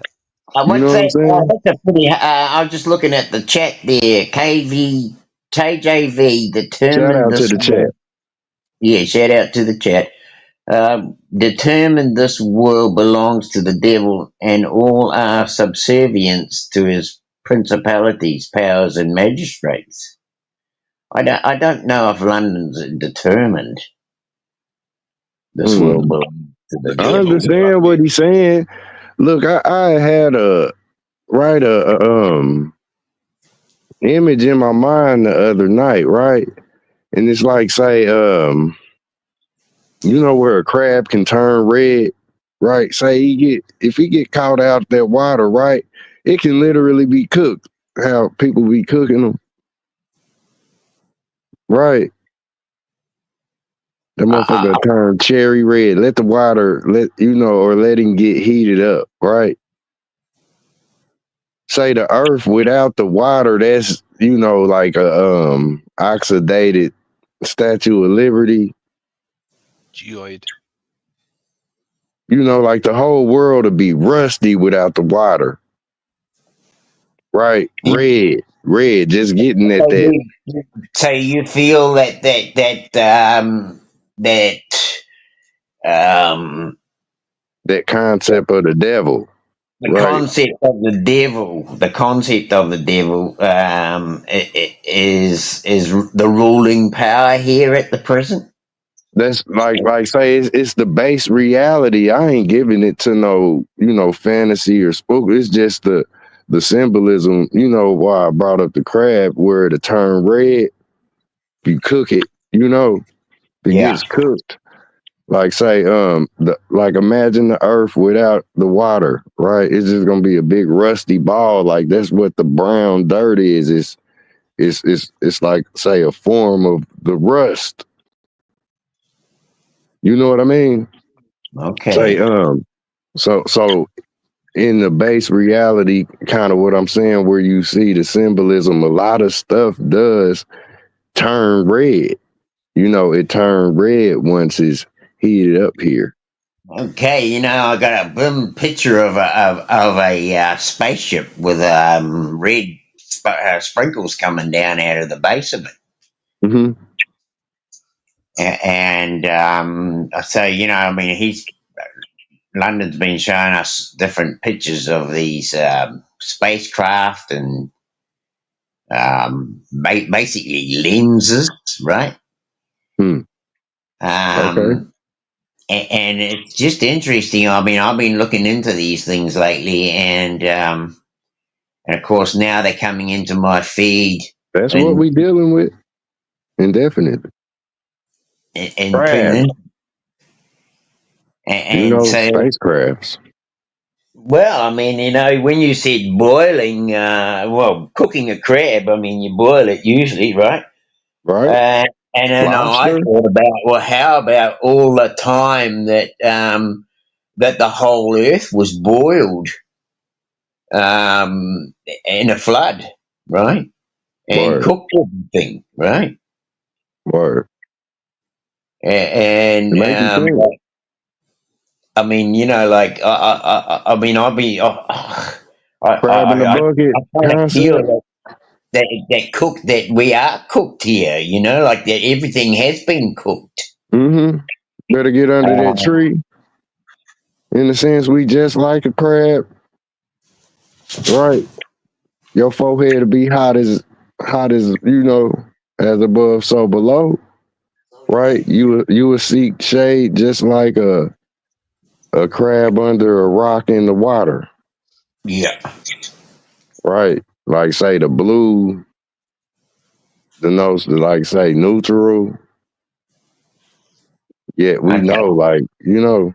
You know what's what I'm that? saying? That's a pretty. I was just looking at the chat there. KJV Shout determined out to this the chat. world. Yeah, shout out to the chat. Determined this world belongs to the devil, and all are subservience to his principalities, powers, and magistrates. I don't know if London's determined this world belongs to the I devil. understand what he's saying. Look, I had a image in my mind the other night, right? And it's like say, where a crab can turn red, right? Say if he get caught out that water, right? It can literally be cooked. How people be cooking them, right? The motherfucker turn cherry red. Let the water or let him get heated up, right? Say the earth without the water, that's like a oxidated Statue of Liberty. Geoid. Like the whole world would be rusty without the water. Right? Red. Just getting at that. So you feel that That concept of the devil. the Right. concept of the devil is the ruling power here at the present. That's like say it's the base reality. I ain't giving it to no fantasy or spook. It's just the symbolism. Why I brought up the crab, where to turn red. If you cook it, it gets cooked. Like say, imagine the earth without the water, right? It's just gonna be a big rusty ball. Like that's what the brown dirt is. It's like say a form of the rust. You know what I mean? Okay. Say so in the base reality, kind of what I'm saying, where you see the symbolism, a lot of stuff does turn red. It turned red once it's heated up here. Okay, I got a picture of a spaceship with red sprinkles coming down out of the base of it. Mm-hmm. And so London's been showing us different pictures of these spacecraft and basically lenses, right? Okay. And it's just interesting. I've been looking into these things lately, and of course now they're coming into my feed. That's what we dealing with, indefinitely. And prison. And so spacecrafts. Well, when you said boiling, cooking a crab, you boil it usually, right? Right. And then I thought about, how about all the time that that the whole earth was boiled in a flood, right? And cooked everything, right? Word. And I'll be crab in the bucket. I kind of feel that we are cooked here, like that everything has been cooked. Mm-hmm. Better get under that tree. In a sense, we just like a crab, right? Your forehead will be hot as as above, so below, right? You will seek shade just like a crab under a rock in the water. Yeah. Right. Like say the blue denotes say neutral. Yet we know,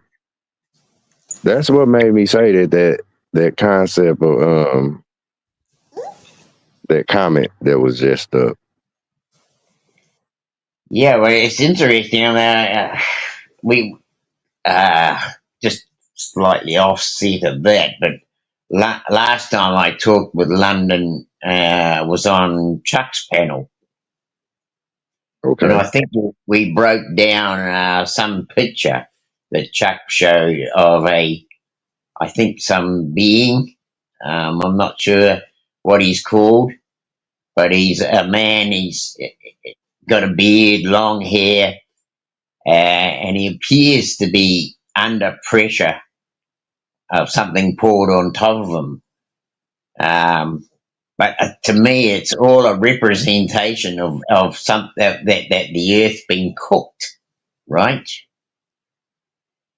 that's what made me say that concept of that comment that was just up. Yeah, well, it's interesting. We just slightly offset of that, but last time I talked with London was on Chuck's panel. Okay. And I think we broke down some picture that Chuck showed of some being. I'm not sure what he's called, but he's a man. He's got a beard, long hair, and he appears to be under pressure of something poured on top of him. But to me, it's all a representation of something that the earth's been cooked, right?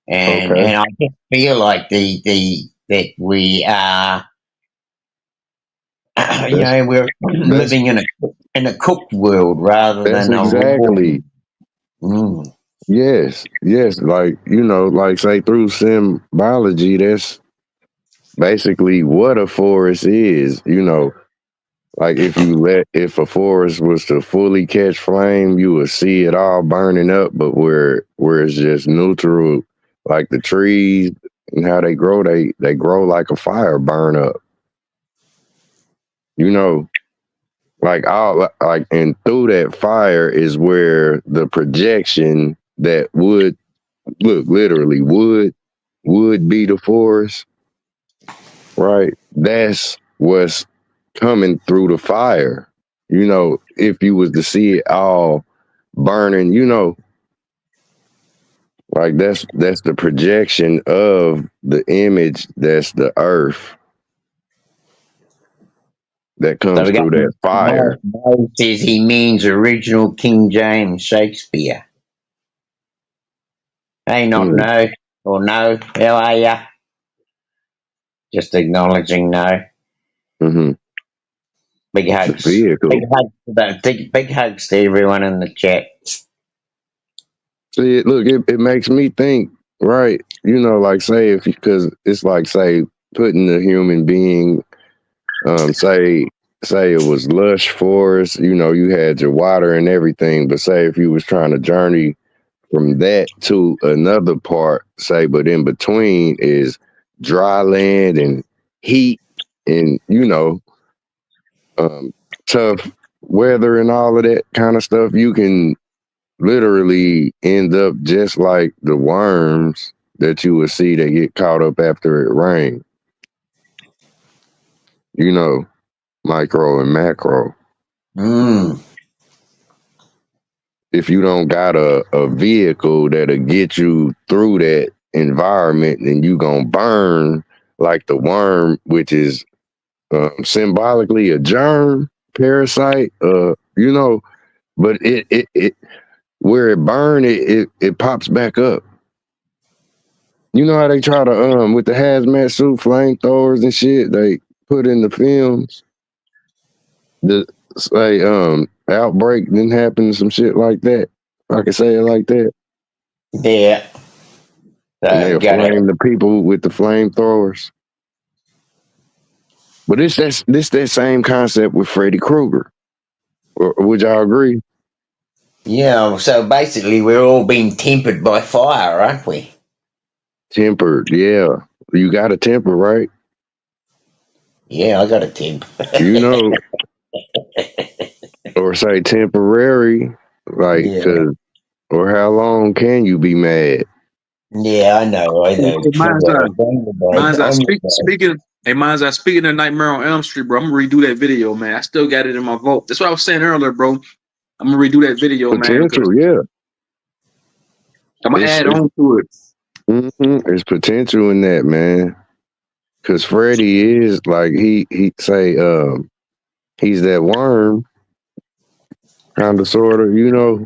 And I just feel like that we are, we're living in a cooked world rather than exactly. Yes, like say through symbology, that's basically what a forest is. Like if a forest was to fully catch flame, you would see it all burning up. But where it's just neutral, like the trees and how they grow like a fire burn up. You know, like and through that fire is where the projection that would literally would be the forest, right? That's what's coming through the fire. You know, if you was to see it all burning, you know, like that's the projection of the image that's the earth that So comes we got through that fire. Mo says he means original King James Shakespeare. Hey, not Mm, no or no. How are ya? Just acknowledging no. hmm Big The hugs. vehicle. Big hugs to everyone in the chat. See, look, it makes me think, right? You know, like say because it's like say putting a human being, say it was lush forest, you know, you had your water and everything, but say if you was trying to journey from that to another part, say, but in between is dry land and heat and you know, tough weather and all of that kind of stuff, you can literally end up just like the worms that you would see that get caught up after it rains. You know, micro and macro. Mm. If you don't got a vehicle that'll get you through that environment, then you gonna burn like the worm, which is symbolically a germ parasite. You know, but it where it burn it pops back up. You know how they try to with the hazmat suit flamethrowers and shit they put in the films. The say outbreak didn't happen, some shit like that. I can say it like that. Yeah. And they'll Got it. flame the people with the flamethrowers. But this that same concept with Freddy Krueger. Or would y'all agree? Yeah, so basically we're all being tempered by fire, aren't we? Tempered, yeah. You got a temper, right? Yeah, I got a temp. You know, or say temporary, like, Yeah. or how long can you be mad? Yeah, I know. Hey, mine's Trouble. speaking. Hey, mine's speaking of Nightmare on Elm Street, bro. I'm gonna redo that video, man. I still got it in my vault. That's what I was saying earlier, bro. I'm gonna redo that video, man, because Potential, yeah. I'm gonna add on to it. There's potential in that, man. Cause Freddy is like he say he's that worm, kind of sort of, you know.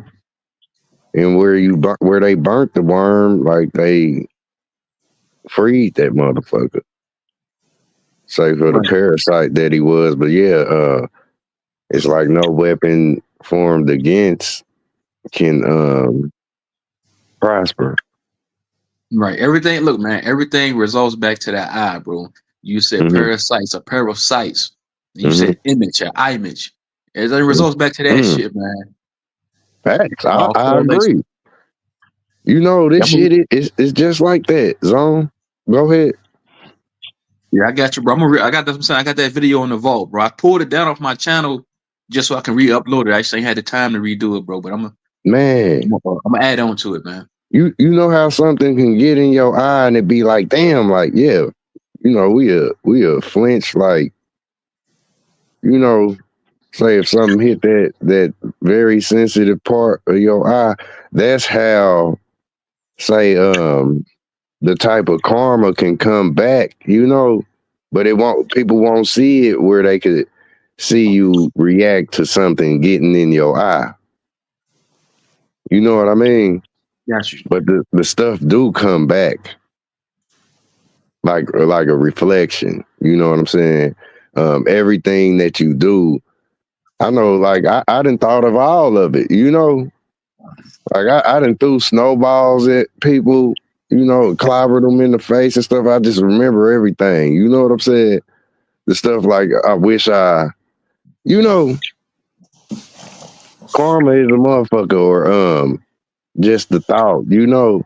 And where they burnt the worm, like they freed that motherfucker. Say for the Right. parasite that he was, but yeah, it's like no weapon formed against can prosper. Right. Everything. Look, man. Everything results back to that eye, bro. You said Mhm. parasites, a pair of sights. You Mhm. said image, an eye image. It results back to that shit, man. Facts. All I correlation. agree. You know this shit it's just like that. Zone. Go ahead. Yeah, I got you, bro. I got that. I'm saying I got that video in the vault, bro. I pulled it down off my channel just so I can re-upload it. I just ain't had the time to redo it, bro. But I'm gonna add on to it, man. You know how something can get in your eye and it be like, damn, like, yeah, you know, we a flinch, like, you know, say if something hit that very sensitive part of your eye, that's how, say, the type of karma can come back, you know, but people won't see it where they could see you react to something getting in your eye. You know what I mean? Got you. But the stuff do come back. Like a reflection, you know what I'm saying? Everything that you do, I know, like I done thought of all of it, you know. Like I done threw snowballs at people, you know, clobbered them in the face and stuff. I just remember everything, you know what I'm saying? The stuff like I wish I, you know, karma is a motherfucker, or just the thought, you know,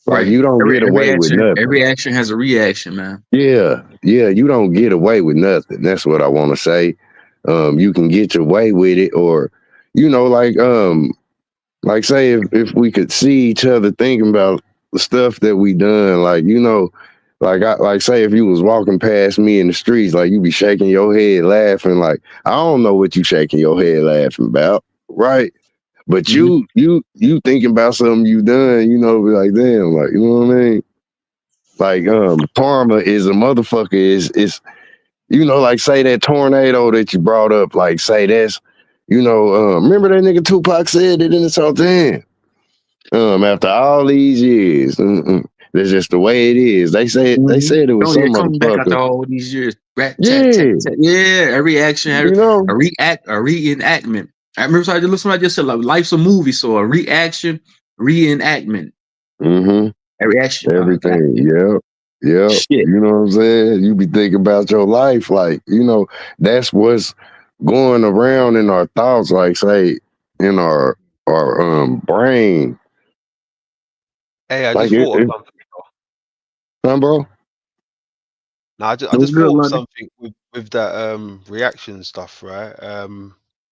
like Right. you don't get away with Every nothing. action has a reaction, man. Yeah, you don't get away with nothing. That's what I want to say. You can get your way with it, or you know, like say if we could see each other thinking about the stuff that we done, like you know, like say if you was walking past me in the streets, like you be shaking your head laughing, like I don't know what you shaking your head laughing about, right? But Mhm. you thinking about something you done, you know, be like damn, like you know what I mean? Like karma is a motherfucker is you know, like say that tornado that you brought up, like say that's you know, remember that nigga Tupac said it in the song, damn. After all these years, that's just the way it is. They Mhm. said it was Oh yeah, some coming back after motherfucker. all these years. Rat tat tat Yeah, tat. Yeah, every action had you know. a reenactment. I remember somebody just said like life's a movie, so a reaction, reenactment. Mm-hmm. A reaction. Oh god. Everything. Yep. Yep. Shit. You know what I'm saying? You be thinking about your life, like, you know, that's what's going around in our thoughts, like say in our brain. Hey, I Like just thought of it something. huh, bro? No, I What's just good, thought of London? something with that reaction stuff, right?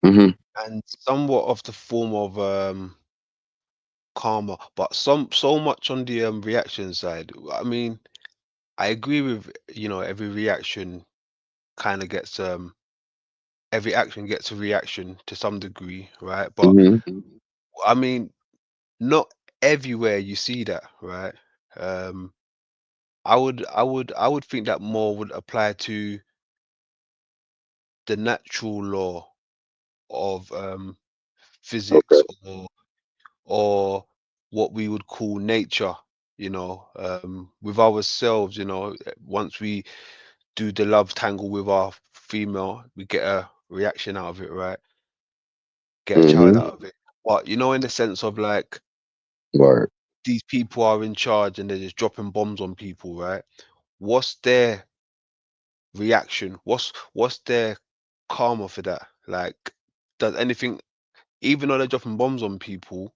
Mm-hmm. And somewhat of the form of karma, but so much on the reaction side. I mean, I agree with every reaction kind of gets every action gets a reaction to some degree, right? But Mm-hmm. I mean, not everywhere you see that, right? Um, I would think that more would apply to the natural law of Okay. physics or what we would call nature, with ourselves, once we do the love tangle with our female, we get a reaction out of it, right? Get a child Mm-hmm. out of it. But in the sense of like Right. these people are in charge and they're just dropping bombs on people, right? What's their reaction? What's their karma for that? Like, does anything, even though they're dropping bombs on people,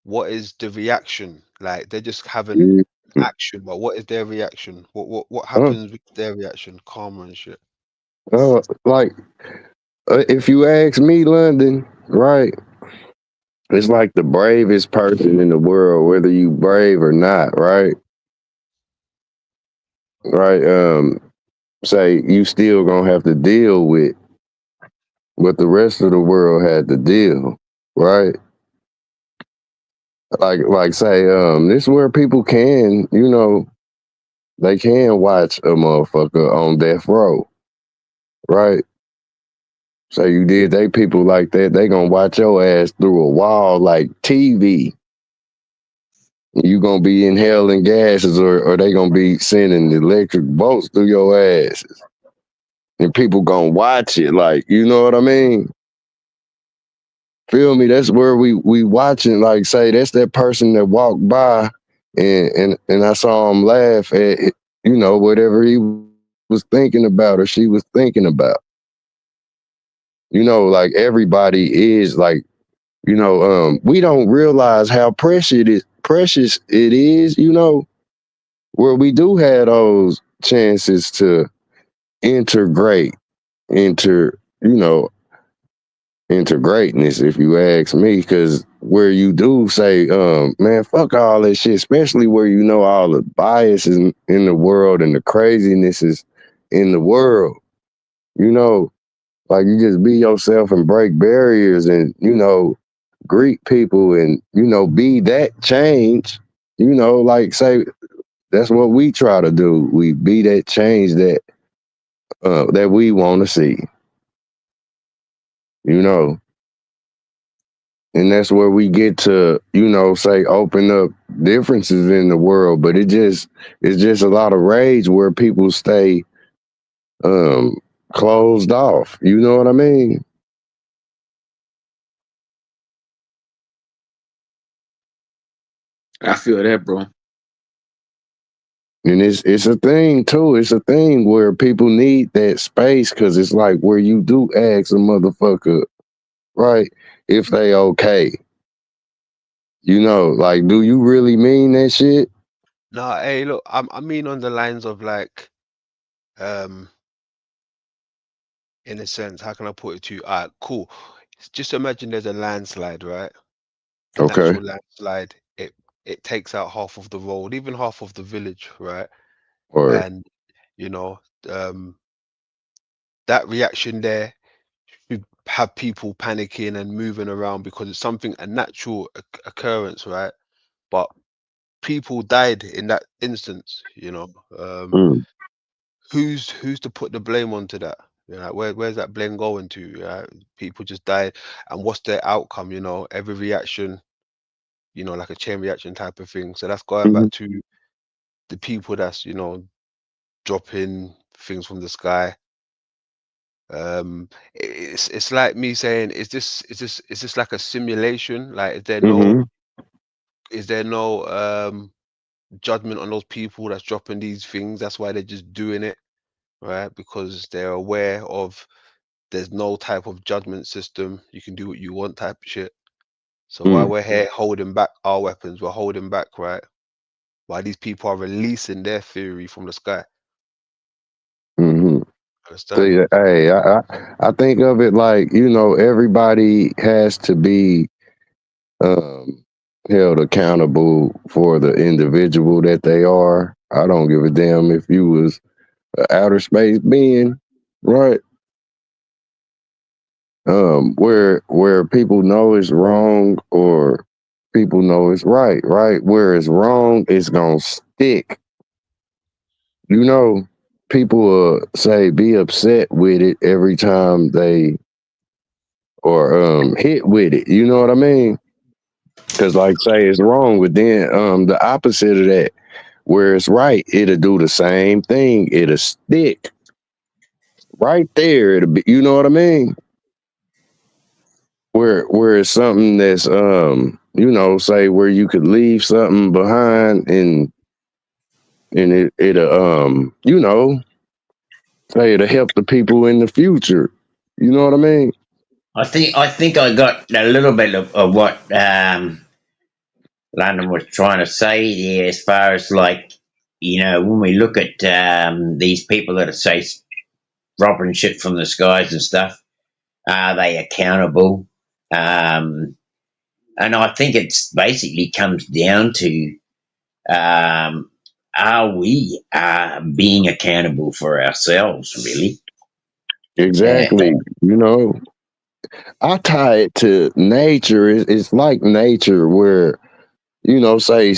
what is the reaction? Like they're just having Mm-hmm. action, but what is their reaction? What Uh, happens with their reaction? Karma and shit. like if you ask me, London, right? It's like the bravest person in the world, whether you brave or not, right? Right. Say you still gonna have to deal with what the rest of the world had to deal, right? Like say, this is where people can, you know, they can watch a motherfucker on death row, right? So you did they people like that, they gonna watch your ass through a wall like TV. You gonna be inhaling gases, or they gonna be sending electric bolts through your asses, and people gonna watch it, like you know what I mean? Feel me? That's where we watching. Like say that's that person that walked by, and I saw him laugh at you know whatever he was thinking about or she was thinking about. You know, like everybody is like you know we don't realize how precious it is. You know, where we do have those chances to integrate, enter you know into greatness, if you ask me, because where you do say, man, fuck all that shit, especially where you know all the biases in the world and the craziness is in the world, you know, like you just be yourself and break barriers and, you know, greet people and, you know, be that change, you know, like say, that's what we try to do. We be that change that we want to see, you know. And that's where we get to, you know, say open up differences in the world. But it's just a lot of rage where people stay um closed off. You know what I mean? I feel that, bro. And it's a thing too. It's a thing where people need that space because it's like where you do ask a motherfucker, right, if they okay. You know, like, do you really mean that shit? Nah, hey, look, I mean on the lines of like, um, in a sense, how can I put it to you? Alright, cool. Just imagine there's a landslide, right? A Okay. natural landslide. It takes out half of the road, even half of the village, right? Or And you know, um, that reaction there should have people panicking and moving around because it's something a natural occurrence, right? But people died in that instance, you know. mm, Who's to put the blame onto that? You know, where's that blame going to? People just died, and what's their outcome? You know, every reaction, you know, like a chain reaction type of thing. So that's going mhm, back to the people that's, you know, dropping things from the sky. It's like me saying, is this like a simulation? Like, mhm, is there no judgment on those people that's dropping these things? That's why they're just doing it, right? Because they're aware of there's no type of judgment system. You can do what you want type of shit. So while mm, we're here holding back our weapons, we're holding back, right? While these people are releasing their theory from the sky. mhm. Understand? See, hey, I think of it like, you know, everybody has to be um, held accountable for the individual that they are. I don't give a damn if you was an outer space being, right? Where people know it's wrong or people know it's right, right? Where it's wrong, it's gonna stick. You know, people say be upset with it every time they or hit with it. You know what I mean? Because like say it's wrong, but then the opposite of that, where it's right, it'll do the same thing. It'll stick right there. It'll be, you know what I mean? Where it's something that's you know, say where you could leave something behind and it'll you know, say it'll help the people in the future. You know what I mean? I think I got a little bit of what London was trying to say there, as far as like, when we look at these people that are say dropping shit from the skies and stuff, are they accountable? Um, and I think it's basically comes down to, um, are we being accountable for ourselves, really? Uh, Exactly. You know, I tie it to nature. It's like nature where, you know, say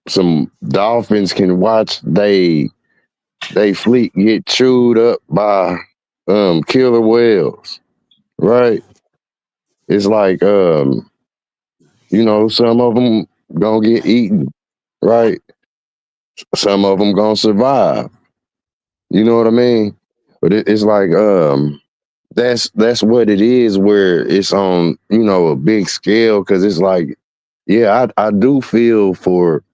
some dolphins can watch they fleet get chewed up by killer whales, right? It's like you know, some of them gonna get eaten, right? Some of them gonna survive. You know what I mean? But it's like that's what it is where it's on, you know, a big scale because it's like, yeah, I do feel for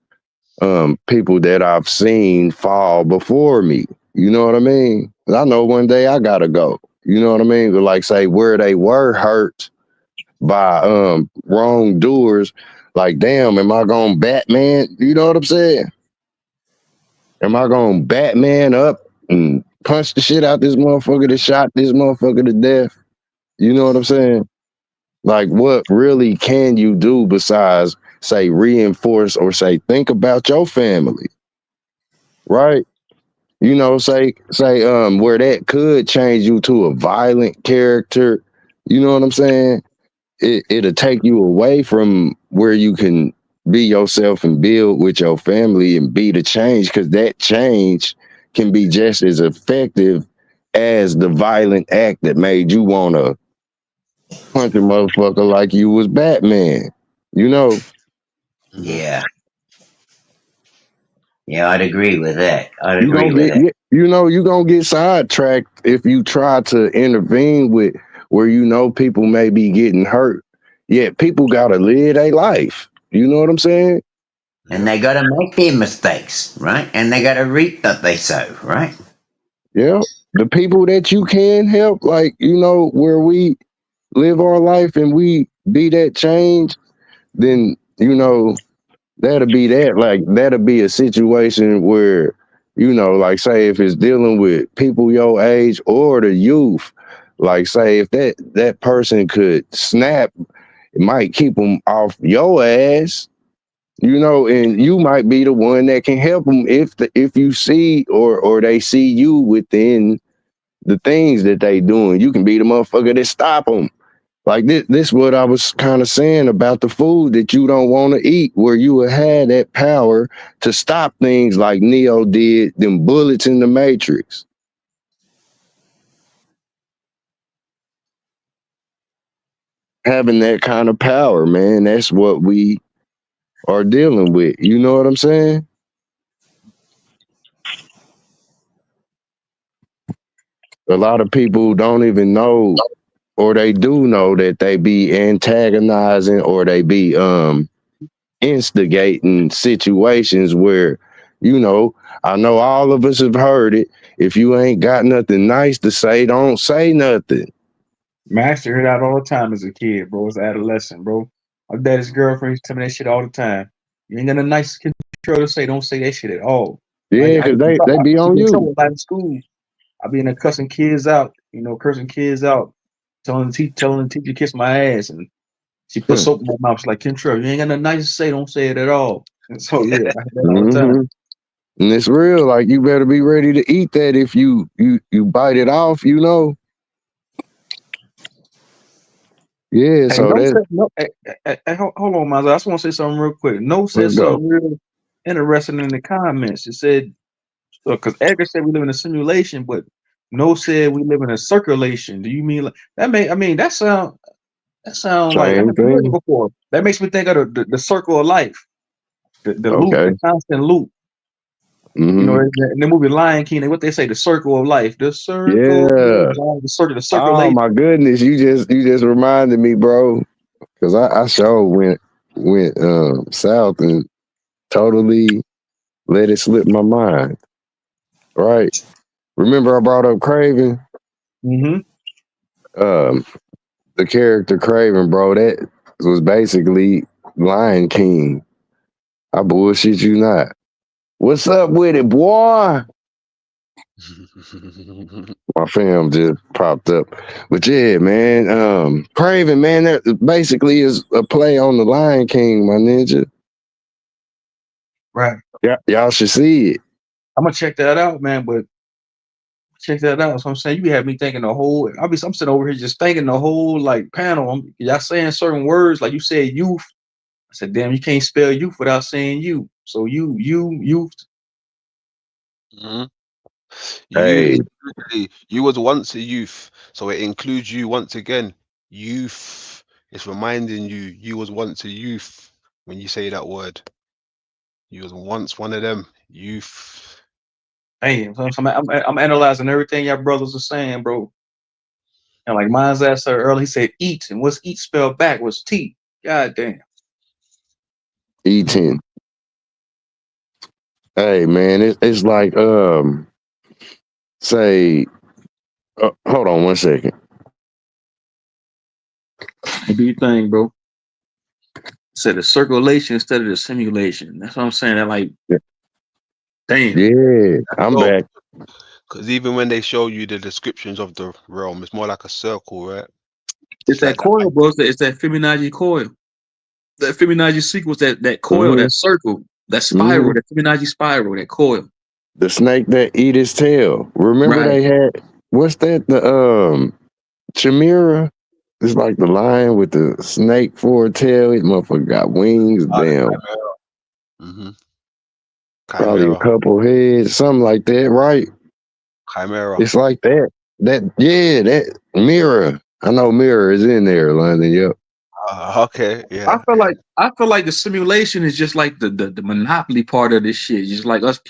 people that I've seen fall before me. You know what I mean? 'Cause I know one day I gotta go. You know what I mean? But like say where they were hurt by wrongdoers, like damn, am I going Batman? You know what I'm saying? Am I going Batman up and punch the shit out this motherfucker that shot this motherfucker to death? You know what I'm saying? Like what really can you do besides say reinforce or say think about your family, right? You know, say where that could change you to a violent character. You know what I'm saying? It'll take you away from where you can be yourself and build with your family and be the change, because that change can be just as effective as the violent act that made you want to punch a motherfucker like you was Batman. You know, Mhm. yeah, yeah, I'd agree with that. I'd you agree gonna with get that. you know you gonna get sidetracked if you try to intervene with where you know people may be getting hurt. Yet people gotta live their life. You know what I'm saying? and they got to make their mistakes, right? And they got to reap that they sow, right? Yeah. The people that you can help, like, you know, where we live our life and we be that change, then, you know, that'll be that. Like, that'll be a situation where, you know, like, say if it's dealing with people your age or the youth, like, say if that person could snap, it might keep them off your ass, you know, and you might be the one that can help them if you see or they see you within the things that they doing. You can be the motherfucker that stop them. Like this what I was kind of saying about the food that you don't want to eat, where you would have that power to stop things like Neo did, them bullets in the Matrix. Having that kind of power, man, that's what we are dealing with. You know what I'm saying? A lot of people don't even know, or they do know that they be antagonizing or they be instigating situations where, you know, I know all of us have heard it. If you ain't got nothing nice to say, don't say nothing. Man, I used to hear that all the time as a kid, bro. As an adolescent, bro. My daddy's girlfriend used to tell me that shit all the time. You ain't got a nice control to say, don't say that shit at all. Yeah, because they be on you. Trouble in school. I be in there cussing kids out, you know, cursing kids out, telling the teacher kiss my ass, and she put soap in my mouth. She's like, Kentrell, you ain't got nothing nice to say, don't say it at all. And so yeah, I hear that all the time. And it's real. Like, you better be ready to eat that if you bite it off, you know. Yeah, so hold on, Miles. I just want to say something real quick. No said something real interesting in the comments. It said, because Edgar said we live in a simulation, but No said we live in a circulation. Do you mean like that? That sound like I've heard it before. That makes me think of the circle of life, the loop, the constant loop. Mm-hmm. You know, in the movie Lion King, what they say, the circle of life, the circle, the circle. Oh my goodness, you just reminded me, bro, because I sure went south and totally let it slip my mind. Right. Remember I brought up Craven? Mm-hmm. The character Craven, bro, that was basically Lion King. I bullshit you not. What's up with it, boy? My fam just popped up. But yeah, man, Craven, man, that basically is a play on the Lion King, my ninja. Right. Yeah, y'all should see it. I'm gonna check that out, man. But check that out. So I'm saying you have me thinking the whole. I'm sitting over here just thinking the whole like panel. Y'all saying certain words like you said youth. I said, damn, you can't spell youth without saying you. So youth. Mm-hmm. Hey. You was once a youth, so it includes you once again. Youth. It's reminding you was once a youth when you say that word. You was once one of them. Youth. Hey, I'm analyzing everything y'all brothers are saying, bro. And like mine's asked her earlier, he said eat, and what's eat spelled back was T. God damn. Eating. Hey man, it's like say hold on 1 second. What do you think, bro? Said the circulation instead of the simulation. That's what I'm saying. That like damn. Yeah, I'm back. Because even when they show you the descriptions of the realm, it's more like a circle, right? It's that coil, bro. It's that Fibonacci coil. That Fibonacci sequence, that coil, that circle, that spiral, that Fibonacci spiral, that coil. The snake that eat his tail. Remember they had what's that? The Chimera? It's like the lion with the snake for a tail. His motherfucker got wings. Damn. Mm-hmm. Probably a couple heads, something like that, right? Chimera. It's like that. That mirror. I know mirror is in there, London. Yep. Okay, yeah. I feel like the simulation is just like the Monopoly part of this shit. Just like us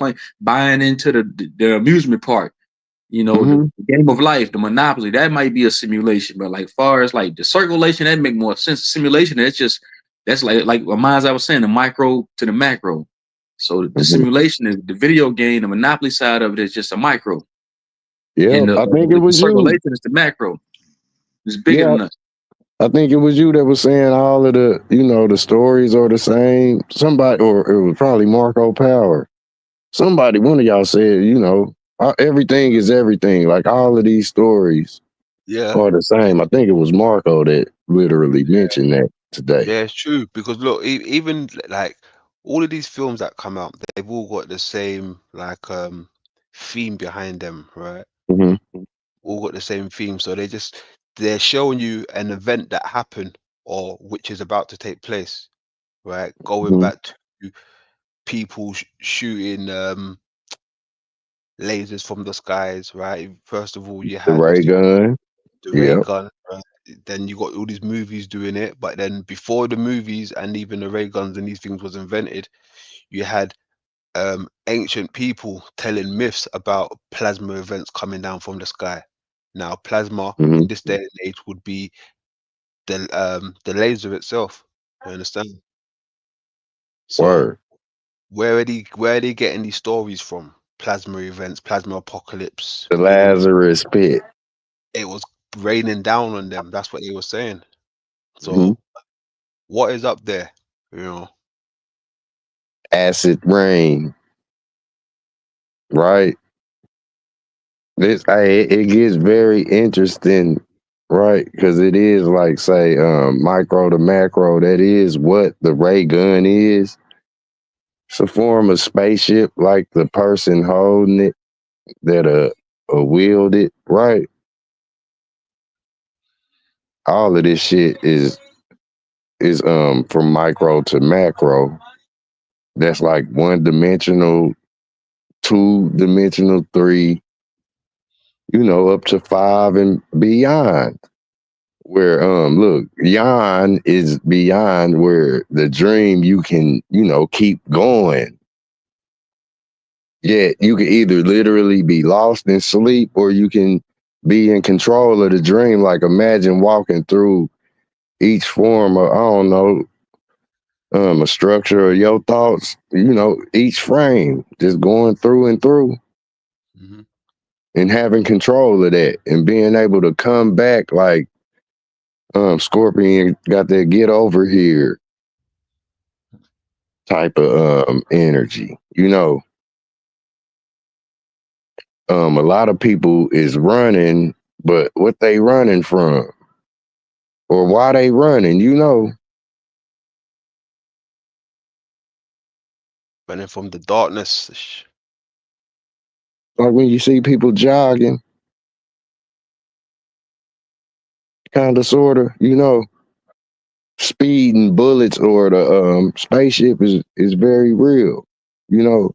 buying into the amusement park. You know, the game of life, the Monopoly, that might be a simulation, but like far as like the circulation, that make more sense. Simulation, that's just That's like as I was saying, the micro to the macro. So the Mhm. simulation is the video game. The Monopoly side of it is just a micro, Yeah, and I think it the was you. circulation is the macro. It's bigger Yeah, than us. I think it was you that was saying all of the, the stories are the same. Somebody, or it was probably Marco Power. Somebody, one of y'all said, everything is everything. Like all of these stories Yeah, are the same. I think it was Marco that literally mentioned that today. yeah, it's true. Because look, even like all of these films that come out, they've all got the same like theme behind them, right? hmm All got the same theme. So they're showing you an event that happened or which is about to take place, right? Going hmm back to people shooting lasers from the skies, right? First of all, you The had ray obviously gun. the ray Yep. gun, right? Then you got all these movies doing it, but then before the movies and even the ray guns and these things was invented, you had ancient people telling myths about plasma events coming down from the sky. Now, plasma hmm in this day and age would be the laser itself. You understand? So Word. where are they getting these stories from? Plasma events, plasma apocalypse. The Lazarus pit. It was raining down on them. That's what they were saying. hmm So what is up there? You know, Acid rain. Right. It gets very interesting, right? Because it is like, say, micro to macro. That is what the ray gun is. It's a form of spaceship, like the person holding it that wield it, right? All of this shit is from micro to macro. That's like 1-dimensional, 2-dimensional, 3, up to 5 and beyond. Where look, yon is beyond where the dream you can, keep going. Yet you can either literally be lost in sleep or you can be in control of the dream. Like imagine walking through each form of, I don't know, a structure of your thoughts, each frame, just going through and through hmm and having control of that and being able to come back like Scorpion got that get over here type of energy. A lot of people is running, but what they running from or why they running, running from the darkness. like when you see people jogging, kind of, sort of, speeding bullets or the spaceship is very real. You know,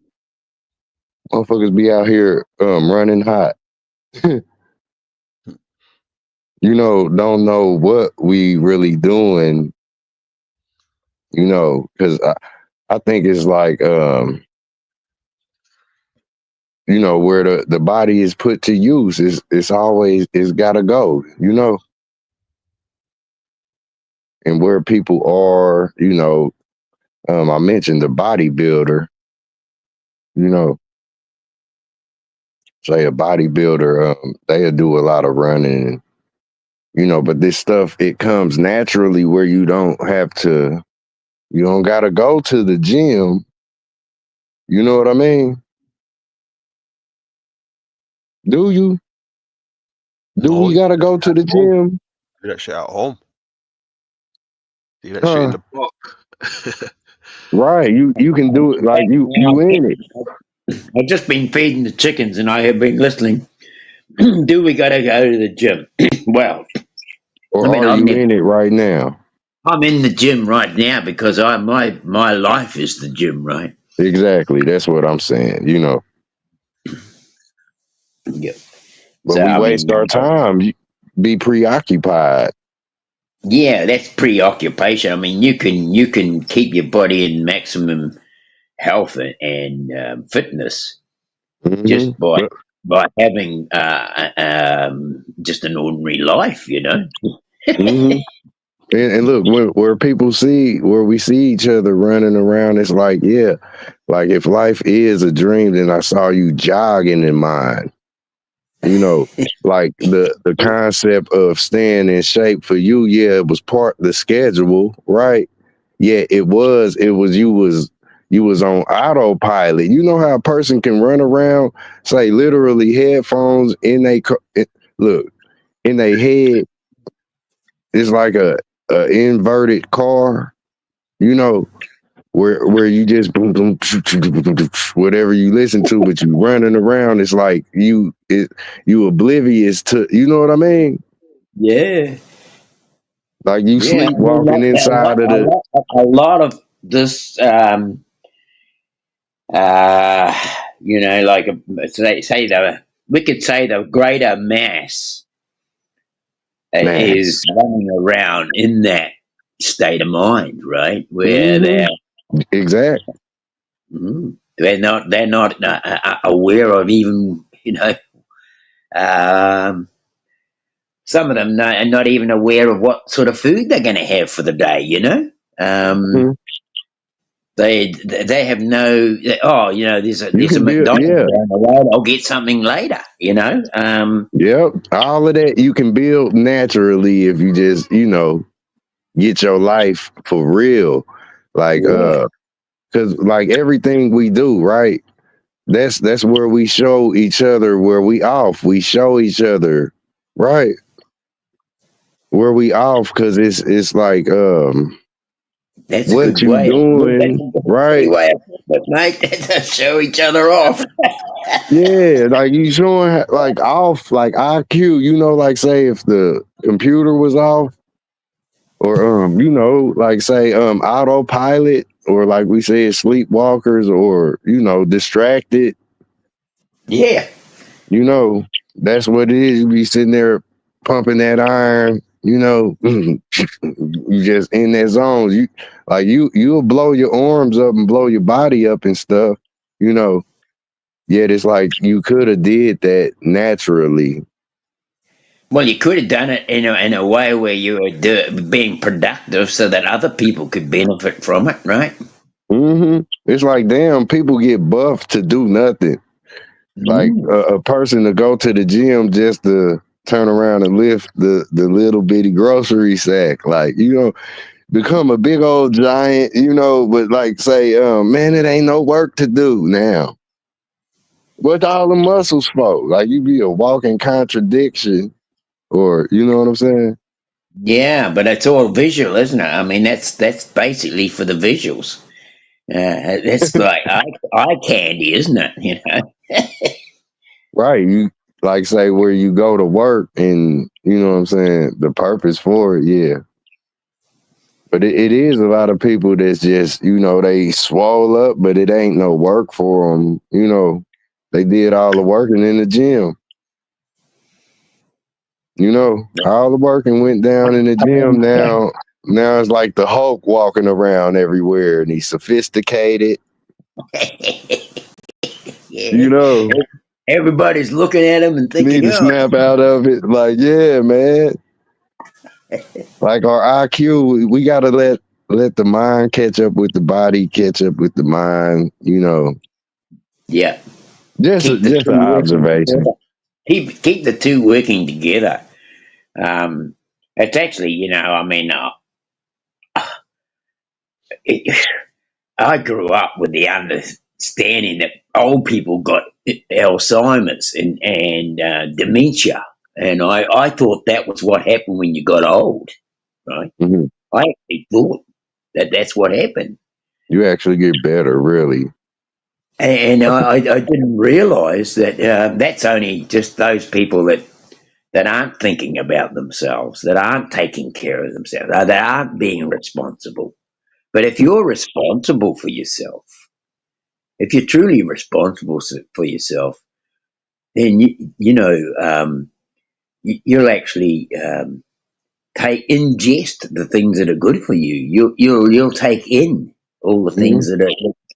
motherfuckers be out here running hot. Don't know what we really doing. Because I think it's like where the body is put to use it's always it's gotta go. And where people are. I mentioned the bodybuilder. You know, say a bodybuilder, they'll do a lot of running. But this stuff, it comes naturally where you don't gotta go to the gym. You know what I mean? Do you? Do No, we you gotta go to at the home. gym? Do that shit at home. Do that shit in Huh? the park. Right. You can do it like you in it. I've just been feeding the chickens and I have been listening. Do we got to go to the gym? Well, I Or mean, are you in it right now? I'm in the gym right now because my life is the gym, right? Exactly. That's what I'm saying. Yeah. But So we I waste mean, our time. Be preoccupied. yeah, that's preoccupation. I mean, you can keep your body in maximum health and fitness hmm just by having just an ordinary life, hmm And look, where people see where we see each other running around, it's like, yeah, like if life is a dream, then I saw you jogging in mine. You know, like the concept of staying in shape for you, yeah, it was part of the schedule, right? Yeah, it was you was on autopilot. You know how a person can run around, say literally headphones in look, in their head, it's like a inverted car, you know, where you just boom boom whatever you listen to, but you running around, it's like you oblivious to, you know what I mean? Yeah, Like you yeah. I mean, sleepwalking inside of the a lot of this, uh, like say we could say the greater mass is mass. running around in that state of mind, right? Where Hmm. Exact. they're not aware of even um, some of them are not even aware of what sort of food they're going to have for the day. Mhm. They have no. Oh, You there's a can build, McDonald's yeah, down the road. I'll get something later. yep. All of that you can build naturally if you just, get your life for real. Like, Yeah. cause like everything we do, right? That's where we show each other where we off. We show each other, right? Where we off, cause it's like That's a what good you way. That's doing, a great right? way of putting it, mate. That's show each other off. Yeah, like you showing like off like IQ, like say if the computer was off or like say autopilot or like we said sleepwalkers or distracted, Yeah. you know, that's what it is. You be sitting there pumping that iron, you just in that zone. You'll blow your arms up and blow your body up and stuff, you know. Yet it's like you could have did that naturally. Well, you could have done it in a way where you were being productive, so that other people could benefit from it, right? It's like, damn, people get buffed to do nothing. Like Mm. a person to go to the gym just to turn around and lift the little bitty grocery sack. Like, become a big old giant, but like say, man, it ain't no work to do now. What all the muscles for? Like you be a walking contradiction, or you know what I'm saying? Yeah, but it's all visual, isn't it? I mean, that's basically for the visuals. That's like eye candy, isn't it? Right. You like say where you go to work and you know what I'm saying, the purpose for it, yeah. But it is a lot of people that's just, they swole up, but it ain't no work for them. They did all the working in the gym. All the working went down in the I gym. mean, Now it's like the Hulk walking around everywhere, and he's sophisticated. yeah. You know, Everybody's looking at him and need thinking, to "Oh, snap out of it. Like, yeah, man. Like our IQ, we gotta let the mind catch up with the body, catch up with the mind. yeah." Keep the Just two an working observation. together. Keep the two working together. It's actually, I mean, it, I grew up with the understanding that old people got Alzheimer's and dementia, and I thought that was what happened when you got old, right? Mhm. I actually thought that that's what happened, You actually get better, really. and I didn't realise that that's only just those people that aren't thinking about themselves, that aren't taking care of themselves, that aren't being responsible. But if you're responsible for yourself, if you're truly responsible for yourself, then you'll actually take ingest the things that are good for you. You'll take in all the Mhm. things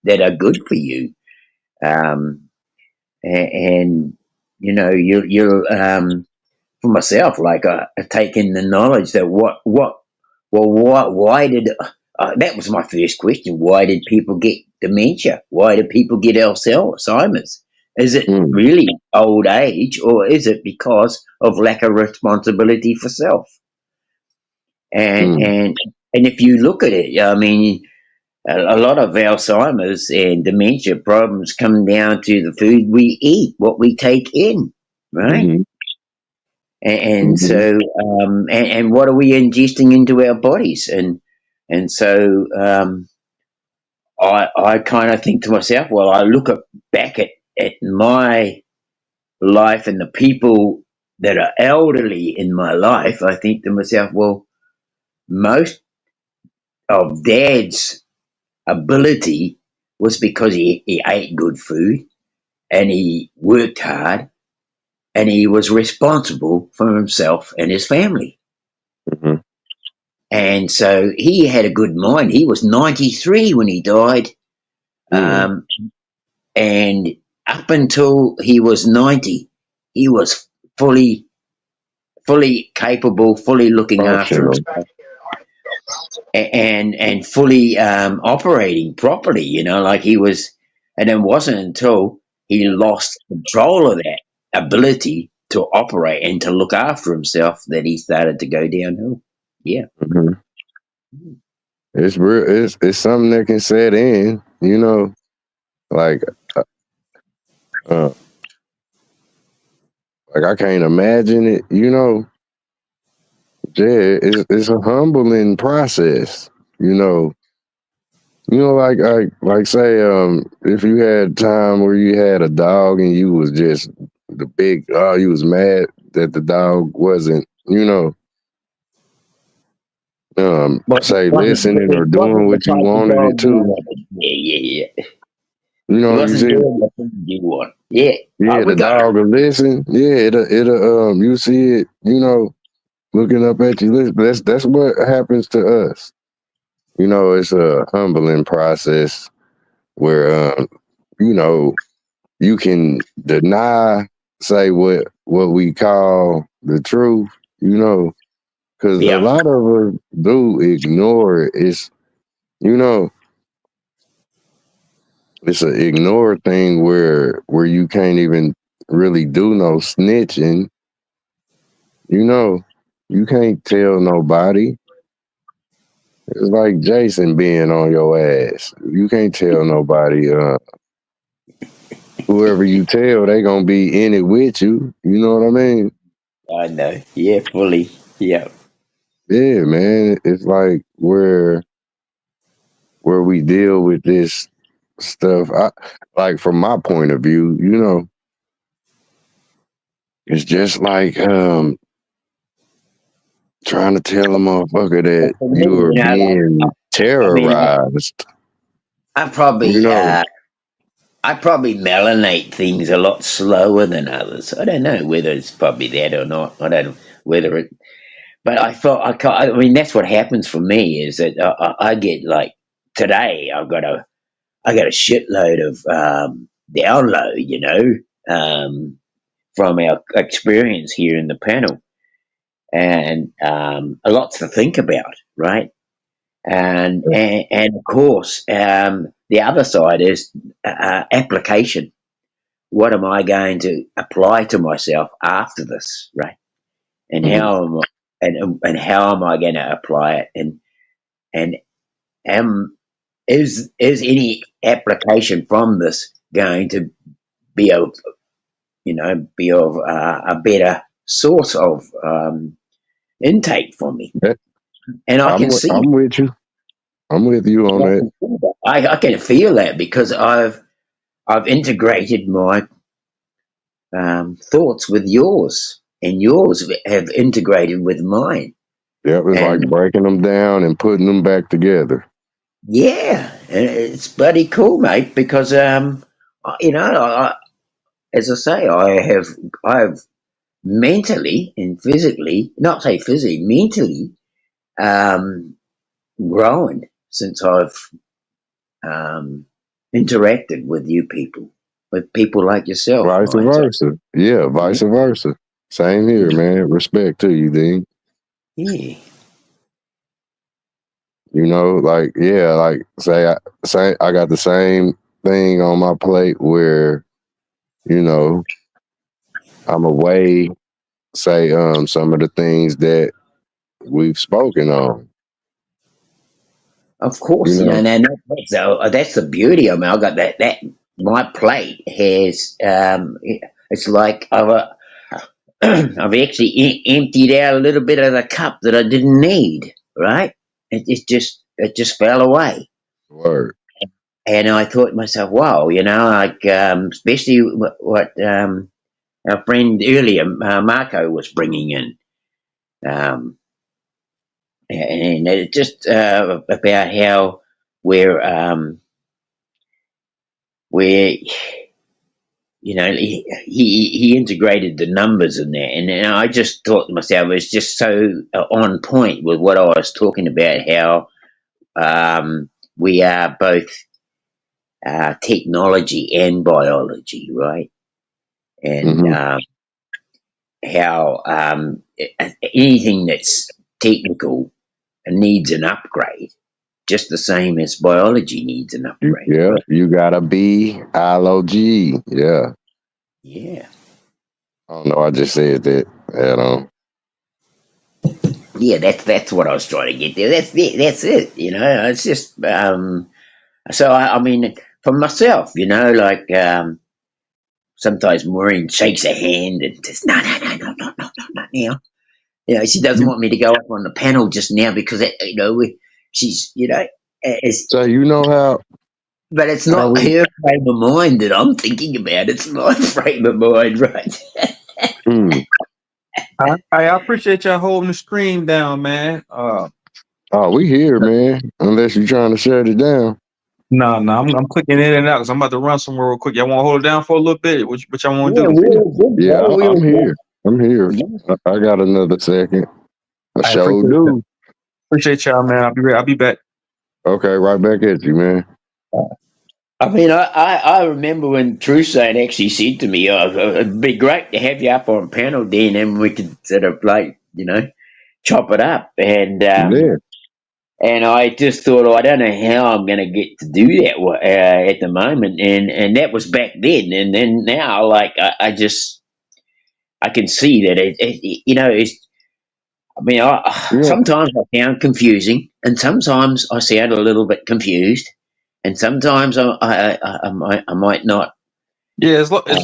that are good for you, and you'll for myself, like I take in the knowledge that what well, why did that was my first question? Why did people get dementia? Why do people get Alzheimer's? Is it Mm, really old age, or is it because of lack of responsibility for self? And mm, and and if you look at it, I mean, a lot of Alzheimer's and dementia problems come down to the food we eat, what we take in, right? mhm, And mhm, so, and what are we ingesting into our bodies? And so, I kind of think to myself, well, I look back at my life and the people that are elderly in my life. I think to myself, well, most of Dad's ability was because he ate good food and he worked hard and he was responsible for himself and his family. mhm, And so he had a good mind. He was 93 when he died. mm. Um, and up until he was 90, he was fully, fully capable, fully looking after Functional. himself and fully operating properly, like he was. And it wasn't until he lost control of that ability to operate and to look after himself that he started to go downhill. Yeah. Mhm. It's real. It's something that can set in. Like uh, uh, like I can't imagine it. Yeah, it's a humbling process. You know, like say, if you had time where you had a dog and you was just you was mad that the dog wasn't, But say listening or it doing wasn't the what you type of wanted it dog you to. wanted. Yeah. He You wasn't see, doing the thing you want. Yeah. yeah, We the got it. dog will listen. Yeah, you see it, looking up at you. That's what happens to us. It's a humbling process where, you know, you can deny, say what we call the truth, because a Yeah. lot of us do ignore it. You know, it's an ignore thing where you can't even really do no snitching. You know, you can't tell nobody. It's like Jason being on your ass. You can't tell nobody. Whoever you tell, they gonna be in it with you. You know what I mean? I know. Yeah, fully. Yeah. Yeah, man. It's like where we deal with this stuff. Like from my point of view, it's just like trying to tell a motherfucker that But for you me, are being I mean, terrorized. I You probably, know, uh, I probably melanate things a lot slower than others. I don't know whether it's probably that or not. I don't know whether it, but I thought I mean, that's what happens for me is that I get like today I got a shitload of download, from our experience here in the panel, and a lot to think about, right? And of course, the other side is application. What am I going to apply to myself after this, right? And mhm. how am I, and how am I going to apply it? And am is any application from this going to be of a better source of intake for me? That- And I can see I'm with you. I'm with you on that. I can feel that because I've integrated my thoughts with yours, and yours have integrated with mine. Yeah, it's like And breaking them down and putting them back together. yeah, and it's bloody cool, mate. Because as I say, I have mentally and physically, not say physically, mentally, um, grown since I've interacted with people like yourself, Vice mate. So, versa. Yeah, vice versa. Same here, man. Respect to you, Dean. yeah. You know, like yeah, like say I got the same thing on my plate where, you know, I'm away, say some of the things that we've spoken on. Of course, You you know, know, that's the beauty of it. I got that my plate has it's like I've actually emptied out a little bit of the cup that I didn't need. Right? It just fell away, word. and I thought to myself, wow, you know, like especially what our friend earlier, Marco, was bringing in. And it just about how where you know he integrated the numbers in there, and I just thought to myself, it was just so on point with what I was talking about. How we are both technology and biology, right? And Hmm. how anything that's technical needs an upgrade, just the same as biology needs an upgrade, Yeah, right? you gotta be ILOG. Yeah. Yeah. I don't know. I just said that. You know. Yeah, that's what I was trying to get there. That's it. You know, it's just so I mean, for myself, you know, like sometimes Maureen shakes her hand and says, no, not now. You know, she doesn't want me to go up on the panel just now because you know she's you know, it's So you know but it's how not we. her frame of mind that I'm thinking about. It's my frame of mind, right? Mm, I appreciate y'all holding the stream down, man. oh, we here, man. Unless you're trying to shut it down. No, I'm clicking in and out because I'm about to run somewhere real quick. Y'all want to hold it down for a little bit? What y'all want to Yeah, do? we're good, Yeah, bro. We're I'm good. here. I'm here. Yeah. I got another second. I I sure appreciate that. do. Appreciate y'all, man. I'll be back. Okay, right back at you, man. I mean, I remember when Truesdale actually said to me, "Oh, it'd be great to have you up on panel, Dan, and we could sort of like, you know, chop it up." Yeah. And I just thought, oh, I don't know how I'm going to get to do that at the moment, and that was back then, and then now, like, I can see that you know, I mean, Yeah. sometimes I sound confusing, and sometimes I sound a little bit confused, and sometimes I might not. Yeah, Uh,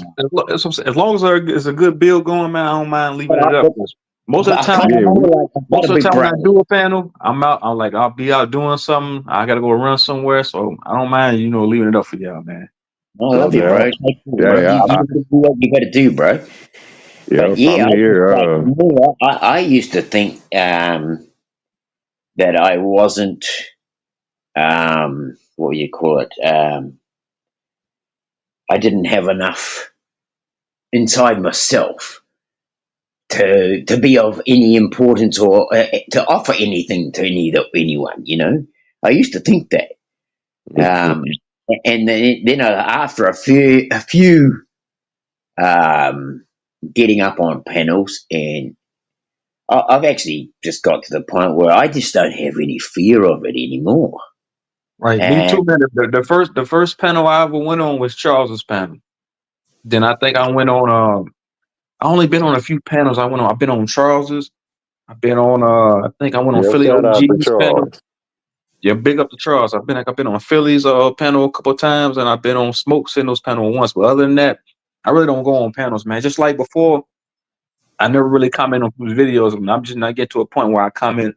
as long as there's a good build going, man, I don't mind but leaving it up. 'Cause most of the I time, kind of Yeah. know like I've got most to of the be time when brave. I do a panel, I'm out. I'll be out doing something. I gotta go run somewhere, so I don't mind, leaving it up for y'all, man. I No love you, bro. doubt. Take care, bro. Yeah, You gotta do what you got to do, bro. But yep, yeah, I'm I just here. like me, I used to think that I wasn't what do you call it? I didn't have enough inside myself to be of any importance or to offer anything to anyone. You know, I used to think that. Um, and then after a few getting up on panels, and I've actually just got to the point where I just don't have any fear of it anymore. Right, me And too, man. The first panel I ever went on was Charles's panel. Then I think I went on. I only been on a few panels. I've been on Charles's. I've been on. I think I went on Yeah, Philly shout out to OG's panel. Charles. Yeah, big up to Charles. I've been on Philly's panel a couple of times, and I've been on Smoke Signals panel once. But other than that, I really don't go on panels, man. Just like before, I never really comment on people's videos. I mean, I'm just not get to a point where I comment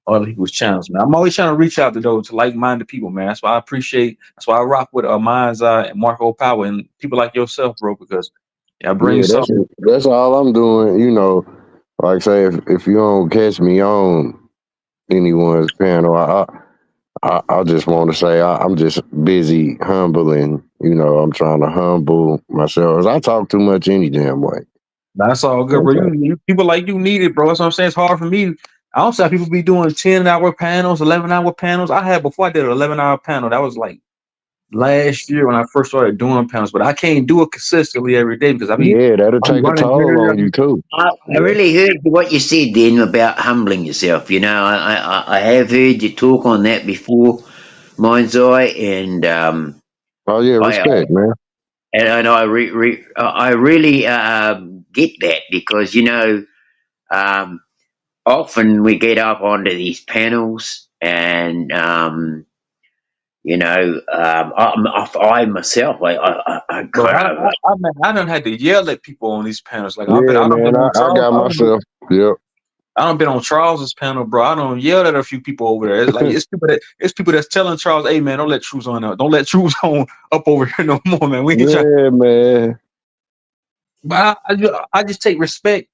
on other people's channels, man. I'm always trying to reach out to those to like-minded people, man. That's why I appreciate. That's why I rock with Mind's Eye and Marco Power and people like yourself, bro. Because I bring Yeah, something. that's all I'm doing. You know, like say if you don't catch me on anyone's panel, I just want to say I'm just busy humbling. You know, I'm trying to humble myself. I talk too much any damn way. That's all good, bro. Okay. People like you need it, bro. That's what I'm saying. It's hard for me. I don't see how people be doing 10-hour panels, 11-hour panels. I had before I did an 11-hour panel. That was like last year when I first started doing panels, but I can't do it consistently every day because Yeah, that'll I be take a running toll here. on you too. I really heard what you said then about humbling yourself. You know, I have heard you talk on that before, Mind's Eye, and Oh yeah, I respect, man. and I really get that because you know often we get up onto these panels and you know I myself I Bro, kind of I done had to yell at people on these panels. Like Yeah, I done man. been on I Charles. got myself. Yep. I done been on Charles's panel, bro. I done yelled at a few people over there. It's like it's people that's telling Charles, "Hey, man, don't let Truth on out. Don't let Truth on up over here no more, man. We ain't trying." Yeah, man. But I just take respect.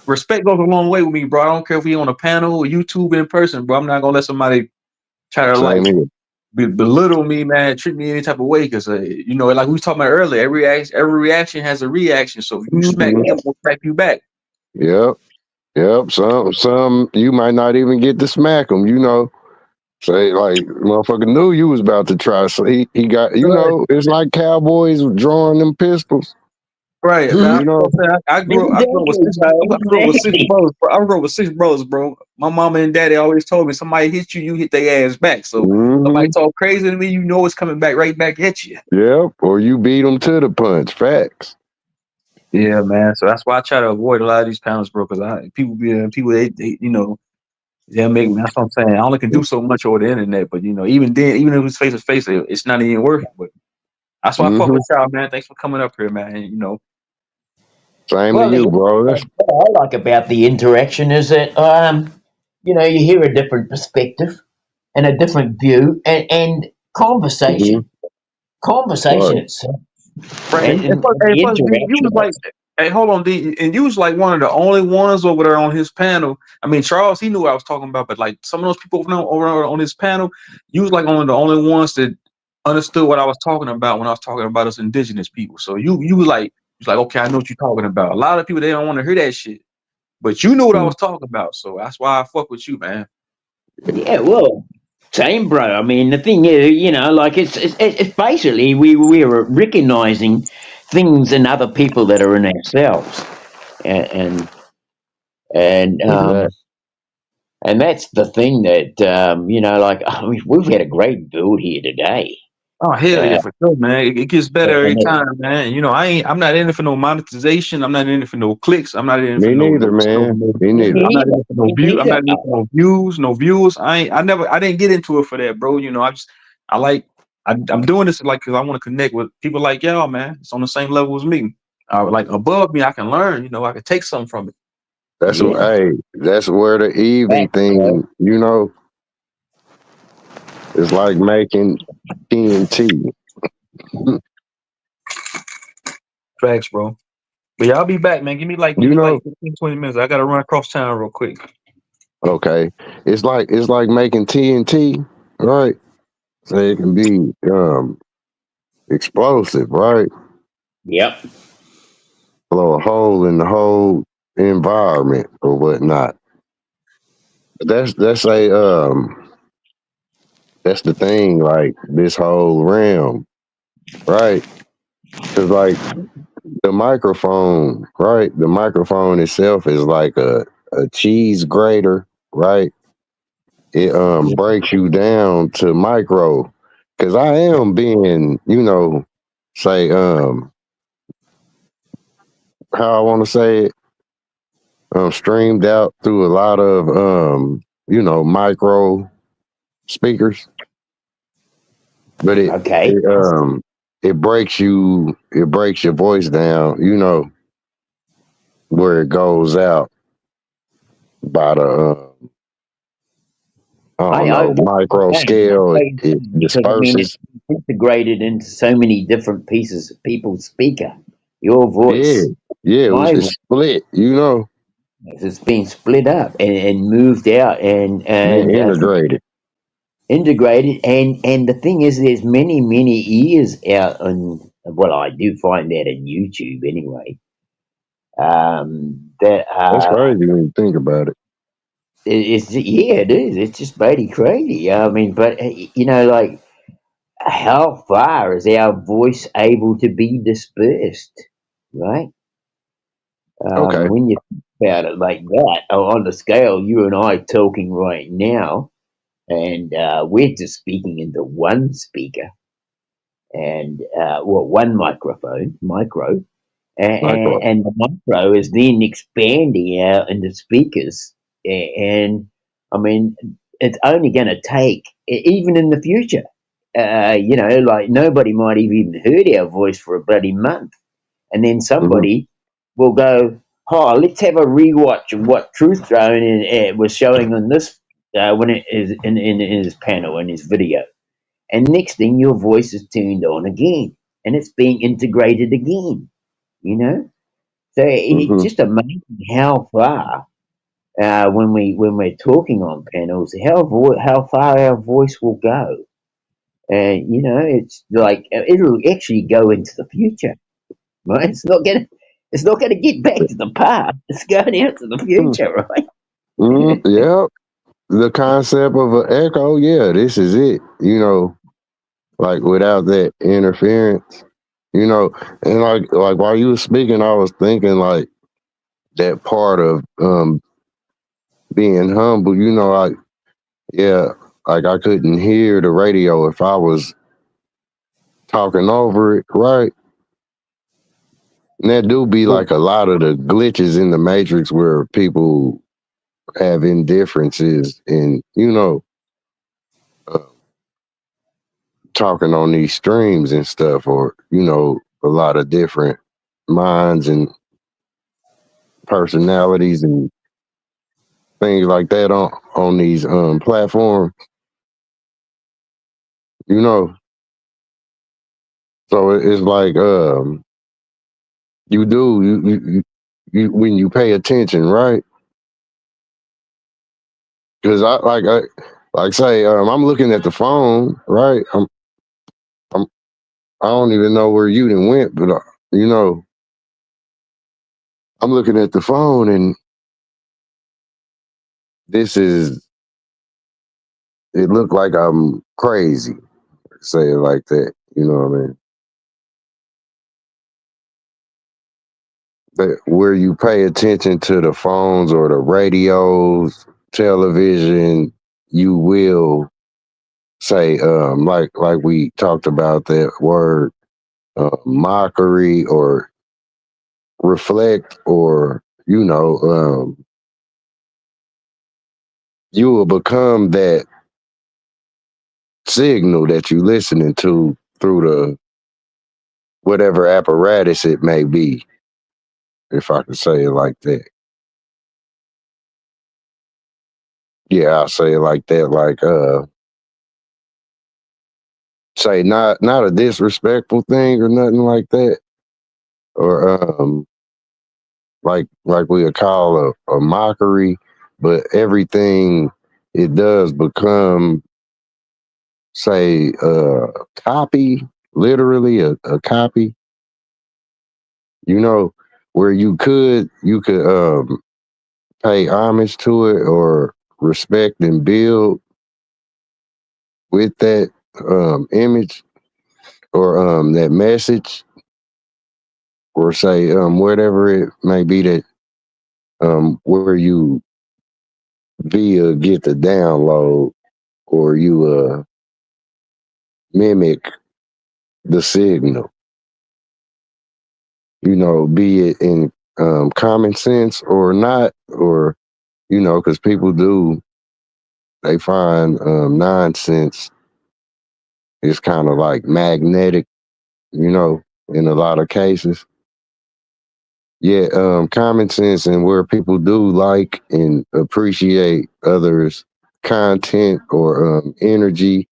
Respect goes a long way with me, bro. I don't care if we on a panel or YouTube in person, bro. I'm not gonna let somebody try to like Same here. belittle me, man. Treat me any type of way, because you know, like we was talking about earlier, every reaction has a reaction. So if you smack Mhm. me, I'm gonna smack you back. Yep. Yep. Some you might not even get to smack them. You know, say like motherfucker knew you was about to try. So he got. You Right, know, it's like cowboys drawing them pistols. right, man. You know. I grew up with exactly, six. bro, I grew up with six exactly. brothers. Bro. I grew up with six brothers, bro. My mama and daddy always told me, somebody hit you, you hit their ass back. So somebody Hmm. talk crazy to me, you know it's coming back right back at you. Yep. Or you beat them to the punch. Facts. Yeah, man. So that's why I try to avoid a lot of these panels, bro. Because people they you know, they'll make me. That's what I'm saying. I only can do so much over the internet, but you know, even then, even if it's face to face, it's not even worth it. But that's why I fuck Hmm. with y'all, man. Thanks for coming up here, man. You know, Same to Well, you, bro. That's, what I like about the interaction is that you know you hear a different perspective and a different view and mhm. conversation Right. itself right? and And the plus, D, you interaction. was like, hey, hold on, D, and you was like one of the only ones over there on his panel. I mean, Charles, he knew what I was talking about, but like some of those people over on his panel, you was like one of the only ones that understood what I was talking about when I was talking about us indigenous people. So you was like, okay, I know what you're talking about. A lot of people, they don't want to hear that shit, but you knew what I was talking about. So that's why I fuck with you, man. Yeah, well, same, bro. I mean, the thing is, you know, like it's basically we're recognizing things in other people that are in ourselves, and and Exactly. and that's the thing that you know, like I mean, we've had a great build here today. Oh hell yeah, Uh, for sure, man. It gets better every and time, man. You know, I'm not in it for no monetization. I'm not in it for no clicks. I'm not in it for Me neither, man. Me neither. I'm not in it for no me view. I'm neither. not in it for no views, no views. I didn't get into it for that, bro. You know, I'm doing this like because I want to connect with people like y'all, man. It's on the same level as me. Like above me, I can learn. You know, I can take something from it. That's what. Yeah, Hey, that's where the even thanks, bro. thing. You know, is like making TNT. Facts, bro. But yeah, I'll be back, man. Give You me like know. 15, 20 minutes. I gotta run across town real quick. Okay. It's like making TNT, right? So it can be explosive, right? Yep. Blow a hole in the whole environment or whatnot. That's the thing, like this whole realm, right? Because like the microphone, right? The microphone itself is like a cheese grater, right? It breaks you down to micro. Because I am being, say how I want to say it, streamed out through a lot of micro speakers, but Okay. it breaks your voice down, where it goes out by the I don't I know, micro scale. It because I mean it's disperses. integrated into so many different pieces of people's speaker. Your Yeah, voice, yeah. my It's voice, split. it's been split up and moved out And and integrated. integrated. And the thing is, there's many ears out on. Well, I do find that on YouTube anyway. That That's crazy when you think about it. it's yeah, it is. It's just mighty crazy. I mean, but you know, like how far is our voice able to be dispersed, right? Okay. When you think about it like that, on the scale, you and I talking right now, and we're just speaking into one speaker and one micro, Micro. and the micro is then expanding out into speakers, and I mean, it's only going to take even in the future. Like nobody might have even heard our voice for a bloody month, and then Hmm. somebody will go, "Oh, let's have a rewatch of what Truth Drone was showing on this when it is in his panel in his video." And next thing, your voice is turned on again, and it's being integrated again. You know, so it's Hmm. just amazing how far when we're talking on panels, how far our voice will go. And it's like it'll actually go into the future, right? It's not gonna get back to the past. It's going out to the future, right? Yeah. The concept of an echo, yeah, this is it. Like without that interference, and like while you were speaking, I was thinking like that part of being humble, like yeah, like I couldn't hear the radio if I was talking over it, right? And that do be like a lot of the glitches in the matrix where people have indifferences in, uh, talking on these streams and stuff, or, a lot of different minds and personalities and things like that on these platforms, you know. So it's like you do you when you pay attention, right? Because like say I'm looking at the phone, right? I'm I don't even know where you done went, but you know I'm looking at the phone and this is it looked like I'm crazy, say it like that. You know what I mean? But where you pay attention to the phones or the radios, television, you will say like we talked about that word mockery or reflect or you will become that signal that you listening to through the whatever apparatus it may be, if I could say it like that. Yeah, I'll say it like that, like say not a disrespectful thing or nothing like that. Or like we would call a mockery, but everything it does become say copy, literally a copy, you know, where you could pay homage to it or respect and build with that image or that message or say whatever it may be that where you via get the download or you mimic the signal, be it in common sense or not, or because people do they find nonsense is kind of like magnetic, in a lot of cases. Yeah, common sense and where people do like and appreciate others' content or energy,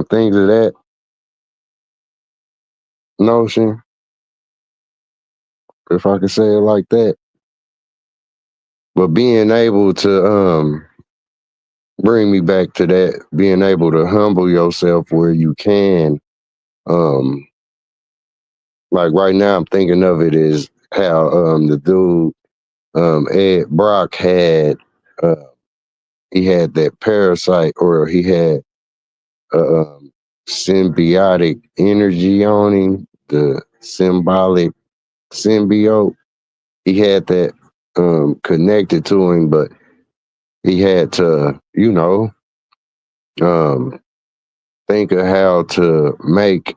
things of that notion, if I can say it like that. But being able to bring me back to that, being able to humble yourself where you can, um, like right now I'm thinking of it as how the dude Ed Brock had he had that parasite or he had uh, um, symbiotic energy on him, the symbolic symbiote. He had that connected to him, but he had to, think of how to make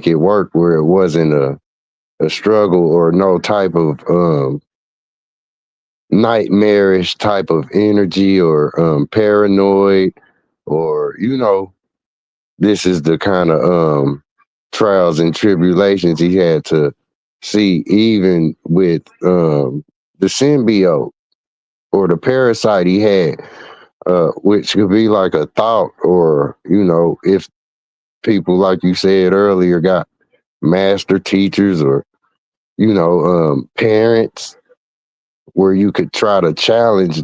it work where it wasn't a struggle or no type of nightmarish type of energy or paranoid or this is the kind of trials and tribulations he had to see even with the symbiote or the parasite he had, which could be like a thought or if people like you said earlier got master teachers or parents where you could try to challenge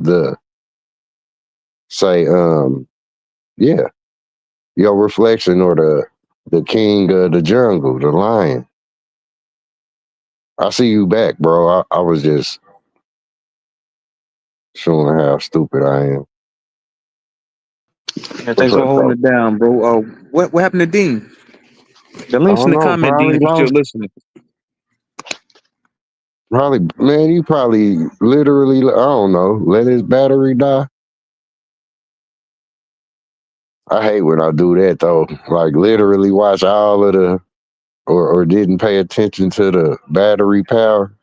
your reflection or the king of the jungle, the lion. I see you back, bro. I was just showing how stupid I am. Yeah, thanks for holding it down, bro. What happened to Dean? The links in the comment, Dean, if you're still listening. Probably, man, you probably literally, I don't know, let his battery die. I hate when I do that though. Like literally watch all of the or didn't pay attention to the battery power.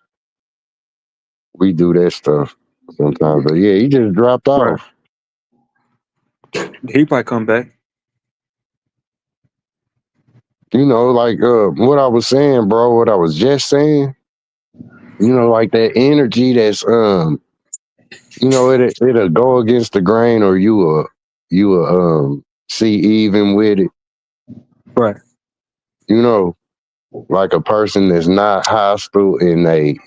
We do that stuff sometimes. But yeah, he just dropped off. He probably come back. Like what I was saying, bro, what I was just saying, like that energy that's it'll go against the grain or you will see even with it. Right. Like a person that's not hostile and they,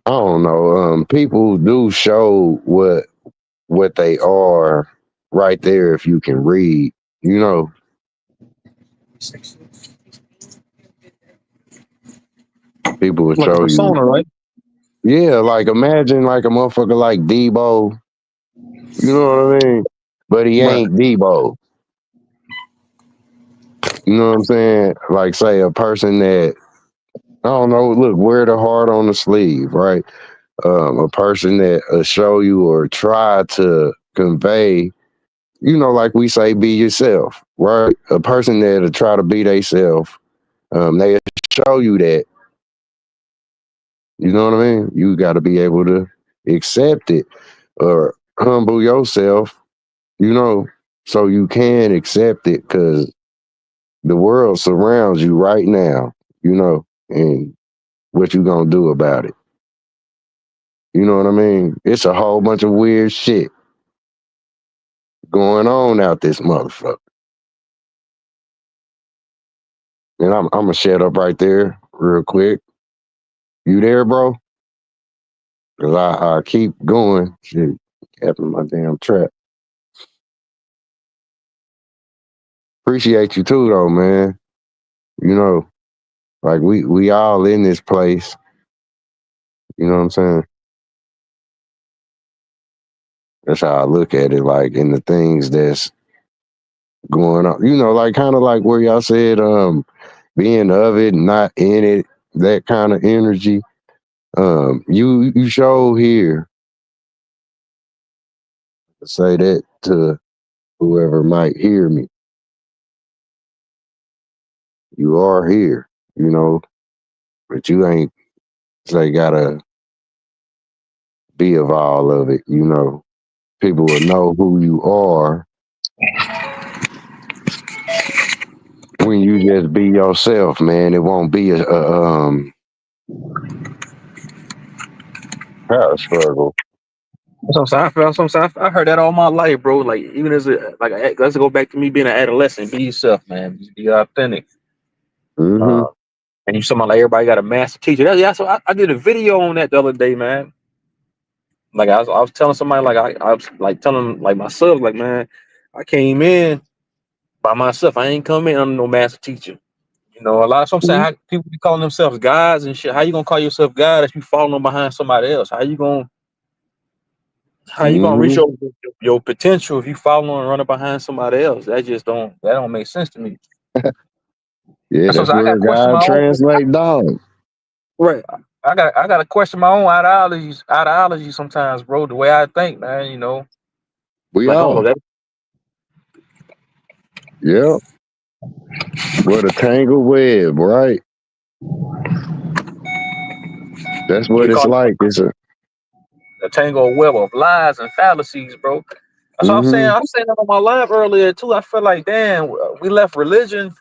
I don't know, people do show what they are right there if you can read, People will like show a persona, you. right? Yeah, like imagine like a motherfucker like Debo. You know what I mean? But he ain't Debo. You know what I'm saying? Like say a person that I don't know, look, wear the heart on the sleeve, right? A person that show you or try to convey, like we say, be yourself, right? A person that'll try to be theyself, they show you that. You know what I mean? You got to be able to accept it or humble yourself, so you can accept it because the world surrounds you right now, and what you gonna do about it. You know what I mean? It's a whole bunch of weird shit going on out this motherfucker. And I'm gonna shut up right there real quick. You there, bro? Cause I keep going. Shit, capping my damn trap. Appreciate you too, though, man. Like we all in this place. You know what I'm saying? That's how I look at it. Like in the things that's going on. Like kind of like where y'all said, being of it, not in it, that kind of energy. You show here. Say that to whoever might hear me. You are here, but you ain't say gotta be of all of it, People will know who you are when you just be yourself, man. It won't be a power struggle. I heard that all my life, bro. Like even as let's go back to me being an adolescent. Be yourself, man. Just be authentic. Mm-hmm. And you talking about like everybody got a master teacher. So I did a video on that the other day, man. Like I was telling somebody, like I was like telling like myself, like man, I came in by myself. I ain't come in under no master teacher. A lot of some say how people be calling themselves gods and shit. How you gonna call yourself God if you following behind somebody else? How you gonna How you gonna reach Hmm. your potential if you following and running behind somebody else? That don't make sense to me. Yeah, That's what I'm that's saying. I got where to question God my own. translate dog. Right. I got to question my own ideology sometimes, bro. The way I think, man. You know, We like oh all. that. Yep. What a tangled web, right? That's what We it's call like. It's a a tangled web of lies and fallacies, bro. That's what I'm saying. mm-hmm. I'm saying that on my live earlier too. I feel like, damn, we left religion.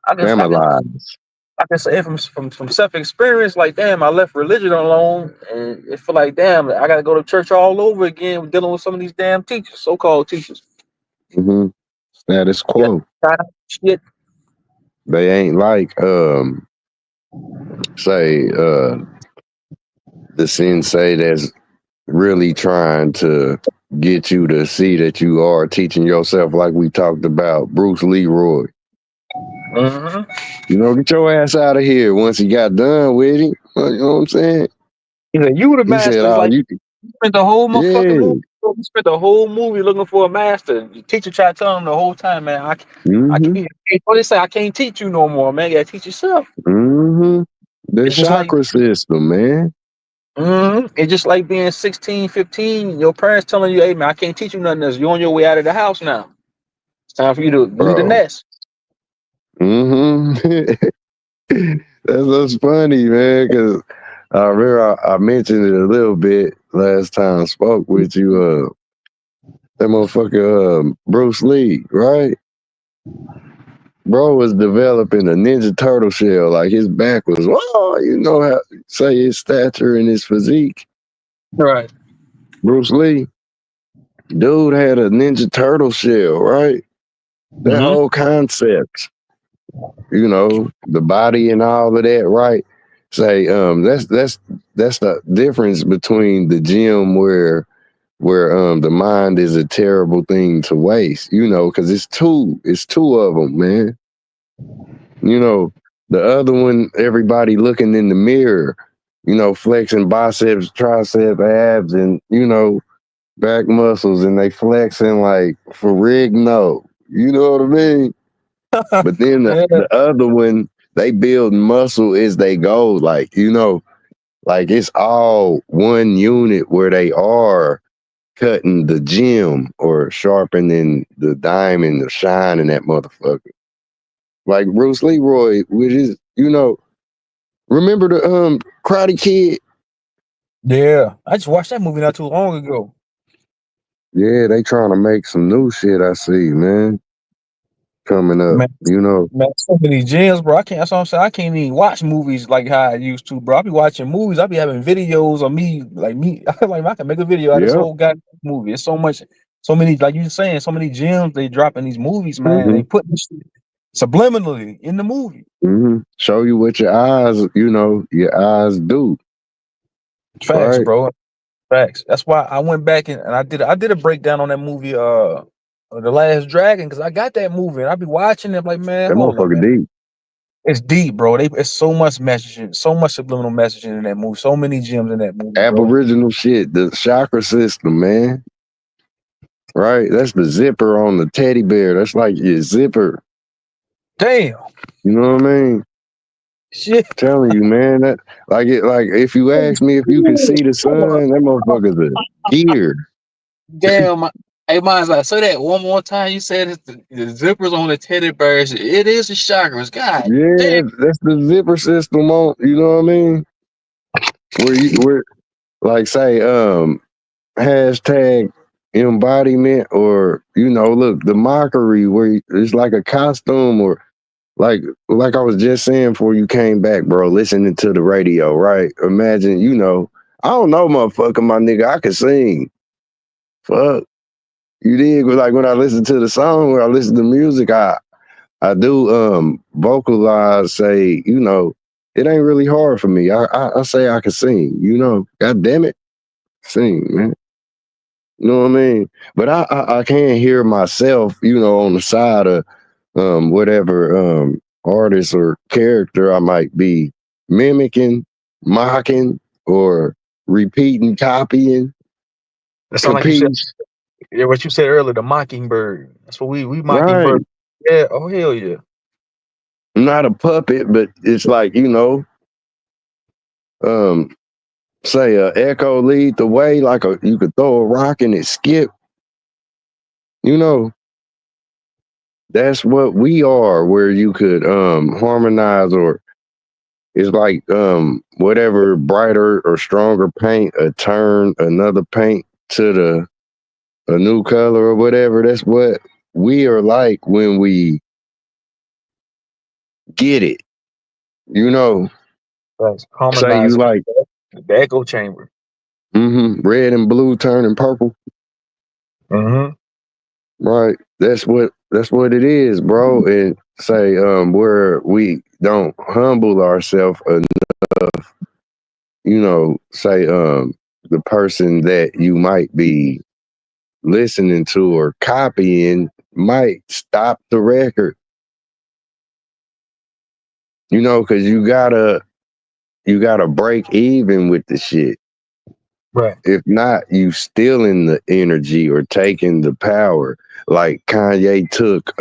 I can, I can, Families. I can say from self experience, like, damn, I left religion alone, and it feel like, damn, I got to go to church all over again, dealing with some of these damn teachers, so called teachers. Mm-hmm. Status Yeah, quo. shit. They ain't like say the sensei that's really trying to get you to see that you are teaching yourself, like we talked about Bruce Leroy. Mm-hmm. You know, get your ass out of here once he got done with it. You know what I'm saying? He said, "You the He said, master." It's oh, like you, you spent the whole motherfucking yeah. movie. You spent the whole movie looking for a master. The teacher tried to tell him the whole time, man. I Mm-hmm. can't. What they say? I can't teach you no more, man. You gotta teach yourself. Mm-hmm. The It's just like, chakra system, man. it's just like being 16, 15. Your parents telling you, "Hey, man, I can't teach you nothing else. You're on your way out of the house now. It's time for you to leave the Bro. nest." Mm-hmm. That's what's funny, man, because I remember I mentioned it a little bit last time I spoke with you. That motherfucker Bruce Lee, right? Bro was developing a Ninja Turtle shell. Like his back was, oh, you know how say his stature and his physique. Right. Bruce Lee, dude had a Ninja Turtle shell, right? That Mm-hmm. whole concept, you know, the body and all of that, right? Say, that's the difference between the gym where the mind is a terrible thing to waste, you know, because it's two of them, man. You know, the other one, everybody looking in the mirror, you know, flexing biceps, triceps, abs, and you know, back muscles, and they flexing like for no, you know what I mean? But then Yeah. the other one, they build muscle as they go, like you know, like it's all one unit where they are cutting the gem or sharpening the diamond or shining that motherfucker. Like Bruce Leroy, which is, you know, remember the Karate Kid? Yeah. I just watched that movie not too long ago. Yeah, they trying to make some new shit, I see, man. Coming up, Man, you know. man, so many gems, bro. I can't. That's what I'm saying. I can't even watch movies like how I used to, bro. I be watching movies. I be having videos of me, like me. I feel like I can make a video out of this Yep. whole goddamn movie. It's so much, so many, like you saying, so many gems they drop in these movies, man. Mm-hmm. They put this shit subliminally in the movie. Mm-hmm. Show you what your eyes, you know, your eyes do, Facts, right? bro. Facts. That's why I went back and I did a breakdown on that movie, The Last Dragon, because I got that movie and I be watching it like, man, That hold on, motherfucker man. deep. It's deep, bro. It's so much messaging, so much subliminal messaging in that movie, so many gems in that movie, bro. Aboriginal shit, the chakra system, man. Right? That's the zipper on the teddy bear. That's like your zipper. Damn, You know what I mean? shit. Telling you, man, that like if you ask me if you can see the sun, that motherfucker's a gear. Damn. Hey, mine's like, say that one more time. You said it's the zippers on the teddy bears. It is the chakras. God damn. Yeah, that's the zipper system on, you know what I mean? Where like say hashtag embodiment, or you know, look, the mockery where it's like a costume, or like I was just saying before you came back, bro, listening to the radio, right? Imagine, you know, I don't know, motherfucker, my nigga, I can sing. Fuck. You dig? Like when I listen to the song, when I listen to music, I do vocalize, say, you know, it ain't really hard for me. I say I can sing, you know. God damn it. Sing, man. You know what I mean? But I can't hear myself, you know, on the side of whatever artist or character I might be mimicking, mocking, or repeating, copying. That sound for like you said. peace. Yeah, what you said earlier, the mockingbird. That's what we Right. mockingbird. Yeah. Oh hell yeah. I'm not a puppet, but it's like, say a echo lead the way, like you could throw a rock and it skip. That's what we are, where you could harmonize, or it's like whatever brighter or stronger paint, turn another paint to a new color or whatever. That's what we are like when we get it. That's Say you harmonizing like the echo chamber. red and blue turning purple. Mm-hmm. Right. That's what it is, bro. And say where we don't humble ourselves enough, say the person that you might be listening to or copying might stop the record. Because you gotta break even with the shit. Right. If not, you stealing the energy or taking the power. Like Kanye took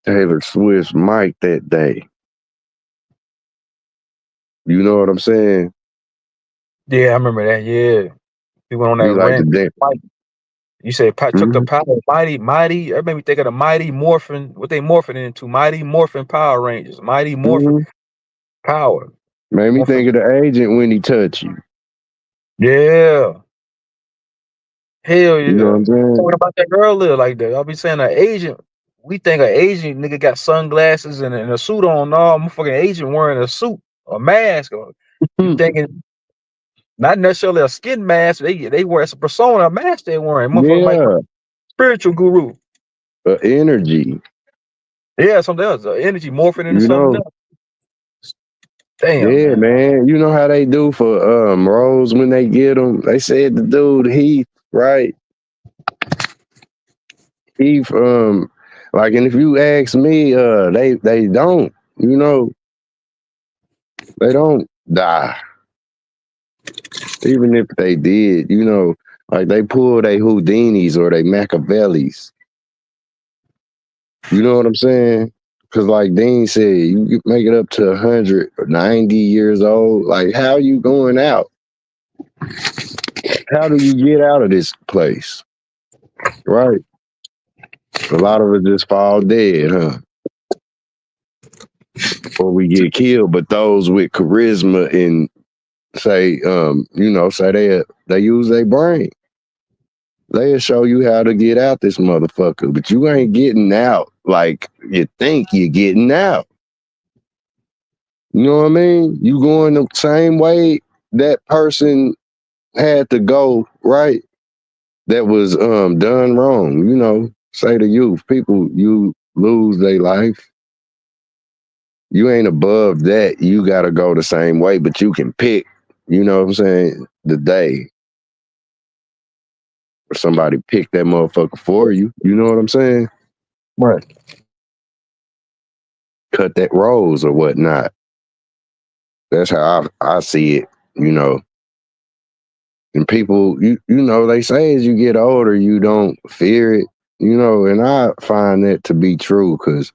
Taylor Swift's mic that day. You know what I'm saying? Yeah, I remember that. Yeah. He went on He that like the rant. damn. You say took the Mhm. power, mighty. That made me think of the Mighty Morphin. What they morphing into? Mighty Morphin Power Rangers. Mighty Morphin Mhm. Power. Made me Morphin. think of the agent when he touched you. Yeah. Hell You know what yeah. I'm saying? Talking about that earlier like that. I'll be saying an Asian. We think an Asian nigga got sunglasses and a suit on. No, I'm a fucking Asian wearing a suit, a mask. Or you thinking not necessarily a skin mask. They wear a persona, a mask they wearing. Motherfucker might be Yeah, spiritual guru. energy. Yeah, something else. Energy morphing into You something know, else. Damn, yeah, man. man. You know how they do for roles when they get them. They said the dude Heath, right? Heath, like, and if you ask me, they don't. They don't die. Even if they did, like they pull they Houdinis or they Machiavellis. You know what I'm saying? Because like Dean said, you can make it up to 190 years old. Like, how you going out? How do you get out of this place? Right? A lot of it just fall dead, huh? Or we get killed. But those with charisma and say, say they use their brain. They'll show you how to get out this motherfucker, but you ain't getting out like you think you're getting out. You know what I mean? You going the same way that person had to go, right? That was done wrong. Say to youth, people, you lose their life. You ain't above that. You gotta go the same way, but you can pick, you know what I'm saying, the day. Or somebody pick that motherfucker for you. You know what I'm saying? Right. Cut that rose or whatnot. That's how I see it, And people, they say as you get older, you don't fear it, and I find that to be true because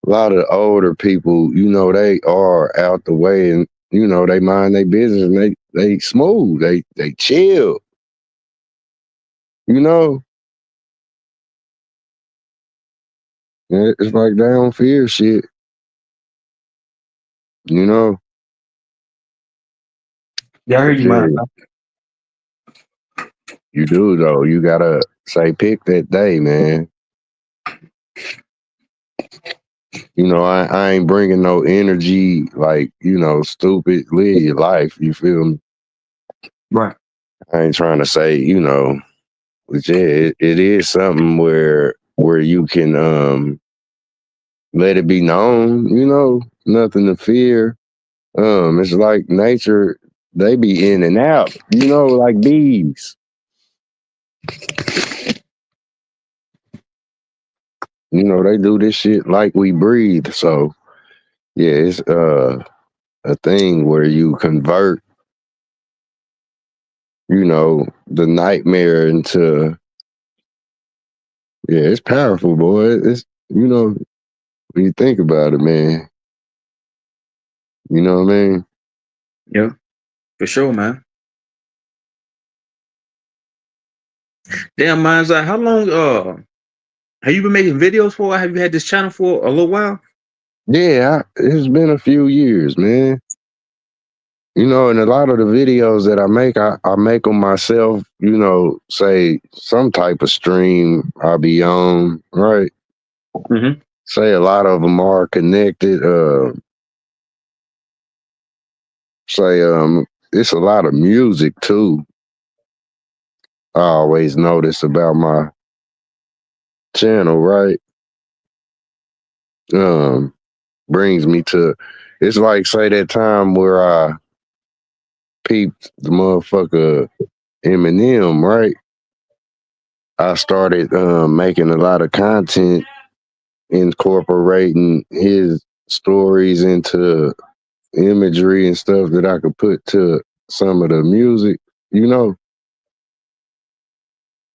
a lot of the older people, they are out the way and, they mind their business and they smooth, they chill, And it's like they don't fear shit, Yeah, I heard you, man. Yeah, you do though. You gotta say pick that day, man. I ain't bringing no energy like, stupid, live your life. You feel me? Right. I ain't trying to say, but yeah, it is something where you can let it be known, nothing to fear. It's like nature, they be in and out, like bees. They do this shit like we breathe. So yeah, it's a thing where you convert you know, the nightmare into, yeah, it's powerful, boy. It's, you know, when you think about it, man, you know what I mean? Yeah, for sure, man. Damn, mine's how long have you been making videos for? Have you had this channel for a little while? Yeah, it's been a few years, man. You know, and a lot of the videos that I make them myself, you know, say some type of stream I'll be on, right? Mm-hmm. Say a lot of them are connected. Say it's a lot of music too. I always notice about my channel, right? Brings me to, it's like say that time where I peeped the motherfucker Eminem, right? I started making a lot of content incorporating his stories into imagery and stuff that I could put to some of the music, you know,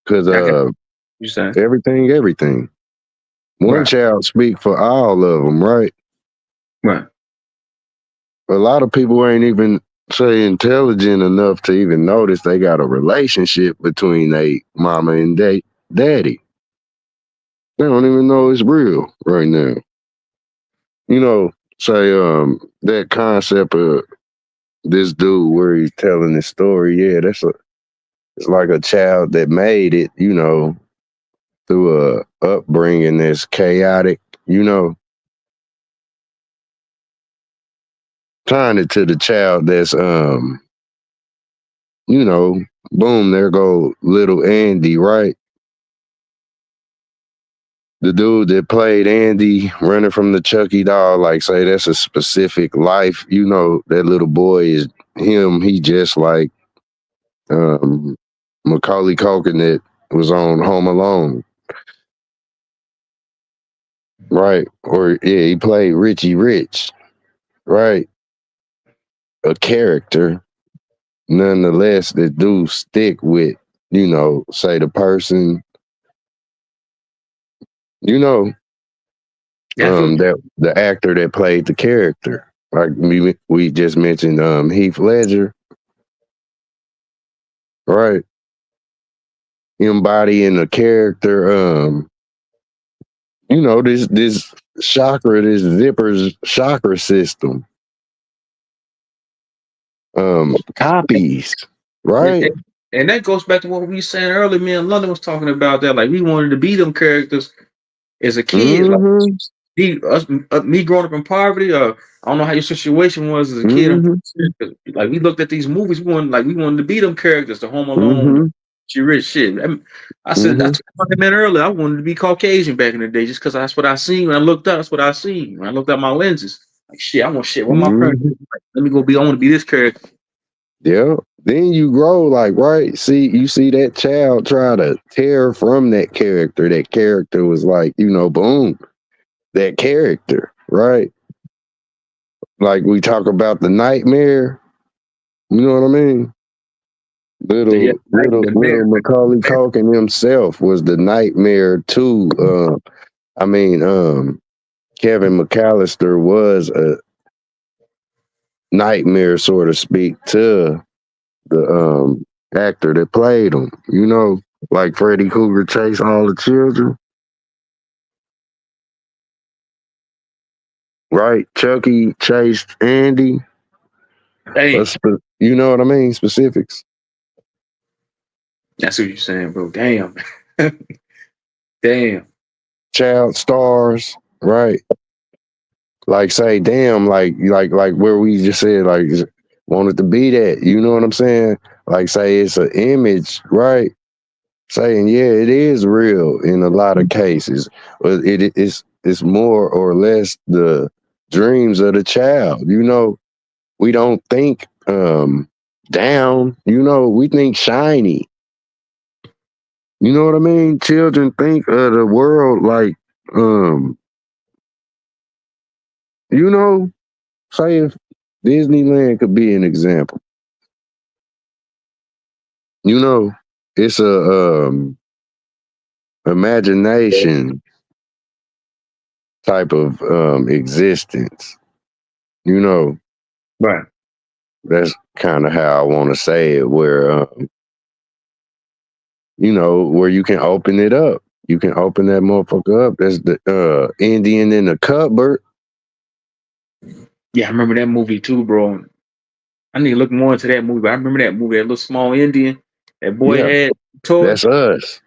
because I got you saying. everything. One Right. child speak for all of them, right? Right. A lot of people ain't even say intelligent enough to even notice they got a relationship between they mama and they daddy. They don't even know it's real right now. You know, say that concept of this dude where he's telling his story, yeah, it's like a child that made it, you know, through a upbringing that's chaotic, you know, tying it to the child that's you know, boom, there go little Andy, right? The dude that played Andy running from the Chucky doll, like say that's a specific life, you know, that little boy is him, he just like Macaulay Culkin that was on Home Alone. Right. Or yeah, he played Richie Rich, right? A character, nonetheless, that do stick with, you know, say the person, you know, Yeah, I feel that the actor that played the character. Like we just mentioned Heath Ledger, right? Embodying a character, you know, this chakra, this zipper's chakra system. Copies, and, right? and that goes back to what we were saying earlier. Me and London was talking about that. Like we wanted to be them characters as a kid. Like Mm-hmm. me growing up in poverty. I don't know how your situation was as a kid. Mm-hmm. Like we looked at these movies, we wanted to be them characters, the Home Alone, Mm-hmm. she rich shit. I said I Mm-hmm. told my man earlier. I wanted to be Caucasian back in the day, just because that's what I seen. When I looked up, that's what I seen. When I looked at my lenses, like shit, I want shit. What my parents? Mm-hmm. Like, let me go be. I want to be this character. Yeah. Then you grow like, right? See, you see that child try to tear from that character. That character was like, you know, boom, that character, right? Like we talk about the nightmare. You know what I mean? So yeah, Little Macaulay Culkin himself was the nightmare too. Kevin McAllister was a nightmare, so to speak, to the actor that played him. You know, like Freddy Krueger chased all the children, right? Chucky chased Andy. Hey, You know what I mean? Specifics. that's what you're saying, bro. Damn, damn. Child stars, right? Like say, damn, like where we just said, like wanted to be that. You know what I'm saying? Like say it's an image, right? Saying yeah, it is real in a lot of cases, but it's more or less the dreams of the child. You know, we don't think down. You know, we think shiny. You know what I mean? Children think of the world like you know, say if Disneyland could be an example. You know, it's a imagination type of existence. You know, Right. that's kind of how I want to say it. Where you know, where you can open it up. You can open that motherfucker up. That's the Indian in the cupboard. Yeah, I remember that movie too, bro. I need to look more into that movie. I remember that movie, that little small Indian that boy Yeah, had toy. that's us.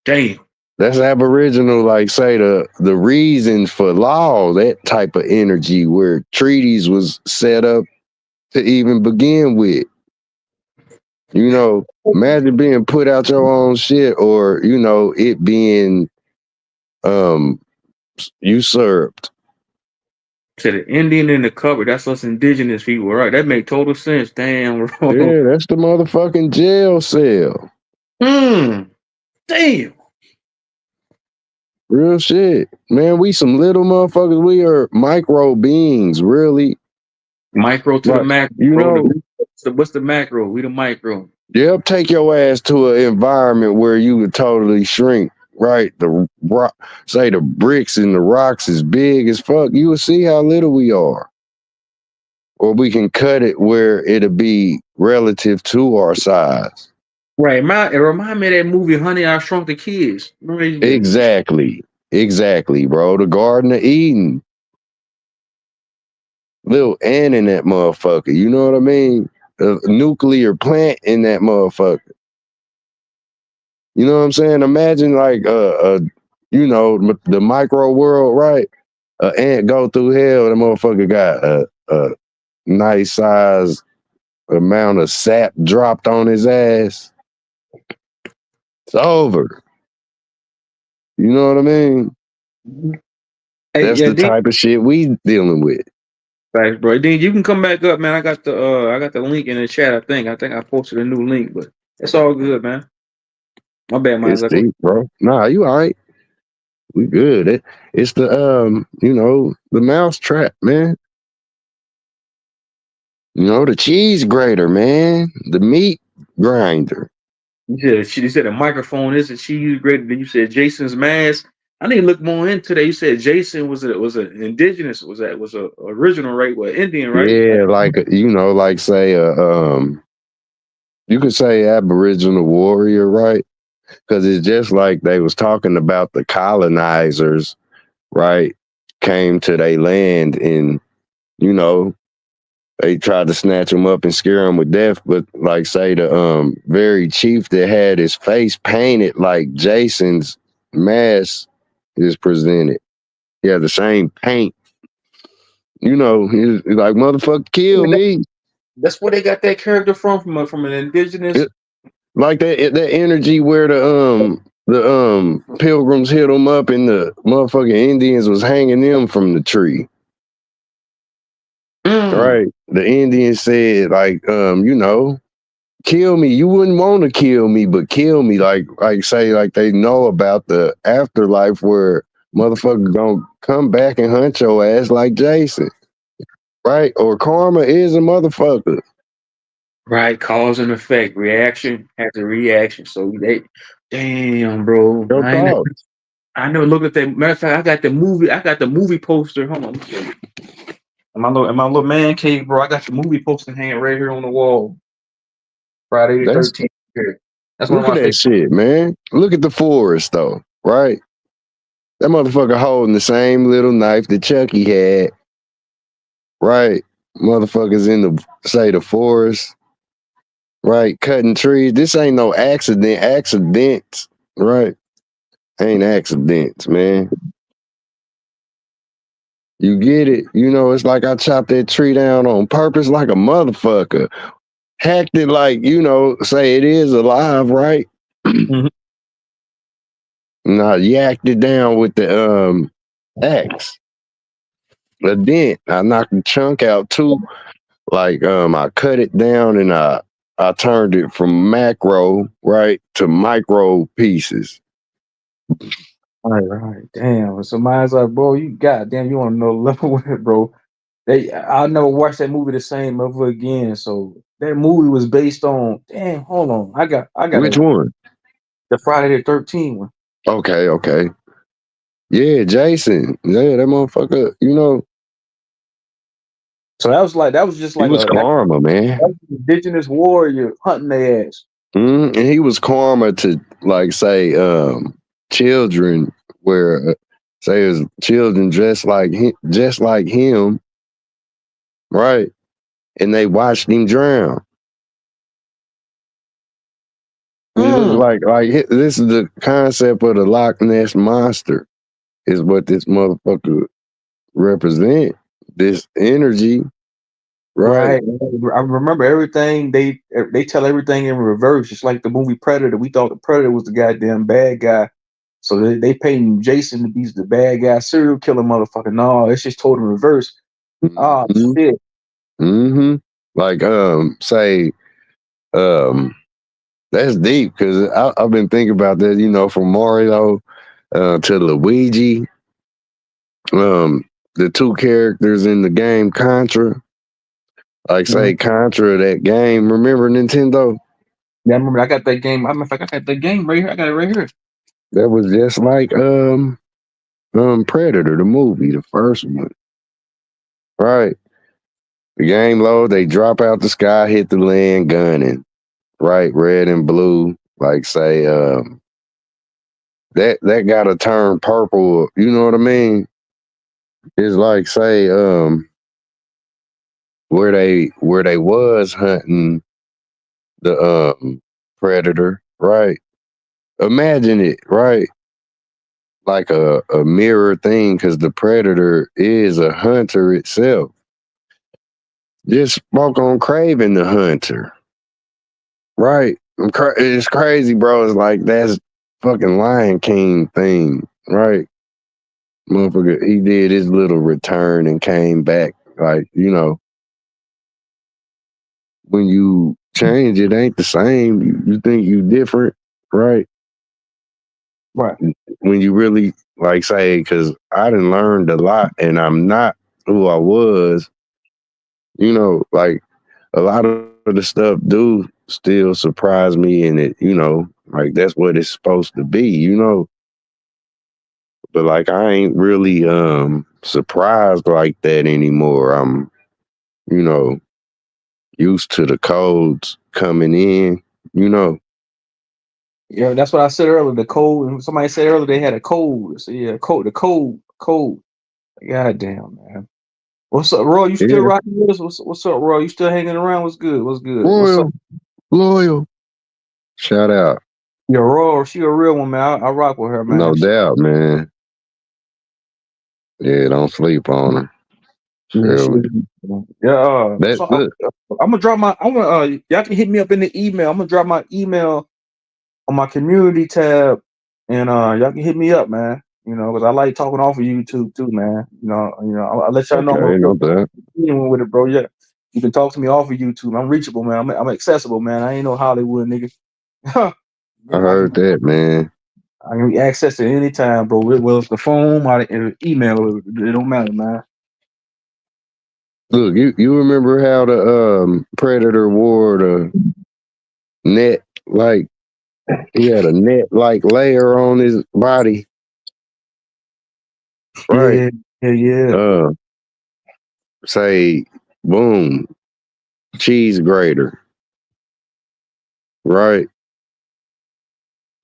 Damn. That's Aboriginal, like say the reasons for law, that type of energy where treaties was set up to even begin with. You know, imagine being put out your own shit, or you know, it being usurped. To the Indian in the cupboard, that's us indigenous people, right? That make total sense. Damn, bro. Yeah, that's the motherfucking jail cell. Damn. Real shit. Man, we some little motherfuckers. We are micro beings, really. Micro to the Like, macro. you know, What's the macro? We the micro. yep, take your ass to an environment where you would totally shrink. Right, the rock, say the bricks and the rocks is big as fuck. You will see how little we are, or we can cut it where it'll be relative to our size. Right. It remind me of that movie, Honey, I Shrunk the Kids. Remember that? Exactly, bro. The Garden of Eden, little ant in that motherfucker. You know what I mean? A nuclear plant in that motherfucker. You know what I'm saying? Imagine like you know, the micro world, right? An ant go through hell, the motherfucker got a nice size amount of sap dropped on his ass. It's over. You know what I mean? Hey, That's yeah, the type of shit we dealing with. thanks, bro. Then you can come back up, man. I got the link in the chat. I think I posted a new link, but it's all good, man. My bad, man. It's deep, bro. Nah, you all right. We good. It's the you know, the mouse trap, man. You know, the cheese grater, man. The meat grinder. You said a microphone is a cheese grater. Then you said Jason's mask. I need to look more into that. You said Jason was a indigenous, was a original, right? Well, Indian, right? Yeah, like you know, like say you could say Aboriginal warrior, right? Because it's just like they was talking about the colonizers, right? Came to their land and you know they tried to snatch him up and scare him with death. But like say the very chief that had his face painted like Jason's mask is presented. He had the same paint. You know, he's like motherfucker, kill me. That's where they got that character from an indigenous. Like that energy where the pilgrims hit them up and the motherfucking Indians was hanging them from the tree. Right. The Indians said, like, you know, kill me. You wouldn't want to kill me, but kill me. Like say, like they know about the afterlife where motherfucker gonna come back and hunt your ass like Jason. Right? Or karma is a motherfucker. Right, cause and effect, reaction has a reaction. So damn, bro. I never looked at that. Matter of fact, I got the movie poster. Hold on, let me show you. In my little man cave, bro. I got the movie poster hanging right here on the wall. Friday the 13th. That's one of Look my at that shit, man. Look at the forest though, right? That motherfucker holding the same little knife that Chucky had. Right? Motherfuckers in the forest. Right? Cutting trees. This ain't no accidents, right? Ain't accidents, man. You get it? You know, it's like I chopped that tree down on purpose like a motherfucker. Hacked it like, you know, say it is alive, right? Mhm. And I yacked it down with the axe. A dent. I knocked the chunk out too. Like I cut it down and I turned it from macro, right, to micro pieces. Right. Damn. Somebody's like, bro, you goddamn, you on no level with it, bro. I'll never watch that movie the same ever again. So that movie was based on. Damn, hold on. I got Which one? the Friday the 13th one. Okay. Yeah, Jason. Yeah, that motherfucker. You know, So that was just he like was karma, man. that was an indigenous warrior hunting their ass. And he was karma to like say children where say his children just like him, right? And they watched him drown. It looks like this is the concept of the Loch Ness monster is what this motherfucker represent. This energy, right? Right. I remember everything. They tell everything in reverse. It's like the movie Predator. We thought the Predator was the goddamn bad guy. So they painting Jason to be the bad guy, serial killer motherfucker. No, it's just total reverse. Oh shit. Mm-hmm. Like say that's deep because I've been thinking about that, you know, from Mario to Luigi. The two characters in the game Contra. Like say Contra, that game. Remember Nintendo? Yeah, I remember I got that game. In fact, I got that game right here. I got it right here. That was just like Predator, the movie, the first one. Right. The game load, they drop out the sky, hit the land gunning. Right, red and blue. Like say that gotta turn purple, you know what I mean? It's like say where they was hunting the predator, right? Imagine it, right? Like a mirror thing, because the predator is a hunter itself. Just spoke on Craven the Hunter, right? It's crazy, bro. It's like that's fucking Lion King thing, right? Motherfucker, he did his little return and came back. Like, you know, when you change, it ain't the same. You think you different, right? Right. When you really like say, because I done learned a lot, and I'm not who I was. You know, like a lot of the stuff do still surprise me, and it, you know, like that's what it's supposed to be, you know. But like I ain't really surprised like that anymore. I'm, you know, used to the codes coming in, you know. Yeah, that's what I said earlier. The code. And somebody said earlier they had a code. So yeah, code. The code. God damn, man. What's up, Roy? You still Yeah. rocking with us? What's up, Roy? You still hanging around? What's good? What's good? What's up? Loyal. Shout out. Yeah, Roy, she a real one, man. I rock with her, man. No doubt, man. Yeah, don't sleep on her. Yeah, so Look, I'm gonna drop my. Y'all can hit me up in the email. I'm gonna drop my email on my community tab, and y'all can hit me up, man. You know, because I like talking off of YouTube too, man. You know, I'll let y'all know okay, no doubt. I'm with it, bro. Yeah, you can talk to me off of YouTube. I'm reachable, man. I'm accessible, man. I ain't no Hollywood nigga. I heard that, man. I can be accessed at any time, bro. Whether it's the phone or the email, it don't matter, man. Look, you remember how the Predator wore the net, like he had a net like layer on his body, right? Yeah. Say boom, cheese grater, right?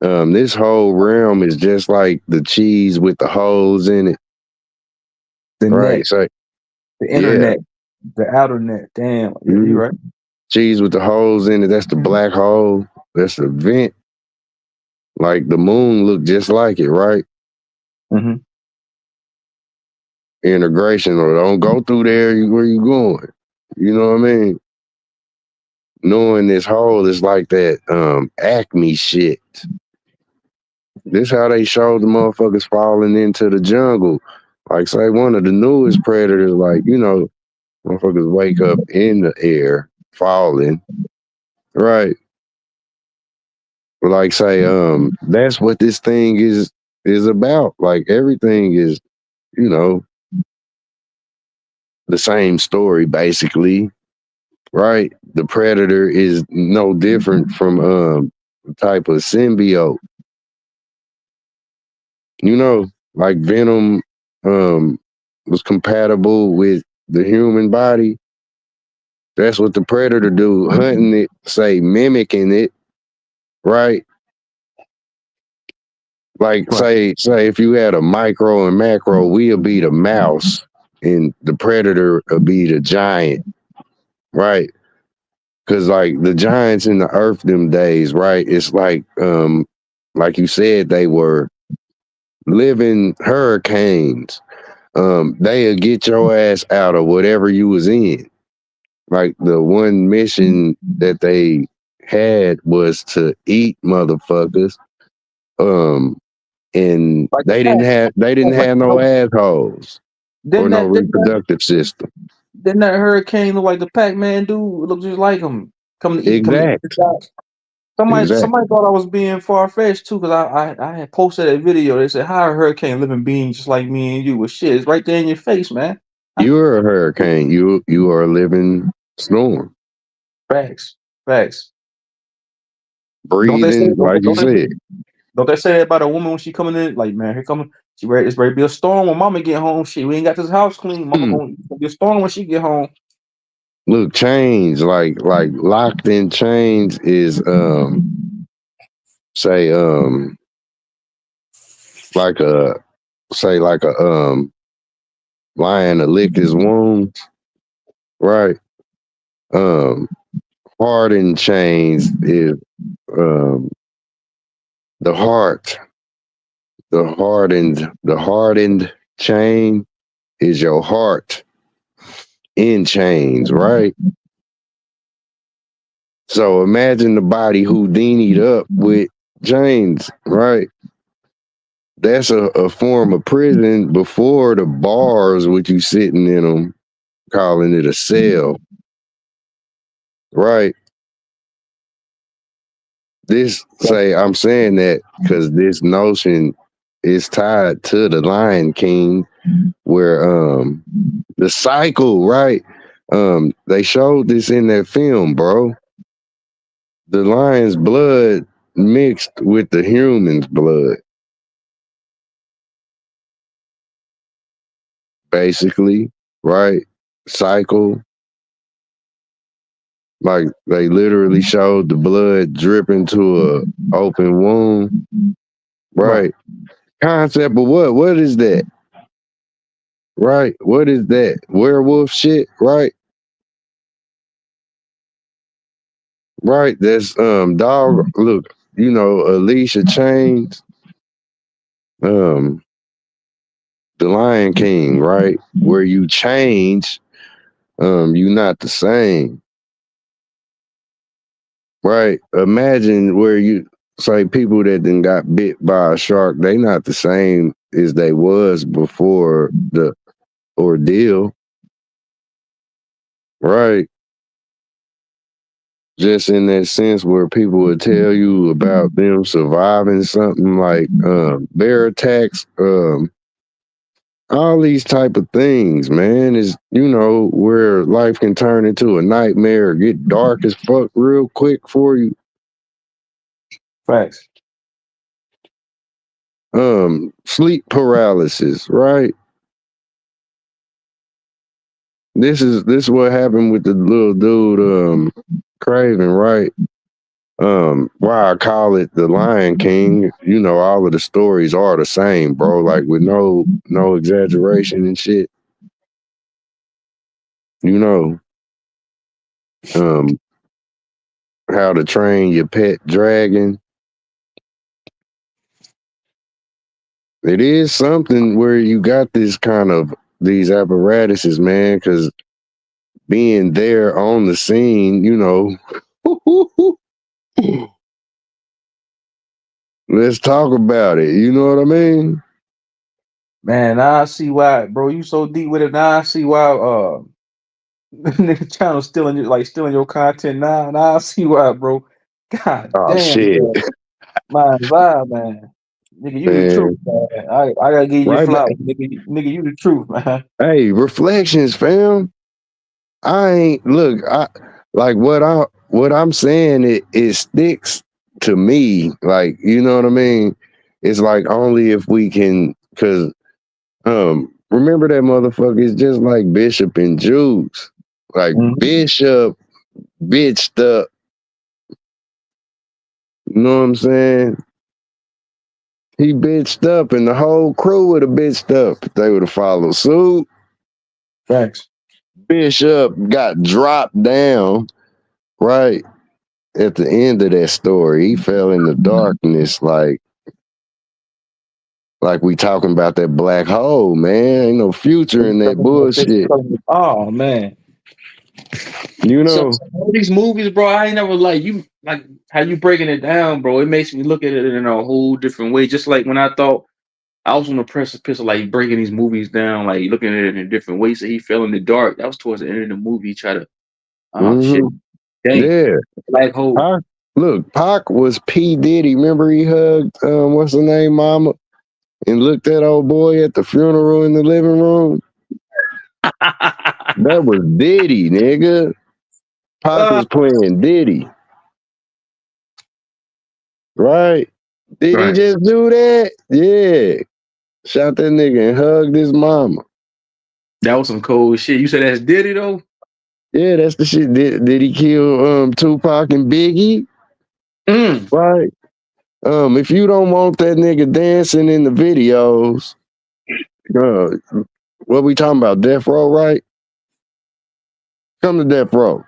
This whole realm is just like the cheese with the holes in it, The right? net, So the internet, the outer net. Damn, yeah, you right. Cheese with the holes in it. That's the black hole. That's the vent. Like the moon looked just like it, right? Mm-hmm. Integration, or don't go through there. Where you going? You know what I mean? Knowing this hole is like that Acme shit. This how they showed the motherfuckers falling into the jungle. Like say one of the newest predators, like, you know, motherfuckers wake up in the air falling. Right. Like say, that's what this thing is about. Like everything is, you know, the same story basically. right? The predator is no different from a type of symbiote. You know, like Venom was compatible with the human body. That's what the predator do, hunting it, say mimicking it, right? Like Right. say if you had a micro and macro, we'll be the mouse and the predator will be the giant, right? Cause like the giants in the earth them days, right? It's like you said, they were living hurricanes. They'll get your ass out of whatever you was in. Like the one mission that they had was to eat motherfuckers. And Like the they pack. didn't Like, have no assholes or didn't no that didn't that reproductive system. didn't that hurricane look like the Pac-Man dude? It looked just like him. Coming to eat the Exact. guys. Exact. Somebody thought I was being far fetched too, because I had posted that video. They said, "How a hurricane living being just like me and you?" Well, shit, it's right there in your face, man. You're a hurricane. You are a living storm. Facts, facts. Don't they say? Breathing, like you said. Don't they say that about a woman when she coming in? Like, man, here coming. It's ready to be a storm when Mama get home. Shit, we ain't got this house clean. Mama gonna be a storm when she get home. Look, chains, like locked in chains is say like a lion to lick his wounds, right? Hardened chains is the heart. The hardened chain is your heart in chains, right? So imagine the body Houdini'd up with chains, right? That's a form of prison before the bars, with you sitting in them, calling it a cell, right? I'm saying that because this notion is tied to the Lion King, where the cycle, right? They showed this in that film, bro. The lion's blood mixed with the human's blood, basically, right? Cycle. Like they literally showed the blood dripping to a open wound, right? Concept of what? What is that? Right? What is that? Werewolf shit, right? Right. That's dog. Look, you know, Alicia Chains, the Lion King, right? Where you change, you not the same. Right. Imagine where you say people that then got bit by a shark, they not the same as they was before the ordeal. Right. Just in that sense where people would tell you about them surviving something like bear attacks, all these type of things, man, is, you know, where life can turn into a nightmare, get dark as fuck real quick for you. Facts. Sleep paralysis, right? This is what happened with the little dude, Craven, right? Why I call it the Lion King, you know, all of the stories are the same, bro, like with no exaggeration and shit. You know, how to train your pet dragon. It is something where you got these apparatuses, man, because being there on the scene, you know, let's talk about it. You know what I mean? Man, now I see why, bro. You so deep with it. Now I see why nigga channel stealing your content. Now I see why, bro. God Oh damn, shit, man. My vibe, man. Nigga, you the truth, man. man. I gotta give you Right back. flowers, nigga, you the truth, man. Hey, reflections, fam. I like what I'm saying, it sticks to me. Like, you know what I mean? It's like only if we can, cause remember that motherfucker is just like Bishop and Juice. Like Bishop bitched up. You know what I'm saying? He bitched up and the whole crew would have bitched up if they would have followed suit. Facts. Bishop got dropped down, right? At the end of that story, he fell in the darkness like we talking about that black hole, man. Ain't no future in that bullshit. Oh man. You So, know? all these movies, bro, I ain't never like how you breaking it down, bro. It makes me look at it in a whole different way. Just like when I thought I was on the precipice of like breaking these movies down, like looking at it in a different way. So he fell in the dark. That was towards the end of the movie. He tried to, oh shit, dang, Yeah. black hole. Pac, look, Pac was P. Diddy. Remember he hugged what's her name, Mama? And looked at old boy at the funeral in the living room. That was Diddy, nigga. Pac was playing Diddy. Right? Did he just do that? Yeah. Shot that nigga and hugged his mama. That was some cold shit. You said that's Diddy though? Yeah, that's the shit. Did he kill Tupac and Biggie? Right? If you don't want that nigga dancing in the videos, what we talking about? Death Row, right? Come to Death Row.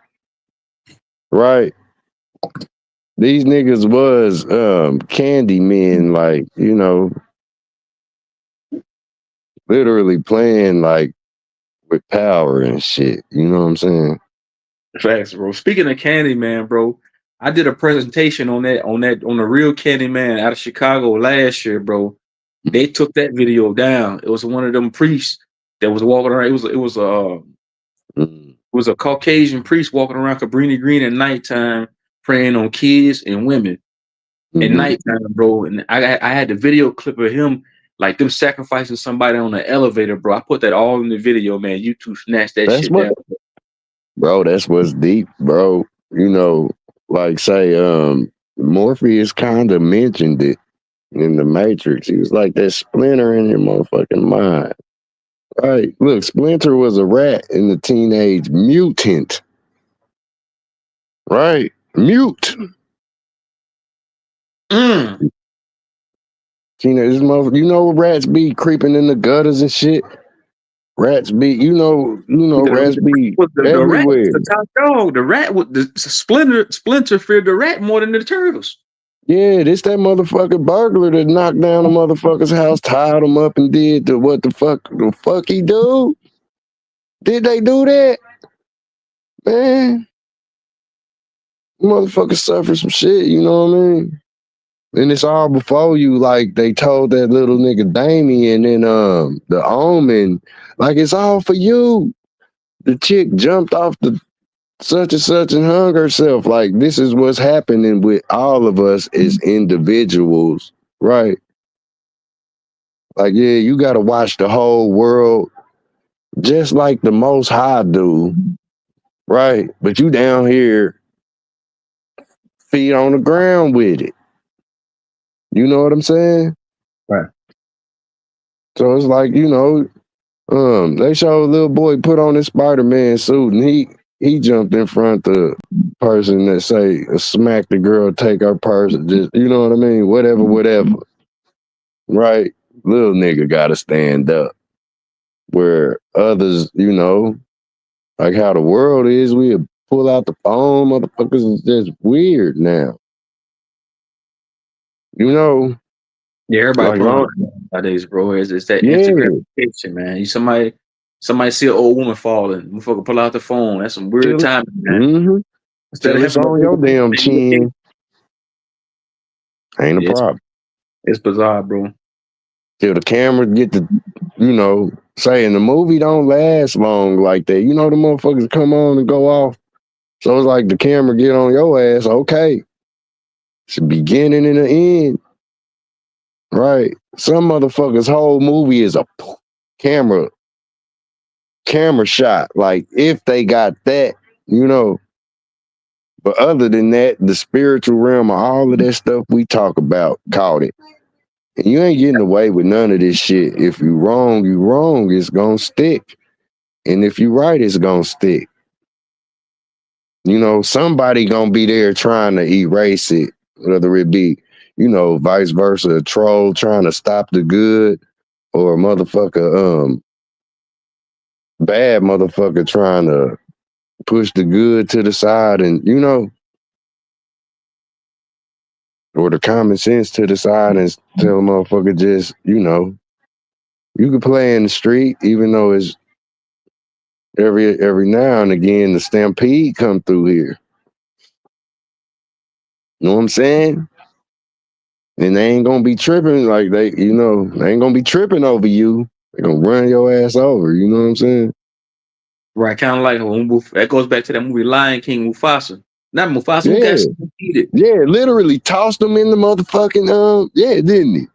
Right? These niggas was candy men, like, you know, literally playing like with power and shit. You know what I'm saying? Facts, bro. Speaking of Candyman, bro, I did a presentation on the real Candyman out of Chicago last year, bro. They took that video down. It was one of them priests that was walking around. It was a Caucasian priest walking around Cabrini Green at nighttime, praying on kids and women at nighttime, bro. And I had the video clip of him, like them sacrificing somebody on the elevator, bro. I put that all in the video, man. YouTube snatched that shit down. Bro, that's what's deep, bro. You know, like say, Morpheus kind of mentioned it in the Matrix. He was like that splinter in your motherfucking mind. Right. Look, Splinter was a rat in the Teenage Mutant. Right. Mute. Teenage motherfucker. You know rats be creeping in the gutters and shit. Rats be, you know, rats be everywhere. The top dog, the rat with the Splinter feared the rat more than the turtles. Yeah, this that motherfucking burglar that knocked down the motherfucker's house, tied him up, and did what the fuck he do? Did they do that? Man, motherfucker suffered some shit, you know what I mean? And it's all before you, like they told that little nigga Damien and the Omen, like it's all for you. The chick jumped off the such and such and hung herself. Like this is what's happening with all of us as individuals, right? Like, yeah, you gotta watch the whole world just like the Most High do, right? But you down here, feet on the ground with it. You know what I'm saying? Right. So it's like, you know, they showed a little boy put on his Spider-Man suit and he jumped in front of the person that say smack the girl, take her purse, just, you know what I mean? Whatever. Right? Little nigga gotta stand up. Where others, you know, like how the world is, we pull out the phone, motherfuckers is just weird now. You know? Yeah, everybody like, nowadays, bro. It's that Instagram picture, man. Somebody see an old woman falling, motherfucker pull out the phone. That's some weird timing, man. Instead of it's on your damn chin. Ain't a problem. It's bizarre, bro. Till the camera get to, you know, saying the movie don't last long like that. You know, the motherfuckers come on and go off. So it's like the camera get on your ass. Okay. It's the beginning and the end. Right. Some motherfuckers' whole movie is a camera shot. Like if they got that, you know, But other than that, the spiritual realm of all of that stuff we talk about caught it. And you ain't getting away with none of this shit. If you wrong, you wrong. It's gonna stick. And if you right, it's gonna stick. You know, somebody gonna be there trying to erase it, whether it be, you know, vice versa, a troll trying to stop the good, or a motherfucker, bad motherfucker trying to push the good to the side, and you know, or the common sense to the side, and tell a motherfucker just, you know, you can play in the street, even though it's every now and again the stampede come through here. You know what I'm saying? And they ain't gonna be tripping like they ain't gonna be tripping over you. They gonna run your ass over. You know what I'm saying? Right, kind of like when that goes back to that movie Lion King, Mufasa. Not Mufasa, who got stampeded. Yeah, literally tossed him in the motherfucking didn't he?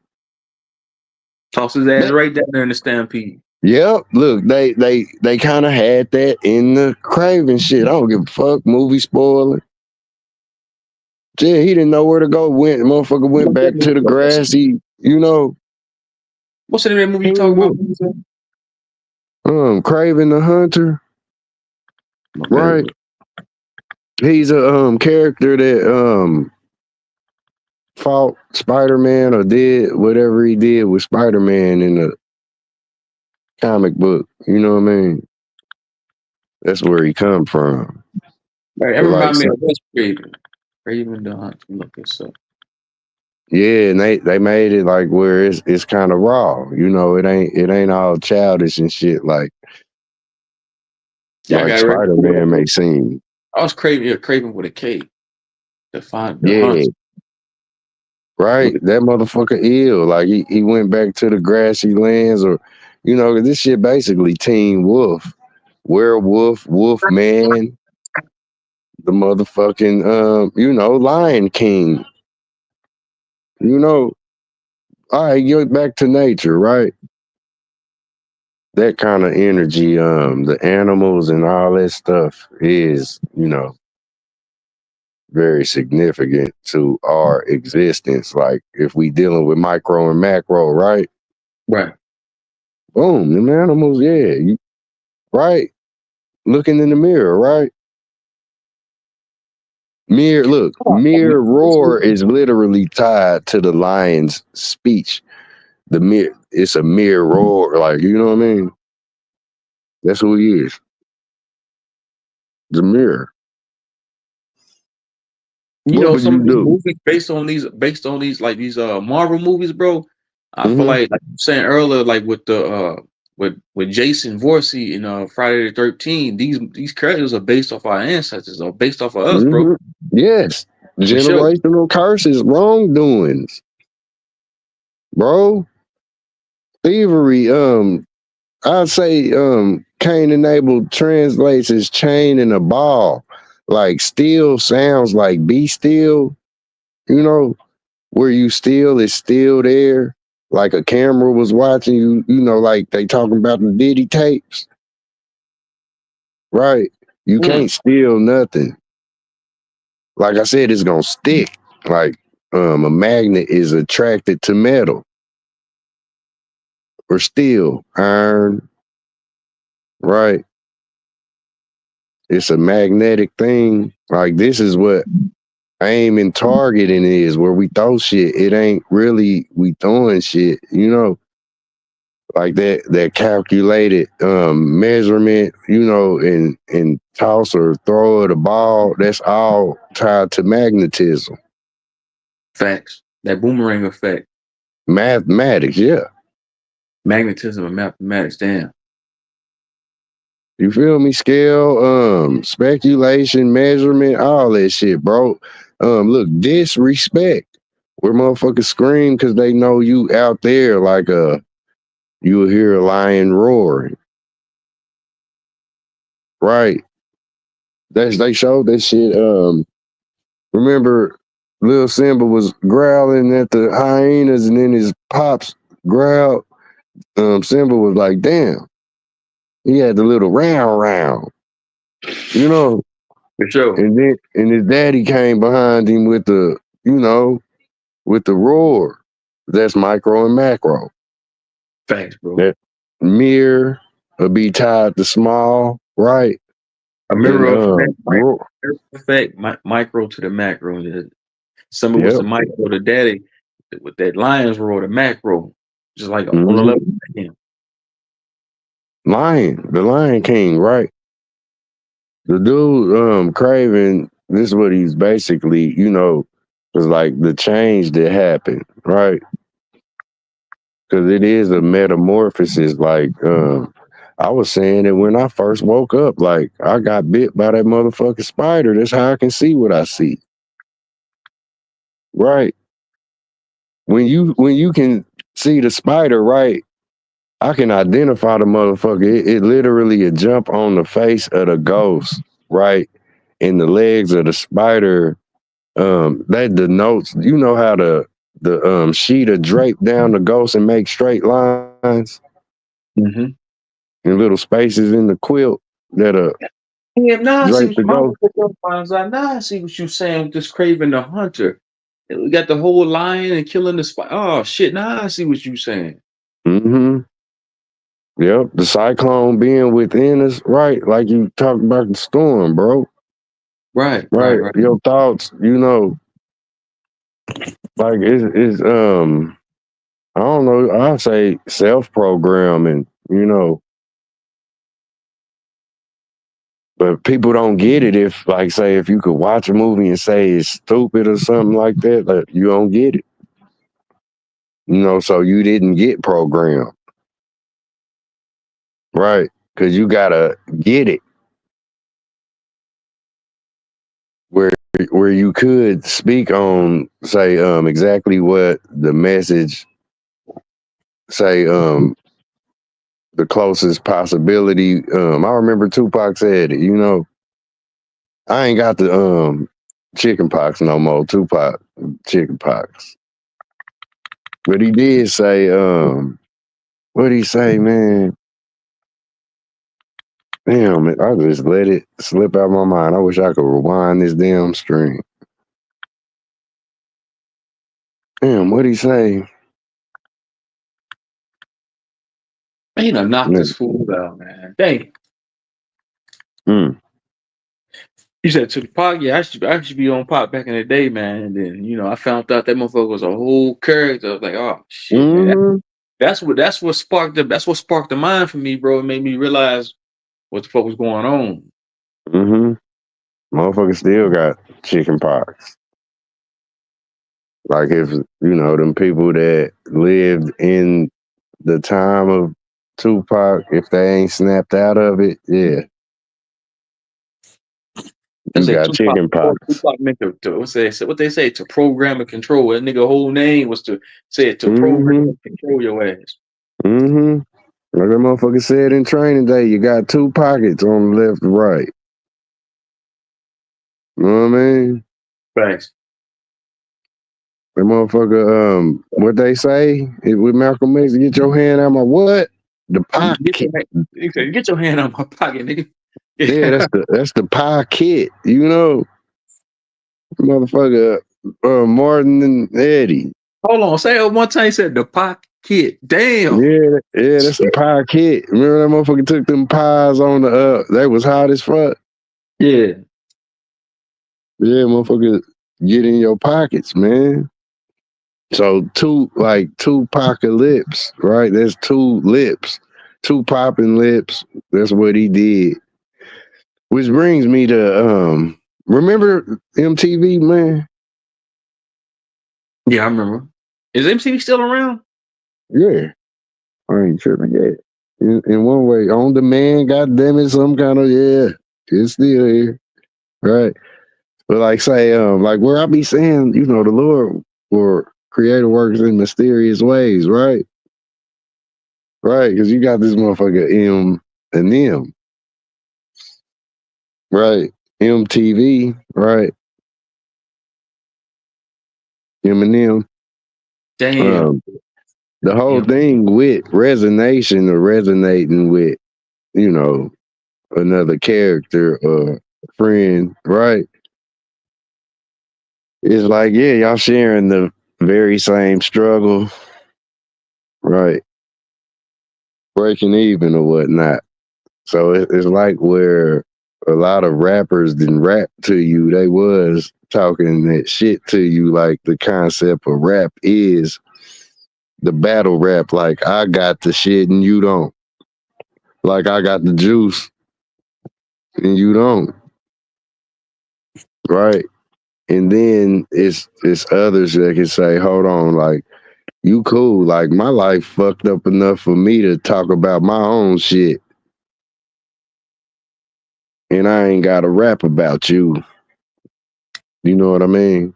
Tossed his ass right down there in the stampede. Yep. Look, they kind of had that in the Craven shit. I don't give a fuck. Movie spoiler. Yeah, he didn't know where to go. The motherfucker went back to the grassy, you know. What's the name of that movie you talking about? Craven the Hunter. Okay. Right. He's a character that fought Spider-Man or did whatever he did with Spider-Man in the comic book. You know what I mean? That's where he come from. Right, that reminds me of Wes Craven. Craven the Hunter. Look this up. Yeah, and they made it like where it's kind of raw. You know, it ain't all childish and shit like Spider-Man may seem. I was Craven with a K. To find the Hunter. Right, that motherfucker ill. Like he went back to the grassy lands, or you know, this shit basically Teen Wolf, Werewolf, Wolfman, the motherfucking you know, Lion King. You know, all right, get back to nature, right? That kind of energy, the animals and all that stuff is, you know, very significant to our existence. Like if we dealing with micro and macro, right? Right. Boom, them animals, yeah. Right? Looking in the mirror, right? Mirror roar is literally tied to the lion's speech. It's a mirror roar, like, you know what I mean? That's who he is. The mirror. You know, some of these movies based on these like these Marvel movies, bro. I feel like you were saying earlier, like with the with Jason Voorhees in Friday the 13th, these characters are based off our ancestors, or based off of us, bro. Yes. Generational curses, wrongdoings. Bro. Thievery, I'd say Cain-enabled translates as chain and a ball. Like steal sounds like be still, you know, where you steal is still there. Like a camera was watching you, you know, like they talking about the Diddy tapes. Right. You can't steal nothing. Like I said, it's gonna stick. Like a magnet is attracted to metal. Or steel, iron. Right. It's a magnetic thing. Like this is what aiming targeting is, where we throw shit. It ain't really we throwing shit, you know. Like that calculated measurement, you know, and toss or throw the ball, that's all tied to magnetism. Facts. That boomerang effect. Mathematics, yeah. Magnetism and mathematics, damn. You feel me? Scale, speculation, measurement, all that shit, bro. Look, disrespect. Where motherfuckers scream because they know you out there, like you will hear a lion roaring. Right. They showed that shit. Remember Lil Simba was growling at the hyenas and then his pops growled. Simba was like, damn. He had the little round. You know, For sure. And his daddy came behind him with the, with the roar. That's micro and macro. Facts, bro. That mirror will be tied to small, right? A mirror effect, Roar. micro to the macro. Some of what's the micro, the daddy with that lion's roar, the macro, just like on the level. The Lion King, right? The dude, Craven, this is what he's basically, was like the change that happened, right? Because it is a metamorphosis. Like, I was saying that when I first woke up, like, I got bit by that motherfucking spider. That's how I can see what I see. Right. When you can see the spider, right, I can identify the motherfucker. It literally a jump on the face of the ghost, right? And the legs of the spider, that denotes, how the sheet of drape down the ghost and make straight lines Mm-hmm. and little spaces in the quilt that drape the ghost. Now I see what you're saying with this Craven the Hunter. We got the whole lion and killing the spider. Oh shit! Now I see what you're saying. Mm-hmm. Yep, the cyclone being within us, right? Like you talked about the storm, bro. Right. Your thoughts, like it's I don't know, I say self-programming, but people don't get it if, like, say, if you could watch a movie and say it's stupid or something like that, like, you don't get it. So you didn't get programmed. Right? Because you gotta get it. Where you could speak on, say, exactly what the message, say, the closest possibility. I remember Tupac said it, I ain't got the chicken pox no more. Tupac chicken pox. But he did say, what'd he say, man? Damn, I just let it slip out my mind. I wish I could rewind this damn stream. Damn, what'd he say? Man, he done knocked this fool out, man. Dang. He said to the Pac, yeah, I should be on Pac back in the day, man. And then, I found out that motherfucker was a whole character. I was like, oh shit, man. That's what sparked the mind for me, bro. It made me realize what the fuck was going on. Motherfucker still got chicken pox. Like, if them people that lived in the time of Tupac, if they ain't snapped out of it, yeah. You got chicken pox. Tupac meant what they say, to program and control. That nigga whole name was to program and control your ass. Like that motherfucker said in Training Day, you got two pockets on the left and right. You know what I mean? Thanks. That motherfucker, what they say with Malcolm X, get your hand out my what? The pocket. Get your hand out my pocket, nigga. Yeah, that's the pocket, Motherfucker, Martin and Eddie. Hold on, say it one time. He said the pocket. Damn. Yeah, that's the pocket. Remember that motherfucker took them pies on the they was hot as fuck. Yeah. Yeah, motherfucker, get in your pockets, man. So two apocalypse, right? There's two lips, two popping lips. That's what he did. Which brings me to remember MTV, man? Yeah, I remember. Is MTV still around? Yeah. I ain't tripping yet. In one way, on demand, goddamn it, some kind of, yeah, it's still here. Right. But like say, like where I be saying, the Lord or creator works in mysterious ways, right? Right, because you got this motherfucker M and M. Right. MTV, right? Eminem. Damn. The whole thing with resonation or resonating with, another character or friend, right? It's like, yeah, y'all sharing the very same struggle, right? Breaking even or whatnot. So it's like where a lot of rappers didn't rap to you. They was talking that shit to you. Like the concept of rap is the battle rap. Like I got the shit and you don't. Like I got the juice and you don't. Right. And then it's others that can say, hold on, like you cool. Like my life fucked up enough for me to talk about my own shit. And I ain't got to rap about you. You know what I mean?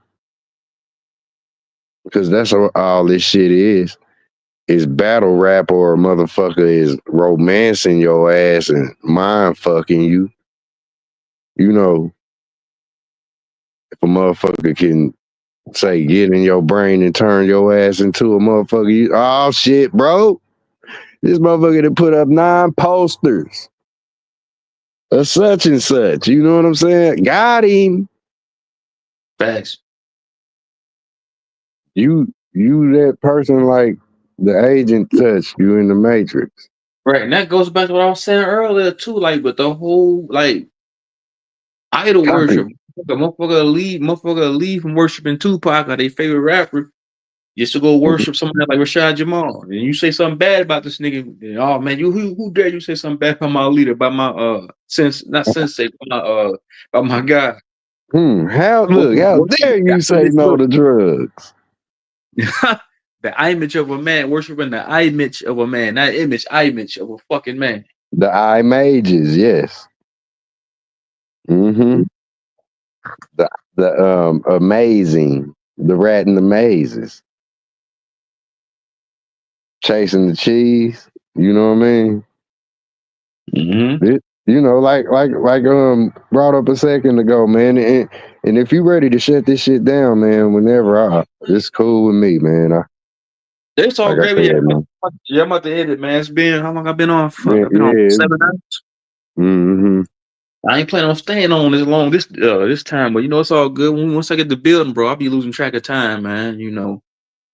Because that's all this shit is. Is battle rap or a motherfucker is romancing your ass and mind fucking you. You know, if a motherfucker can say get in your brain and turn your ass into a motherfucker, oh shit, bro. This motherfucker that put up 9 posters of such and such. You know what I'm saying? Got him. Facts. You that person like the agent touched you in the Matrix. Right, and that goes back to what I was saying earlier too. Like, but the whole like idol Copy. worship, motherfucker leave from worshiping Tupac or their favorite rapper just to go worship someone like Rashad Jamal. And you say something bad about this nigga, then, oh man, who dare you say something bad about my leader, about my about my guy. How dare you say no to drugs? The image of a man, worshiping the image of a man, not image of a fucking man. The images, yes. Mm-hmm. The amazing, the rat in the mazes. Chasing the cheese, you know what I mean? Mm-hmm. You know, like brought up a second ago, man. And if you ready to shut this shit down, man, whenever it's cool with me, man. It's all Like I great. said, man. Yeah, I'm about to edit, man. It's been how long I've been on? Fuck, Yeah, I've been on yeah. 7 hours. Mm-hmm. I ain't planning on staying on this long this time, but you know it's all good. Once I get the building, bro, I'll be losing track of time, man. You know,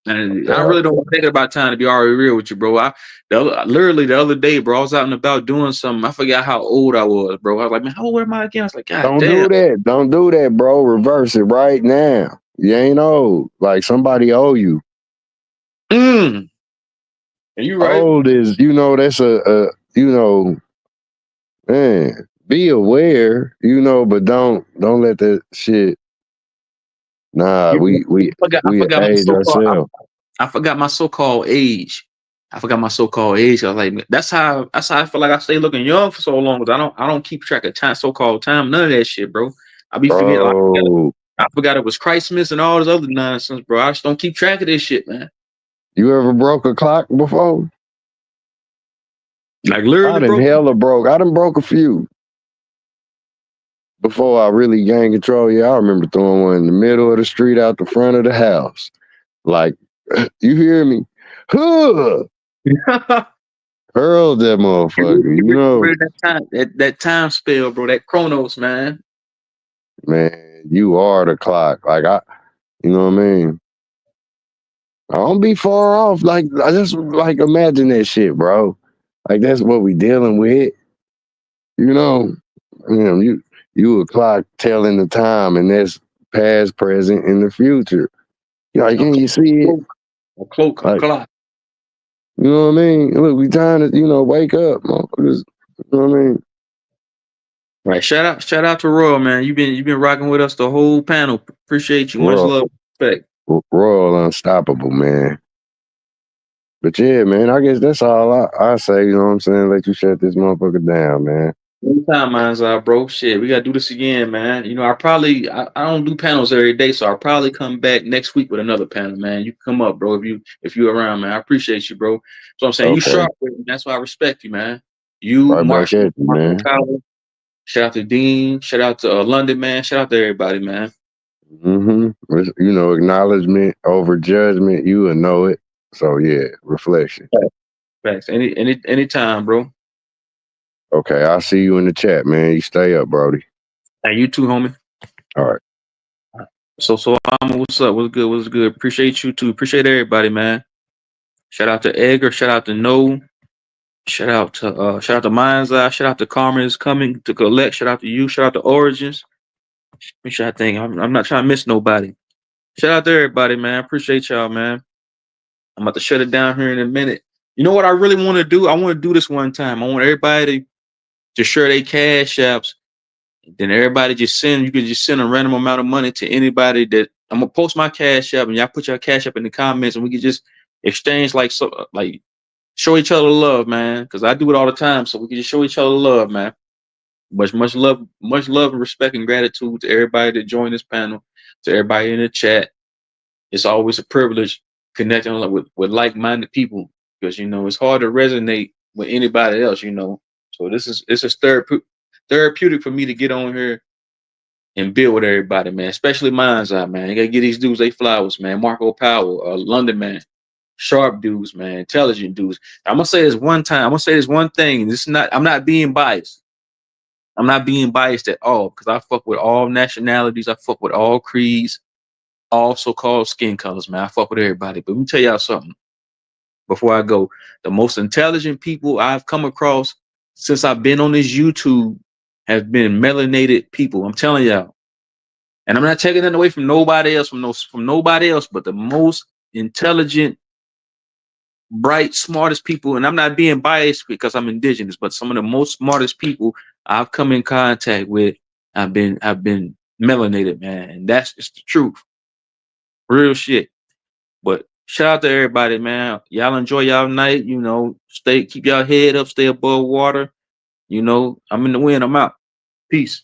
and I really don't think about time to be already real with you, bro. Literally the other day, bro, I was out and about doing something. I forgot how old I was, bro. I was like, man, how old am I again? I was like, God Don't damn. do that. Don't do that, bro. Reverse it right now. You ain't old. Like somebody owe you. And you right. Old is, that's a man, be aware, but don't let that shit. Nah, we I forgot my age so-called. ourselves. I forgot my so-called age. I was like, that's how I feel like I stay looking young for so long. Cause I don't keep track of time, so-called time, none of that shit, bro. I be forgetting. Bro, I forgot it was Christmas and all this other nonsense, bro. I just don't keep track of this shit, man. you ever broke a clock before? Like literally, I done broke a few. Before I really gained control, I remember throwing one in the middle of the street out the front of the house. Like, you hear me? Huh! Hurled that motherfucker, that time spell, bro. That Chronos, man. Man, you are the clock. Like you know what I mean? I don't be far off. Like I just imagine that shit, bro. Like that's what we dealing with. You know, you a clock telling the time, and that's past, present, and the future. Like, can you see it? A cloak, a clock. You know what I mean? Look, we trying to, wake up, motherfuckers. You know what I mean? Right. Shout out to Royal, man. You've been rocking with us the whole panel. Appreciate you. Much love, respect. Royal unstoppable, man. But yeah, man, I guess that's all I say, you know what I'm saying? Let you shut this motherfucker down, man. Anytime, mine's bro. Shit, we gotta do this again, man. You know, I don't do panels every day, so I'll probably come back next week with another panel, man. You can come up, bro, if you around, man. I appreciate you, bro. So I'm saying you sharp with me. That's why I respect you, man. You, right Marshall, man. Shout out to Dean. Shout out to London, man. Shout out to everybody, man. Mm-hmm. Acknowledgement over judgment. You will know it. So yeah, reflection. Thanks. Anytime, bro. Okay, I'll see you in the chat, man. You stay up, Brody. And you too, homie. All right. So what's up? What's good? What's good? Appreciate you too. Appreciate everybody, man. Shout out to Edgar. Shout out to No. Shout out to Mind's Eye. Shout out to Karma is coming to collect. Shout out to you. Shout out to Origins. Make sure I think I'm not trying to miss nobody. Shout out to everybody, man. Appreciate y'all, man. I'm about to shut it down here in a minute. You know what I really want to do? I want to do this one time. I want everybody to share their cash apps. Then everybody you can just send a random amount of money to anybody that I'm gonna post my cash app and y'all put your cash app in the comments and we can just exchange like show each other love, man. Cause I do it all the time. So we can just show each other love, man. Much love and respect and gratitude to everybody that joined this panel, to everybody in the chat. It's always a privilege connecting with like-minded people because it's hard to resonate with anybody else, So it's therapeutic for me to get on here and build with everybody, man. Especially Mind's Eye, man. You gotta give these dudes they flowers, man. Marco Powell, London man, sharp dudes, man, intelligent dudes. I'm gonna say this one thing. I'm not being biased. I'm not being biased at all because I fuck with all nationalities. I fuck with all creeds, all so-called skin colors, man. I fuck with everybody. But let me tell y'all something before I go. The most intelligent people I've come across since I've been on this YouTube have been melanated people. I'm telling y'all. And I'm not taking that away from nobody else, from nobody else, but the most intelligent, bright, smartest people, and I'm not being biased because I'm indigenous, but some of the most smartest people I've come in contact with have been melanated, man. And that's just the truth. Real shit. But shout out to everybody, man. Y'all enjoy y'all night. Keep y'all head up, stay above water. I'm in the wind. I'm out. Peace.